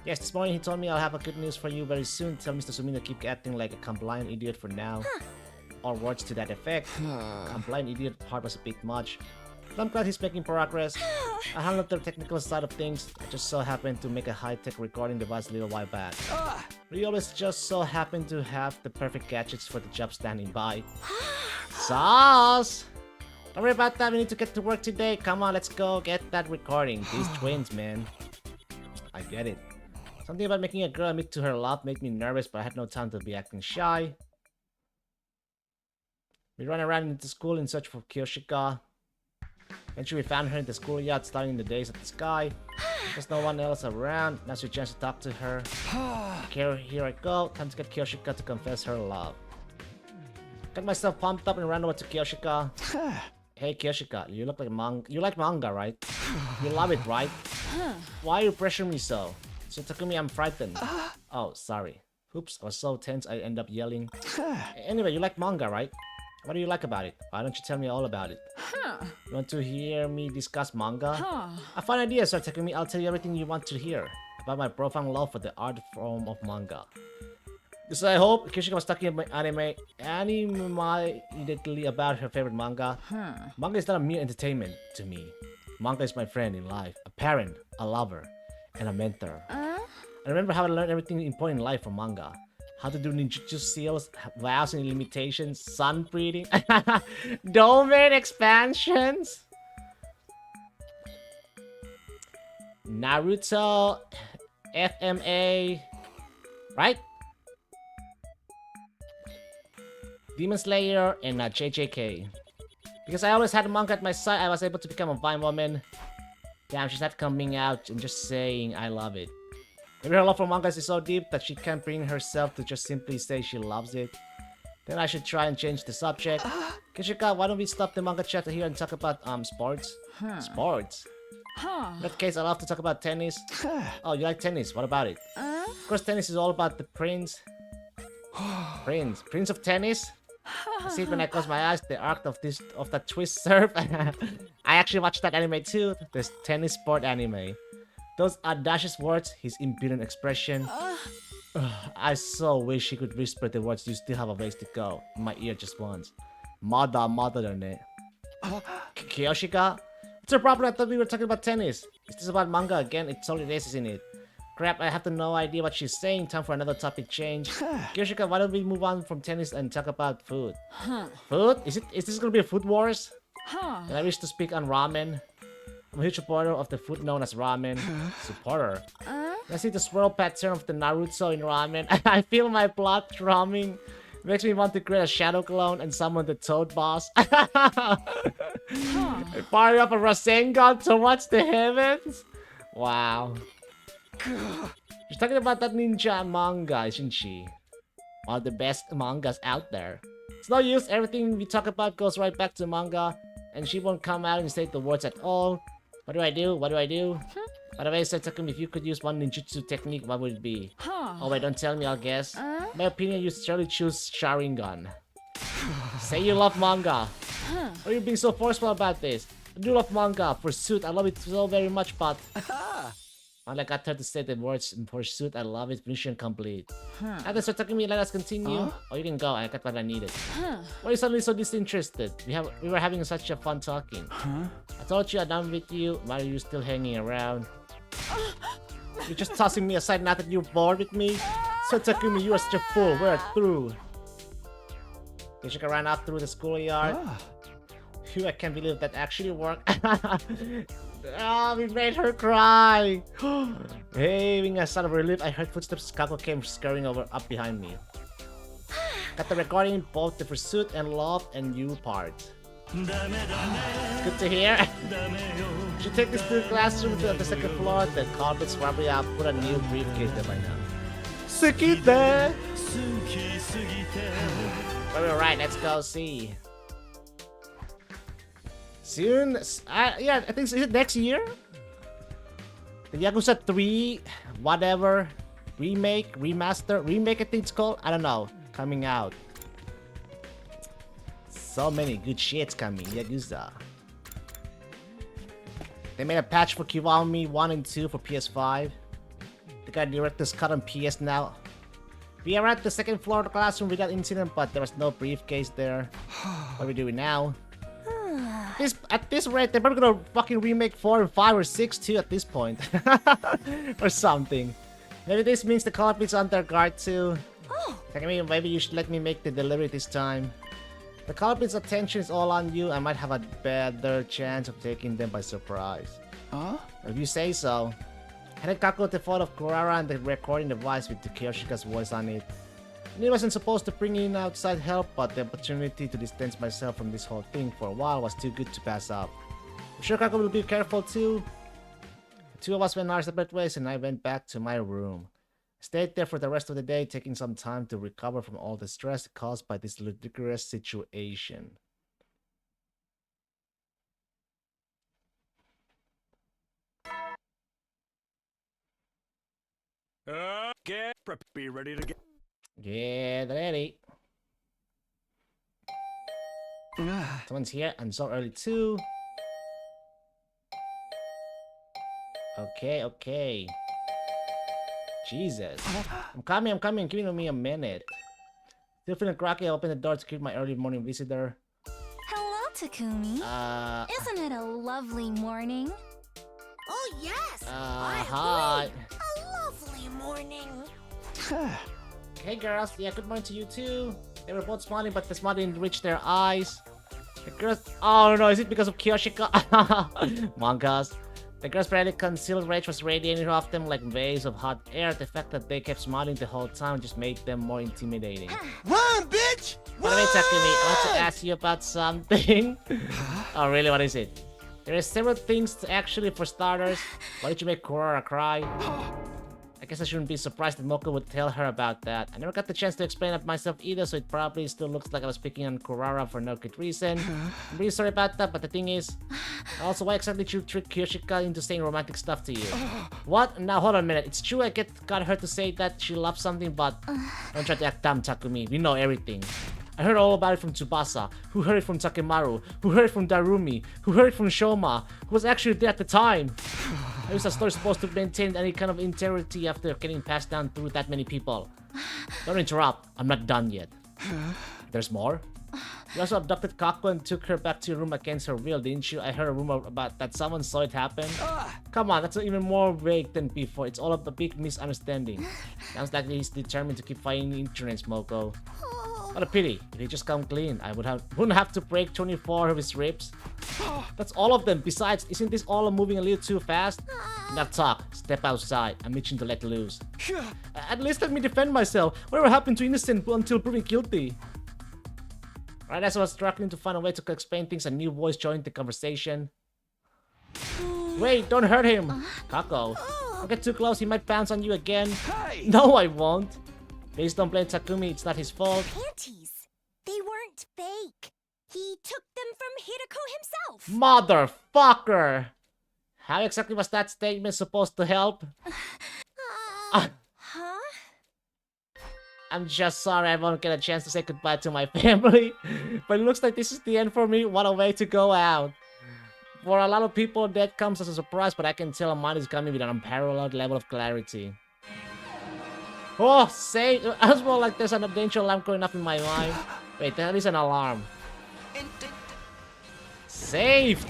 Yes, this morning he told me I'll have a good news for you very soon. Tell Mr. Sumino to keep acting like a compliant idiot for now. Or words to that effect. Compliant idiot part was a bit much. But I'm glad he's making progress. I handled the technical side of things. I just so happened to make a high-tech recording device a little while back. We always just so happen to have the perfect gadgets for the job standing by. Sauce! Don't worry about that, we need to get to work today. Come on, let's go get that recording. These twins, man. I get it. Something about making a girl admit to her love made me nervous, but I had no time to be acting shy. We ran around into school in search for Kiyoshika. Eventually we found her in the schoolyard, starting the days of the sky. There's no one else around. Now's your chance to talk to her. Okay, here I go. Time to get Kiyoshika to confess her love. Got myself pumped up and ran over to Kiyoshika. Hey Kiyoshika, you look like manga. You like manga, right? You love it, right? Why are you pressuring me so? So Takumi, I'm frightened. Oh, sorry. Oops, I was so tense I end up yelling. Anyway, you like manga, right? What do you like about it? Why don't you tell me all about it? You want to hear me discuss manga? Huh. I found ideas, so Takumi, I'll tell you everything you want to hear about my profound love for the art form of manga. So I hope Kyoshika was talking about anime immediately about her favorite manga. Manga is not a mere entertainment to me. Manga is my friend in life, a parent, a lover, and a mentor. I remember how I learned everything important in life from manga. How to do ninjutsu seals, vows and limitations, sun breeding, domain expansions, Naruto, FMA, right? Demon Slayer, and JJK. Because I always had a manga at my side, I was able to become a Vine woman. Damn, she's not coming out and just saying I love it. Maybe her love for mangas is so deep that she can't bring herself to just simply say she loves it. Then I should try and change the subject. Kyoshika, why don't we stop the manga chat here and talk about sports? Sports? In that case, I love to talk about tennis. Oh, you like tennis? What about it? Of course, tennis is all about the prince. Prince of tennis? I see it when I close my eyes, the arc of that twist serve. I actually watched that anime too, this tennis sport anime. Those audacious words, his impudent expression. I so wish he could whisper the words, "You still have a ways to go," in my ear just once. Mother ne. Kyoshika? What's the problem? I thought we were talking about tennis. Is this about manga again? It's only races in it. Crap, I have no idea what she's saying. Time for another topic change. Kyoshika, why don't we move on from tennis and talk about food? Food? Is this gonna be a food wars? And I wish to speak on ramen. I'm a huge supporter of the food known as ramen. Supporter? I see the swirl pattern of the Naruto in ramen. I feel my blood throbbing. Makes me want to create a shadow clone and summon the Toad boss. Fire up a Rasengan towards the heavens? Wow. She's talking about that ninja manga, isn't she? One of the best mangas out there. It's no use, everything we talk about goes right back to manga, and she won't come out and say the words at all. What do I do? What do I do? By the way, Takumi, if you could use one ninjutsu technique, what would it be? Oh wait, don't tell me, I'll guess. My opinion, you surely choose Sharingan. Say you love manga. Why are you being so forceful about this? I do love manga. For Suit, I love it so very much, but... Finally, I got her to say the words in Pursuit. I love it. Mission complete. After so Takumi, let us continue. Oh, you can go. I got what I needed. Why are you suddenly so disinterested? We were having such a fun talking. I told you I'm done with you. Why are you still hanging around? You're just tossing me aside now that you're bored with me? So Takumi, you are such a fool. We're through. Kyoshika ran out through the schoolyard. Phew, I can't believe that actually worked. Oh, we made her cry. Hey, being a sign of relief, I heard footsteps. Kako came scurrying up behind me. Got the recording, both the Pursuit and Love and You part. Good to hear. Should take this to the classroom to the second floor. The carpet's probably up. Put a new briefcase there by now. Sukite! Alright, let's go see. Soon? Yeah, I think, is it next year? The Yakuza 3, whatever, remake, remaster, remake I think it's called, I don't know, coming out. So many good shits coming, Yakuza. They made a patch for Kiwami 1 and 2 for PS5. They got director's cut on PS now. We are at the second floor of the classroom without incident, but there was no briefcase there. What are we doing now? At this rate, they're probably gonna fucking remake 4 and 5 or 6 too at this point. Or something. Maybe this means the culprit's under guard too. Maybe you should let me make the delivery this time. The culprit's attention is all on you. I might have a better chance of taking them by surprise. If you say so. I had Kako the photo of Kurara and the recording device with Kyoshika's voice on it. I knew I wasn't supposed to bring in outside help, but the opportunity to distance myself from this whole thing for a while was too good to pass up. I'm sure Kako will be careful too. The two of us went our separate ways and I went back to my room. I stayed there for the rest of the day, taking some time to recover from all the stress caused by this ludicrous situation. Get be ready to get. Get ready. Someone's here, and so early too. Okay. Jesus. I'm coming. Give me a minute. Still feeling groggy. I opened the door to greet my early morning visitor. Hello, Takumi. Isn't it a lovely morning? Oh, yes. Hi. A lovely morning. Hey, girls. Yeah, good morning to you too. They were both smiling, but the smile didn't reach their eyes. The girls... Oh no, is it because of Kiyoshika? Mangas. The girls' barely concealed rage was radiating off them like waves of hot air. The fact that they kept smiling the whole time just made them more intimidating. Run, bitch! By the way, Takumi, I want to ask you about something. Oh, really? What is it? There are several things to actually, for starters. Why did you make Kurara cry? I guess I shouldn't be surprised that Moko would tell her about that. I never got the chance to explain it myself either, so it probably still looks like I was picking on Kurara for no good reason. I'm really sorry about that, but the thing is... Also, why exactly did you trick Kiyoshika into saying romantic stuff to you? What? Now, hold on a minute. It's true I got her to say that she loves something, but... Don't try to act dumb, Takumi. We know everything. I heard all about it from Tsubasa, who heard it from Takemaru, who heard it from Darumi, who heard it from Shoma, who was actually there at the time. How is a story supposed to maintain any kind of integrity after getting passed down through that many people? Don't interrupt. I'm not done yet. There's more? You also abducted Kako and took her back to your room against her will, didn't you? I heard a rumor about that someone saw it happen. Come on, that's even more vague than before. It's all a big misunderstanding. Sounds like he's determined to keep fighting insurance, Moko. What a pity. If he just come clean, I wouldn't have to break 24 of his ribs. That's all of them. Besides, isn't this all moving a little too fast? Enough talk. Step outside. I'm itching to let loose. At least let me defend myself. Whatever happened to innocent until proven guilty? Right as I was struggling to find a way to explain things, a new voice joined the conversation. Wait, don't hurt him! Kako. Don't get too close, he might bounce on you again. Hey. No, I won't. Please don't blame Takumi, it's not his fault. Panties. They weren't fake. He took them from Hideko himself. Motherfucker! How exactly was that statement supposed to help? Huh? I'm just sorry I won't get a chance to say goodbye to my family. But it looks like this is the end for me. What a way to go out. For a lot of people, that comes as a surprise, but I can tell mine is coming with an unparalleled level of clarity. Oh, save! As well, like there's an danger alarm going off in my mind. Wait, that is an alarm. Saved!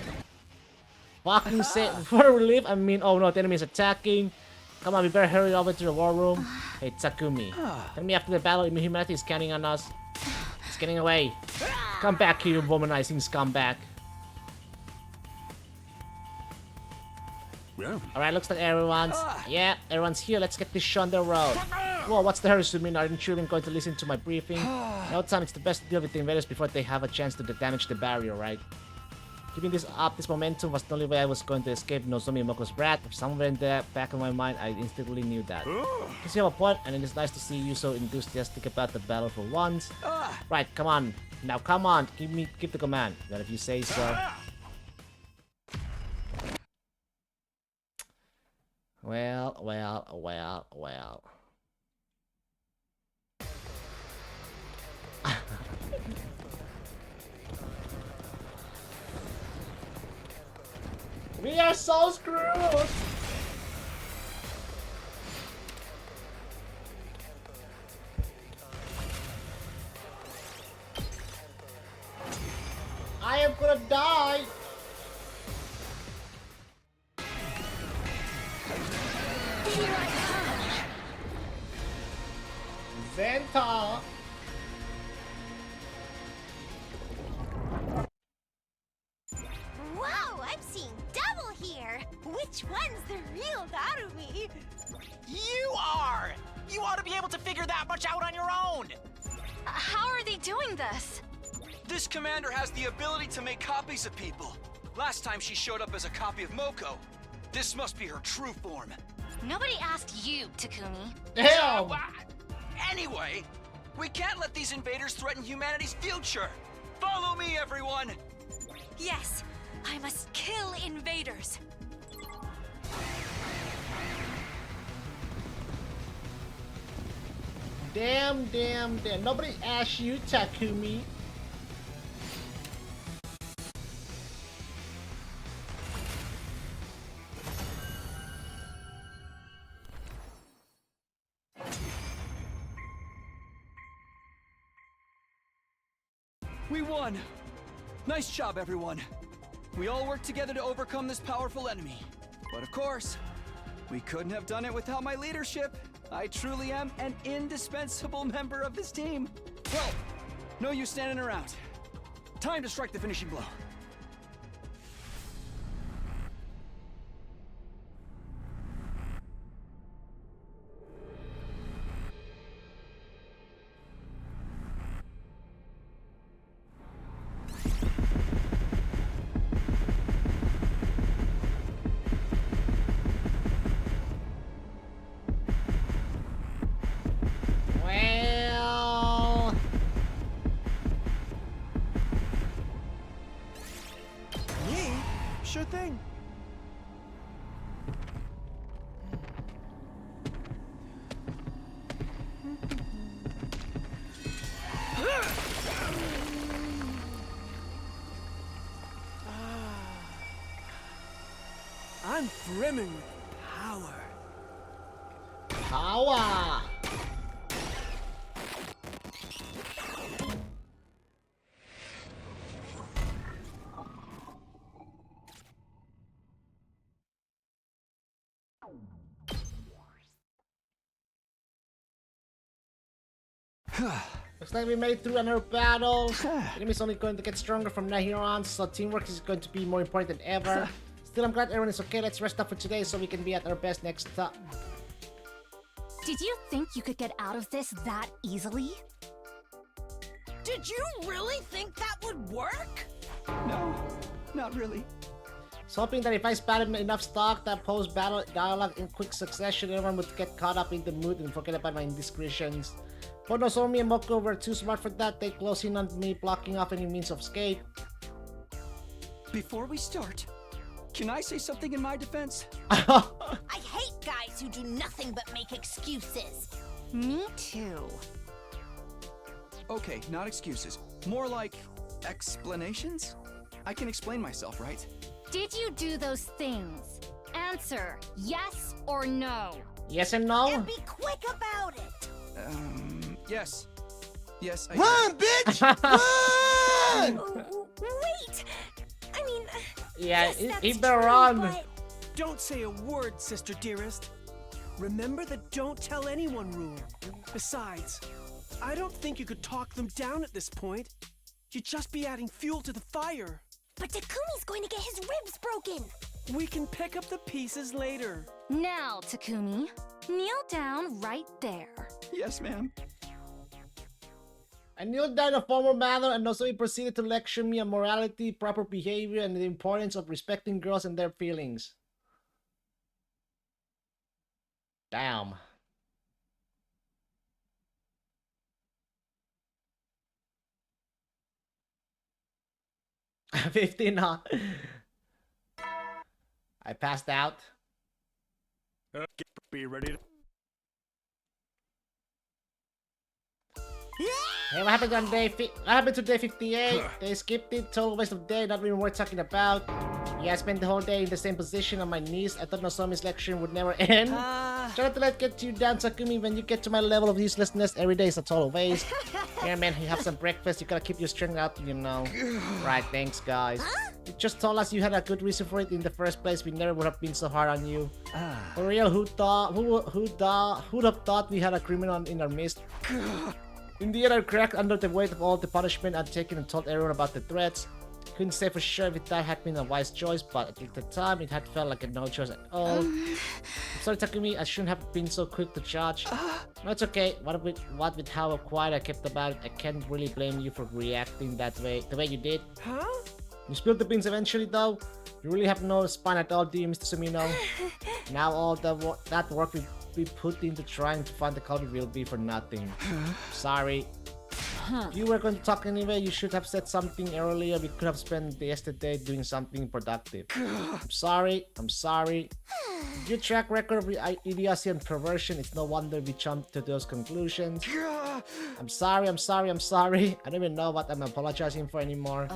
Fucking saved. For relief, I mean, oh no, the enemy is attacking. Come on, we better hurry over to the war room. Hey, Takumi. Tell me after the battle, humanity is counting on us. It's getting away. Come back here, you womanizing scumbag. Yeah. Alright, looks like everyone's... Yeah, everyone's here. Let's get this show on the road. Whoa, what's the hurry, Sumin? Aren't you even going to listen to my briefing? No time, it's the best to deal with the invaders before they have a chance to damage the barrier, right? Keeping this up, this momentum was the only way I was going to escape Nozomi Moko's wrath. Somewhere in the back of my mind, I instantly knew that. Because you have a point, and it is nice to see you so enthusiastic about the battle for once. Right, come on. Now, come on. Give the command. But if you say so. Well. We are so screwed! I am gonna die! Zenta! Whoa, I'm seeing double here. Which one's the real Darumi? You are! You ought to be able to figure that much out on your own! How are they doing this? This commander has the ability to make copies of people. Last time she showed up as a copy of Moko. This must be her true form. Nobody asked you, Takumi. Damn! Anyway, we can't let these invaders threaten humanity's future. Follow me, everyone! Yes, I must kill invaders. Damn. Nobody asked you, Takumi. We won! Nice job, everyone. We all worked together to overcome this powerful enemy. But of course, we couldn't have done it without my leadership. I truly am an indispensable member of this team. Well, no use standing around. Time to strike the finishing blow. Well, Me? Sure thing. I'm brimming with power. power. Looks like we made it through another battle. The enemy's only going to get stronger from now here on, so teamwork is going to be more important than ever. Still, I'm glad everyone is okay. Let's rest up for today so we can be at our best next time. Did you think you could get out of this that easily? Did you really think that would work? No, not really. So hoping that if I spammed enough stock that post-battle dialogue in quick succession, everyone would get caught up in the mood and forget about my indiscretions. But no, Somi and Moko were too smart for that. They close in on me, blocking off any means of escape. Before we start, can I say something in my defense? I hate guys who do nothing but make excuses. Me too. Okay, not excuses. More like explanations? I can explain myself, right? Did you do those things? Answer yes or no. Yes and no? And be quick about it. Yes. Yes, I Run, bitch! Run! Wait! I mean... Yeah, yes, he better run. but... Don't say a word, sister dearest. Remember the don't tell anyone rule. Besides, I don't think you could talk them down at this point. You'd just be adding fuel to the fire. But Takumi's going to get his ribs broken. We can pick up the pieces later. Now, Takumi, kneel down right there. Yes, ma'am. I kneeled down in a formal manner and also he proceeded to lecture me on morality, proper behavior, and the importance of respecting girls and their feelings. Damn. $15, huh? I passed out. Be ready to... Hey, what happened on what happened to day 58? They skipped it, total waste of day, not even worth talking about. Yeah, I spent the whole day in the same position on my knees. I thought Nozomi's lecture would never end. Try not to let get you down, Takumi. When you get to my level of uselessness, every day is a total waste. Here, man, you have some breakfast. You gotta keep your strength out, you know. Right, thanks, guys. You just told us you had a good reason for it in the first place. We never would have been so hard on you. For real, who'd have thought we had a criminal in our midst? In the end, I cracked under the weight of all the punishment I'd taken and told everyone about the threats. Couldn't say for sure if that had been a wise choice, but at the time it had felt like a no choice at all. I'm sorry, Takumi, I shouldn't have been so quick to judge. No, it's okay. What with how quiet I kept about it, I can't really blame you for reacting that way, the way you did. Huh? You spilled the beans eventually, though. You really have no spine at all, do you, Mr. Sumino? Now all that work we put into trying to find the culprit will be for nothing. Sorry. If you were going to talk anyway, you should have said something earlier. We could have spent yesterday doing something productive. I'm sorry. Your track record of idiocy and perversion, it's no wonder we jumped to those conclusions. I'm sorry. I don't even know what I'm apologizing for anymore.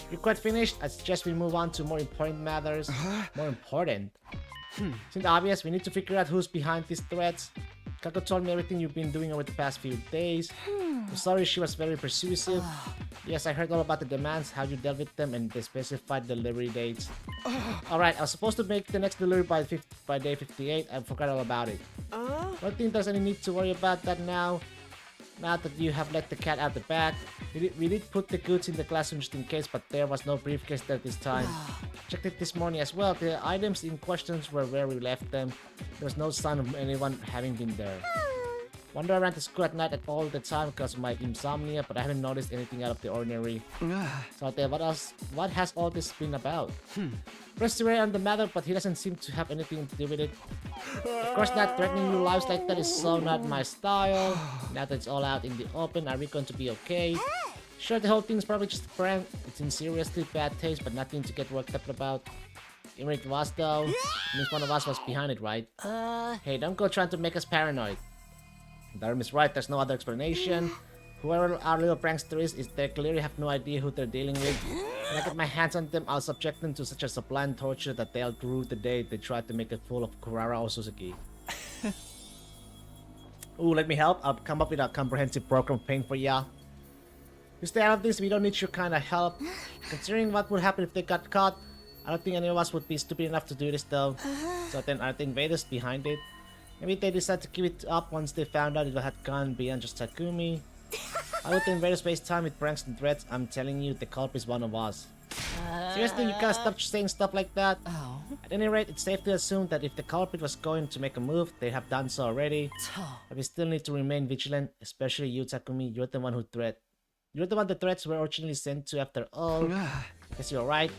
You're quite finished. I suggest we move on to more important matters. More important? Seems obvious. We need to figure out who's behind these threats. Kako told me everything you've been doing over the past few days. I'm sorry she was very persuasive. Yes, I heard all about the demands, how you dealt with them, and the specified delivery dates. Alright, I was supposed to make the next delivery by day 58. I forgot all about it. Don't think there's any need to worry about that now. Now that you have let the cat out the bag. We did put the goods in the classroom just in case, but there was no briefcase there this time. Checked it this morning as well. The items in questions were where we left them. There was no sign of anyone having been there. Wander around the school at night all the time because of my insomnia, but I haven't noticed anything out of the ordinary. So what has all this been about? Press Ray on the matter, but he doesn't seem to have anything to do with it. Of course not, threatening new lives like that is so not my style. Now that it's all out in the open, are we going to be okay? Sure, the whole thing's probably just a prank. It's in seriously bad taste, but nothing to get worked up about. Even if it was though, it means one of us was behind it, right? Hey, don't go trying to make us paranoid. Dharm is right, there's no other explanation. Whoever our little prankster is, they clearly have no idea who they're dealing with. When I get my hands on them, I'll subject them to such a sublime torture that they'll rue the day they tried to make a fool of Kurara or Suzuki. Ooh, let me help. I'll come up with a comprehensive program paying for ya. To stay out of this, we don't need your kind of help. Considering what would happen if they got caught, I don't think any of us would be stupid enough to do this though. So then I think Vader's behind it. Maybe they decide to keep it up once they found out it had gone beyond just Takumi. I would invade space time with pranks and threats. I'm telling you, the culprit is one of us. Seriously, you gotta stop saying stuff like that. At any rate, it's safe to assume that if the culprit was going to make a move, they have done so already. But we still need to remain vigilant, especially you, Takumi. You're the one the threats were originally sent to after all. Guess you're right.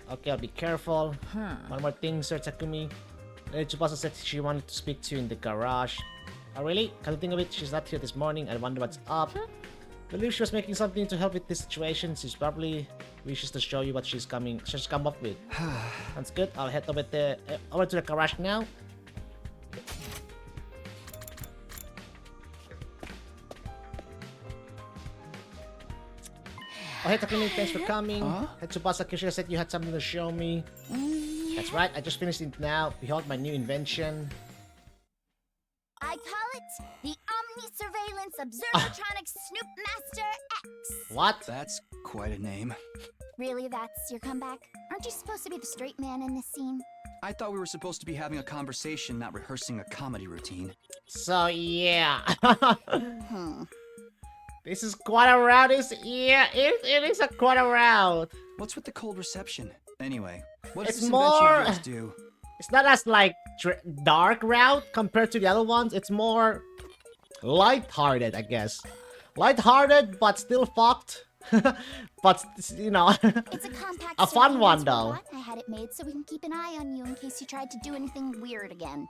Okay, I'll be careful. One more thing, Sir Takumi. Tsubasa said she wanted to speak to you in the garage. Oh really? Come to think of it, she's not here this morning. I wonder what's up. I believe she was making something to help with this situation. She's probably wishes to show you what she's come up with. Sounds good. I'll head over to the garage now. Oh hey Takumi, thanks for coming. Hey Tsubasa, Kishida said you had something to show me. That's right, I just finished it now. Behold my new invention. I call it the Omni Surveillance Observatronic Snoop Master X. What? That's quite a name. Really, that's your comeback? Aren't you supposed to be the straight man in this scene? I thought we were supposed to be having a conversation, not rehearsing a comedy routine. So yeah. This is quite a route. It is a quite a route. What's with the cold reception? Anyway, what does It's this more. invention of yours do? It's not as like dark route compared to the other ones. It's more light-hearted, I guess. Light-hearted, but still fucked. But you know, It's a compact a fun one surveillance though. robot. I had it made so we can keep an eye on you in case you tried to do anything weird again.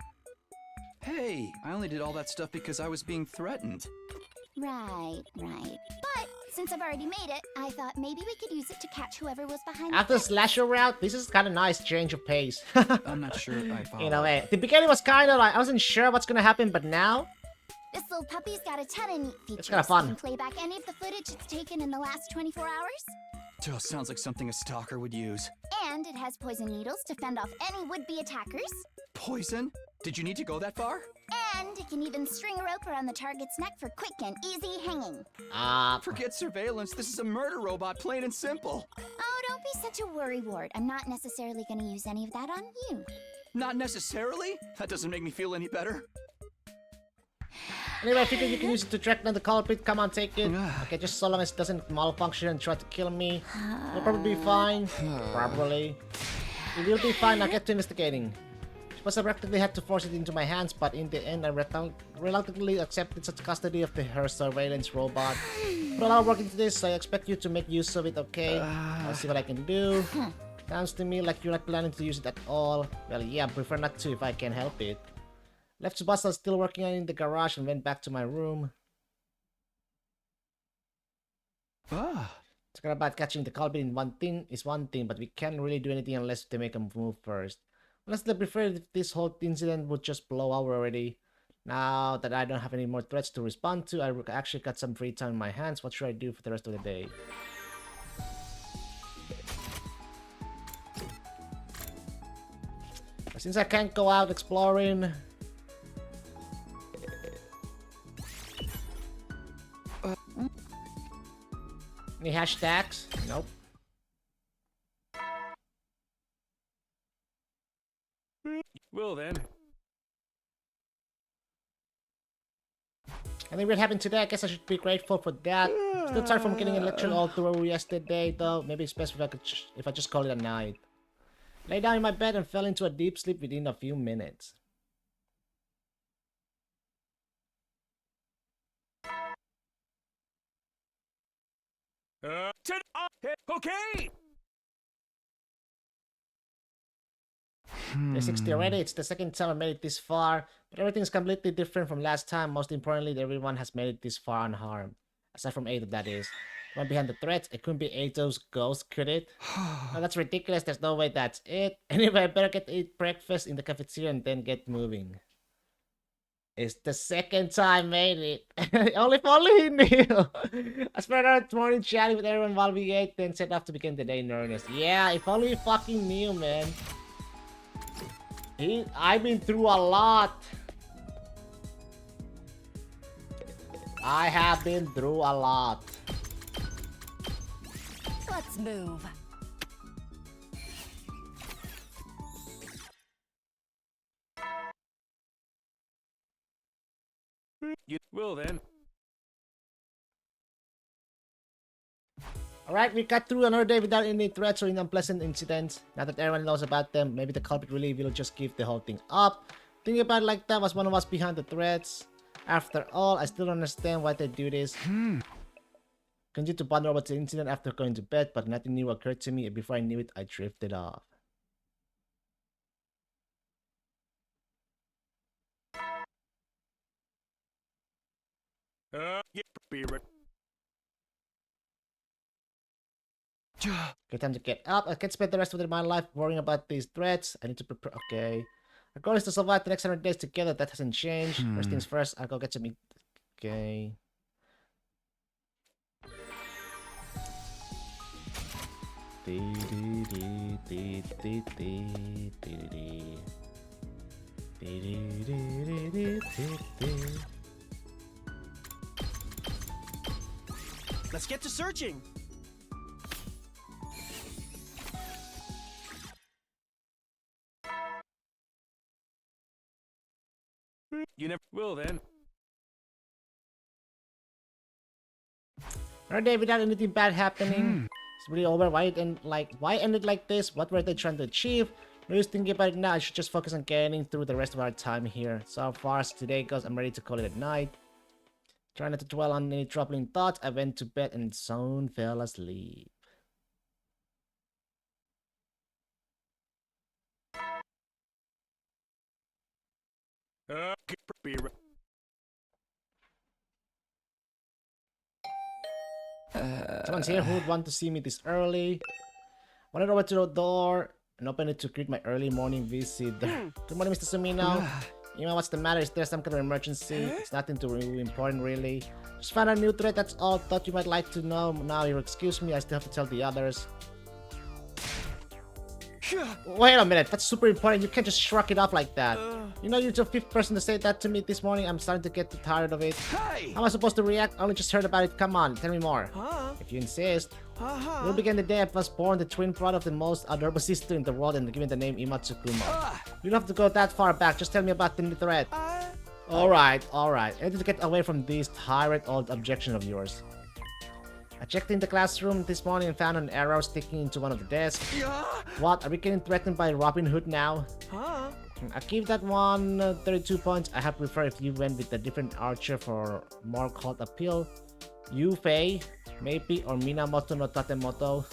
Hey, I only did all that stuff because I was being threatened. Right. But since I've already made it, I thought maybe we could use it to catch whoever was behind After the slasher route, this is kind of nice change of pace. I'm not sure I follow. In a way, the beginning was kind of like I wasn't sure what's gonna happen, but now This little puppy's got a ton of neat features. It's kinda fun. You can play back any of the footage it's taken in the last 24 hours. Oh, sounds like something a stalker would use. And it has poison needles to fend off any would-be attackers. Poison? Did you need to go that far? And it can even string a rope around the target's neck for quick and easy hanging. Forget surveillance. This is a murder robot, plain and simple. Oh, don't be such a worrywart. I'm not necessarily going to use any of that on you. Not necessarily? That doesn't make me feel any better. Anyway, I figured you can use it to track down the culprit. Come on, take it. Okay, just so long as it doesn't malfunction and try to kill me. You'll probably be fine. Probably. You will be fine. I'll get to investigating. Suppose I practically had to force it into my hands, but in the end I reluctantly accepted such custody of her surveillance robot. Put a lot of work into this, so I expect you to make use of it, okay? I'll see what I can do. Sounds to me like you're not planning to use it at all. Well, yeah, I prefer not to if I can help it. Left Tsubasa still working on it in the garage and went back to my room. Talking about catching the culprit in one thing, but we can't really do anything unless they make a move first. Honestly, I prefer if this whole incident would just blow over already. Now that I don't have any more threats to respond to, I actually got some free time in my hands. What should I do for the rest of the day? Since I can't go out exploring, Any hashtags? Nope. Well then. Anything weird happened today? I guess I should be grateful for that. Still tired from getting electric all through yesterday, though. Maybe it's best if I just call it a night. Lay down in my bed and fell into a deep sleep within a few minutes. Okay. Day 60 already. It's the second time I made it this far, but everything's completely different from last time. Most importantly, everyone has made it this far unharmed. Aside from Eito, that is. The one behind the threats, it couldn't be Eito's ghost, could it? No, that's ridiculous. There's no way that's it. Anyway, I better get to eat breakfast in the cafeteria and then get moving. It's the second time I made it. Only if only he knew. I spent our morning chatting with everyone while we ate, then set off to begin the day in earnest. Yeah, if only he fucking knew, man. I've been through a lot. I have been through a lot. Let's move. You will then. Alright, we got through another day without any threats or any unpleasant incidents. Now that everyone knows about them, maybe the culprit really will just give the whole thing up. Thinking about it like that, was one of us behind the threats? After all, I still don't understand why they do this. Continued to ponder about the incident after going to bed, but nothing new occurred to me, and before I knew it, I drifted off. Good time to get up. I can't spend the rest of my life worrying about these threats. I need to prepare. Okay. Our goal is to survive the next 100 days together. That hasn't changed. First things first, I'll go get some. Okay. Let's get to searching. You never will then. Another day without anything bad happening. It's really over. Why end it like this? What were they trying to achieve? I'm just thinking about it now. I should just focus on getting through the rest of our time here. So far as today goes, I'm ready to call it a night. Trying not to dwell on any troubling thoughts, I went to bed and soon fell asleep. Someone's here who would want to see me this early. Wandered over to the door and opened it to greet my early morning visit. Good morning, Mr. Sumino. You know what's the matter? Is there some kind of emergency? It's nothing too important, really. Just found a new threat, that's all. Thought you might like to know. Now, you excuse me, I still have to tell the others. Wait a minute, that's super important. You can't just shrug it off like that. You know, you're the 5th person to say that to me this morning. I'm starting to get tired of it. How am I supposed to react? I only just heard about it. Come on, tell me more. If you insist. We'll begin the day I was born, the twin brother of the most adorable sister in the world, and given the name Ima Tsukuma. You don't have to go that far back. Just tell me about the new threat. Alright. I need to get away from these tyrant old objections of yours. I checked in the classroom this morning and found an arrow sticking into one of the desks. What? Are we getting threatened by Robin Hood now? I give that one 32 points. I have preferred if you went with a different archer for more cult appeal. Yufei, maybe, or Minamoto no Tatemoto.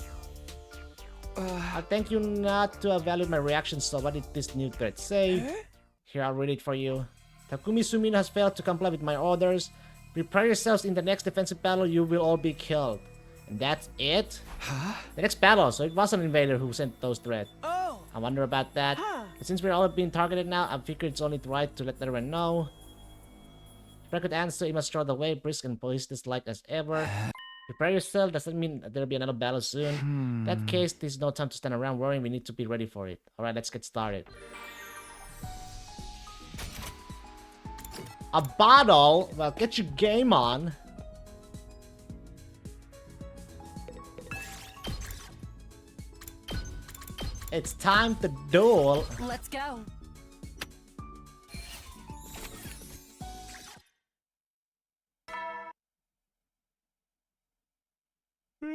I thank you not to evaluate my reaction, so what did this new threat say? Here, I'll read it for you. Takumi Sumino has failed to comply with my orders. Prepare yourselves. In the next defensive battle, you will all be killed. And that's it? The next battle, so it was an invader who sent those threats. I wonder about that. But since we're all being targeted now, I figured it's only right to let everyone know. If I could answer, you must throw the way, brisk and poised like as ever. Prepare yourself, doesn't mean there'll be another battle soon. In that case, there's no time to stand around worrying, we need to be ready for it. Alright, let's get started. A battle? Well, get your game on. It's time to duel. Let's go.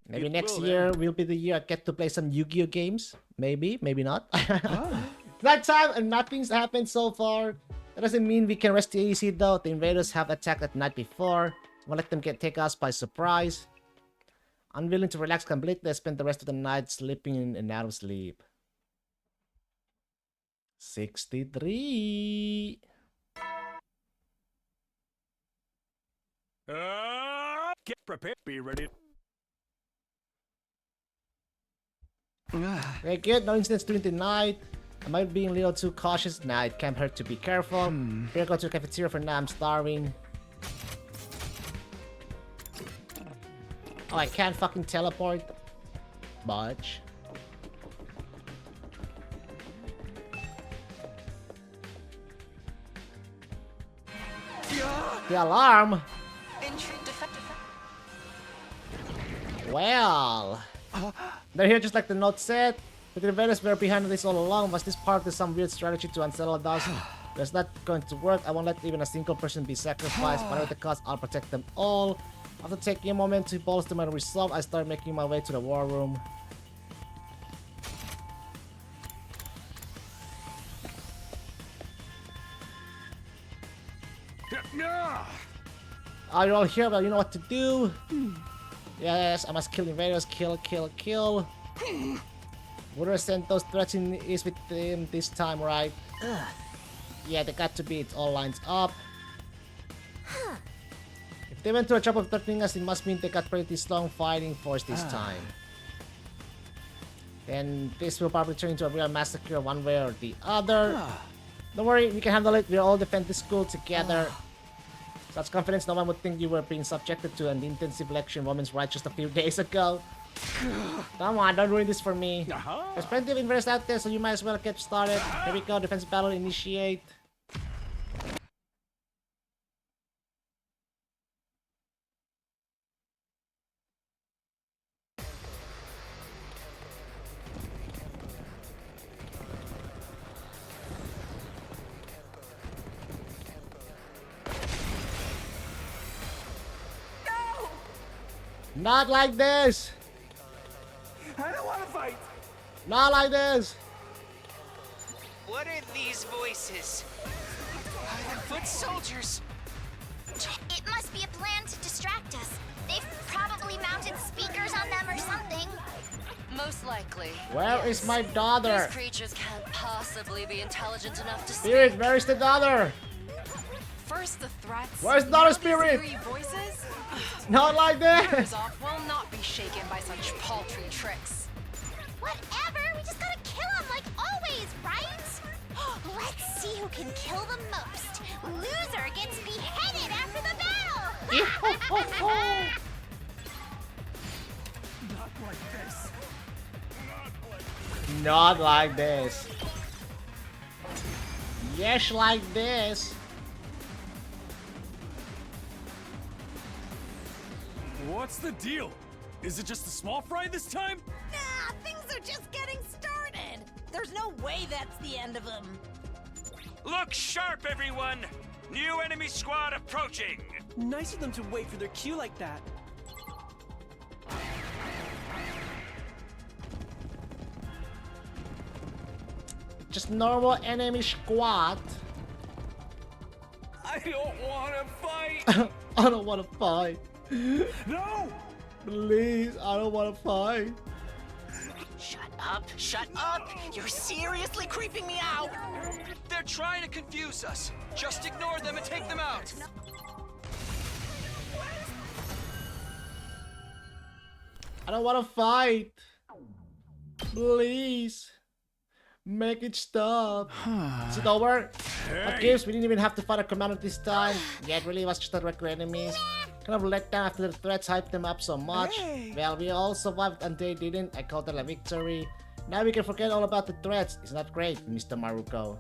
Maybe next year will be the year I get to play some Yu-Gi-Oh games. Maybe, maybe not. That time and nothing's happened so far. That doesn't mean we can rest easy though. The invaders have attacked at night before. Won't let them take us by surprise. Unwilling to relax completely, I spent the rest of the night sleeping and out of sleep. 63. Get prepared. Be ready. Very good. No incidents during the night. I might be being a little too cautious. Nah, it can't hurt to be careful. Better go to the cafeteria for now. I'm starving. Oh, I can't fucking teleport. Budge. The alarm. Well, they're here just like the note said. But the invaders were behind this all along. Was this part of some weird strategy to unsettle us? That's not going to work. I won't let even a single person be sacrificed. Whatever the cost, I'll protect them all. After taking a moment to bolster my resolve, I start making my way to the war room. Are you all here? Well, you know what to do. Yes, I must kill invaders. Kill, kill, kill. Would've sent those threats in is with them this time, right? Yeah, they got to be. It all lines up. If they went to a job of threatening us, it must mean they got pretty strong fighting force this time. Then this will probably turn into a real massacre one way or the other. Don't worry, we can handle it. We'll all defend this school together. Such confidence, no one would think you were being subjected to an intensive lecture in women's rights just a few days ago. Come on, don't ruin this for me. There's plenty of invaders out there, so you might as well get started. Here we go, defensive battle initiate. Not like this! I don't want to fight! Not like this! What are these voices? Are the foot soldiers? It must be a plan to distract us. They've probably mounted speakers on them or something. Most likely. Where is my daughter? These creatures can't possibly be intelligent enough to Spirit, speak. where is the daughter? First the threats. Where's daughter, Spirit? Voices? Not like this! Off will not be shaken by such paltry tricks. Whatever, we just gotta kill them like always, right? Let's see who can kill the most. Loser gets beheaded after the battle! Not like this. Not like this. Yes, like this. What's the deal? Is it just a small fry this time? Nah, things are just getting started. There's no way that's the end of them. Look sharp, everyone! New enemy squad approaching! Nice of them to wait for their cue like that. Just normal enemy squad. I don't want to fight! I don't want to fight. No! Please, I don't want to fight. Shut up! Shut up! You're seriously creeping me out! They're trying to confuse us. Just ignore them and take them out. I don't want to fight. Please. Make it stop. Is it over? What gives? We didn't even have to fight a commander this time. Yeah, it really was just the regular enemies. Kind of let down after the threats hyped them up so much. Well, we all survived and they didn't. I called it a victory. Now we can forget all about the threats. Isn't that great, Mr. Maruko?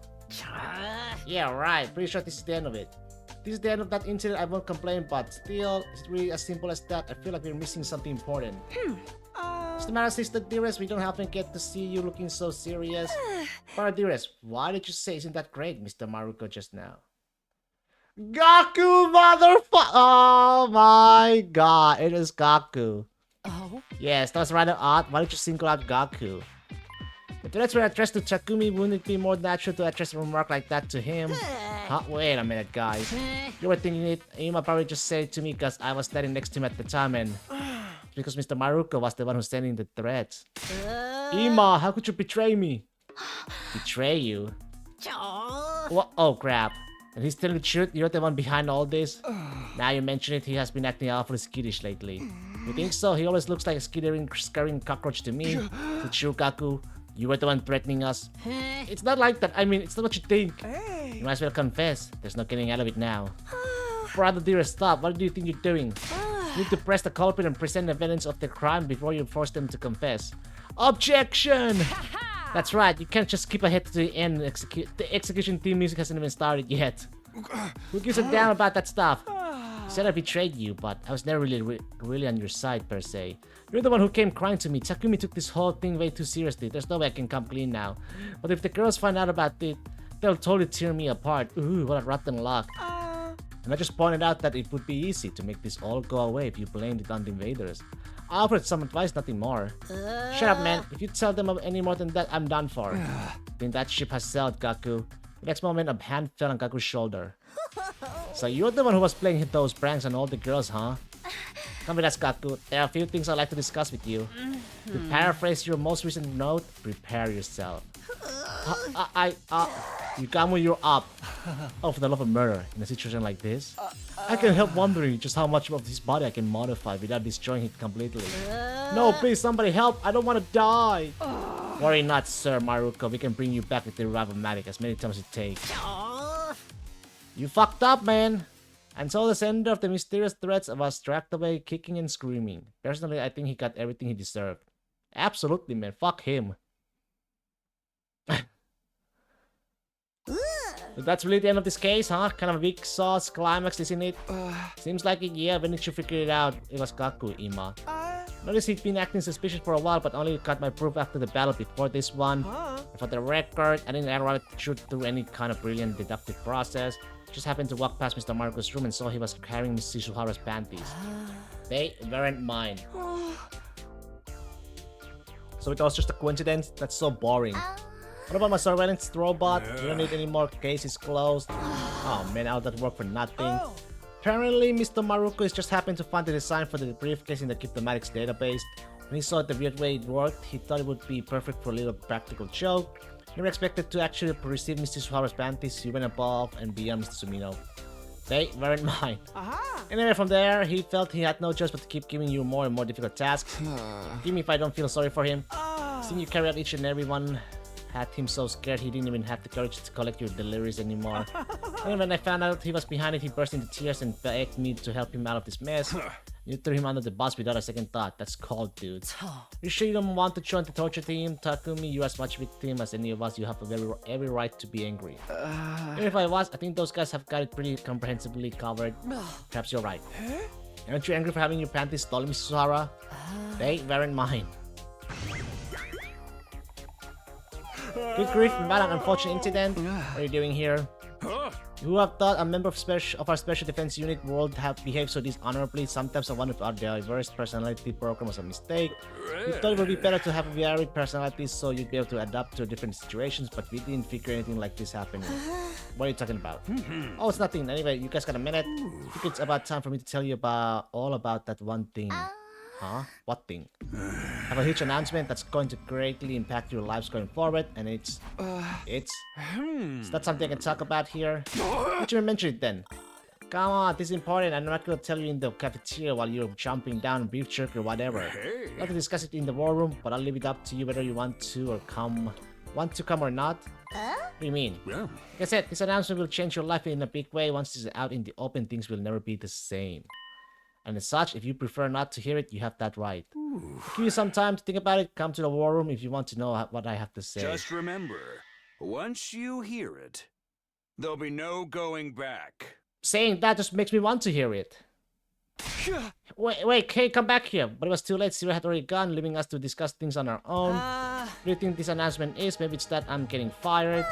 Yeah, right. Pretty sure this is the end of it. This is the end of that incident. I won't complain, but still, it's really as simple as that. I feel like we're missing something important. What's the matter, Sister Dearest? We don't often get to see you looking so serious. Brother Dearest, why did you say isn't that great, Mr. Maruko, just now? Gaku, motherfucker! Oh my god, it is Gaku. Oh? Yes, that was rather odd. Why did you single out Gaku? If the threats were addressed to Takumi, wouldn't it be more natural to address a remark like that to him? Huh? Wait a minute, guys. You were thinking it, Ima probably just said it to me because I was standing next to him at the time and... because Mr. Maruko was the one who's sending the threats. Ima, how could you betray me? Betray you? What? Oh crap. And he's telling the truth? You're the one behind all this? Now you mention it, he has been acting awfully skittish lately. You think so? He always looks like a skittering, scurrying cockroach to me. Is it true, Gaku? You were the one threatening us. It's not like that. I mean, it's not what you think. You might as well confess. There's no getting out of it now. Brother Dearest, stop. What do you think you're doing? You need to press the culprit and present evidence of the crime before you force them to confess. Objection! That's right. You can't just skip ahead to the end. The execution theme music hasn't even started yet. Who gives a damn about that stuff? You said I betrayed you, but I was never really on your side, per se. You're the one who came crying to me. Takumi took this whole thing way too seriously. There's no way I can come clean now. But if the girls find out about it, they'll totally tear me apart. Ooh, what a rotten luck. And I just pointed out that it would be easy to make this all go away if you blamed it on the invaders. I offered some advice, nothing more. Shut up, man. If you tell them any more than that, I'm done for. Then that ship has sailed, Gaku. The next moment, a hand fell on Gaku's shoulder. So you're the one who was playing those pranks on all the girls, huh? Come with us, Gaku. There are a few things I'd like to discuss with you. To paraphrase your most recent note, prepare yourself. Yukamu, you're up. Oh, for the love of murder, in a situation like this? I can't help wondering just how much of his body I can modify without destroying it completely. No, please, somebody help. I don't want to die. Worry not, Sir Maruko. We can bring you back with the Revive-O-Matic as many times as it takes. You fucked up, man. And so the sender of the mysterious threats was dragged away kicking and screaming. Personally, I think he got everything he deserved. Absolutely, man. Fuck him. That's really the end of this case, huh? Kind of a weak sauce climax, isn't it? Seems like it, yeah. When did you figure it out? It was Gaku, Ima. Noticed he'd been acting suspicious for a while, but only got my proof after the battle before this one. And for the record, I didn't arrive at the truth through any kind of brilliant deductive process. Just happened to walk past Mr. Maruko's room and saw he was carrying Miss Shizuhara's panties. They weren't mine. So it was just a coincidence? That's so boring. What about my surveillance robot? You don't need any more cases closed. Oh man, all that work for nothing. Apparently, Mr. Maruko is just happened to find the design for the briefcase in the Cryptomatics database. When he saw the weird way it worked, he thought it would be perfect for a little practical joke. Never expected to actually receive Mr. Shizuhara's panties. He went above and beyond Mr. Sumino. They weren't mine. Anyway, from there, he felt he had no choice but to keep giving you more and more difficult tasks. Give me if I don't feel sorry for him. Seeing you carry out each and every one had him so scared he didn't even have the courage to collect your deliveries anymore. And when I found out he was behind it, he burst into tears and begged me to help him out of this mess. You threw him under the bus without a second thought. That's cold, dude. You sure you don't want to join the torture team? Takumi, you're as much victim as any of us. You have every right to be angry. Even if I was, I think those guys have got it pretty comprehensively covered. Perhaps you're right. Aren't you angry for having your panties stolen, Miss Suhara? They weren't mine. Good grief, about an unfortunate incident. What are you doing here? Who have thought a member of our special defense unit would have behaved so dishonorably? Sometimes one of our diverse personality program was a mistake. We thought it would be better to have varied personalities so you'd be able to adapt to different situations, but we didn't figure anything like this happening. What are you talking about? Oh, it's nothing. Anyway, you guys got a minute? I think it's about time for me to tell you all about that one thing. Huh? What thing? I have a huge announcement that's going to greatly impact your lives going forward, and it's not something I can talk about here. Why don't you mention it then? Come on, this is important. I'm not gonna tell you in the cafeteria while you're jumping down beef jerky or whatever. I'd like to discuss it in the war room, but I'll leave it up to you whether you want to come or not. What do you mean? Like I said, this announcement will change your life in a big way. Once it's out in the open, things will never be the same. And as such, if you prefer not to hear it, you have that right. Give you some time to think about it. Come to the war room if you want to know what I have to say. Just remember, once you hear it, there'll be no going back. Saying that just makes me want to hear it. Wait, Kay, come back here. But it was too late. Sierra had already gone, leaving us to discuss things on our own. What do you think this announcement is? Maybe it's that I'm getting fired.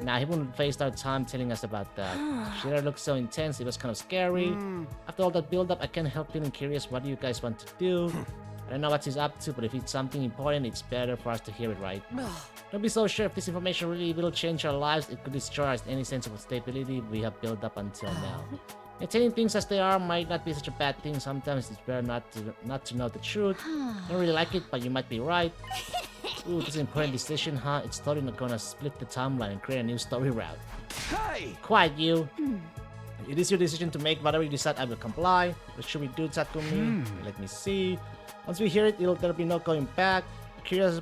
Nah, he wouldn't waste our time telling us about that. Sierra looked so intense, it was kind of scary. After all that build-up, I can't help feeling curious. What do you guys want to do? I don't know what he's up to, but if it's something important, it's better for us to hear it, right? Don't be so sure if this information really will change our lives. It could destroy any sense of stability we have built up until now. Telling things as they are might not be such a bad thing. Sometimes it's better not to know the truth. I don't really like it, but you might be right. Ooh, this is an important decision, huh? It's totally not gonna split the timeline and create a new story route. Hey! Quiet, you. It is your decision to make. Whatever you decide, I will comply. What should we do, Takumi? Let me see. Once we hear it, there'll be no going back. Curious,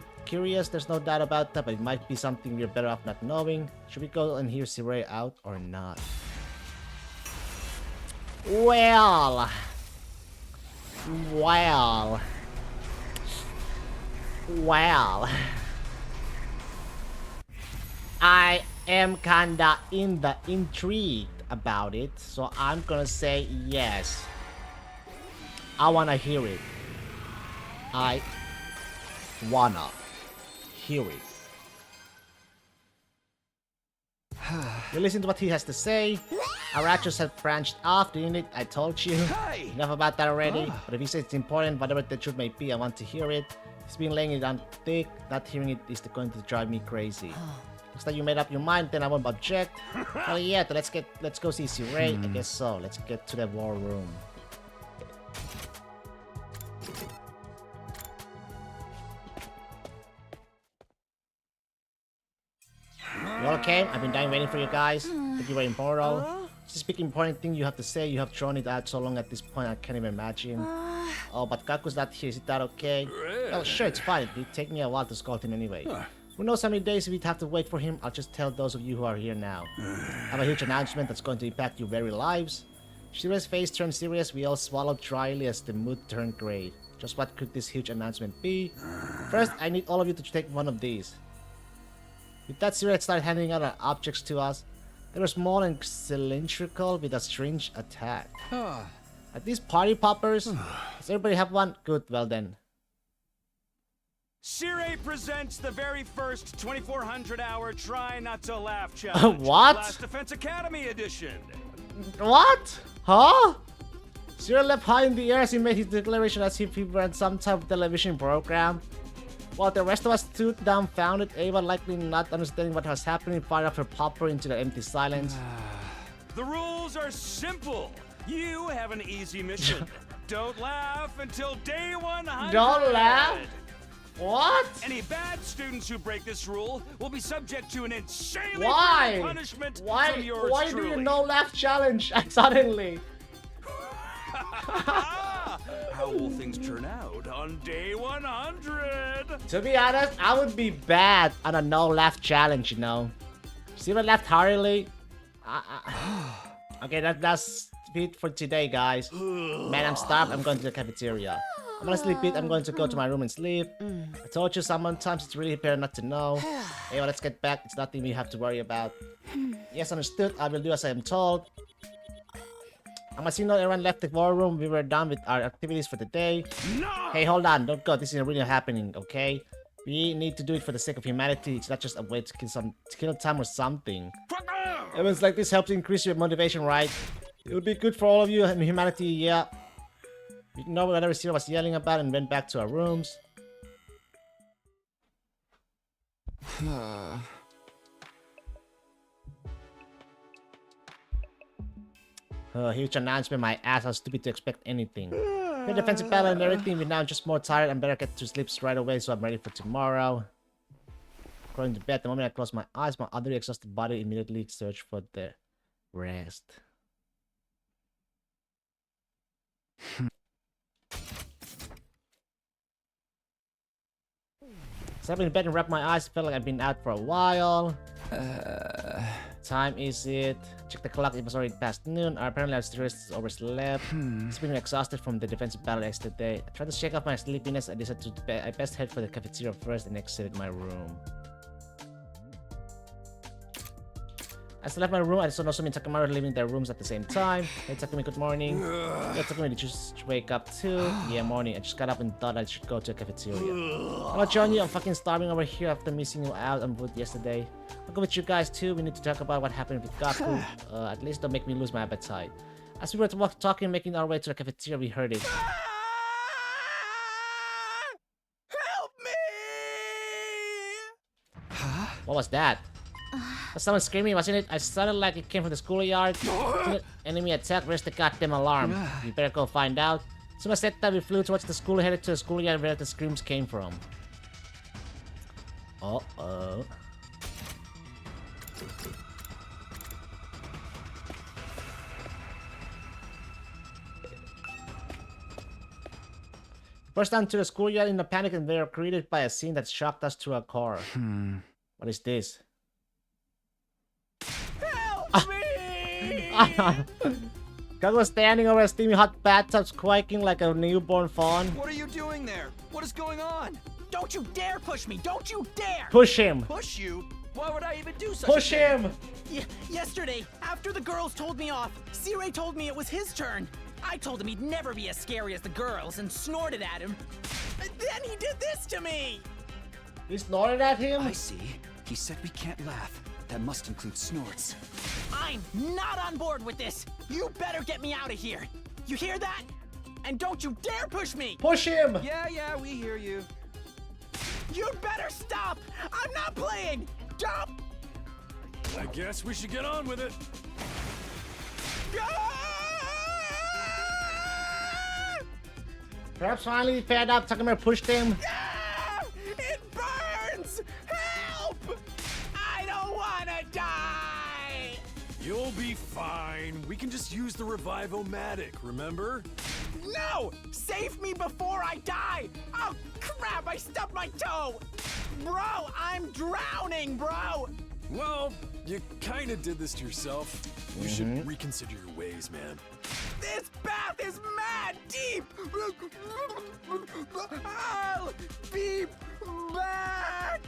there's no doubt about that, but it might be something we're better off not knowing. Should we go and hear Sirei out or not? Well, I am kinda intrigued about it, so I'm gonna say yes. I wanna hear it. I wanna hear it. You listen to what he has to say. Arachos have branched off, didn't it? I told you. Enough about that already. But if he says it's important, whatever the truth may be, I want to hear it. He's been laying it on thick. Not hearing it is going to drive me crazy. Looks like you made up your mind, then I won't object. Oh yeah, let's go see Sirei. I guess so. Let's get to the war room. You all came? I've been dying waiting for you guys. Think you were immortal. It's this big important thing you have to say. You have drawn it out so long at this point, I can't even imagine. Oh, but Kaku's not here. Is that okay? Well, sure, it's fine. It'd take me a while to scold him anyway. Who knows how many days we'd have to wait for him? I'll just tell those of you who are here now. I have a huge announcement that's going to impact your very lives. Shirei's face turned serious. We all swallowed dryly as the mood turned gray. Just what could this huge announcement be? First, I need all of you to take one of these. With that, Sirei started handing out objects to us. They were small and cylindrical with a strange attack. Are these party poppers? Does everybody have one? Good, well then. Sirei presents the very first 2400-hour Try Not to Laugh challenge. What? Last Defense Academy edition. What? Huh? Sirei leapt high in the air as he made his declaration as if he were on some type of television program. While the rest of us stood dumbfounded, Ava, likely not understanding what was happening, fired off her popper into the empty silence. The rules are simple. You have an easy mission. Don't laugh until day 100. Don't laugh? What? Any bad students who break this rule will be subject to an insanely Why? punishment from Why yours do you truly. no laugh challenge suddenly? How will things turn out on day 100? To be honest, I would be bad on a no laugh challenge, you know. Sirei laughed heartily. Okay, that's it for today, guys. Man, I'm starved. I'm going to the cafeteria. I'm gonna sleep it. I'm going to go to my room and sleep. I told you sometimes it's really better not to know. Hey, well, let's get back. It's nothing we have to worry about. Yes, understood. I will do as I am told. I'm assuming everyone left the war room. We were done with our activities for the day. No! Hey, hold on. Don't go. This is really happening, okay? We need to do it for the sake of humanity. It's not just a way to kill time or something. Events like this helps increase your motivation, right? It would be good for all of you and humanity, yeah. We know whatever Sirei was yelling about and went back to our rooms. Huge announcement, my ass. How stupid to expect anything. Good defensive battle and everything, but now I'm just more tired and better get to sleep right away so I'm ready for tomorrow. Going to bed, the moment I close my eyes, my other exhausted body immediately searched for the rest. So I've been in bed and wrapped my eyes, felt like I've been out for a while. Time is it? Check the clock, it was already past noon. Apparently I was overslept. It's been exhausted from the defensive battle yesterday. I tried to shake off my sleepiness. I decided I best head for the cafeteria first and exited my room. As I left my room, I saw Nozomi and Takamaru leaving their rooms at the same time. Hey Takumi, good morning. Yeah, Takumi, did you just wake up too? Yeah, morning. I just got up and thought I should go to a cafeteria. How about Johnny? I'm fucking starving over here after missing you out on Wood yesterday. I'll go with you guys too. We need to talk about what happened with Gaku. At least don't make me lose my appetite. As we were talking, making our way to the cafeteria, we heard it. Help me! What was that? Was someone screaming, wasn't it? I sounded like it came from the schoolyard. Enemy attack, where's the goddamn alarm? We better go find out. As soon as I said that, we flew towards the school, headed to the schoolyard where the screams came from. Uh-oh. Burst down to the schoolyard in a panic and they were greeted by a scene that shocked us to our core. What is this? Help me! Gaku was standing over a steamy hot bathtub, squawking like a newborn fawn. What are you doing there? What is going on? Don't you dare push me! Don't you dare! Push him! Push you? Why would I even do such Push a thing? him! Yesterday, after the girls told me off, C-Ray told me it was his turn. I told him he'd never be as scary as the girls and snorted at him. And then he did this to me! He snorted at him? I see. He said we can't laugh. That must include snorts. I'm not on board with this! You better get me out of here! You hear that? And don't you dare push me! Push him! Yeah, we hear you. You'd better stop! I'm not playing! Don't! I guess we should get on with it. Perhaps finally fed up, Takamaru pushed him. It burns! Help! I don't wanna die! You'll be fine. We can just use the Revive-O-Matic, remember? No! Save me before I die! Oh crap, I stubbed my toe! Bro, I'm drowning, bro! Well, you kinda did this to yourself. You should reconsider your ways, man. This bath is mad deep! I'll be back!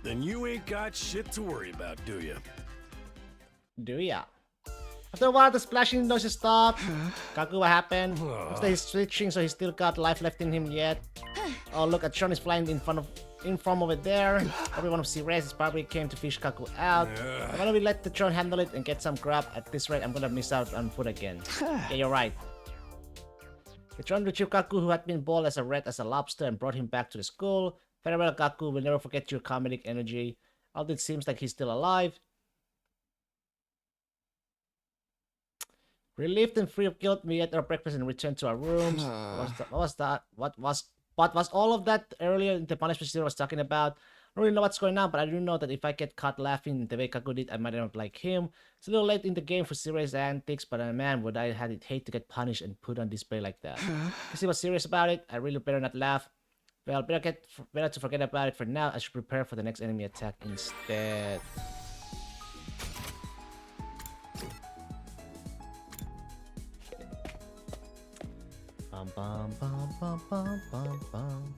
Then you ain't got shit to worry about, do ya? Do ya? After a while, the splashing noises stopped. Gaku, what happened? Looks like he's switching, so he's still got life left in him yet. Oh, look, a Tron is flying from over there. Probably one of C-Ray's probably came to fish Gaku out. Why don't we let the Tron handle it and get some grab? At this rate, I'm gonna miss out on food again. Yeah, you're right. The Tron retrieved Gaku, who had been boiled as a red as a lobster, and brought him back to the school. Farewell, Gaku. We'll never forget your comedic energy. Although it seems like he's still alive. Relieved and free of guilt, we ate our breakfast and returned to our rooms. What was that? What was all of that earlier in the punishment Zero was talking about? I don't really know what's going on, but I do know that if I get caught laughing the way Gaku did, I might not like him. It's a little late in the game for Zero-Ray's antics, but man, would I hate to get punished and put on display like that. Because he was serious about it, I really better not laugh. Well, better to forget about it for now. I should prepare for the next enemy attack instead. Bum, bum, bum, bum, bum, bum.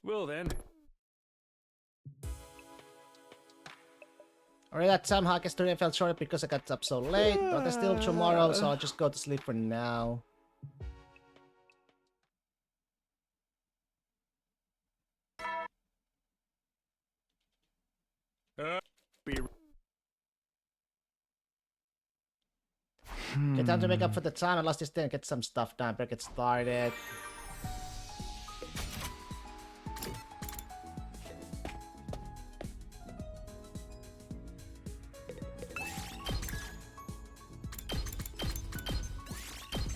Well then. Alright, that time I guess today I felt short because I got up so late. But there's still tomorrow, so I'll just go to sleep for now. Okay, time to make up for the time I lost this day and get some stuff done. Better get started.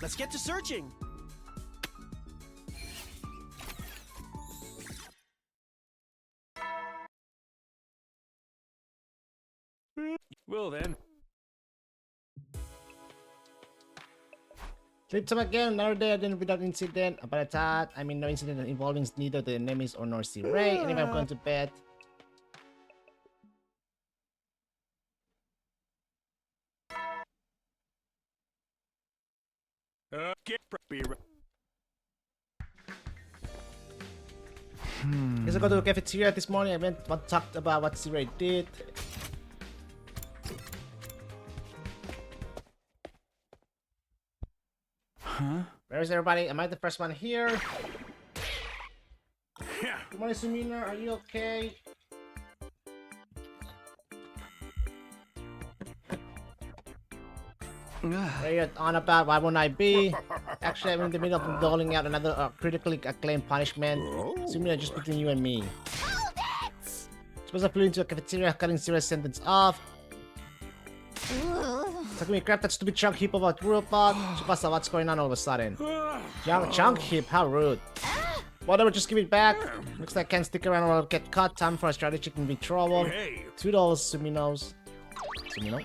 Let's get to searching. Well then. Sleep time again, another day again without incident. About a thought, I mean no incident involving neither the enemies or nor C-Ray. Anyway, I'm going to bed. Get be right. Guess I go to the cafeteria this morning. I went and talked about what C-Ray did. Huh? Where is everybody? Am I the first one here? Good morning, Sumina. Are you okay? What are you on about? Why won't I be? Actually, I'm in the middle of doling out another critically acclaimed punishment. Sumina, just between you and me. Suppose I flew into a cafeteria, cutting Zira's sentence off. Takumi, grab that stupid chunk heap of a robot. Tsubasa, what's going on all of a sudden? Chunk heap, how rude. Whatever, just give it back. Looks like I can't stick around or I'll get caught. Time for a strategic in trouble. $2, Suminos. Sumino?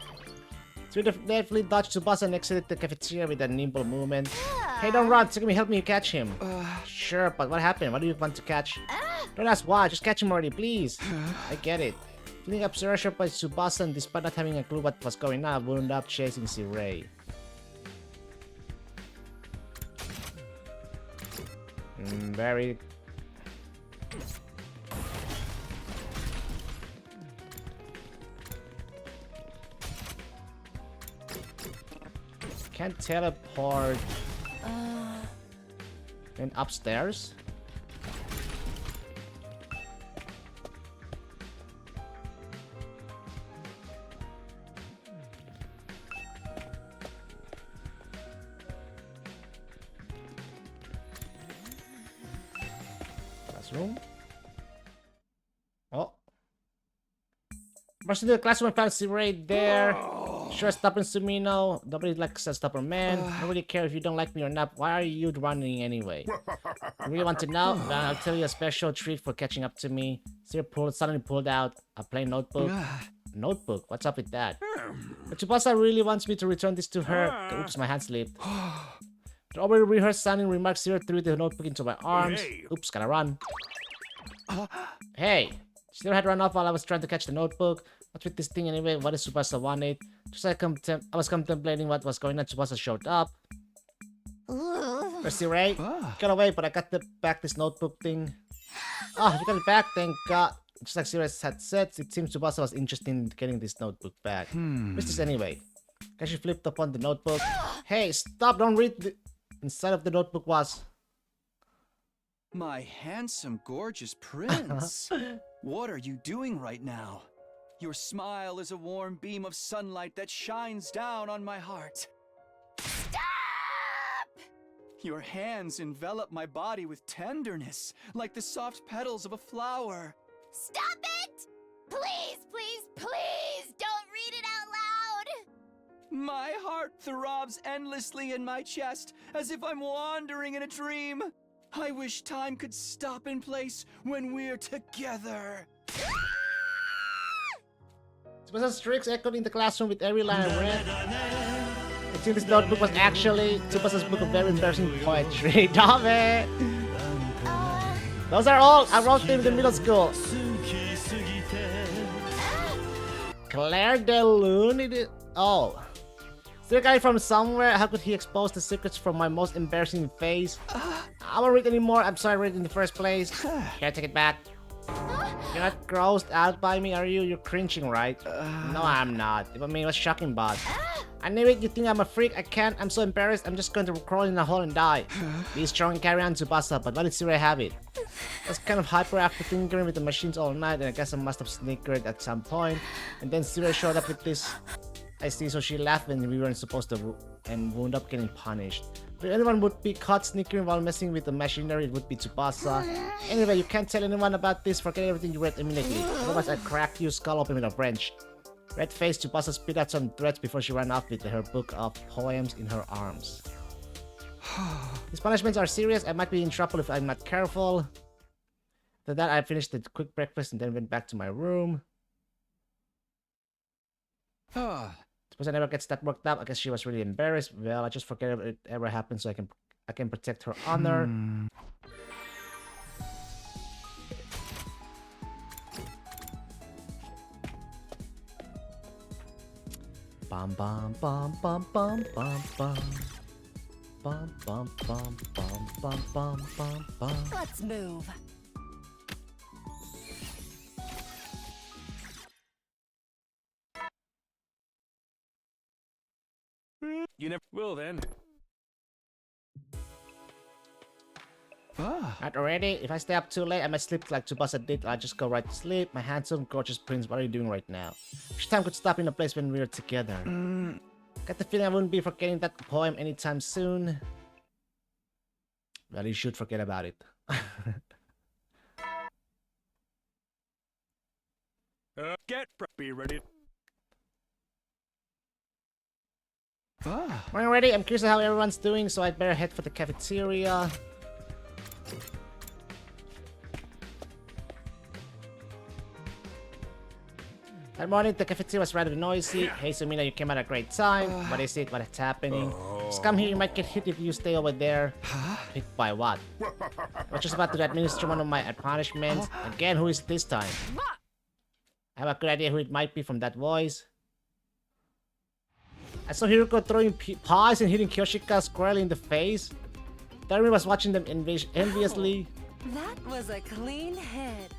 So definitely dodged Tsubasa and exited the cafeteria with a nimble movement. Hey, don't run. Takumi, help me catch him. Sure, but what happened? What do you want to catch? Don't ask why. Just catch him already, please. I get it. Feeling obsessed by Tsubasa and despite not having a clue what was going on, I wound up chasing C-Ray. Very... Can't teleport... And upstairs? Classroom? Oh. Rushed into the classroom and found C-Ray there. Sure, stopping Sumino. Nobody likes a stubborn man. I don't really care if you don't like me or not. Why are you running anyway? You really want to know? Well, I'll tell you a special treat for catching up to me. Suddenly pulled out a plain notebook. Notebook? What's up with that? But Tsubasa really wants me to return this to her. Oops, my hand slipped. The already rehearsed sounding remarks Zero threw the notebook into my arms. Oops, gotta run. Hey! Zero had run off while I was trying to catch the notebook. What's with this thing anyway? What does Tsubasa wanted? Just like I was contemplating what was going on, Tsubasa showed up. Where's C-Ray? Got away, but I got back this notebook thing. Oh, you got it back, thank God. Just like C-Ray had said, it seems Tsubasa was interested in getting this notebook back. What's this anyway? Guess she flipped upon the notebook. Hey, stop, don't read the... Inside of the notebook was... My handsome, gorgeous prince. What are you doing right now? Your smile is a warm beam of sunlight that shines down on my heart. Stop! Your hands envelop my body with tenderness, like the soft petals of a flower. Stop it! Please, please, please don't read it out loud! My heart throbs endlessly in my chest, as if I'm wandering in a dream. I wish time could stop in place when we're together. Tsubasa's tricks echoed in the classroom with every line I read. It seems this notebook was actually Tsubasa's book of very embarrassing poetry. Dame! Those are all I wrote them in the middle school. Claire de Lune? Oh. Is there a guy from somewhere? How could he expose the secrets from my most embarrassing phase? I won't read anymore. I'm sorry I read it in the first place. Can I take it back? You're not grossed out by me, are you? You're cringing, right? No, I'm not. I mean, what's shocking, bud? I knew it. You think I'm a freak? I can't. I'm so embarrassed. I'm just going to crawl in a hole and die. Be strong and carry on, Tsubasa. But why did C-Ray have it? I was kind of hyper after tinkering with the machines all night, and I guess I must have snickered at some point. And then C-Ray showed up with this. I see, so she laughed when we weren't supposed to, and wound up getting punished. If anyone would be caught sneakering while messing with the machinery, it would be Tsubasa. Anyway, you can't tell anyone about this. Forget everything you read immediately. Otherwise, I'd crack your skull open with a wrench. Red-faced, Tsubasa spit out some threats before she ran off with her book of poems in her arms. These punishments are serious. I might be in trouble if I'm not careful. After that, I finished the quick breakfast and then went back to my room. Suppose I never gets that worked up. I guess she was really embarrassed. Well, I just forget if it ever happened so I can protect her honor. Bum bum bum bum bum bum bum. bum bum bum bum bum bum bum bum. Let's move. You never will then. Not already? If I stay up too late, I might sleep like Tsubasa did. I'll just go right to sleep. My handsome, gorgeous prince, what are you doing right now? Wish time could stop in a place when we were together. Got the feeling I wouldn't be forgetting that poem anytime soon. Well, you should forget about it. Be ready. Morning ready. I'm curious how everyone's doing, so I'd better head for the cafeteria. That morning, the cafeteria was rather noisy. Hey, Sumina, you came at a great time. What is it? What's happening? Just come here, you might get hit if you stay over there. Hit by what? I'm just about to administer one of my punishments. Again, who is this time? I have a good idea who it might be from that voice. I saw Hiruko throwing pies and hitting Kyoshika squarely in the face. Darumi was watching them enviously. That was a clean hit.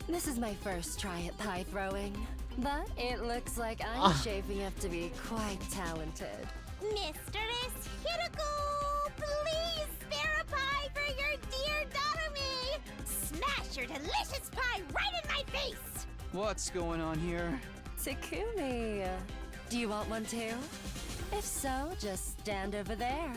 This is my first try at pie throwing, but it looks like I'm shaping up to be quite talented. Mistress Hiruko, please spare a pie for your dear Darumi! Smash your delicious pie right in my face! What's going on here? Takumi, do you want one too? If so, just stand over there.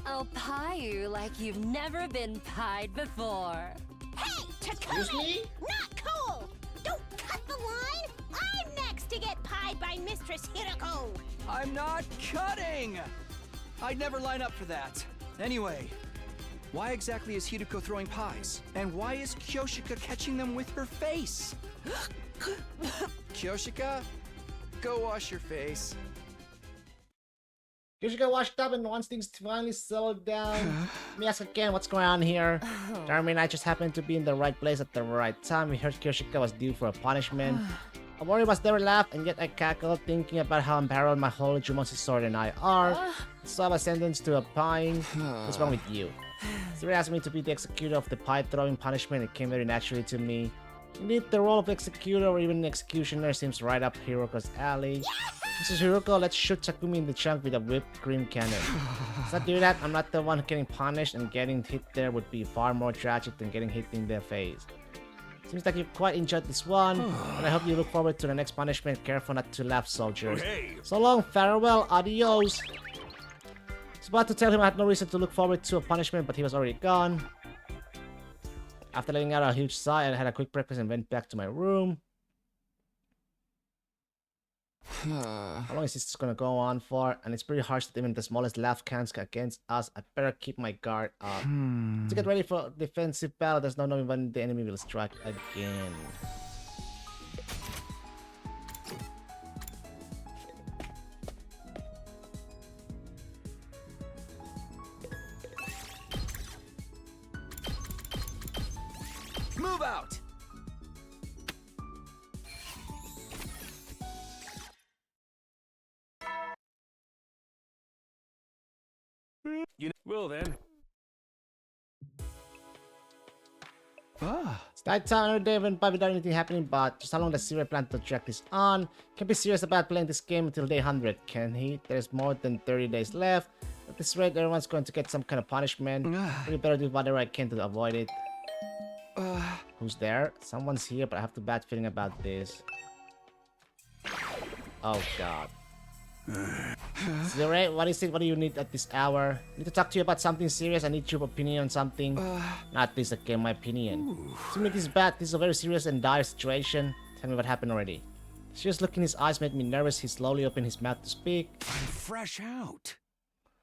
I'll pie you like you've never been pied before. Hey, Takumi! Not cool! Don't cut the line! I'm next to get pied by Mistress Hiruko! I'm not cutting! I'd never line up for that. Anyway, why exactly is Hiruko throwing pies? And why is Kyoshika catching them with her face? Kyoshika, go wash your face. Kyoshika washed up and once things finally settled down. Let me ask again, what's going on here? Darumi and I just happened to be in the right place at the right time. We heard Kyoshika was due for a punishment. Amori must never laugh, and yet I cackled, thinking about how embarrassed my holy Jumonshi sword and I are. So I was sentenced to a pieing. What's wrong with you? Siri asked me to be the executor of the pie-throwing punishment. It came very naturally to me. Indeed, the role of executor or even executioner seems right up Hiruko's alley. Mrs. Hiruko, let's shoot Takumi in the chunk with a whipped cream cannon. Let's not do that. I'm not the one getting punished, and getting hit there would be far more tragic than getting hit in the face. Seems like you quite enjoyed this one, and I hope you look forward to the next punishment. Careful not to laugh, soldiers. So long, farewell, adios. I was about to tell him I had no reason to look forward to a punishment, but he was already gone. After letting out a huge sigh, I had a quick breakfast and went back to my room. How long is this gonna go on for? And it's pretty harsh that even the smallest laugh counts against us. I better keep my guard up. To get ready for defensive battle, there's no knowing when the enemy will strike again. Move out! You will then. It's night time, another day went by without anything happening, but just how long does Siri plan to drag this on? Can't be serious about playing this game until day 100, can he? There's more than 30 days left. At this rate, everyone's going to get some kind of punishment. Really better do whatever I can to avoid it. Who's there? Someone's here, but I have a bad feeling about this. Oh god. Siri, what is it? What do you need at this hour? I need to talk to you about something serious. I need your opinion on something. Not this again, my opinion. To me, this is bad. This is a very serious and dire situation. Tell me what happened already. The serious look in his eyes made me nervous. He slowly opened his mouth to speak. I'm fresh out.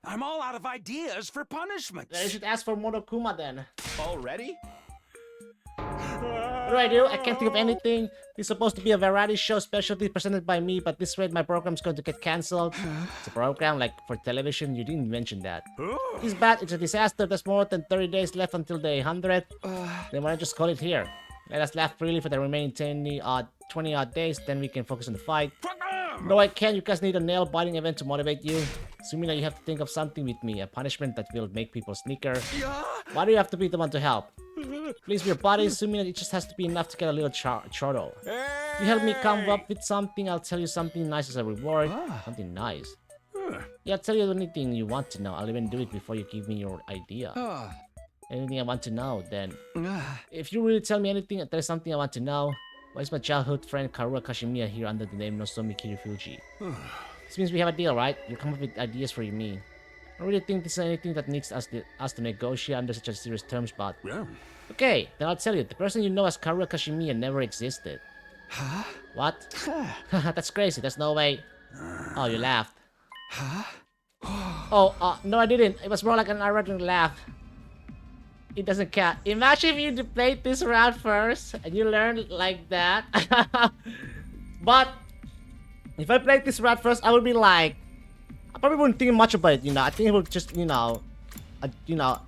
I'm all out of ideas for punishments. Then you should ask for Monokuma then. Already? What do I do? I can't think of anything. This is supposed to be a variety show specialty presented by me, but this rate my program's going to get cancelled. It's a program like for television, you didn't mention that. It's bad, it's a disaster. There's more than 30 days left until day 100. Then why not just call it here? Let us laugh freely for the remaining 20 odd days, then we can focus on the fight. No, I can't. You guys need a nail-biting event to motivate you. Sumina, you have to think of something with me. A punishment that will make people sneaker. Why do you have to be the one to help? Please, your body, Sumina, it just has to be enough to get a little chortle. You help me come up with something, I'll tell you something nice as a reward. Something nice. Yeah, I'll tell you anything you want to know. I'll even do it before you give me your idea. Anything I want to know, then. If you really tell me anything, there's something I want to know. Why is my childhood friend Karua Kashimiya here under the name Nozomi Kiryufuji? This means we have a deal, right? You come up with ideas for me. I don't really think this is anything that needs us to negotiate under such a serious terms, but... Okay, then I'll tell you. The person you know as Karua Kashimiya never existed. Huh? What? That's crazy. There's no way... Oh, you laughed. Oh, no I didn't. It was more like an ironic laugh. It doesn't count. Imagine if you played this round first and you learned like that. But if I played this round first, I would be like, I probably wouldn't think much about it. You know, I think it would just, a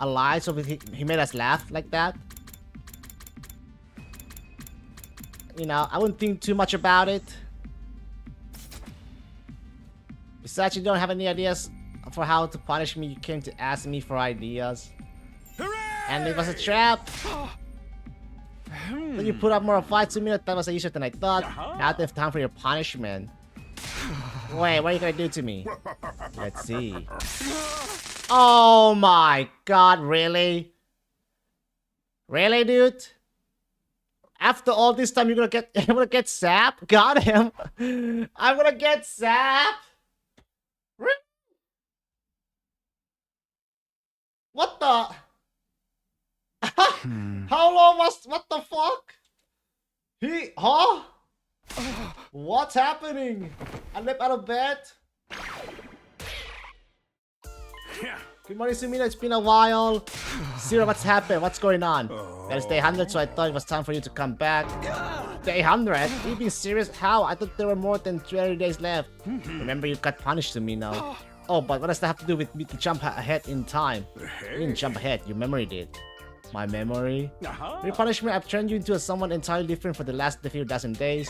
lie. So he made us laugh like that. You know, I wouldn't think too much about it. Besides, you don't have any ideas for how to punish me. You came to ask me for ideas. And it was a trap. Then you put up more fights to me. That was easier than I thought. Now they have time for your punishment. Wait, what are you gonna do to me? Let's see. Oh my god, really? Really, dude? After all this time, you're gonna get Sap? Got him. I'm gonna get Sap. What the? How long was? What the fuck? Huh? What's happening? I leapt out of bed. Good morning, Sumina. It's been a while. Zero, what's happened? What's going on? There's day 100, so I thought it was time for you to come back. Day 100? Are you being serious? How? I thought there were more than 20 days left. Remember, you got punished to me now. Oh, but what does that have to do with me to jump ahead in time? You didn't jump ahead, your memory did. My memory? Your punishment, I've turned you into someone entirely different for the last few dozen days.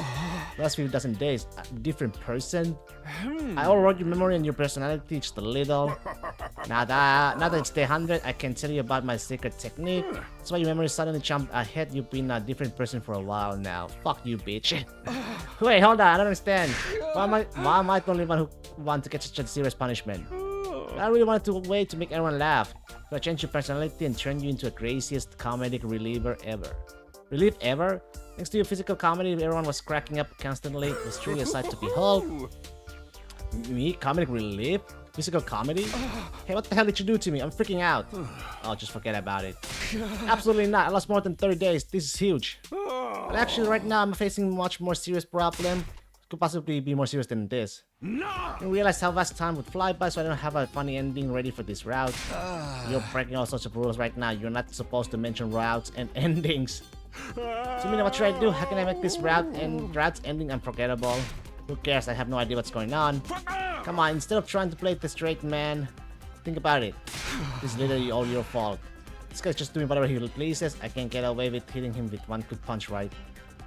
Last few dozen days? A different person? I overrode your memory and your personality just a little. Now that it's day 100, I can tell you about my secret technique. That's why your memory suddenly jumped ahead. You've been a different person for a while now. Fuck you, bitch. Wait, hold on, I don't understand. Why am I the only one who wants to get such a serious punishment? I really wanted to wait to make everyone laugh. So I changed your personality and turned you into the craziest comedic reliever ever. Relief ever? Thanks to your physical comedy, everyone was cracking up constantly. It was truly a sight to behold. Me? Comedic relief? Physical comedy? Hey, what the hell did you do to me? I'm freaking out. Oh, just forget about it. Absolutely not. I lost more than 30 days. This is huge. But actually, right now, I'm facing a much more serious problem. Could possibly be more serious than this. No! I realized how fast time would fly by, so I don't have a funny ending ready for this route. You're breaking all sorts of rules right now. You're not supposed to mention routes and endings. Sumina, what should I do? How can I make this route's ending unforgettable? Who cares? I have no idea what's going on. Come on, instead of trying to play the straight man, think about it. This is literally all your fault. This guy's just doing whatever he pleases. I can't get away with hitting him with one good punch, right?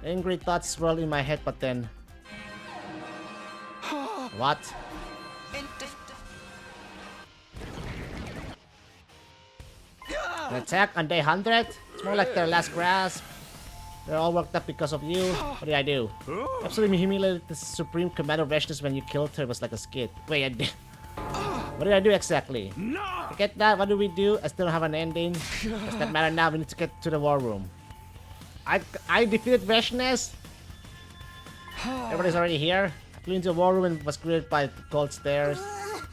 Angry thoughts swirl in my head, but then... What? An attack on day 100? It's more like their last grasp. They're all worked up because of you. What did I do? Absolutely humiliated the Supreme Commander Vashnis when you killed her. It was like a skit. Wait, I did. What did I do exactly? Forget that. What do we do? I still don't have an ending. Does that matter now? We need to get to the war room. I defeated Vashnis. Everybody's already here. Flew into the war room and was greeted by gold stairs.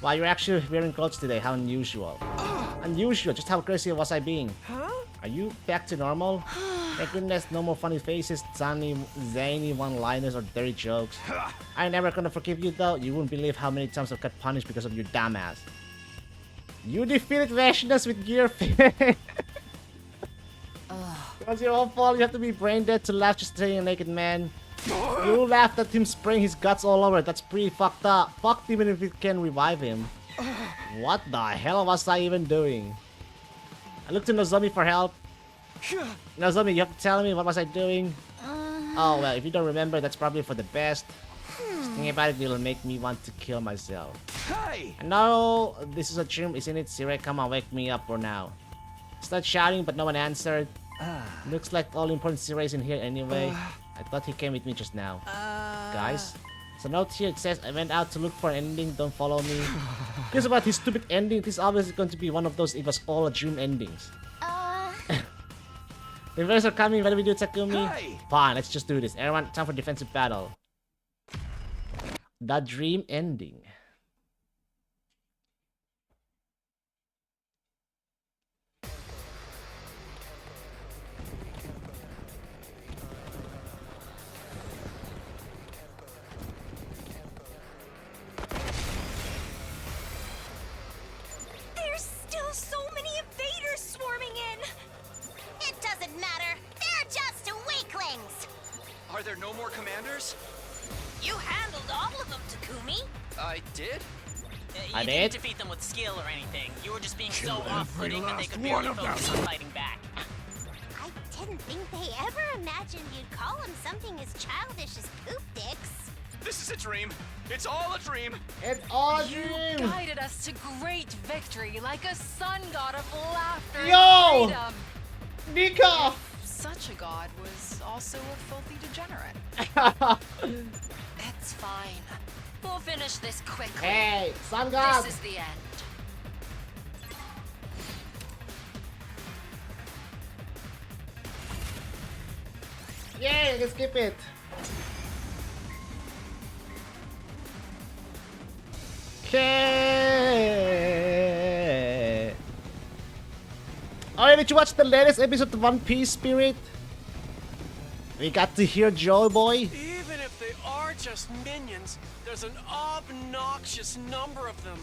Wow, you're actually wearing clothes today. How unusual. Unusual? Just how crazy was I being? Are you back to normal? Thank goodness, no more funny faces, zany one-liners, or dirty jokes. I'm never gonna forgive you though. You wouldn't believe how many times I've got punished because of your dumbass. You defeated Vashnis with gear face. It was your own fault. You have to be brain dead to laugh just seeing a naked man. You laughed at him spraying his guts all over. That's pretty fucked up. Fucked even if it can revive him. What the hell was I even doing? I looked to Nozomi for help. Nozomi, you have to tell me what was I doing? Oh well, if you don't remember, that's probably for the best. Just Thinking about it will make me want to kill myself. Hey! No, this is a dream, isn't it? Sirei, come on, wake me up for now. Start shouting, but no one answered. Looks like all important Sirei in here anyway. I thought he came with me just now. Guys, so note here, it says I went out to look for an ending, don't follow me. Here's about his stupid ending. This is obviously going to be one of those it was all a dream endings. The invaders are coming, what do we do, Takumi? Hey! Fine, let's just do this. Everyone, time for defensive battle. The dream ending. There's still so many invaders swarming in! It doesn't matter. They're just weaklings! Are there no more commanders? You handled all of them, Takumi. I did? You I didn't did? defeat them with skill or anything. You were just being so Kill off-putting that they could every barely last one of focus them. on fighting back. I didn't think they ever imagined you'd call him something as childish as poop dicks. This is a dream. It's all a dream. It's all a You dream! guided us to great victory like a sun god of laughter Yo! and freedom. Nika! Such a god was also a filthy degenerate. It's fine. We'll finish this quickly. Hey, Sun God! This is the end. Yay, let's skip it. Okay. Oh, did you watch the latest episode of One Piece, Spirit? We got to hear Joy Boy. Even if they are just minions, there's an obnoxious number of them.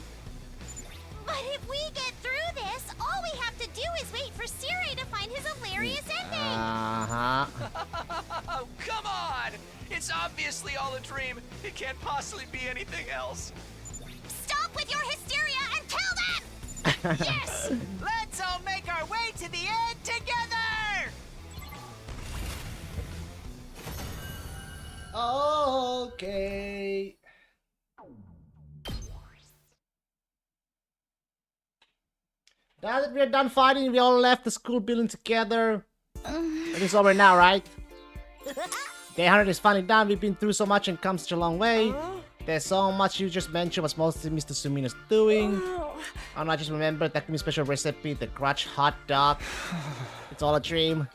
But if we get through this, all we have to do is wait for Sirei to find his hilarious ending. Uh-huh. Oh, come on! It's obviously all a dream. It can't possibly be anything else. Stop with your hysteria and kill them! Yes! Let's all make our way to the end together! Okay. Now that we're done fighting, we all left the school building together. It is over now, right? Day 100 is finally done. We've been through so much and come such a long way. There's so much you just mentioned was mostly Mr. Sumina's doing. I just remember Takumi's special recipe, the crotch hot dog. It's all a dream.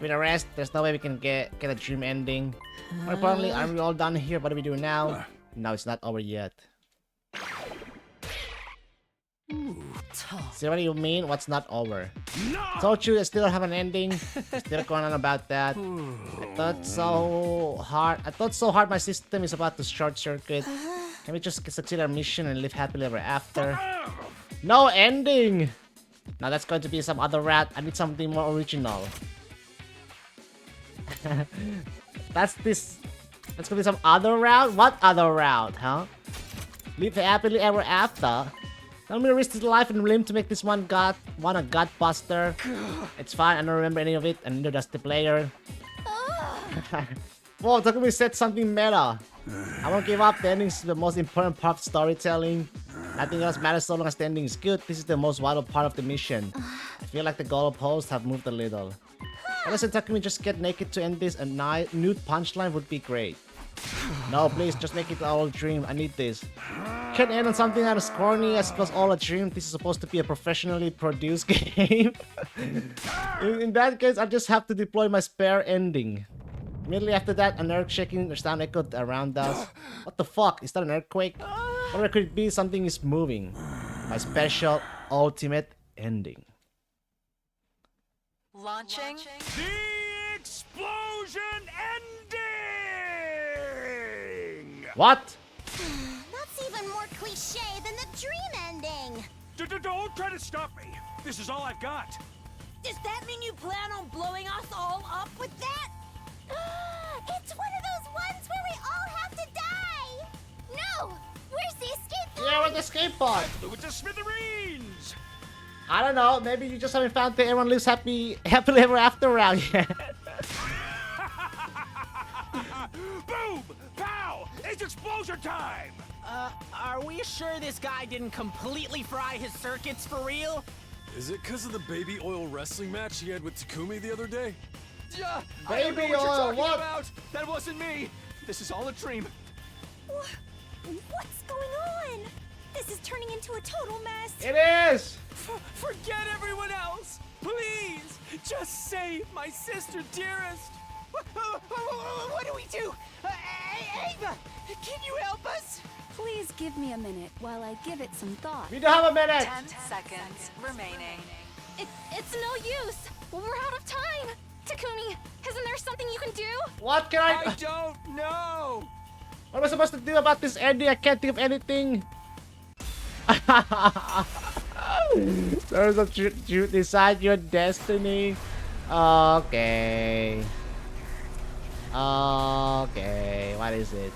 With the rest, there's no way we can get a dream ending. More importantly, are we all done here? What do we do now? No, it's not over yet. See what do you mean? What's not over? Told you I still have an ending. Still going on about that. I thought so hard my system is about to short circuit. Can we just succeed our mission and live happily ever after? No ending! Now that's going to be some other route. I need something more original. That's gonna be some other route? What other route, huh? Live happily ever after? Tell me to risk his life and limb to make this one a godbuster. It's fine, I don't remember any of it, and neither does the player. Whoa, Takumi said something meta. I won't give up, the ending is the most important part of storytelling. Nothing else matters so long as the ending is good. This is the most vital part of the mission. I feel like the goalposts have moved a little. Unless Takumi just get naked to end this, a nude punchline would be great. No, please, just make it all a dream. I need this. Can't end on something that is corny as plus all a dream. This is supposed to be a professionally produced game. In that case, I just have to deploy my spare ending. Immediately after that, an earth-shaking sound echoed around us. What the fuck? Is that an earthquake? Or it could be something is moving. My special ultimate ending. Launching. The explosion ending! What? That's even more cliche than the dream ending. Don't try to stop me. This is all I've got. Does that mean you plan on blowing us all up with that? It's one of those ones where we all have to die. No! Where's the escape pod? Yeah, where's the escape pod? Blew it to smithereens! I don't know. Maybe you just haven't found the everyone lives happily ever after round yet. Boom! Pow! It's explosion Are we sure this guy didn't completely fry his circuits for real? Is it because of the baby oil wrestling match he had with Takumi the other day? I don't know Baby what you're oil, talking what? about. That wasn't me. This is all a dream. What's going on? This is turning into a total mess. It is! Forget everyone else! Please! Just save my sister dearest! What do we do? Ava, can you help us? Please give me a minute while I give it some thought. We don't have a minute! 10 seconds remaining. It's no use. We're out of time. Takumi, isn't there something you can do? What can I don't know! What am I supposed to do about this ending? I can't think of anything. There's a truth decide your destiny. Okay. Okay. What is it?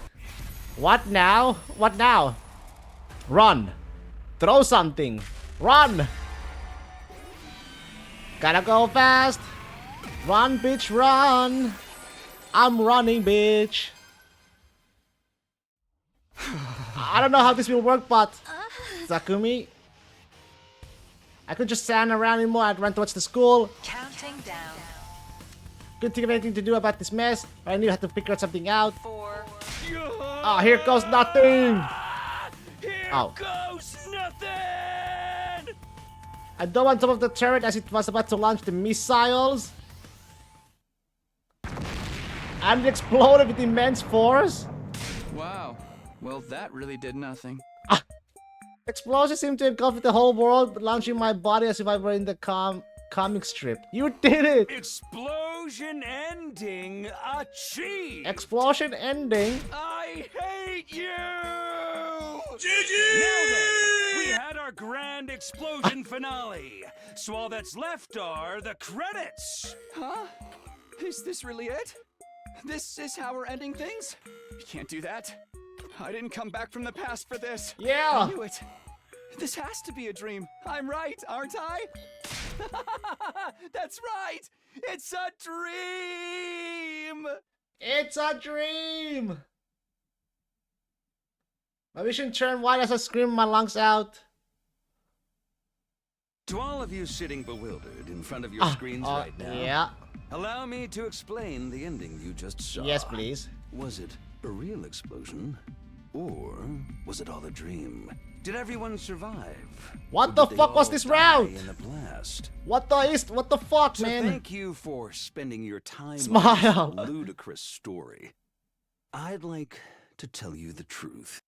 What now? What now? Run. Throw something. Run. Gotta go fast. Run, bitch, run. I'm running, bitch. I don't know how this will work, but Takumi, I could just stand around anymore. I'd run towards the school. Counting down. Couldn't think of anything to do about this mess. I knew I had to figure something out. 4. Oh, here goes nothing. Oh. Goes nothing! I don't want some of the turret as it was about to launch the missiles. And it exploded with immense force. Wow. Well, that really did nothing. Explosions seem to engulf the whole world, launching my body as if I were in the comic strip. You did it! Explosion ending achieved! Explosion ending? I hate you! GG! Now then, we had our grand explosion finale. So all that's left are the credits. Huh? Is this really it? This is how we're ending things? You can't do that. I didn't come back from the past for this. Yeah. I knew it. This has to be a dream. I'm right, aren't I? That's right. It's a dream. It's a dream. My vision turned white as I screamed my lungs out. To all of you sitting bewildered in front of your screens right now, yeah. Allow me to explain the ending you just saw. Yes, please. Was it a real explosion? Or was it all a dream? Did everyone survive? What the fuck was this route? In the blast? What the fuck, So man? thank you for spending your time Smile. on this ludicrous story. I'd like to tell you the truth.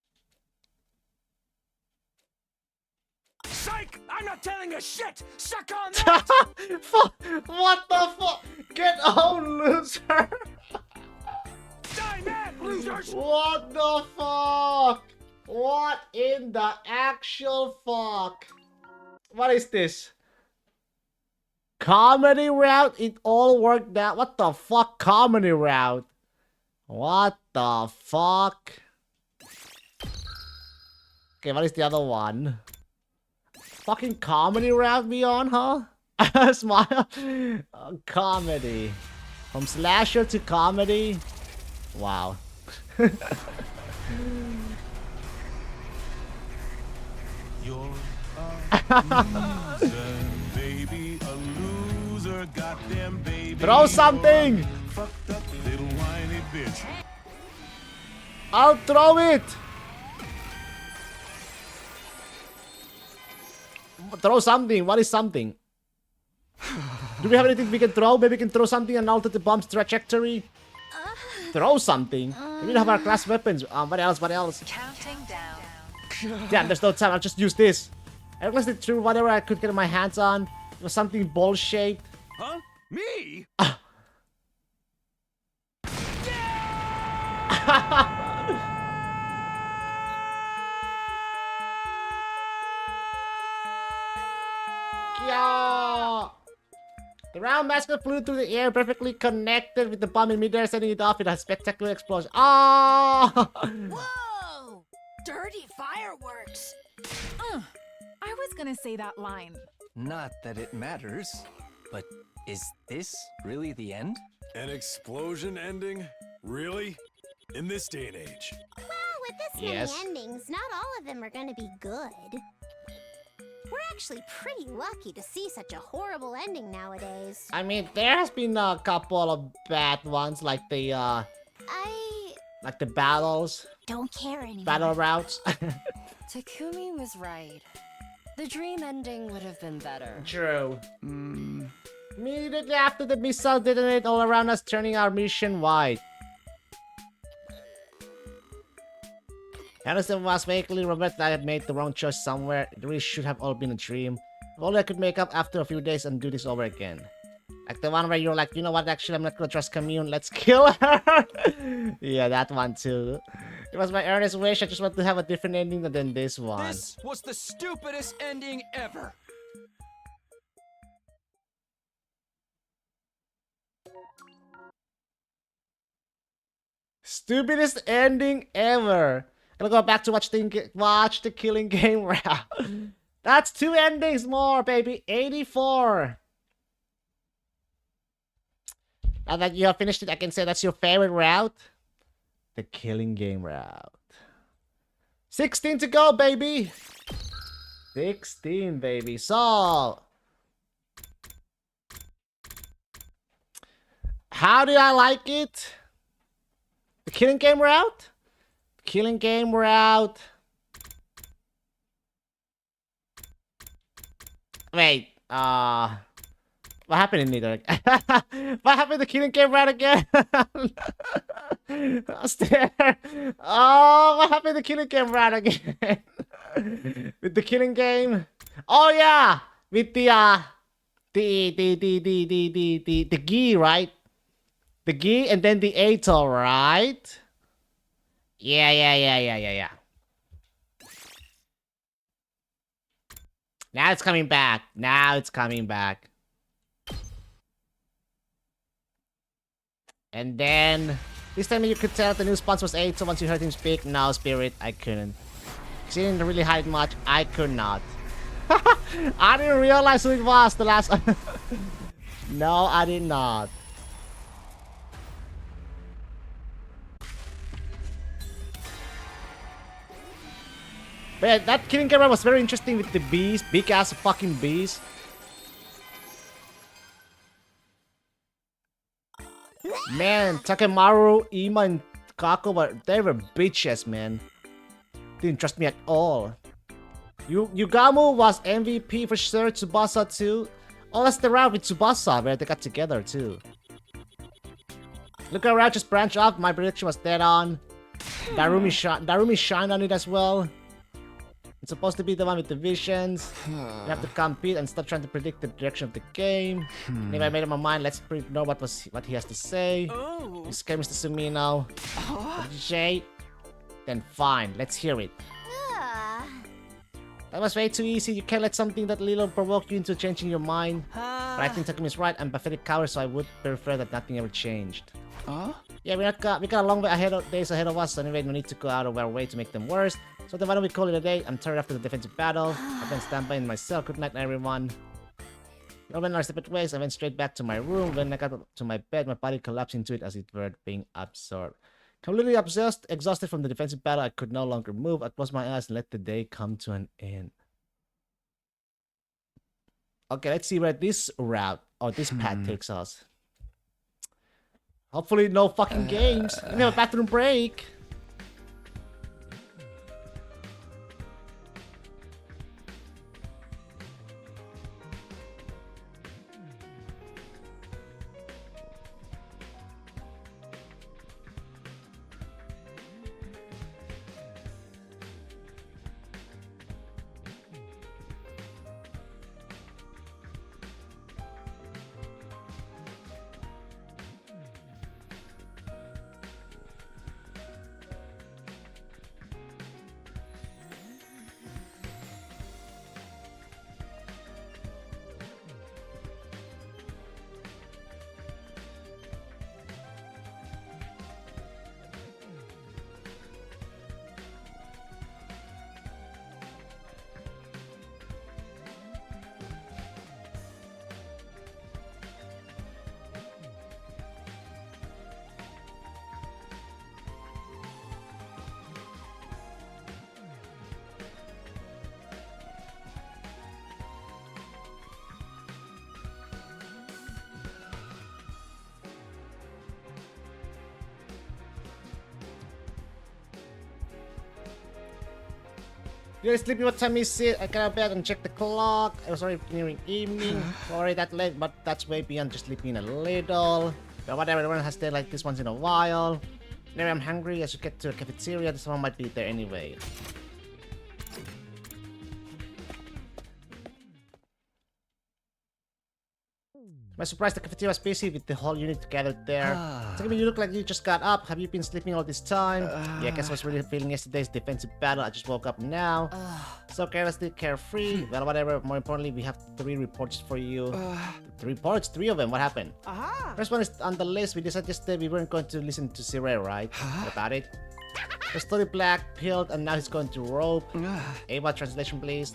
Psych! I'm not telling you shit! Suck on that! What the fuck? Get on, loser! Die, man, losers! What the fuck? What in the actual fuck? What is this? Comedy route? It all worked out. What the fuck? Comedy route? What the fuck? Okay, what is the other one? Fucking comedy route we on, huh? Smile. Comedy. From slasher to comedy. Wow. You're a loser, baby, a loser, goddamn baby. Throw something! Fucked up little whiny bitch. I'll throw it! Throw something. What is something? Do we have anything we can throw? Maybe we can throw something and alter the bomb's trajectory? Throw something? We don't have our class weapons. What else? What else? Counting down. Damn, there's no time. I'll just use this. I recklessly threw whatever I could get my hands on. It was something ball-shaped. Huh? Me? Yeah. The round basket flew through the air, perfectly connected with the bomb in midair, setting it off with a spectacular explosion. Oh! Whoa! Dirty fireworks! I was gonna say that line. Not that it matters, but is this really the end? An explosion ending? Really? In this day and age? Wow, with this Yes. many endings, not all of them are gonna be good. We're actually pretty lucky to see such a horrible ending nowadays. I mean, there has been a couple of bad ones, like the like the battles. Don't care anymore. Battle routes. Takumi was right. The dream ending would have been better. True. Immediately after the missile detonated all around us, turning our mission wide. Anderson was vaguely regret that I had made the wrong choice somewhere. It really should have all been a dream. If only I could make up after a few days and do this over again. Like the one where you're like, you know what, actually I'm not gonna trust Commune, let's kill her! Yeah, that one too. It was my earnest wish, I just want to have a different ending than this one. This was the stupidest ending ever. Stupidest ending ever. Gonna go back to watch the Killing Game route. That's 2 endings more, baby. 84. Now that you have finished it, I can say that's your favorite route. The Killing Game route. 16 to go, baby. 16, baby. So, how do I like it? The Killing Game route? Killing Game route. Wait, what happened in Neither? What happened to the Killing Game route again? Stare. Oh, what happened to the Killing Game route again? With the Killing Game? Oh yeah, with the gi, right? The gi and then the Atol, right? Yeah. Now it's coming back. And then, this time you could tell the new sponsor was 8, so once you heard him speak, no, Spirit, I couldn't. She didn't really hide much, I could not. I didn't realize who it was the last... No, I did not. But yeah, that Killing Game was very interesting with the bees, big ass fucking bees. Man, Takemaru, Ima, and Kako they were bitches, man. Didn't trust me at all. Yugamu was MVP for sure, Tsubasa too. Oh, that's the route with Tsubasa where they got together too. Look around, just branch off. My prediction was dead on. Darumi shined on it as well. It's supposed to be the one with the visions. You have to compete and stop trying to predict the direction of the game. Anyway, I made up my mind. Let's know what he has to say. You scared Mr. Sumino. Jay. Then fine, let's hear it. That was way too easy. You can't let something that little provoke you into changing your mind. But I think Takumi's right. I'm a pathetic coward, so I would prefer that nothing ever changed. Yeah, we got a long days ahead of us, so anyway, no need to go out of our way to make them worse. So then why don't we call it a day? I'm tired after the defensive battle. I've been standby in my cell. Good night, everyone. We went our separate ways. I went straight back to my room. When I got to my bed, my body collapsed into it as it were being absorbed. Completely exhausted from the defensive battle, I could no longer move. I closed my eyes and let the day come to an end. Okay, let's see where this route or this path takes us. Hopefully no fucking games. We have a bathroom break. You're sleepy, what time is it? I got bed and check the clock. I was already nearing evening. Sorry that late, but that's way beyond just sleeping a little. But whatever, everyone has stayed like this once in a while. Anyway, I'm hungry. I should get to a cafeteria. Someone might be there anyway. I'm surprised the cafeteria was busy with the whole unit gathered there. Takumi, you look like you just got up. Have you been sleeping all this time? Yeah, I guess I was really feeling yesterday's defensive battle. I just woke up now. So carelessly carefree. Well, whatever. More importantly, we have 3 reports for you. 3 reports? 3 of them. What happened? First one is on the list. We decided yesterday we weren't going to listen to Sirei, right? What about it? The story black pilled and now he's going to rope. Ava, translation please.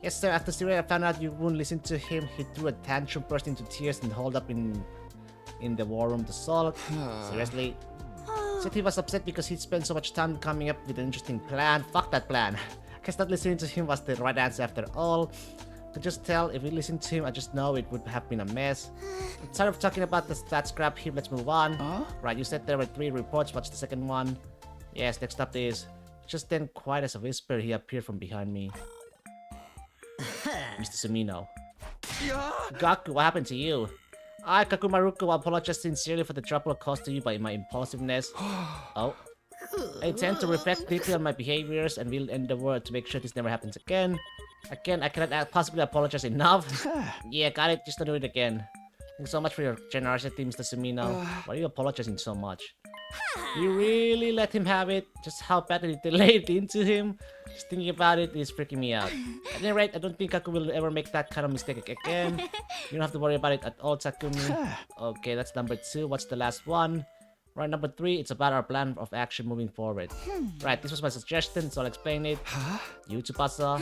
Yes sir, after Sirei found out you wouldn't listen to him, he threw a tantrum, burst into tears and holed up in the war room to sulk. Seriously? Said he was upset because he'd spent so much time coming up with an interesting plan. Fuck that plan. I guess not listening to him was the right answer after all. I could just tell if we listened to him, I just know it would have been a mess. I'm tired of talking about the stats scrap heap, let's move on. Right, you said there were 3 reports, what's the second one? Yes, next up is... Just then, quiet as a whisper, he appeared from behind me. Mr. Sumino. Gaku, what happened to you? I, Kakumaruku, apologize sincerely for the trouble caused to you by my impulsiveness. Oh. I intend to reflect deeply on my behaviors and will endeavor to make sure this never happens again. Again, I cannot possibly apologize enough. Yeah, got it. Just don't do it again. Thanks so much for your generosity, Mr. Sumino. Why are you apologizing so much? You really let him have it? Just how badly they laid into him? Just thinking about it is freaking me out. At any rate, I don't think Kaku will ever make that kind of mistake again. You don't have to worry about it at all, Takumi. Okay, that's number 2. What's the last one? Right, number 3, it's about our plan of action moving forward. Right, this was my suggestion, so I'll explain it. You, Tsubasa,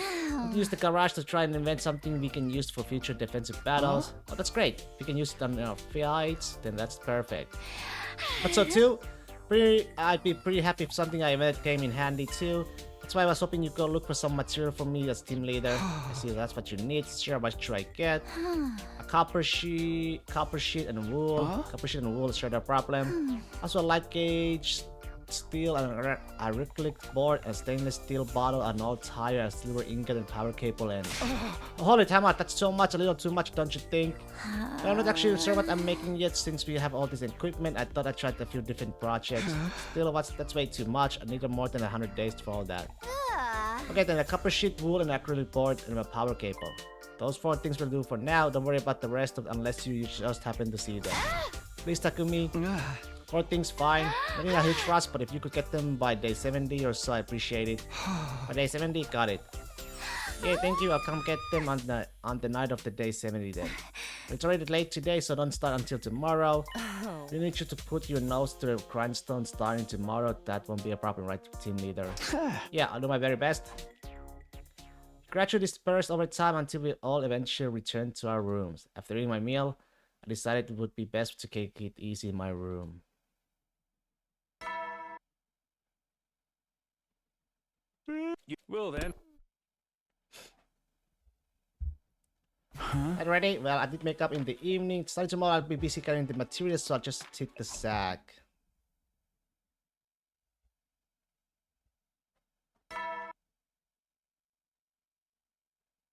we'll use the garage to try and invent something we can use for future defensive battles. Oh, that's great. If we can use it on our fights, then that's perfect. But so too, I'd be pretty happy if something I invented came in handy too. That's why I was hoping you'd go look for some material for me as team leader. I see that's what you need. Sure, what should I get? A copper sheet and wool. Copper sheet and wool is sure no problem. Also a light gauge, steel and acrylic board, a stainless steel bottle, an old tire, a silver ingot, and power cable end. Holy time out, that's so much, a little too much, don't you think? But I'm not actually sure what I'm making yet since we have all this equipment. I thought I tried a few different projects. Still, that's way too much. I need more than 100 days for all that. Okay, then a copper sheet, wool, and acrylic board, and a power cable. Those 4 things will do for now. Don't worry about the rest of unless you just happen to see them. Please, Takumi. 4 things, fine. Not in a huge rush, but if you could get them by day 70 or so, I appreciate it. By day 70, got it. Yeah, thank you. I'll come get them on the night of the day 70 then. It's already late today, so don't start until tomorrow. We need you to put your nose to the grindstone starting tomorrow. That won't be a problem, right, team leader? Yeah, I'll do my very best. Gradually disperse over time until we all eventually return to our rooms. After eating my meal, I decided it would be best to take it easy in my room. Well then. And ready? Well, I did make up in the evening. Starting tomorrow, I'll be busy carrying the materials, so I'll just hit the sack.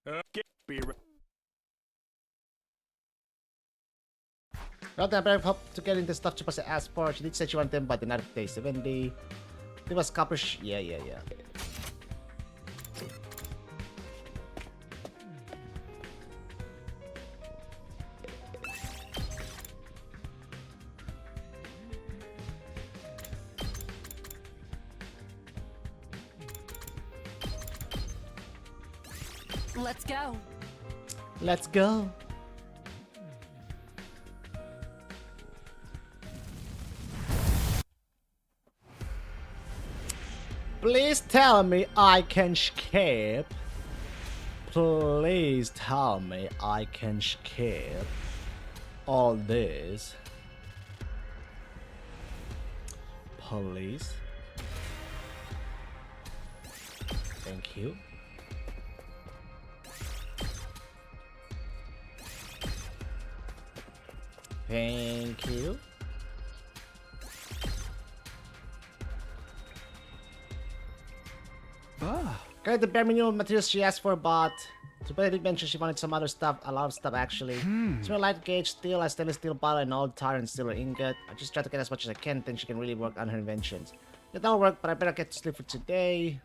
Well then, I hope to get into stuff to pass the ass for. She did say she wanted them by the night of day 70. It was copper yeah. Let's go. Let's go. Please tell me I can skip. Please tell me I can skip all this. Please. Thank you. Thank you. Got the bare minimum materials she asked for, but to put it mentioned she wanted some other stuff, a lot of stuff actually. Small light gauge, steel, a stainless steel bottle, an old tar and silver ingot. I just try to get as much as I can, then she can really work on her inventions. Yeah, that'll work, but I better get to sleep for today.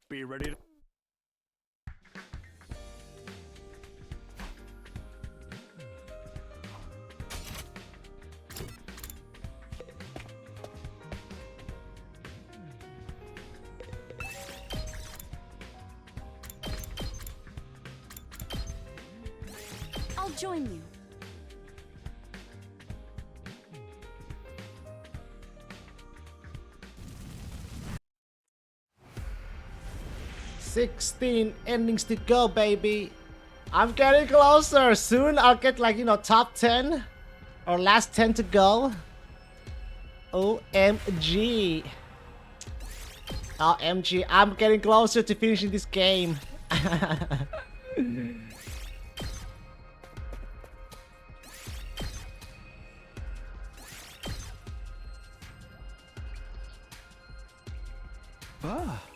Be ready to... I'll join you. "16 endings to go, baby. I'm getting closer. Soon I'll get like, you know, top 10 or last 10 to go. OMG. OMG, I'm getting closer to finishing this game."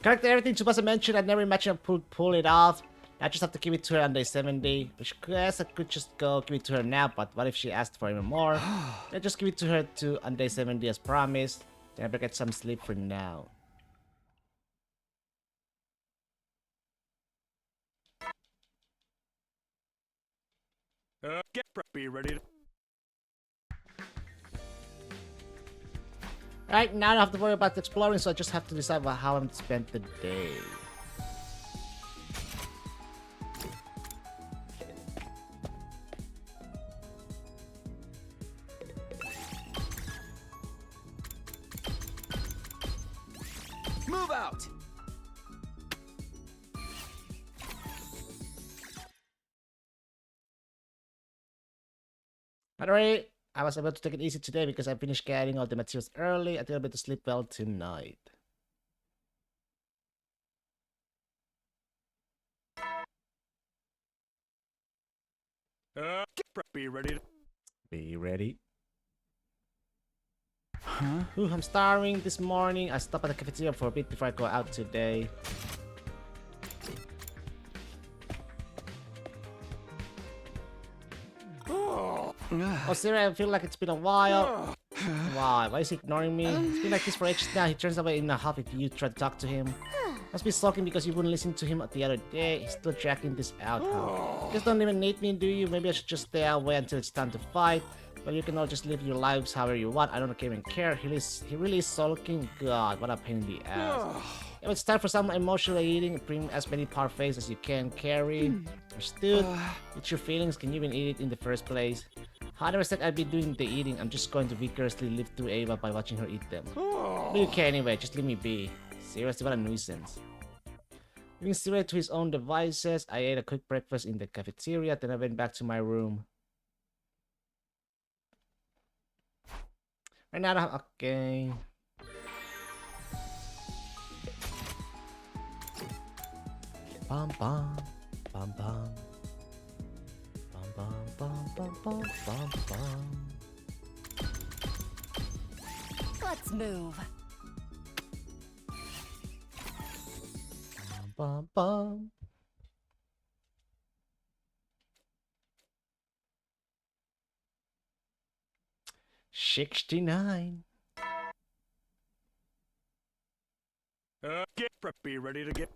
Correct everything Tsubasa mentioned. I'd never imagined I pull it off. I just have to give it to her on day 70. Which guess I could just go give it to her now, but what if she asked for even more? Let's just give it to her on day 70 as promised. Then I better get some sleep for now. Get preppy, ready to... Right now I don't have to worry about exploring, so I just have to decide about how I'm to spend the day. Move out! By the way, I was able to take it easy today because I finished getting all the materials early. I think I'll be able to sleep well tonight. Get preppy, ready to... Be ready. Huh? Ooh, I'm starving this morning. I stopped at the cafeteria for a bit before I go out today. Oh, Siri, I feel like it's been a while. Wow, why is he ignoring me? It's been like this for ages now. He turns away in a huff if you try to talk to him. Must be sulking because you wouldn't listen to him the other day. He's still tracking this out, huh? You just don't even need me, do you? Maybe I should just stay away until it's time to fight. But you can all just live your lives however you want. I don't even care. He really is sulking. God, what a pain in the ass. If it's time for some emotional eating, bring as many parfaits as you can carry. Understood? It's your feelings. Can you even eat it in the first place? I never said I'd be doing the eating. I'm just going to vigorously live through Ava by watching her eat them. But you care anyway. Just leave me be. Seriously, what a nuisance. Leaving Siri to his own devices, I ate a quick breakfast in the cafeteria. Then I went back to my room. Right now, okay. Bum bum bum bum bum bum bum bum bum bum bum. Let's move. Bum bum. $69. Get preppy, ready to get...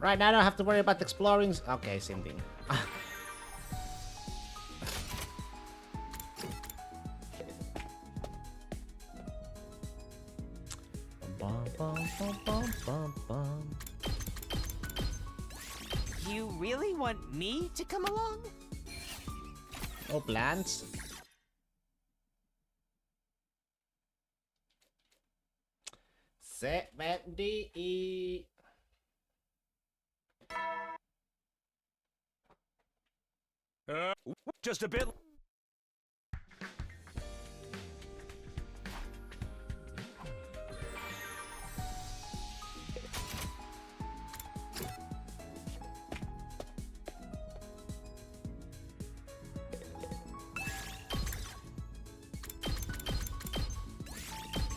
Right now I don't have to worry about the exploring. Okay, same thing. Bum, bum, bum, bum, bum, bum. You really want me to come along? No plans. Segment D. Just a bit...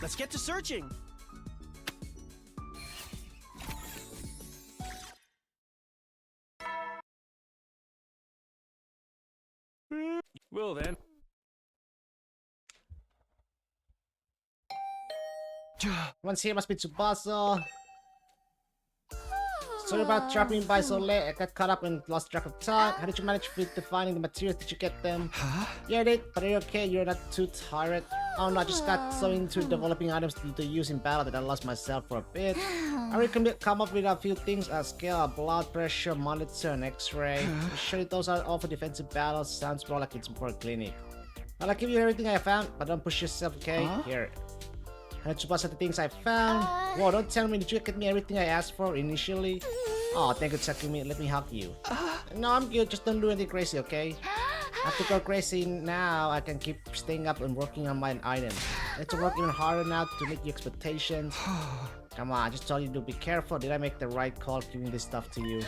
Let's get to searching. Well then. Once here must be Tsubasa. Sorry about dropping by so late. I got caught up and lost track of time. How did you manage with finding the materials? Did you get them? Huh? Yeah, I did, but are you okay? You're not too tired? Oh no, I just got so into developing items to use in battle that I lost myself for a bit. I really come up with a few things: a scale, a blood pressure monitor, an X-ray. Sure, those are all for defensive battles. Sounds more like it's for a clinic. Well, I'll give you everything I found, but don't push yourself, okay? Here. And Tsubasa, the things I found. Whoa, don't tell me, did you get me everything I asked for initially? Oh, thank you, Takumi. Let me hug you. No, I'm good. Just don't do anything crazy, okay? After go crazy now, I can keep staying up and working on my items. I have to work even harder now to meet your expectations. Come on, I just told you to be careful. Did I make the right call giving this stuff to you?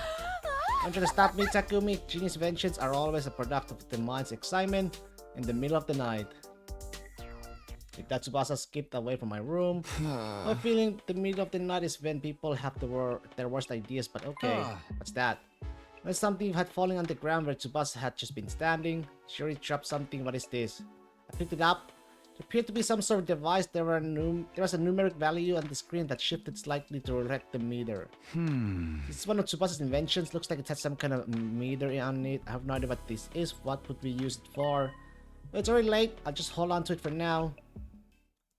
Don't try to stop me, Takumi. Genius inventions are always a product of the mind's excitement in the middle of the night. Did that Tsubasa skipped away from my room? My feeling the middle of the night is when people have their worst ideas, but okay. What's that? There's something had fallen on the ground where Tsubasa had just been standing. Sure, he dropped something. What is this? I picked it up. It appeared to be some sort of device. There was a numeric value on the screen that shifted slightly to reflect the meter. This is one of Tsubasa's inventions. Looks like it has some kind of meter on it. I have no idea what this is. What would we use it for? But it's already late. I'll just hold on to it for now.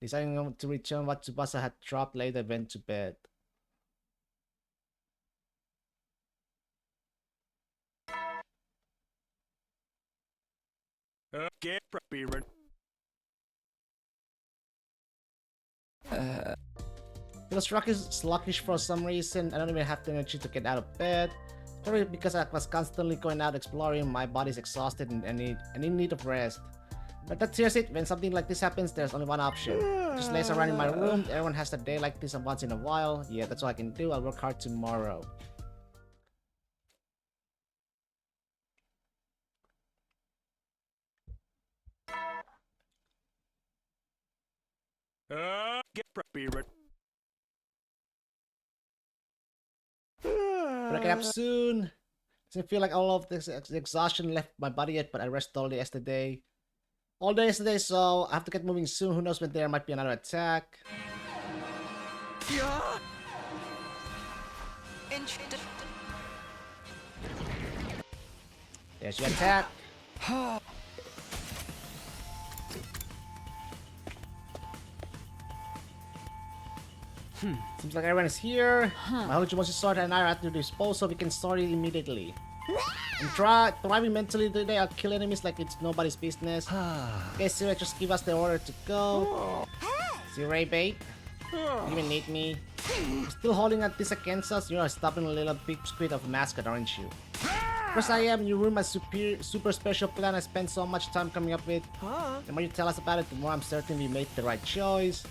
Deciding to return what Tsubasa had dropped later, went to bed. Get prepared. Feels sluggish for some reason. I don't even have the energy to get out of bed. Probably because I was constantly going out exploring. My body's exhausted and in need of rest. But that's here's it. When something like this happens, there's only one option. Just laze around in my room. Everyone has a day like this once in a while. Yeah, that's all I can do. I'll work hard tomorrow. Get prepared. Break it up soon. Doesn't feel like all of this exhaustion left my body yet, but I rested all day yesterday. So I have to get moving soon. Who knows when there might be another attack. There's your attack. Seems like everyone is here. My Holy Jumonji sword and I are at your disposal. We can start it immediately. I'm thriving mentally today. I'll kill enemies like it's nobody's business. Okay, Sirei, just give us the order to go. Sirei, babe. You even need me. You're still holding at this against us? You're a stubborn little big squid of a mascot, aren't you? Of course I am. You ruined my super special plan I spent so much time coming up with. The more you tell us about it, the more I'm certain we made the right choice.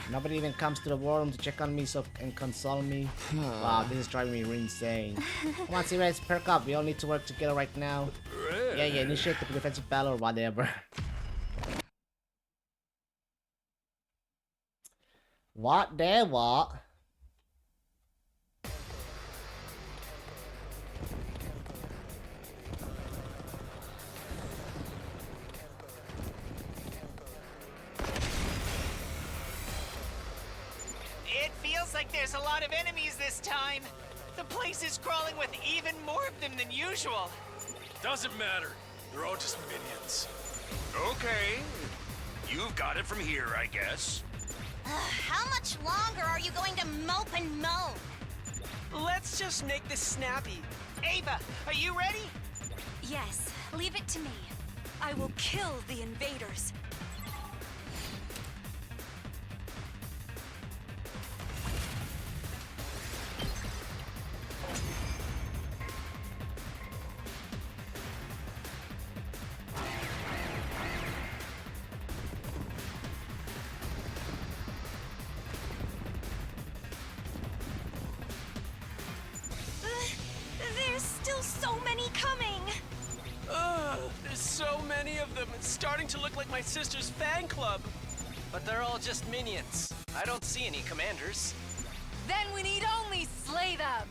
Nobody even comes to the war room to check on me and console me. Wow, this is driving me insane. Come on, Sirei, perk up. We all need to work together right now. Yeah, initiate the defensive battle or whatever. What? It feels like there's a lot of enemies this time. The place is crawling with even more of them than usual. Doesn't matter. They're all just minions. Okay. You've got it from here, I guess. How much longer are you going to mope and moan? Let's just make this snappy. Ava, are you ready? Yes, leave it to me. I will kill the invaders. There's still so many coming! There's so many of them. It's starting to look like my sister's fan club. but they're all just minions. I don't see any commanders. Then we need only slay them!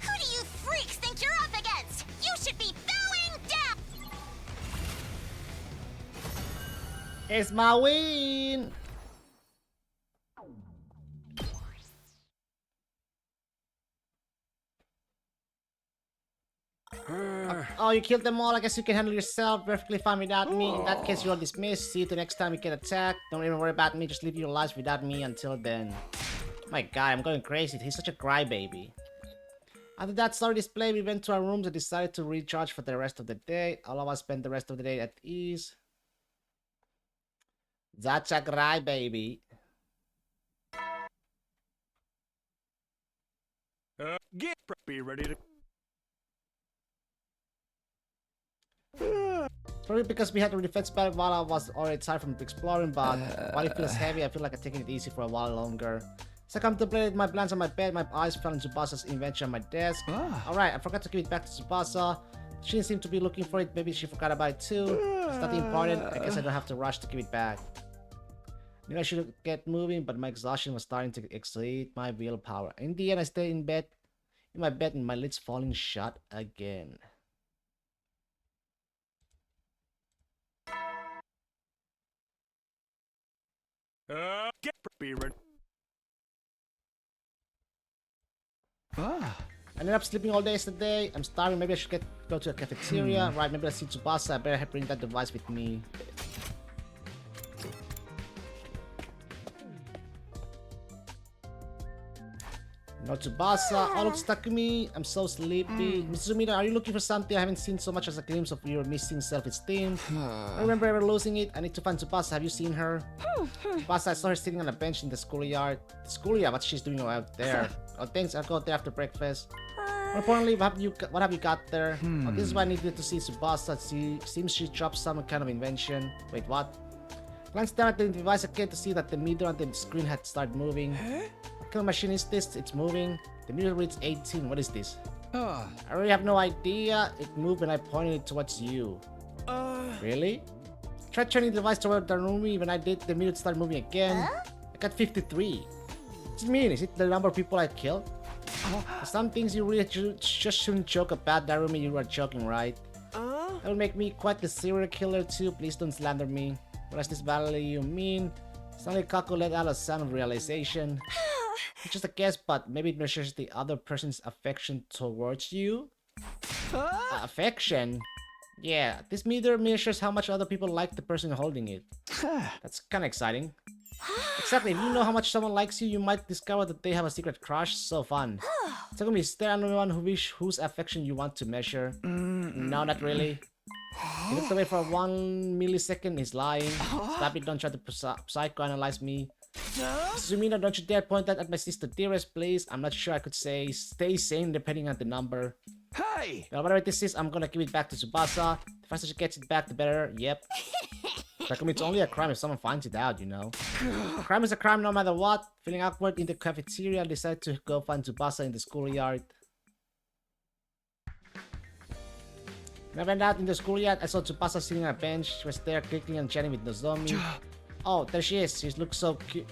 Who do you freaks think you're up against? You should be bowing down! It's my win! Oh, you killed them all. I guess you can handle yourself perfectly fine without me. In that case, you're dismissed. See you the next time you get attacked. Don't even worry about me. Just live your lives without me until then. My god, I'm going crazy. He's such a crybaby. After that story display, we went to our rooms and decided to recharge for the rest of the day. All of us spent the rest of the day at ease. That's a crybaby. Get be ready to. Probably because we had to defense battle while I was already tired from exploring, but while it feels heavy, I feel like I'm taking it easy for a while longer. As I contemplated my plans on my bed, my eyes fell on Tsubasa's invention on my desk. Alright, I forgot to give it back to Tsubasa. She didn't seem to be looking for it, maybe she forgot about it too. It's nothing important, I guess I don't have to rush to give it back. Maybe I should get moving, but my exhaustion was starting to exceed my willpower. In the end, I stayed in my bed and my lids falling shut again. Get be ready. I ended up sleeping all day yesterday. I'm starving. Maybe I should go to a cafeteria. Right, maybe I see Tsubasa. I better bring that device with me. No Tsubasa. Oh, look, Takumi. I'm so sleepy. Mrs. Sumida, are you looking for something? I haven't seen so much as a glimpse of your missing self-esteem. I remember ever losing it. I need to find Tsubasa. Have you seen her? Tsubasa, I saw her sitting on a bench in the schoolyard. The schoolyard? What she's doing out there? Oh, thanks. I'll go there after breakfast. More importantly, what have you got there? Oh, this is why I needed to see Tsubasa. Seems she dropped some kind of invention. Wait, what? Glanced down at the device again to see that the meter on the screen had started moving. What kind of machine is this? It's moving. The meter reads 18. What is this? I really have no idea. It moved when I pointed it towards you. Really? Tried turning the device toward Darumi. When I did, the meter started moving again. I got 53. What's it mean? Is it the number of people I killed? Some things you really just shouldn't joke about, Darumi. You are joking, right? That would make me quite the serial killer too. Please don't slander me. What is this battle you mean? Suddenly Kaku let out a sound of realization. It's just a guess, but maybe it measures the other person's affection towards you? Affection? Yeah, this meter measures how much other people like the person holding it. That's kinda exciting. Exactly, if you know how much someone likes you, you might discover that they have a secret crush. So fun. Takumi, is there anyone whose affection you want to measure? No, not really. He looked away for 1 millisecond. He's lying. Stop it, don't try to psychoanalyze me. Sumina, don't you dare point that at my sister Dearest, please. I'm not sure I could say stay sane depending on the number. Hey! Well, whatever this is, I'm gonna give it back to Tsubasa. The faster she gets it back, the better. Yep. Takumi, it's only a crime if someone finds it out, you know. A crime is a crime no matter what. Feeling awkward in the cafeteria, I decided to go find Tsubasa in the schoolyard. When I went out in the schoolyard, I saw Tsubasa sitting on a bench. She was there giggling and chatting with Nozomi. Oh, there she is. She looks so cute.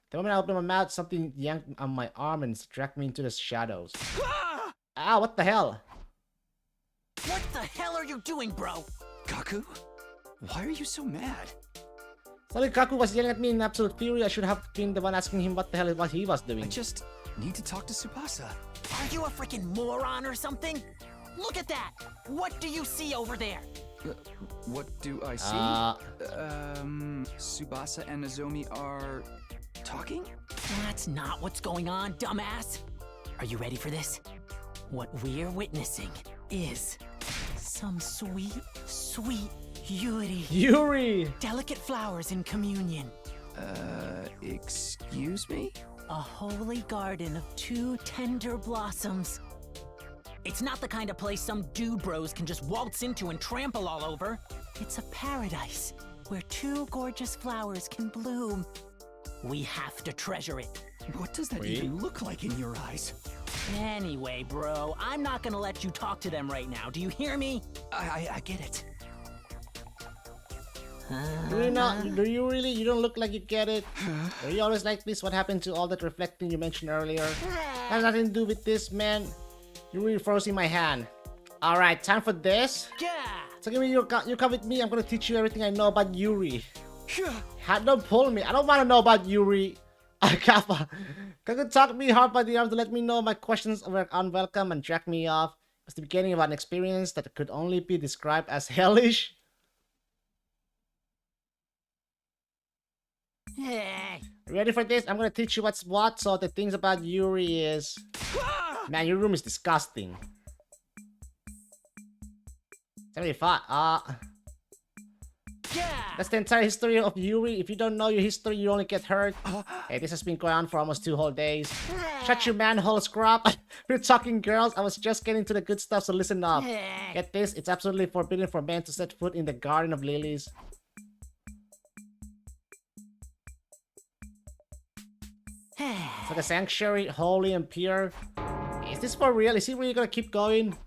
The moment I opened my mouth, something yanked on my arm and dragged me into the shadows. Ow, what the hell? What the hell are you doing, bro? Kaku? Why are you so mad? Suddenly Kaku was yelling at me in absolute fury. I should have been the one asking him what the hell he was doing. I just need to talk to Tsubasa. Are you a freaking moron or something? Look at that! What do you see over there? What do I see? Tsubasa and Nozomi are talking? That's not what's going on, dumbass. Are you ready for this? What we're witnessing is some sweet, sweet Yuri. Yuri! Delicate flowers in communion. Excuse me? A holy garden of 2 tender blossoms. It's not the kind of place some dude bros can just waltz into and trample all over. It's a paradise where 2 gorgeous flowers can bloom. We have to treasure it. What does that even look like in your eyes? Anyway, bro, I'm not gonna let you talk to them right now. Do you hear me? I get it. Do you really? You don't look like you get it. Are you always like this? What happened to all that reflecting you mentioned earlier? Has nothing to do with this, man. You're really frozen my hand. Alright, time for this. So give me you come with me. I'm gonna teach you everything I know about Yuri. Don't pull me. I don't want to know about Yuri. Kappa. Kaku talk me hard by the arm to let me know my questions were unwelcome and jack me off. It's the beginning of an experience that could only be described as hellish. Ready for this? I'm gonna teach you what's what. So the things about Yuri is... Man, your room is disgusting. 75. That's the entire history of Yuri. If you don't know your history, you only get hurt. Hey, this has been going on for almost 2 whole days. Shut your manhole, scrap. We're talking girls. I was just getting to the good stuff, so listen up. Get this, it's absolutely forbidden for men to set foot in the Garden of Lilies. It's like a sanctuary, holy and pure. Is this for real? Is he really gonna keep going?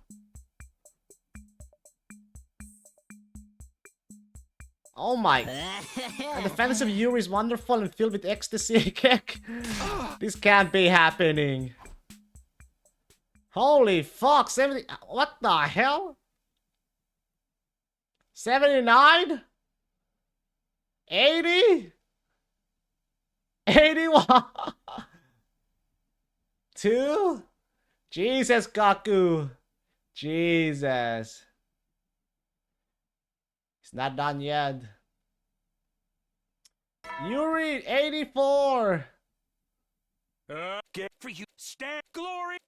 Oh my. And the fantasy of Yuri is wonderful and filled with ecstasy. This can't be happening. Holy fuck, 70. What the hell? 79? 80? 81? 2? Jesus, Kaku. Jesus. It's not done yet. Yuri, 84. Get for you, stand glory.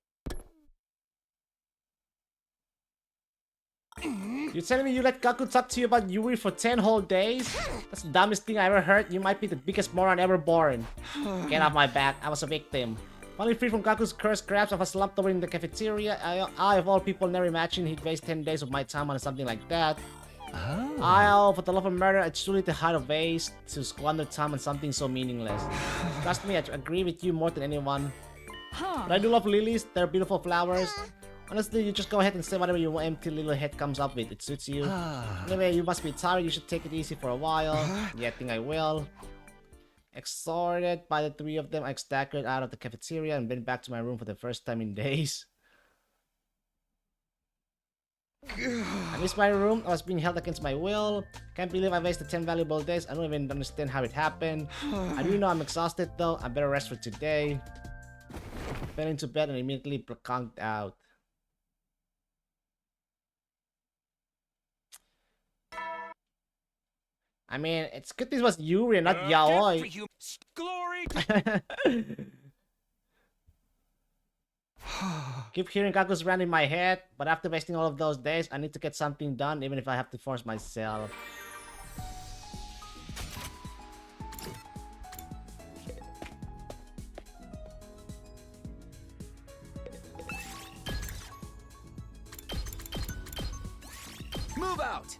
You're telling me you let Kaku talk to you about Yuri for 10 whole days? That's the dumbest thing I ever heard. You might be the biggest moron ever born. Get off my back. I was a victim. Finally free from Kaku's cursed grabs of a slumped over in the cafeteria. I of all people never imagined he'd waste 10 days of my time on something like that. For the love of murder, it's truly the height of waste to squander time on something so meaningless. Trust me, I agree with you more than anyone. But I do love lilies. They're beautiful flowers. Honestly, you just go ahead and say whatever your empty little head comes up with. It suits you. Anyway, you must be tired. You should take it easy for a while. Yeah, I think I will. Exhorted by the 3 of them, I staggered out of the cafeteria and went back to my room for the first time in days. I missed my room. I was being held against my will. Can't believe I wasted 10 valuable days. I don't even understand how it happened. I do know I'm exhausted though. I better rest for today. Fell into bed and immediately conked out. I mean, it's good this was Yuri and not Yaoi. Glory. Keep hearing Kaku's rant in my head, but after wasting all of those days, I need to get something done, even if I have to force myself. Move out!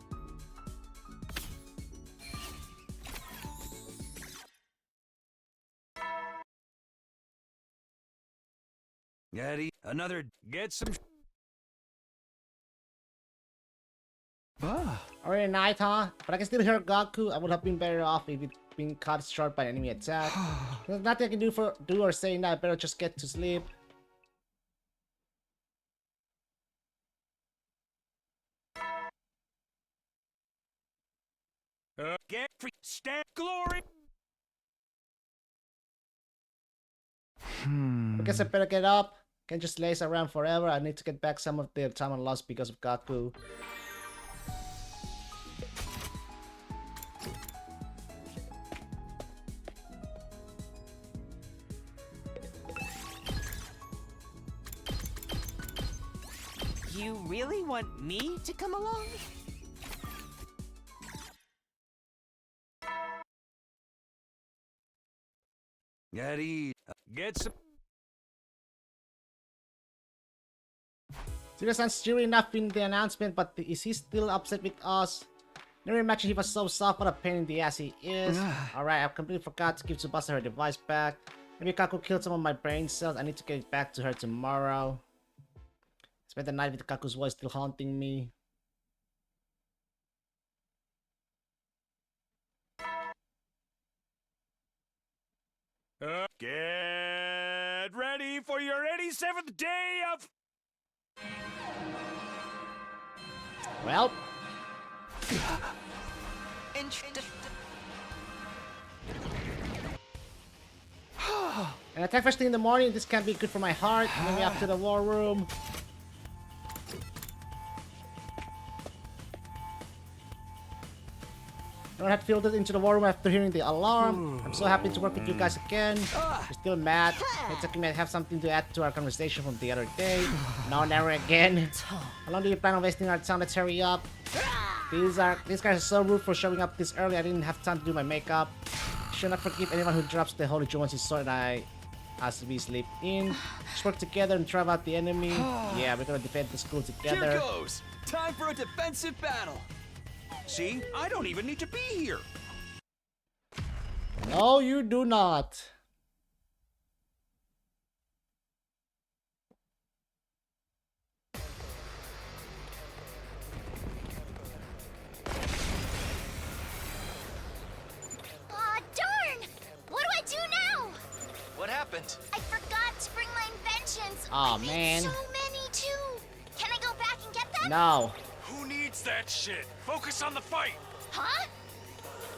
Eddie, another get some. Already night, huh? But I can still hear Gaku. I would have been better off if it been cut short by an enemy attack. There's nothing I can do or say now. I better just get to sleep. Get free, stand glory. I guess I better get up. Can't just laze around forever. I need to get back some of the time I lost because of Gaku. You really want me to come along? Eddie, get some. Zero-san's cheery enough in the announcement, but is he still upset with us? Never imagined he was so soft. What a pain in the ass he is. Alright, I completely forgot to give Tsubasa her device back. Maybe Kaku killed some of my brain cells. I need to get it back to her tomorrow. Spent the night with Kaku's voice still haunting me. Get ready for your 87th day of... Well. An attack first thing in the morning. This can't be good for my heart. Maybe after the war room. I don't have filtered into the war room after hearing the alarm. I'm so happy to work with you guys again. You're still mad. It's like you might have something to add to our conversation from the other day. No, never again. How long do you plan on wasting our time? Let's hurry up. These guys are so rude for showing up this early. I didn't have time to do my makeup. Should not forgive anyone who drops the Holy Jumanji sword as we sleep in. Just work together and drive out the enemy. Yeah, we're gonna defend the school together. Here goes! Time for a defensive battle! See? I don't even need to be here. No, you do not. Aw, darn! What do I do now? What happened? I forgot to bring my inventions. Aw, I made man. so many too. Can I go back and get them? No. Who needs that shit? Focus on the fight. Huh?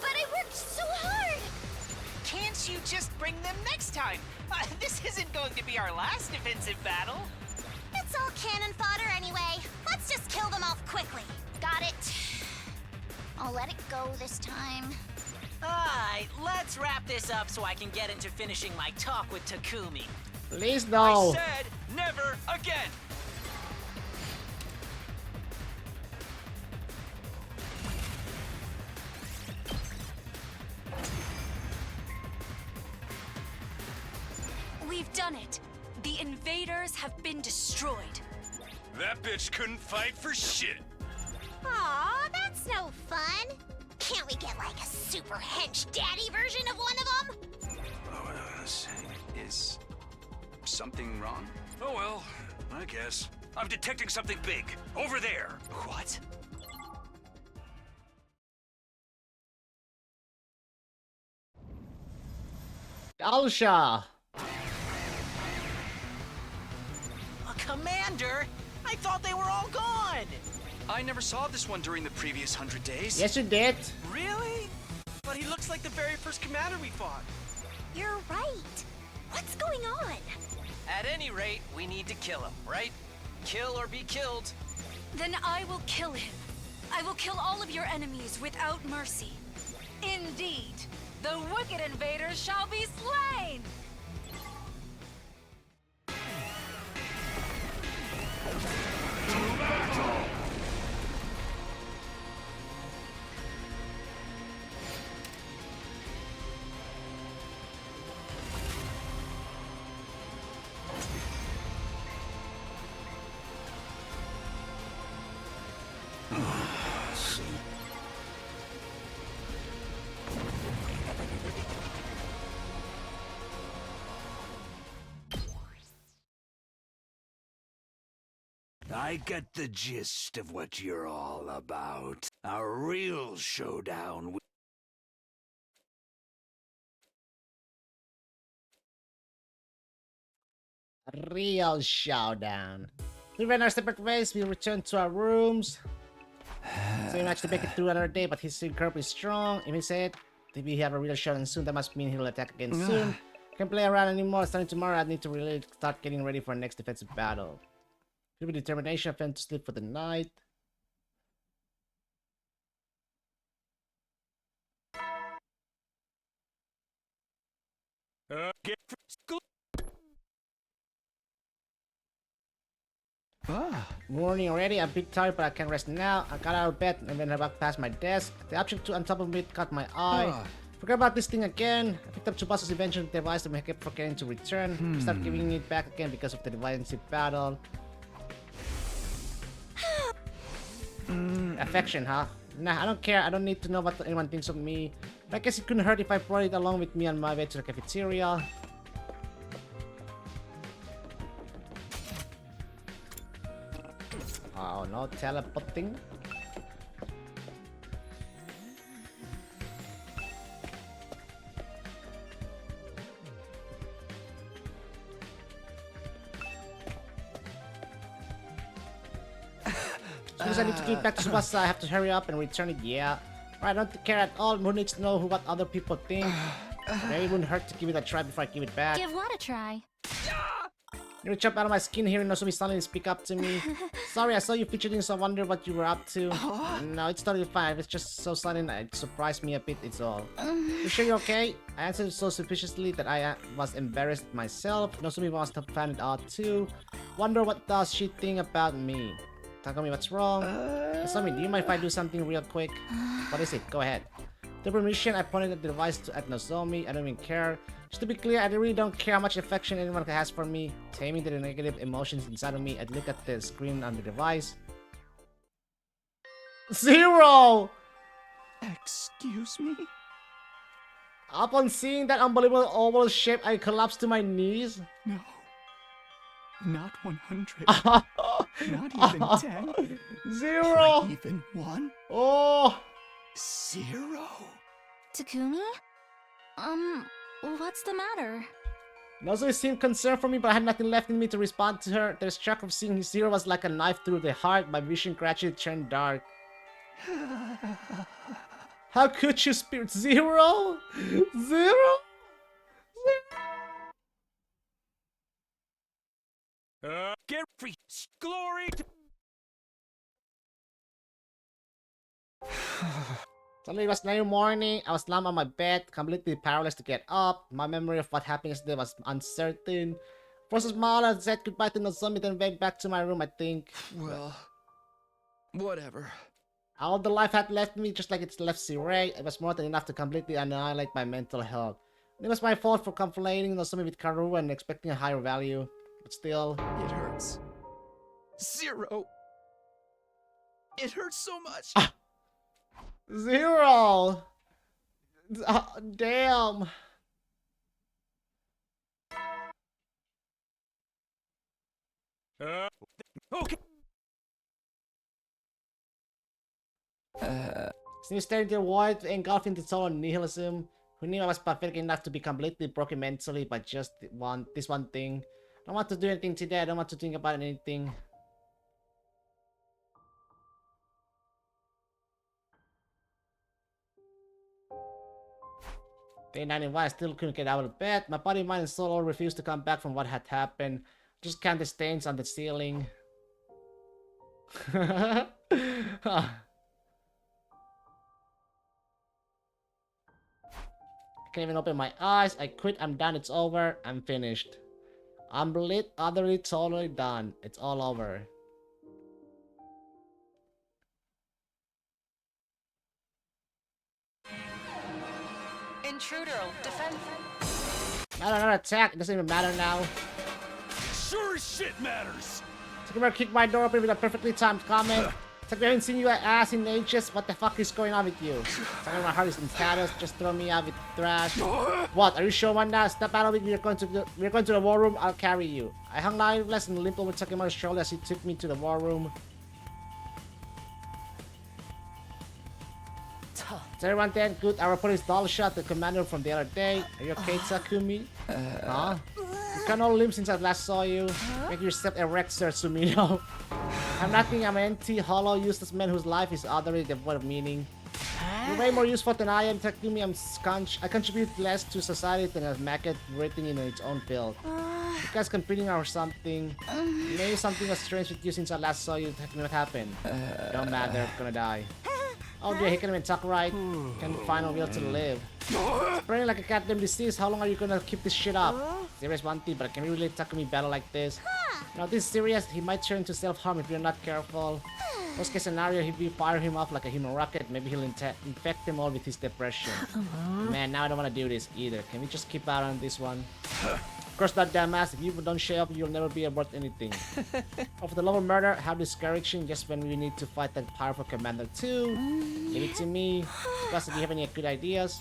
But I worked so hard. Can't you just bring them next time? This isn't going to be our last defensive battle. It's all cannon fodder anyway. Let's just kill them off quickly. Got it. I'll let it go this time. Alright, let's wrap this up so I can get into finishing my talk with Takumi. Please no. I said never again! We've done it. The invaders have been destroyed. That bitch couldn't fight for shit. Aw, that's no fun. Can't we get like a super hench daddy version of one of them? Is something wrong? Oh well, I guess. I'm detecting something big. Over there. What? Alsha. Commander, I thought they were all gone. I never saw this one during the previous 100 days. Yes, you did. Really? But he looks like the very first commander we fought. You're right. What's going on? At any rate, we need to kill him, right? Kill or be killed. Then I will kill him. I will kill all of your enemies without mercy. Indeed, the wicked invaders shall be slain! I get the gist of what you're all about. A real showdown with... A real showdown. We ran our separate ways. We returned to our rooms. So we managed to make it through another day, but his curve is strong. If he said, if we have a real showdown soon, that must mean he'll attack again soon. Can't play around anymore. Starting tomorrow, I need to really start getting ready for our next defensive battle. With determination, I went to sleep for the night. Get from school. Morning already. I'm a bit tired, but I can rest now. I got out of bed and then I walked past my desk. The object on top of me caught my eye. Forgot about this thing again. I picked up Tsubasa's invention device and I kept forgetting to return. I started giving it back again because of the defensive battle. Affection, huh? Nah, I don't care. I don't need to know what anyone thinks of me. But I guess it couldn't hurt if I brought it along with me on my way to the cafeteria. Oh no, teleporting. Since I need to give back to Tsubasa, I have to hurry up and return it, yeah. I don't care at all. Who needs to know what other people think? Maybe it wouldn't hurt to give it a try before I give it back. Give what a try? You jump out of my skin here and Nozomi suddenly speak up to me. Sorry, I saw you fidgeting, so I wonder what you were up to. No, it's totally fine. It's just so sudden, it surprised me a bit, it's all. You sure you're okay? I answered so suspiciously that I was embarrassed myself. Nozomi must have found it odd too. Wonder what does she think about me? Takumi, what's wrong? Nozomi, do you mind if I do something real quick? What is it? Go ahead. The permission, I pointed at the device at Nozomi. I don't even care. Just to be clear, I really don't care how much affection anyone has for me. Taming the negative emotions inside of me, I'd look at the screen on the device. 0! Excuse me? Upon seeing that unbelievable oval shape, I collapsed to my knees. No. Not 100. Not even 10. 0! Not even 1? Oh! 0? Takumi? What's the matter? Nozomi seemed concerned for me, but I had nothing left in me to respond to her. The shock of seeing 0 was like a knife through the heart. My vision gradually turned dark. How could you, Spirit? 0? 0? Get free! Glory to... Suddenly it was 9 morning. I was lying on my bed, completely powerless to get up. My memory of what happened yesterday was uncertain. First a smile and said goodbye to Nozomi, then went back to my room, I think. Well, whatever. All the life had left me, just like it's left Sirei. It was more than enough to completely annihilate my mental health. It was my fault for conflating Nozomi with Karu and expecting a higher value. But still... It hurts. 0! It hurts so much! 0! Damn! Okay. Since staring into the void, engulfing the soul and nihilism, who knew I was pathetic enough to be completely broken mentally by just this one thing. I don't want to do anything today, I don't want to think about anything. Day 91, I still couldn't get out of bed. My body, mind, and soul all refused to come back from what had happened. Just count the stains on the ceiling. I can't even open my eyes. I quit. I'm done. It's over. I'm finished. I'm lit, utterly, totally done. It's all over. Intruder, defend. Another attack. It doesn't even matter now. Sure as shit matters. Takuma kicked my door open with a perfectly timed comment. Takuma, I haven't seen you ass in ages. What the fuck is going on with you? Takuma, my heart is in status. Just throw me out with trash. What? Are you sure one now? Step out of it. We're going to the war room. I'll carry you. I hung lifeless and limped over Takuma's shoulder as he took me to the war room. Is everyone dead? Good. Our police doll shot the commander from the other day. Are you okay, Takumi? Huh? You can't all limp since I last saw you. Make yourself erect, Sir Sumino. I'm nothing. I'm an empty, hollow, useless man whose life is utterly devoid of meaning. You're way more useful than I am, Takumi. I contribute less to society than a maggot waiting in its own field. You guys competing or something? Maybe something was strange with you since I last saw you. Takumi, what happened? Don't matter. I'm gonna die. Oh dear, he can't even talk right. Can't find a will to live. Spreading like a goddamn disease. How long are you gonna keep this shit up? Serious one thing, but can we really Takumi battle like this? No, this is serious. He might turn to self-harm if you're not careful. Worst case scenario, if we fire him off like a human rocket, maybe he'll infect them all with his depression. Man, now I don't want to do this either. Can we just keep out on this one? Of course not, dumbass. If you don't show up, you'll never be worth anything. Oh, for the love of murder, how discouraging just when we need to fight that powerful commander too. Give it to me. Plus, do you have any good ideas?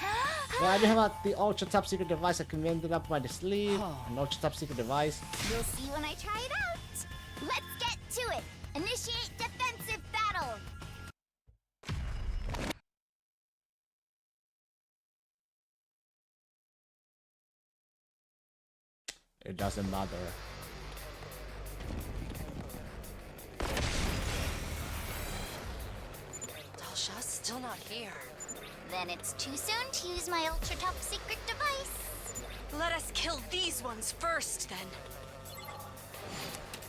Well, I do have the ultra top secret device I convened up my sleeve. An ultra top secret device. You'll see when I try it out. Let's get to it. Initiate defensive battle. It doesn't matter. Sasha, still not here. Then it's too soon to use my ultra top secret device. Let us kill these ones first, then.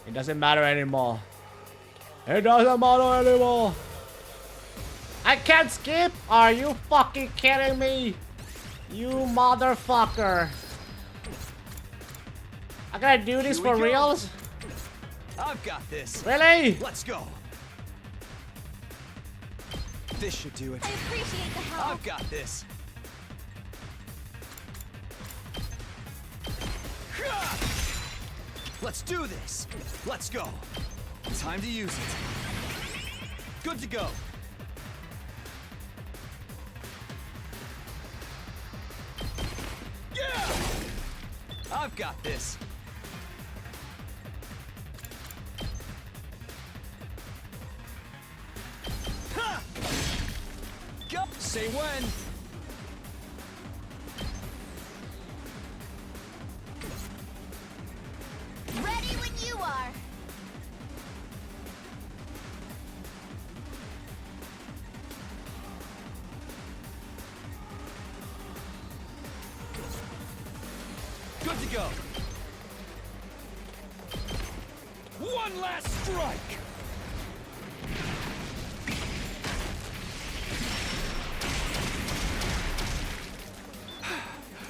It doesn't matter anymore. It doesn't matter anymore. I can't skip? Are you fucking kidding me? You motherfucker. I gotta do this for reals? I've got this. Really? Let's go. This should do it. I appreciate the help. I've got this. Let's do this. Let's go. Time to use it. Good to go. Yeah! I've got this. Ha! Go. Say when. Ready when you are. Good to go. One last strike.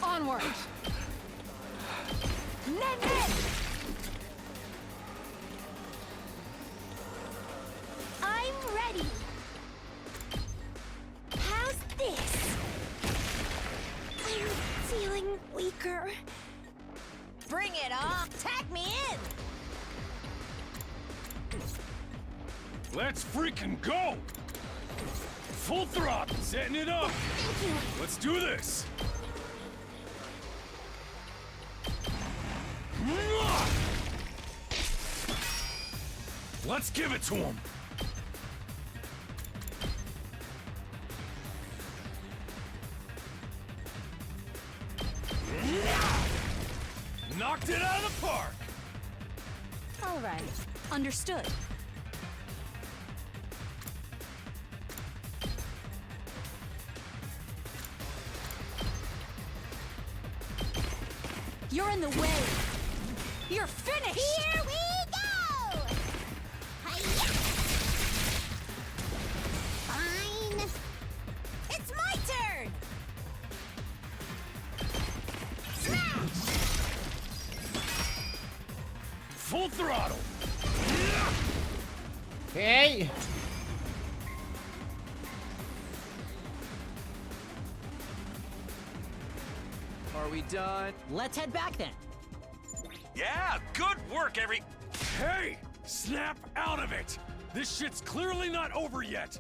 Onward. I'm ready. How's this? I'm feeling weaker. Bring it on. Tag me in. Let's freaking go! Full throttle, setting it up. Thank you. Let's do this. Let's give it to him. Knocked it out of the park. All right. Understood. You're in the way. You're finished. Here we go! Hi-ya! Fine. It's my turn! Smash! Full throttle. Okay. Are we done? Let's head back then. Yeah, good work, Hey, snap out of it. This shit's clearly not over yet.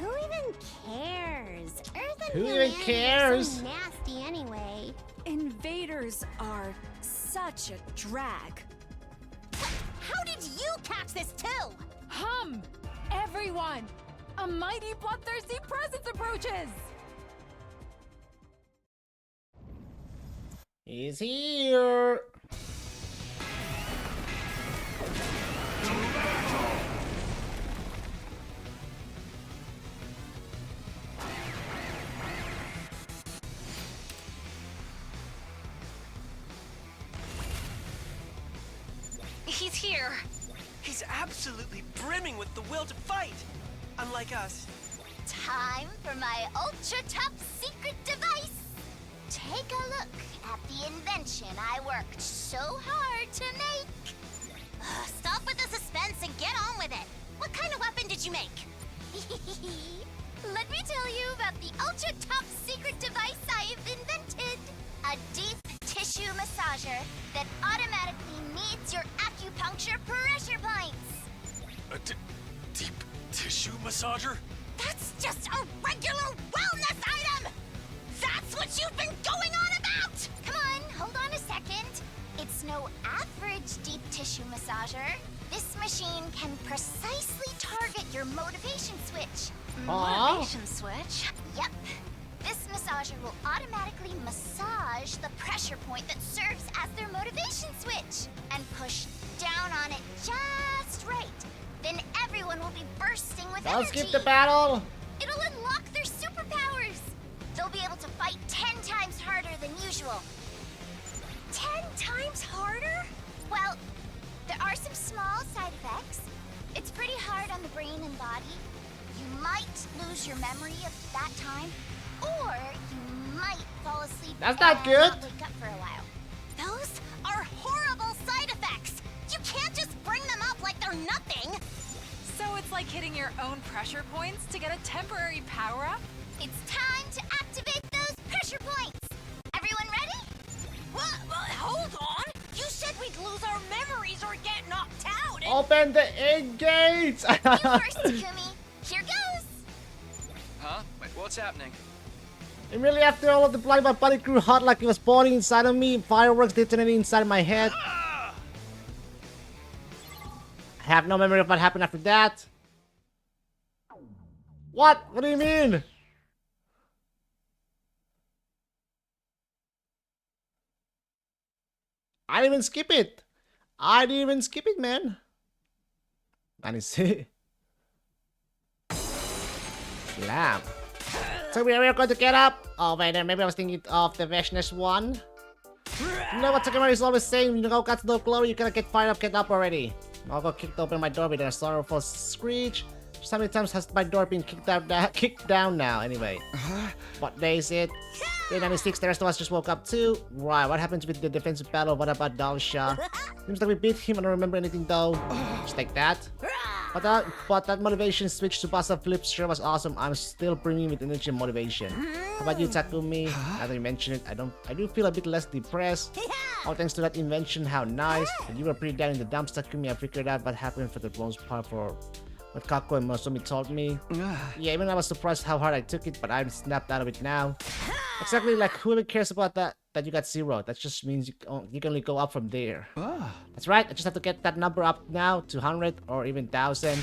Who even cares? Earth and Who even humanity are cares? so nasty anyway. Invaders are such a drag. How did you catch this too? Hum! Everyone! A mighty bloodthirsty presence approaches! He's here. He's here. He's absolutely brimming with the will to fight. Unlike us. Time for my ultra top secret device. Take a look at the invention I worked so hard to make. Stop with the suspense and get on with it. What kind of weapon did you make? Let me tell you about the ultra top secret device I've invented. A deep tissue massager that automatically meets your acupuncture pressure points. A deep tissue massager? That's just a regular wellness item! That's what you've been going on about! Come on, hold on a second. It's no average deep tissue massager. This machine can precisely target your motivation switch. Motivation switch? Yep. This massager will automatically massage the pressure point that serves as their motivation switch and push down on it just right. then everyone will be bursting with Don't energy. skip the battle! It'll unlock their superpowers! They'll be able to fight 10 times harder than usual. 10 times harder? Well, there are some small side effects. It's pretty hard on the brain and body. You might lose your memory of that time, or you might fall asleep That's not and good. not wake up for a while. Those are horrible side effects! You can't just bring them up like they're nothing! So it's like hitting your own pressure points to get a temporary power-up? It's time to activate those pressure points! Everyone ready? What? Hold on! You said we'd lose our memories or get knocked out! Open the 8 gates! You first, Takumi. Here goes! Huh? Wait, what's happening? Immediately after all of the blood, my body grew hot like it was boiling inside of me. Fireworks detonating inside my head. I have no memory of what happened after that. What? What do you mean? I didn't even skip it. I didn't even skip it, man. And it's Slam. So we are going to get up. Oh wait, maybe I was thinking of the Veshness one. You know what Takemura is always saying? You know, got no glory, you gotta get fired up, get up already. Margo kicked open my door with a sorrowful screech. Just how many times has my door been kicked down now? Anyway, what day is it? Day 96. The rest of us just woke up too. Right, what happened with the defensive battle? What about Dalsha? Seems like we beat him. I don't remember anything though. Just like that. But that motivation switch to Tsubasa flip sure was awesome. I'm still brimming with energy and motivation. How about you, Takumi? Now that you mention it, I do feel a bit less depressed. All thanks to that invention. How nice. And you were pretty down in the dumps, Takumi. I figured out what happened for the most part for what Kako and Mosumi told me. Yeah, even I was surprised how hard I took it, but I'm snapped out of it now. Exactly, like who even cares about that you got 0? That just means you can only go up from there. That's right, I just have to get that number up now to 100 or even 1000.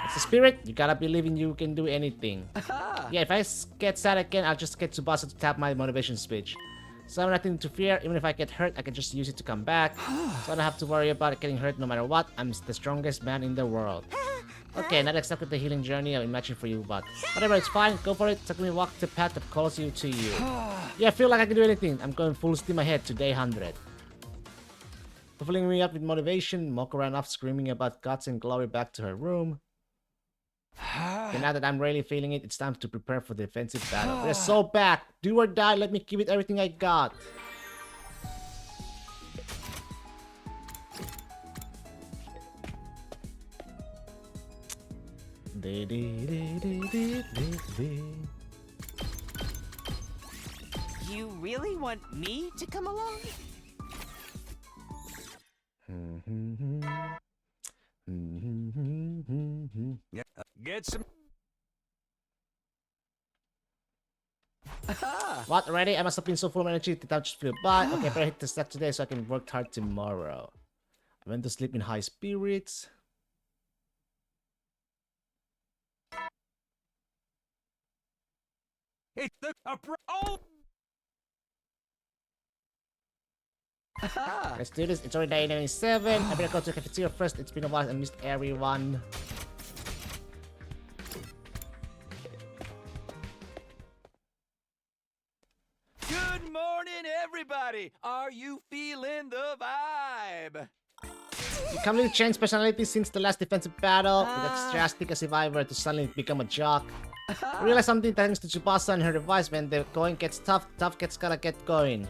It's the spirit, you gotta believe in you can do anything. Yeah, if I get sad again, I'll just get Tsubasa to tap my motivation speech. So I have nothing to fear. Even if I get hurt, I can just use it to come back. So I don't have to worry about getting hurt no matter what. I'm the strongest man in the world. Okay, not exactly the healing journey I imagined for you, but whatever, it's fine. Go for it. Takumi, walk the path that calls you to you. Yeah, I feel like I can do anything. I'm going full steam ahead to day 100. Filling me up with motivation, Moko ran off screaming about guts and glory back to her room. Okay, now that I'm really feeling it, it's time to prepare for the defensive battle. We're so back. Do or die, let me give it everything I got. You really want me to come along? Yeah. Get some. What, already? I must have been so full of energy that I just flew by. Okay, better hit the stack today so I can work hard tomorrow. I went to sleep in high spirits. It's the oh. Let's do this. It's already day 97. I better go to the cafeteria first. It's been a while. I missed everyone. Good morning, everybody! Are you feeling the vibe? You completely changed personality since the last defensive battle. You got drastic as if I were to suddenly become a jock. I realized something thanks to Tsubasa and her device. When the going gets tough, tough gets gotta get going.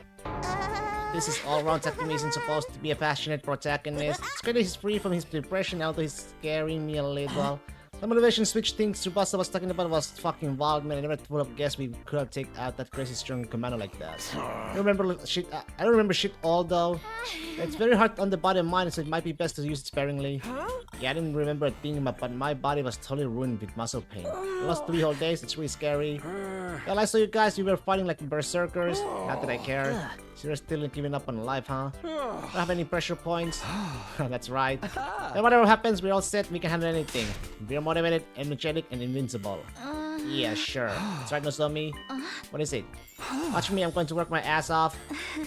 This is all wrong. Takumi isn't supposed to be a passionate protagonist. It's good that he's free from his depression, although he's scaring me a little. The motivation switch thing Tsubasa was talking about was fucking wild, man. I never would have guessed we could have taken out that crazy strong commander like that. I don't remember shit. I don't remember shit all though. It's very hard on the body and mind, so it might be best to use it sparingly. Yeah, I didn't remember a thing, but my body was totally ruined with muscle pain. I lost 3 whole days. It's really scary. Well, I saw you guys. You were fighting like berserkers. Not that I care. So you're still giving up on life, huh? Don't have any pressure points. That's right. And whatever happens, we're all set. We can handle anything. We're motivated, energetic, and invincible. Yeah, sure. That's right, Nozomi. What is it? Watch me. I'm going to work my ass off.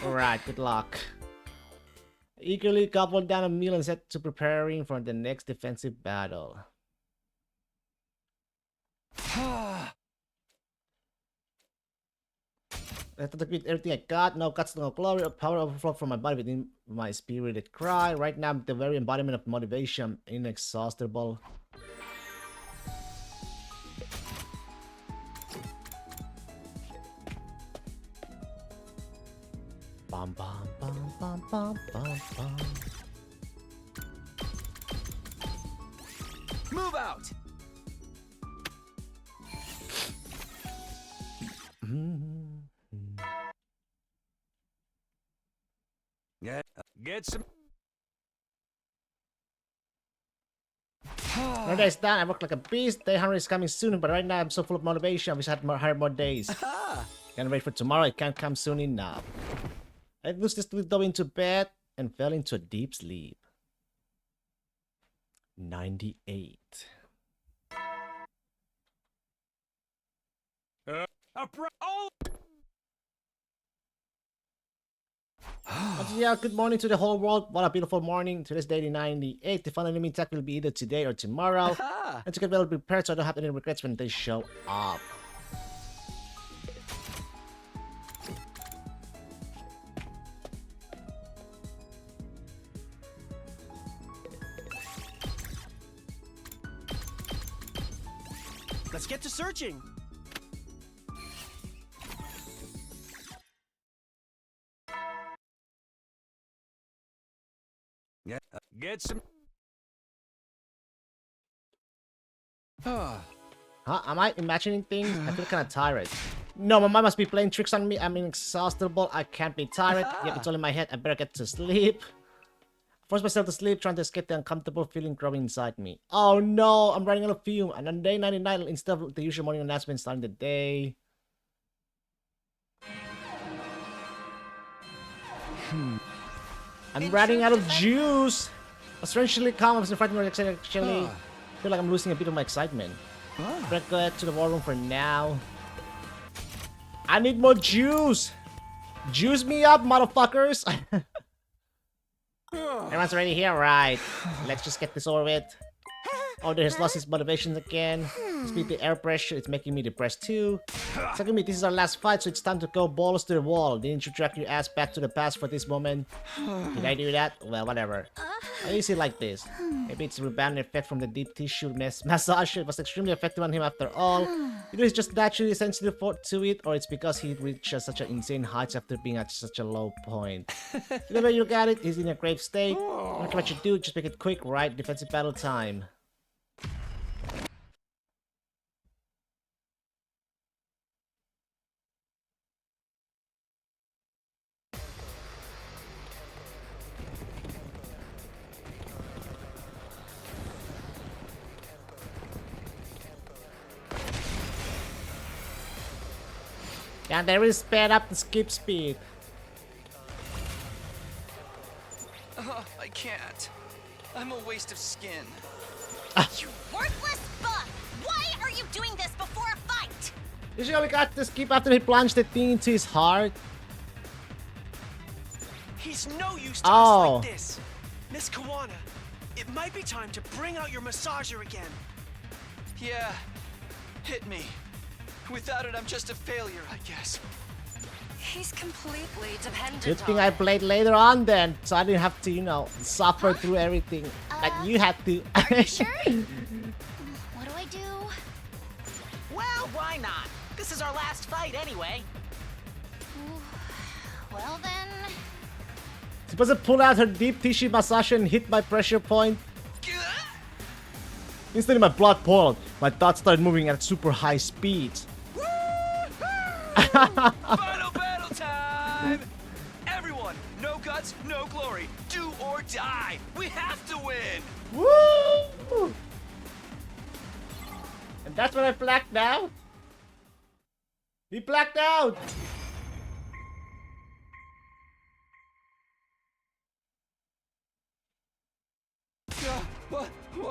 Alright, good luck. Eagerly gobbled down a meal and set to preparing for the next defensive battle. I have to defeat everything I got. No guts, no glory. Power overflow from my body within my spirited cry. Right now, I'm the very embodiment of motivation. I'm inexhaustible. Bum, bum, bum, bum, bum, bum, bum. Move out! Get some. Another day's done. I work like a beast. Day 100 is coming soon, but right now I'm so full of motivation. I wish I had more days. Can't wait for tomorrow. It can't come soon enough. I lose this little dove into bed and fell into a deep sleep. 98. Yeah, good morning to the whole world. What a beautiful morning. Today's day 98. The final enemy attack will be either today or tomorrow. And to get well prepared so I don't have any regrets when they show up. Let's get to searching. Yeah, get some. Huh? Am I imagining things? I feel kind of tired. No, my mind must be playing tricks on me. I'm inexhaustible. I can't be tired. Yep, it's all in my head. I better get to sleep. Force myself to sleep, trying to escape the uncomfortable feeling growing inside me. Oh no, I'm running out of fume. And on day 99, instead of the usual morning announcement starting the day. I'm running out of juice. Strangely calm, I'm frightened. Actually, feel like I'm losing a bit of my excitement. Better go to the war room for now. I need more juice. Juice me up, motherfuckers. Everyone's already here, right? Let's just get this over with. Oda has lost his motivation again. Speed the air pressure, it's making me depressed too. Secondly, this is our last fight, so it's time to go balls to the wall. Didn't you drag your ass back to the past for this moment? Did I do that? Well, whatever. I usually like this. Maybe it's a rebound effect from the deep tissue massage. It was extremely effective on him after all. Either he's just naturally sensitive to it, or it's because he reached such an insane heights after being at such a low point. Either way you look at it, he's in a grave state. No matter what you do, just make it quick, right? Defensive battle time. Yeah, they really sped up the skip speed. I can't. I'm a waste of skin. You worthless bug! Why are you doing this before a fight? You see how we got to skip after he plunged the thing into his heart? He's no use to us like this. Miss Kawana, it might be time to bring out your massager again. Yeah, hit me. Without it, I'm just a failure, I guess. He's completely dependent Good thing I played later on then, so I didn't have to, you know, suffer through everything like you had to. Are you sure? What do I do? Well, why not? This is our last fight anyway. Well then... Supposed to pull out her deep tissue massage and hit my pressure point. Instantly my blood boiled. My thoughts started moving at super high speeds. Final battle time! Everyone, no guts, no glory. Do or die. We have to win. Woo! And that's when I blacked out. He blacked out.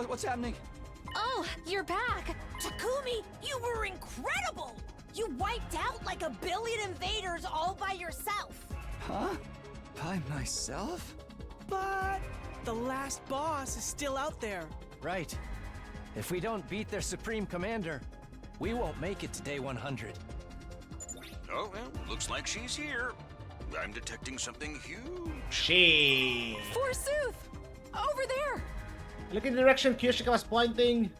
What's happening? Oh, you're back! Takumi, you were incredible! You wiped out like 1 billion invaders all by yourself! Huh? By myself? But the last boss is still out there. Right. If we don't beat their Supreme Commander, we won't make it to day 100. Oh, well, looks like she's here. I'm detecting something huge. She. Forsooth! Over there! Look in the direction Kiyoshika was pointing.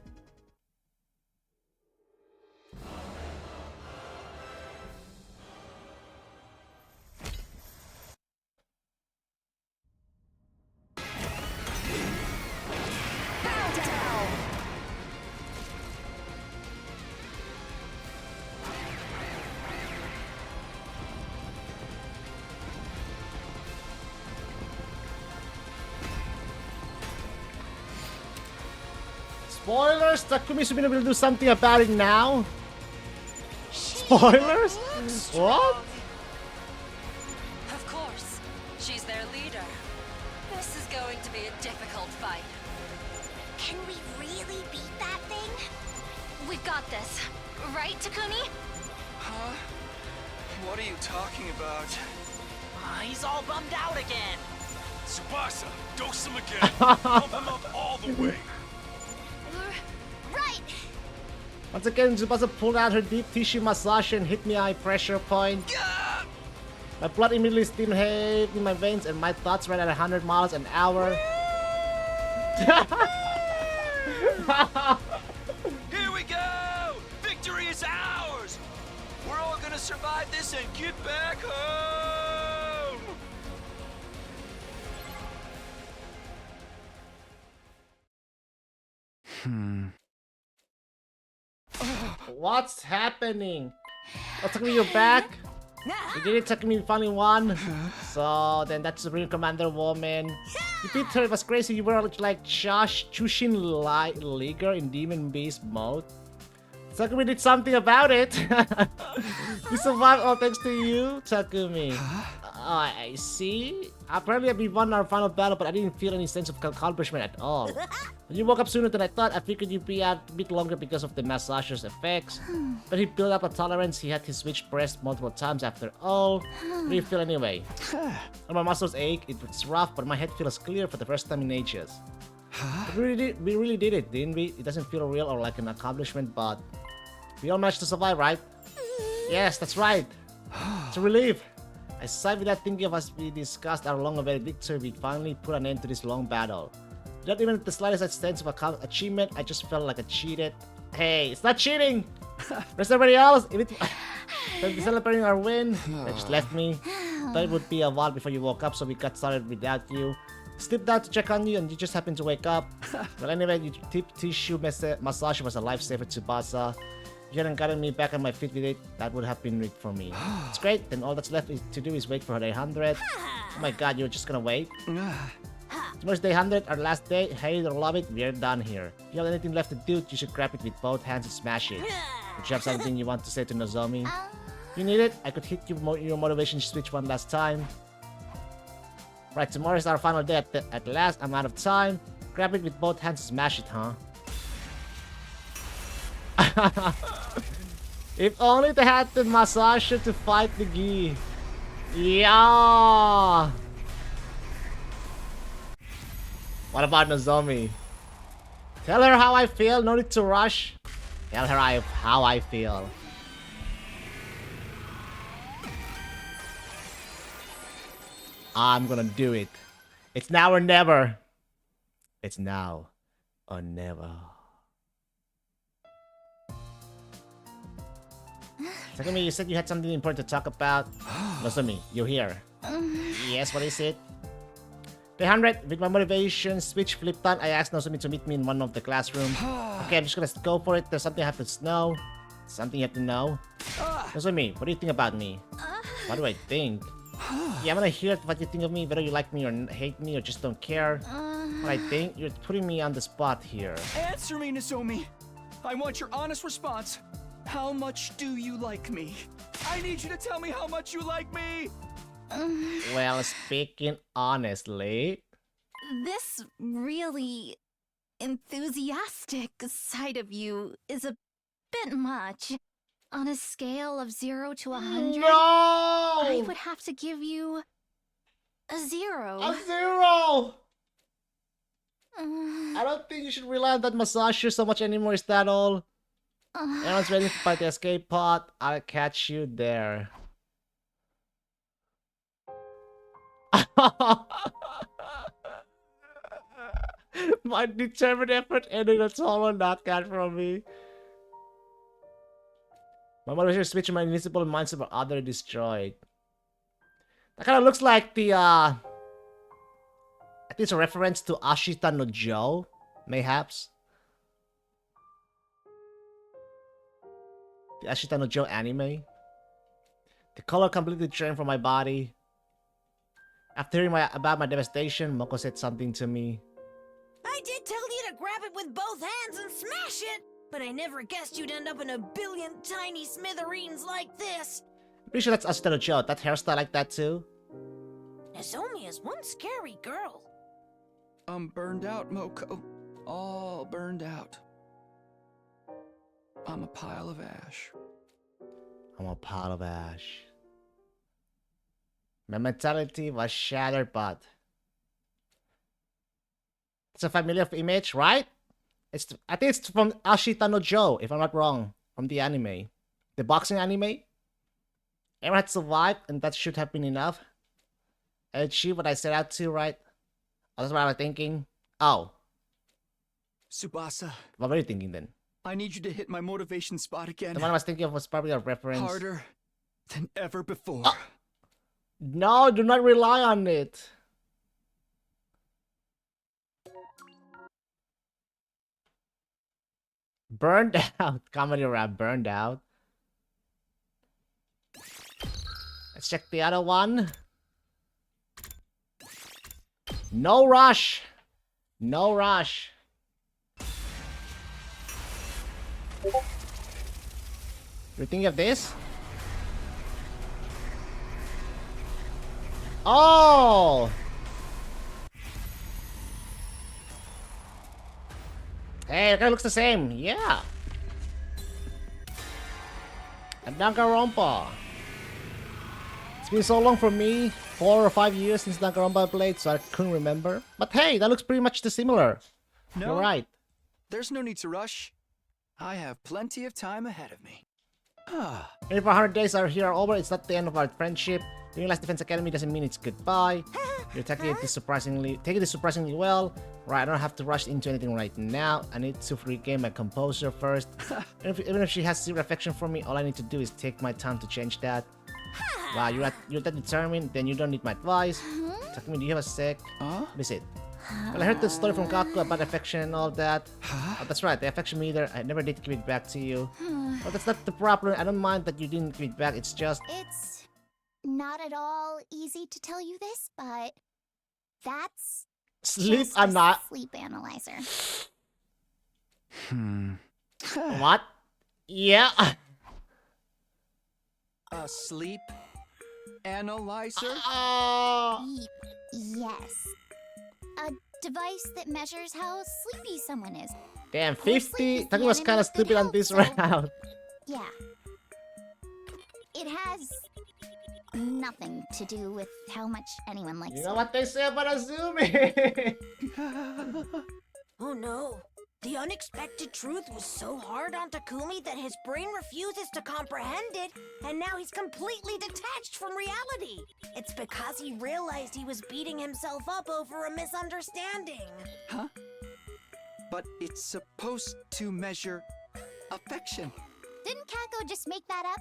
Spoilers! Takumi Sumino will do something about it now? Spoilers? What? Of course. She's their leader. This is going to be a difficult fight. Can we really beat that thing? We've got this. Right, Takumi? Huh? What are you talking about? He's all bummed out again. Tsubasa, dose him again. Pump him up all the way. Right! Once again, Tsubasa pulled out her deep tissue massage and hit me high pressure point. My blood immediately steamed heavy in my veins and my thoughts ran at 100 miles an hour. Here we go! Victory is ours! We're all gonna survive this and get back home! What's happening? Oh, Takumi, you're back? You did it, Takumi, finally won. So then that's the real Commander Woman. You beat her, it was crazy. You were like Chushin Liger in Demon Beast mode. Takumi did something about it. You survived all thanks to you, Takumi. Oh, I see. Apparently we won our final battle, but I didn't feel any sense of accomplishment at all. When you woke up sooner than I thought, I figured you'd be out a bit longer because of the massager's effects. But he built up a tolerance. He had to switch breasts multiple times after all. How do you feel anyway? When my muscles ache, it's rough, but my head feels clear for the first time in ages. We really did it, didn't we? It doesn't feel real or like an accomplishment, but we all managed to survive, right? Yes, that's right. It's a relief. I sighed without thinking of as we discussed our long-awaited victory. We finally put an end to this long battle. Without even the slightest sense of achievement, I just felt like I cheated. Hey, it's not cheating! Where's everybody else? Celebrating our win. They just left me. Thought it would be a while before you woke up, so we got started without you. Slipped out to check on you and you just happened to wake up. Well, anyway, your deep tissue massage was a lifesaver, Tsubasa. If you hadn't gotten me back on my feet with it, that would have been it for me. It's great, then all that's left to do is wait for day 100. Oh my god, you're just gonna wait? Tomorrow's day 100, our last day. Hate it or love it, we're done here. If you have anything left to do, you should grab it with both hands and smash it. Would you have something you want to say to Nozomi? You need it? I could hit your motivation switch one last time. Right, tomorrow's our final day at last. I'm out of time. Grab it with both hands and smash it, huh? If only they had the massager to fight the Gi. Yeah. What about Nozomi? Tell her how I feel, no need to rush. Tell her how I feel. I'm gonna do it. It's now or never. It's now or never. Takumi, you said you had something important to talk about. Nozomi, you're here. Yes, what is it? Day 100, with my motivation switch flipped on, I asked Nozomi to meet me in one of the classrooms. Okay, I'm just gonna go for it. There's something I have to know. Something you have to know. Nozomi, what do you think about me? What do I think? Yeah, I'm gonna hear what you think of me, whether you like me or hate me or just don't care. What I think? You're putting me on the spot here. Answer me, Nozomi. I want your honest response. How much do you like me? I need you to tell me how much you like me! Well, speaking honestly... This really enthusiastic side of you is a bit much. On a scale of 0 to 100, No! I would have to give you A zero. A zero! I don't think you should rely on that massager so much anymore, is that all? Everyone's waiting to find the escape pod. I'll catch you there. My determined effort ended a total knockout from me. My motivation to switch my invincible mindset were utterly destroyed. That kind of looks like the I think it's a reference to Ashita no Joe, mayhaps. The Ashita no Joe anime. The color completely drained from my body. After hearing about my devastation, Moko said something to me. I did tell you to grab it with both hands and smash it, but I never guessed you'd end up in a billion tiny smithereens like this. I'm pretty sure that's Ashita no Joe. That hairstyle like that too. Nozomi is one scary girl. I'm burned out, Moko. All burned out. I'm a pile of ash. I'm a pile of ash. My mentality was shattered, but it's a familiar image, right? I think it's from Ashita no Joe, if I'm not wrong, from the anime, the boxing anime. Everyone had survived, and that should have been enough. I achieved what I set out to, right? Oh, that's what I was thinking. Oh, Tsubasa. What were you thinking then? I need you to hit my motivation spot again. The one I was thinking of was probably a reference. Harder than ever before. No, do not rely on it. Burned out. Comedy rap, burned out. Let's check the other one. No rush. No rush. You think of this? Oh! Hey, it kind of looks the same. Yeah. A Danganronpa. It's been so long for me. 4 or 5 years since Danganronpa played, so I couldn't remember. But hey, that looks pretty much similar. No, you're right. There's no need to rush. I have plenty of time ahead of me. If 100 days are here over, it's not the end of our friendship. Doing Last Defense Academy doesn't mean it's goodbye. You're taking this surprisingly well. Right, I don't have to rush into anything right now. I need to regain my composure first. Even if she has zero affection for me, all I need to do is take my time to change that. Wow, you're that determined, then you don't need my advice. Takumi, do you have a sec? Visit. Well, I heard the story from Kaku about affection and all that. Oh, that's right, the affection meter, I never did give it back to you. But that's not the problem. I don't mind that you didn't give it back, it's just... It's not at all easy to tell you this, but that's sleep sleep analyzer. What? Yeah. A sleep analyzer? Yes. A device that measures how sleepy someone is. Damn, 50? That was kind of stupid on this round. Yeah. It has nothing to do with how much anyone likes You know what they say about Azumi? Oh no. The unexpected truth was so hard on Takumi that his brain refuses to comprehend it, and now he's completely detached from reality. It's because he realized he was beating himself up over a misunderstanding. Huh? But it's supposed to measure affection. Didn't Kako just make that up?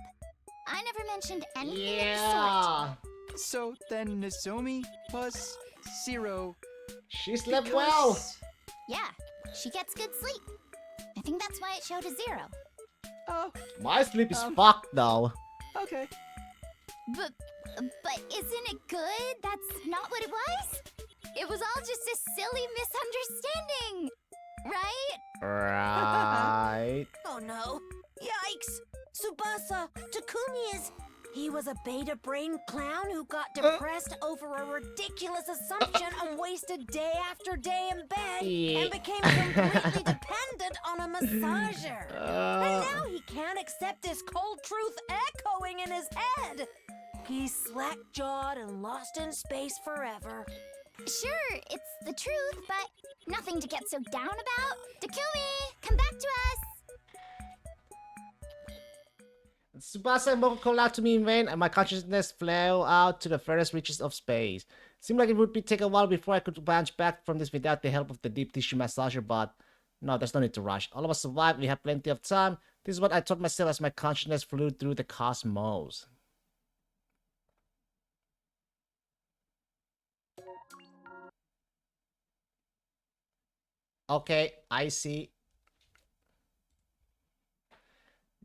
I never mentioned anything Yeah. of the sort. So then Nozomi was zero. She slept well. Yeah, she gets good sleep. I think that's why it showed a 0. Oh. My sleep is fucked though. Okay. But isn't it good? That's not what it was? It was all just a silly misunderstanding, right? Right. Oh no. Yikes! Tsubasa, Takumi is... He was a beta brain clown who got depressed over a ridiculous assumption and wasted day after day in bed and became completely dependent on a massager. And now he can't accept this cold truth echoing in his head. He's slack-jawed and lost in space forever. Sure, it's the truth, but nothing to get so down about. Takumi, come back to us! Tsubasa and Moko called out to me in vain, and my consciousness flew out to the furthest reaches of space. Seemed like it would take a while before I could bounce back from this without the help of the deep tissue massager, but no, there's no need to rush. All of us survived, we have plenty of time. This is what I told myself as my consciousness flew through the cosmos. Okay, I see.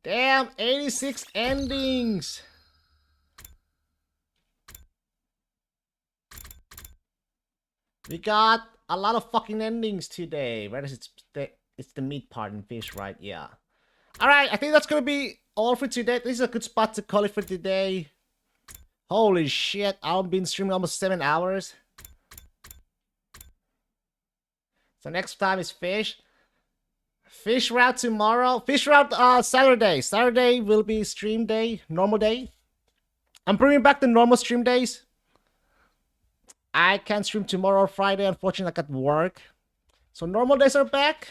Damn, 86 endings! We got a lot of fucking endings today. Where is it? It's the meat part in fish, right? Yeah. Alright, I think that's gonna be all for today. This is a good spot to call it for today. Holy shit, I've been streaming almost 7 hours. So next time is fish. Fish route tomorrow. Fish route Saturday. Saturday will be stream day, normal day. I'm bringing back the normal stream days. I can't stream tomorrow or Friday. Unfortunately, I got work. So normal days are back.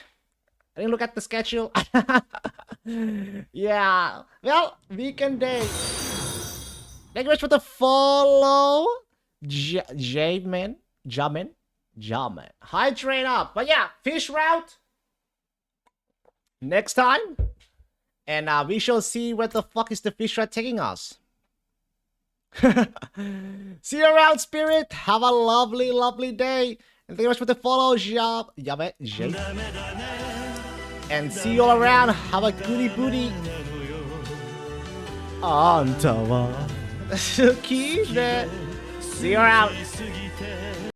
I didn't look at the schedule. Yeah. Well, weekend day. Thank you much for the follow. Jamin. Hydrate up. But yeah, fish route. Next time. And we shall see where the fuck is the fish route taking us. See you around, Spirit. Have a lovely, lovely day. And thank you much for the follow, and see you all around. Have a goody booty. Antawa. See you around.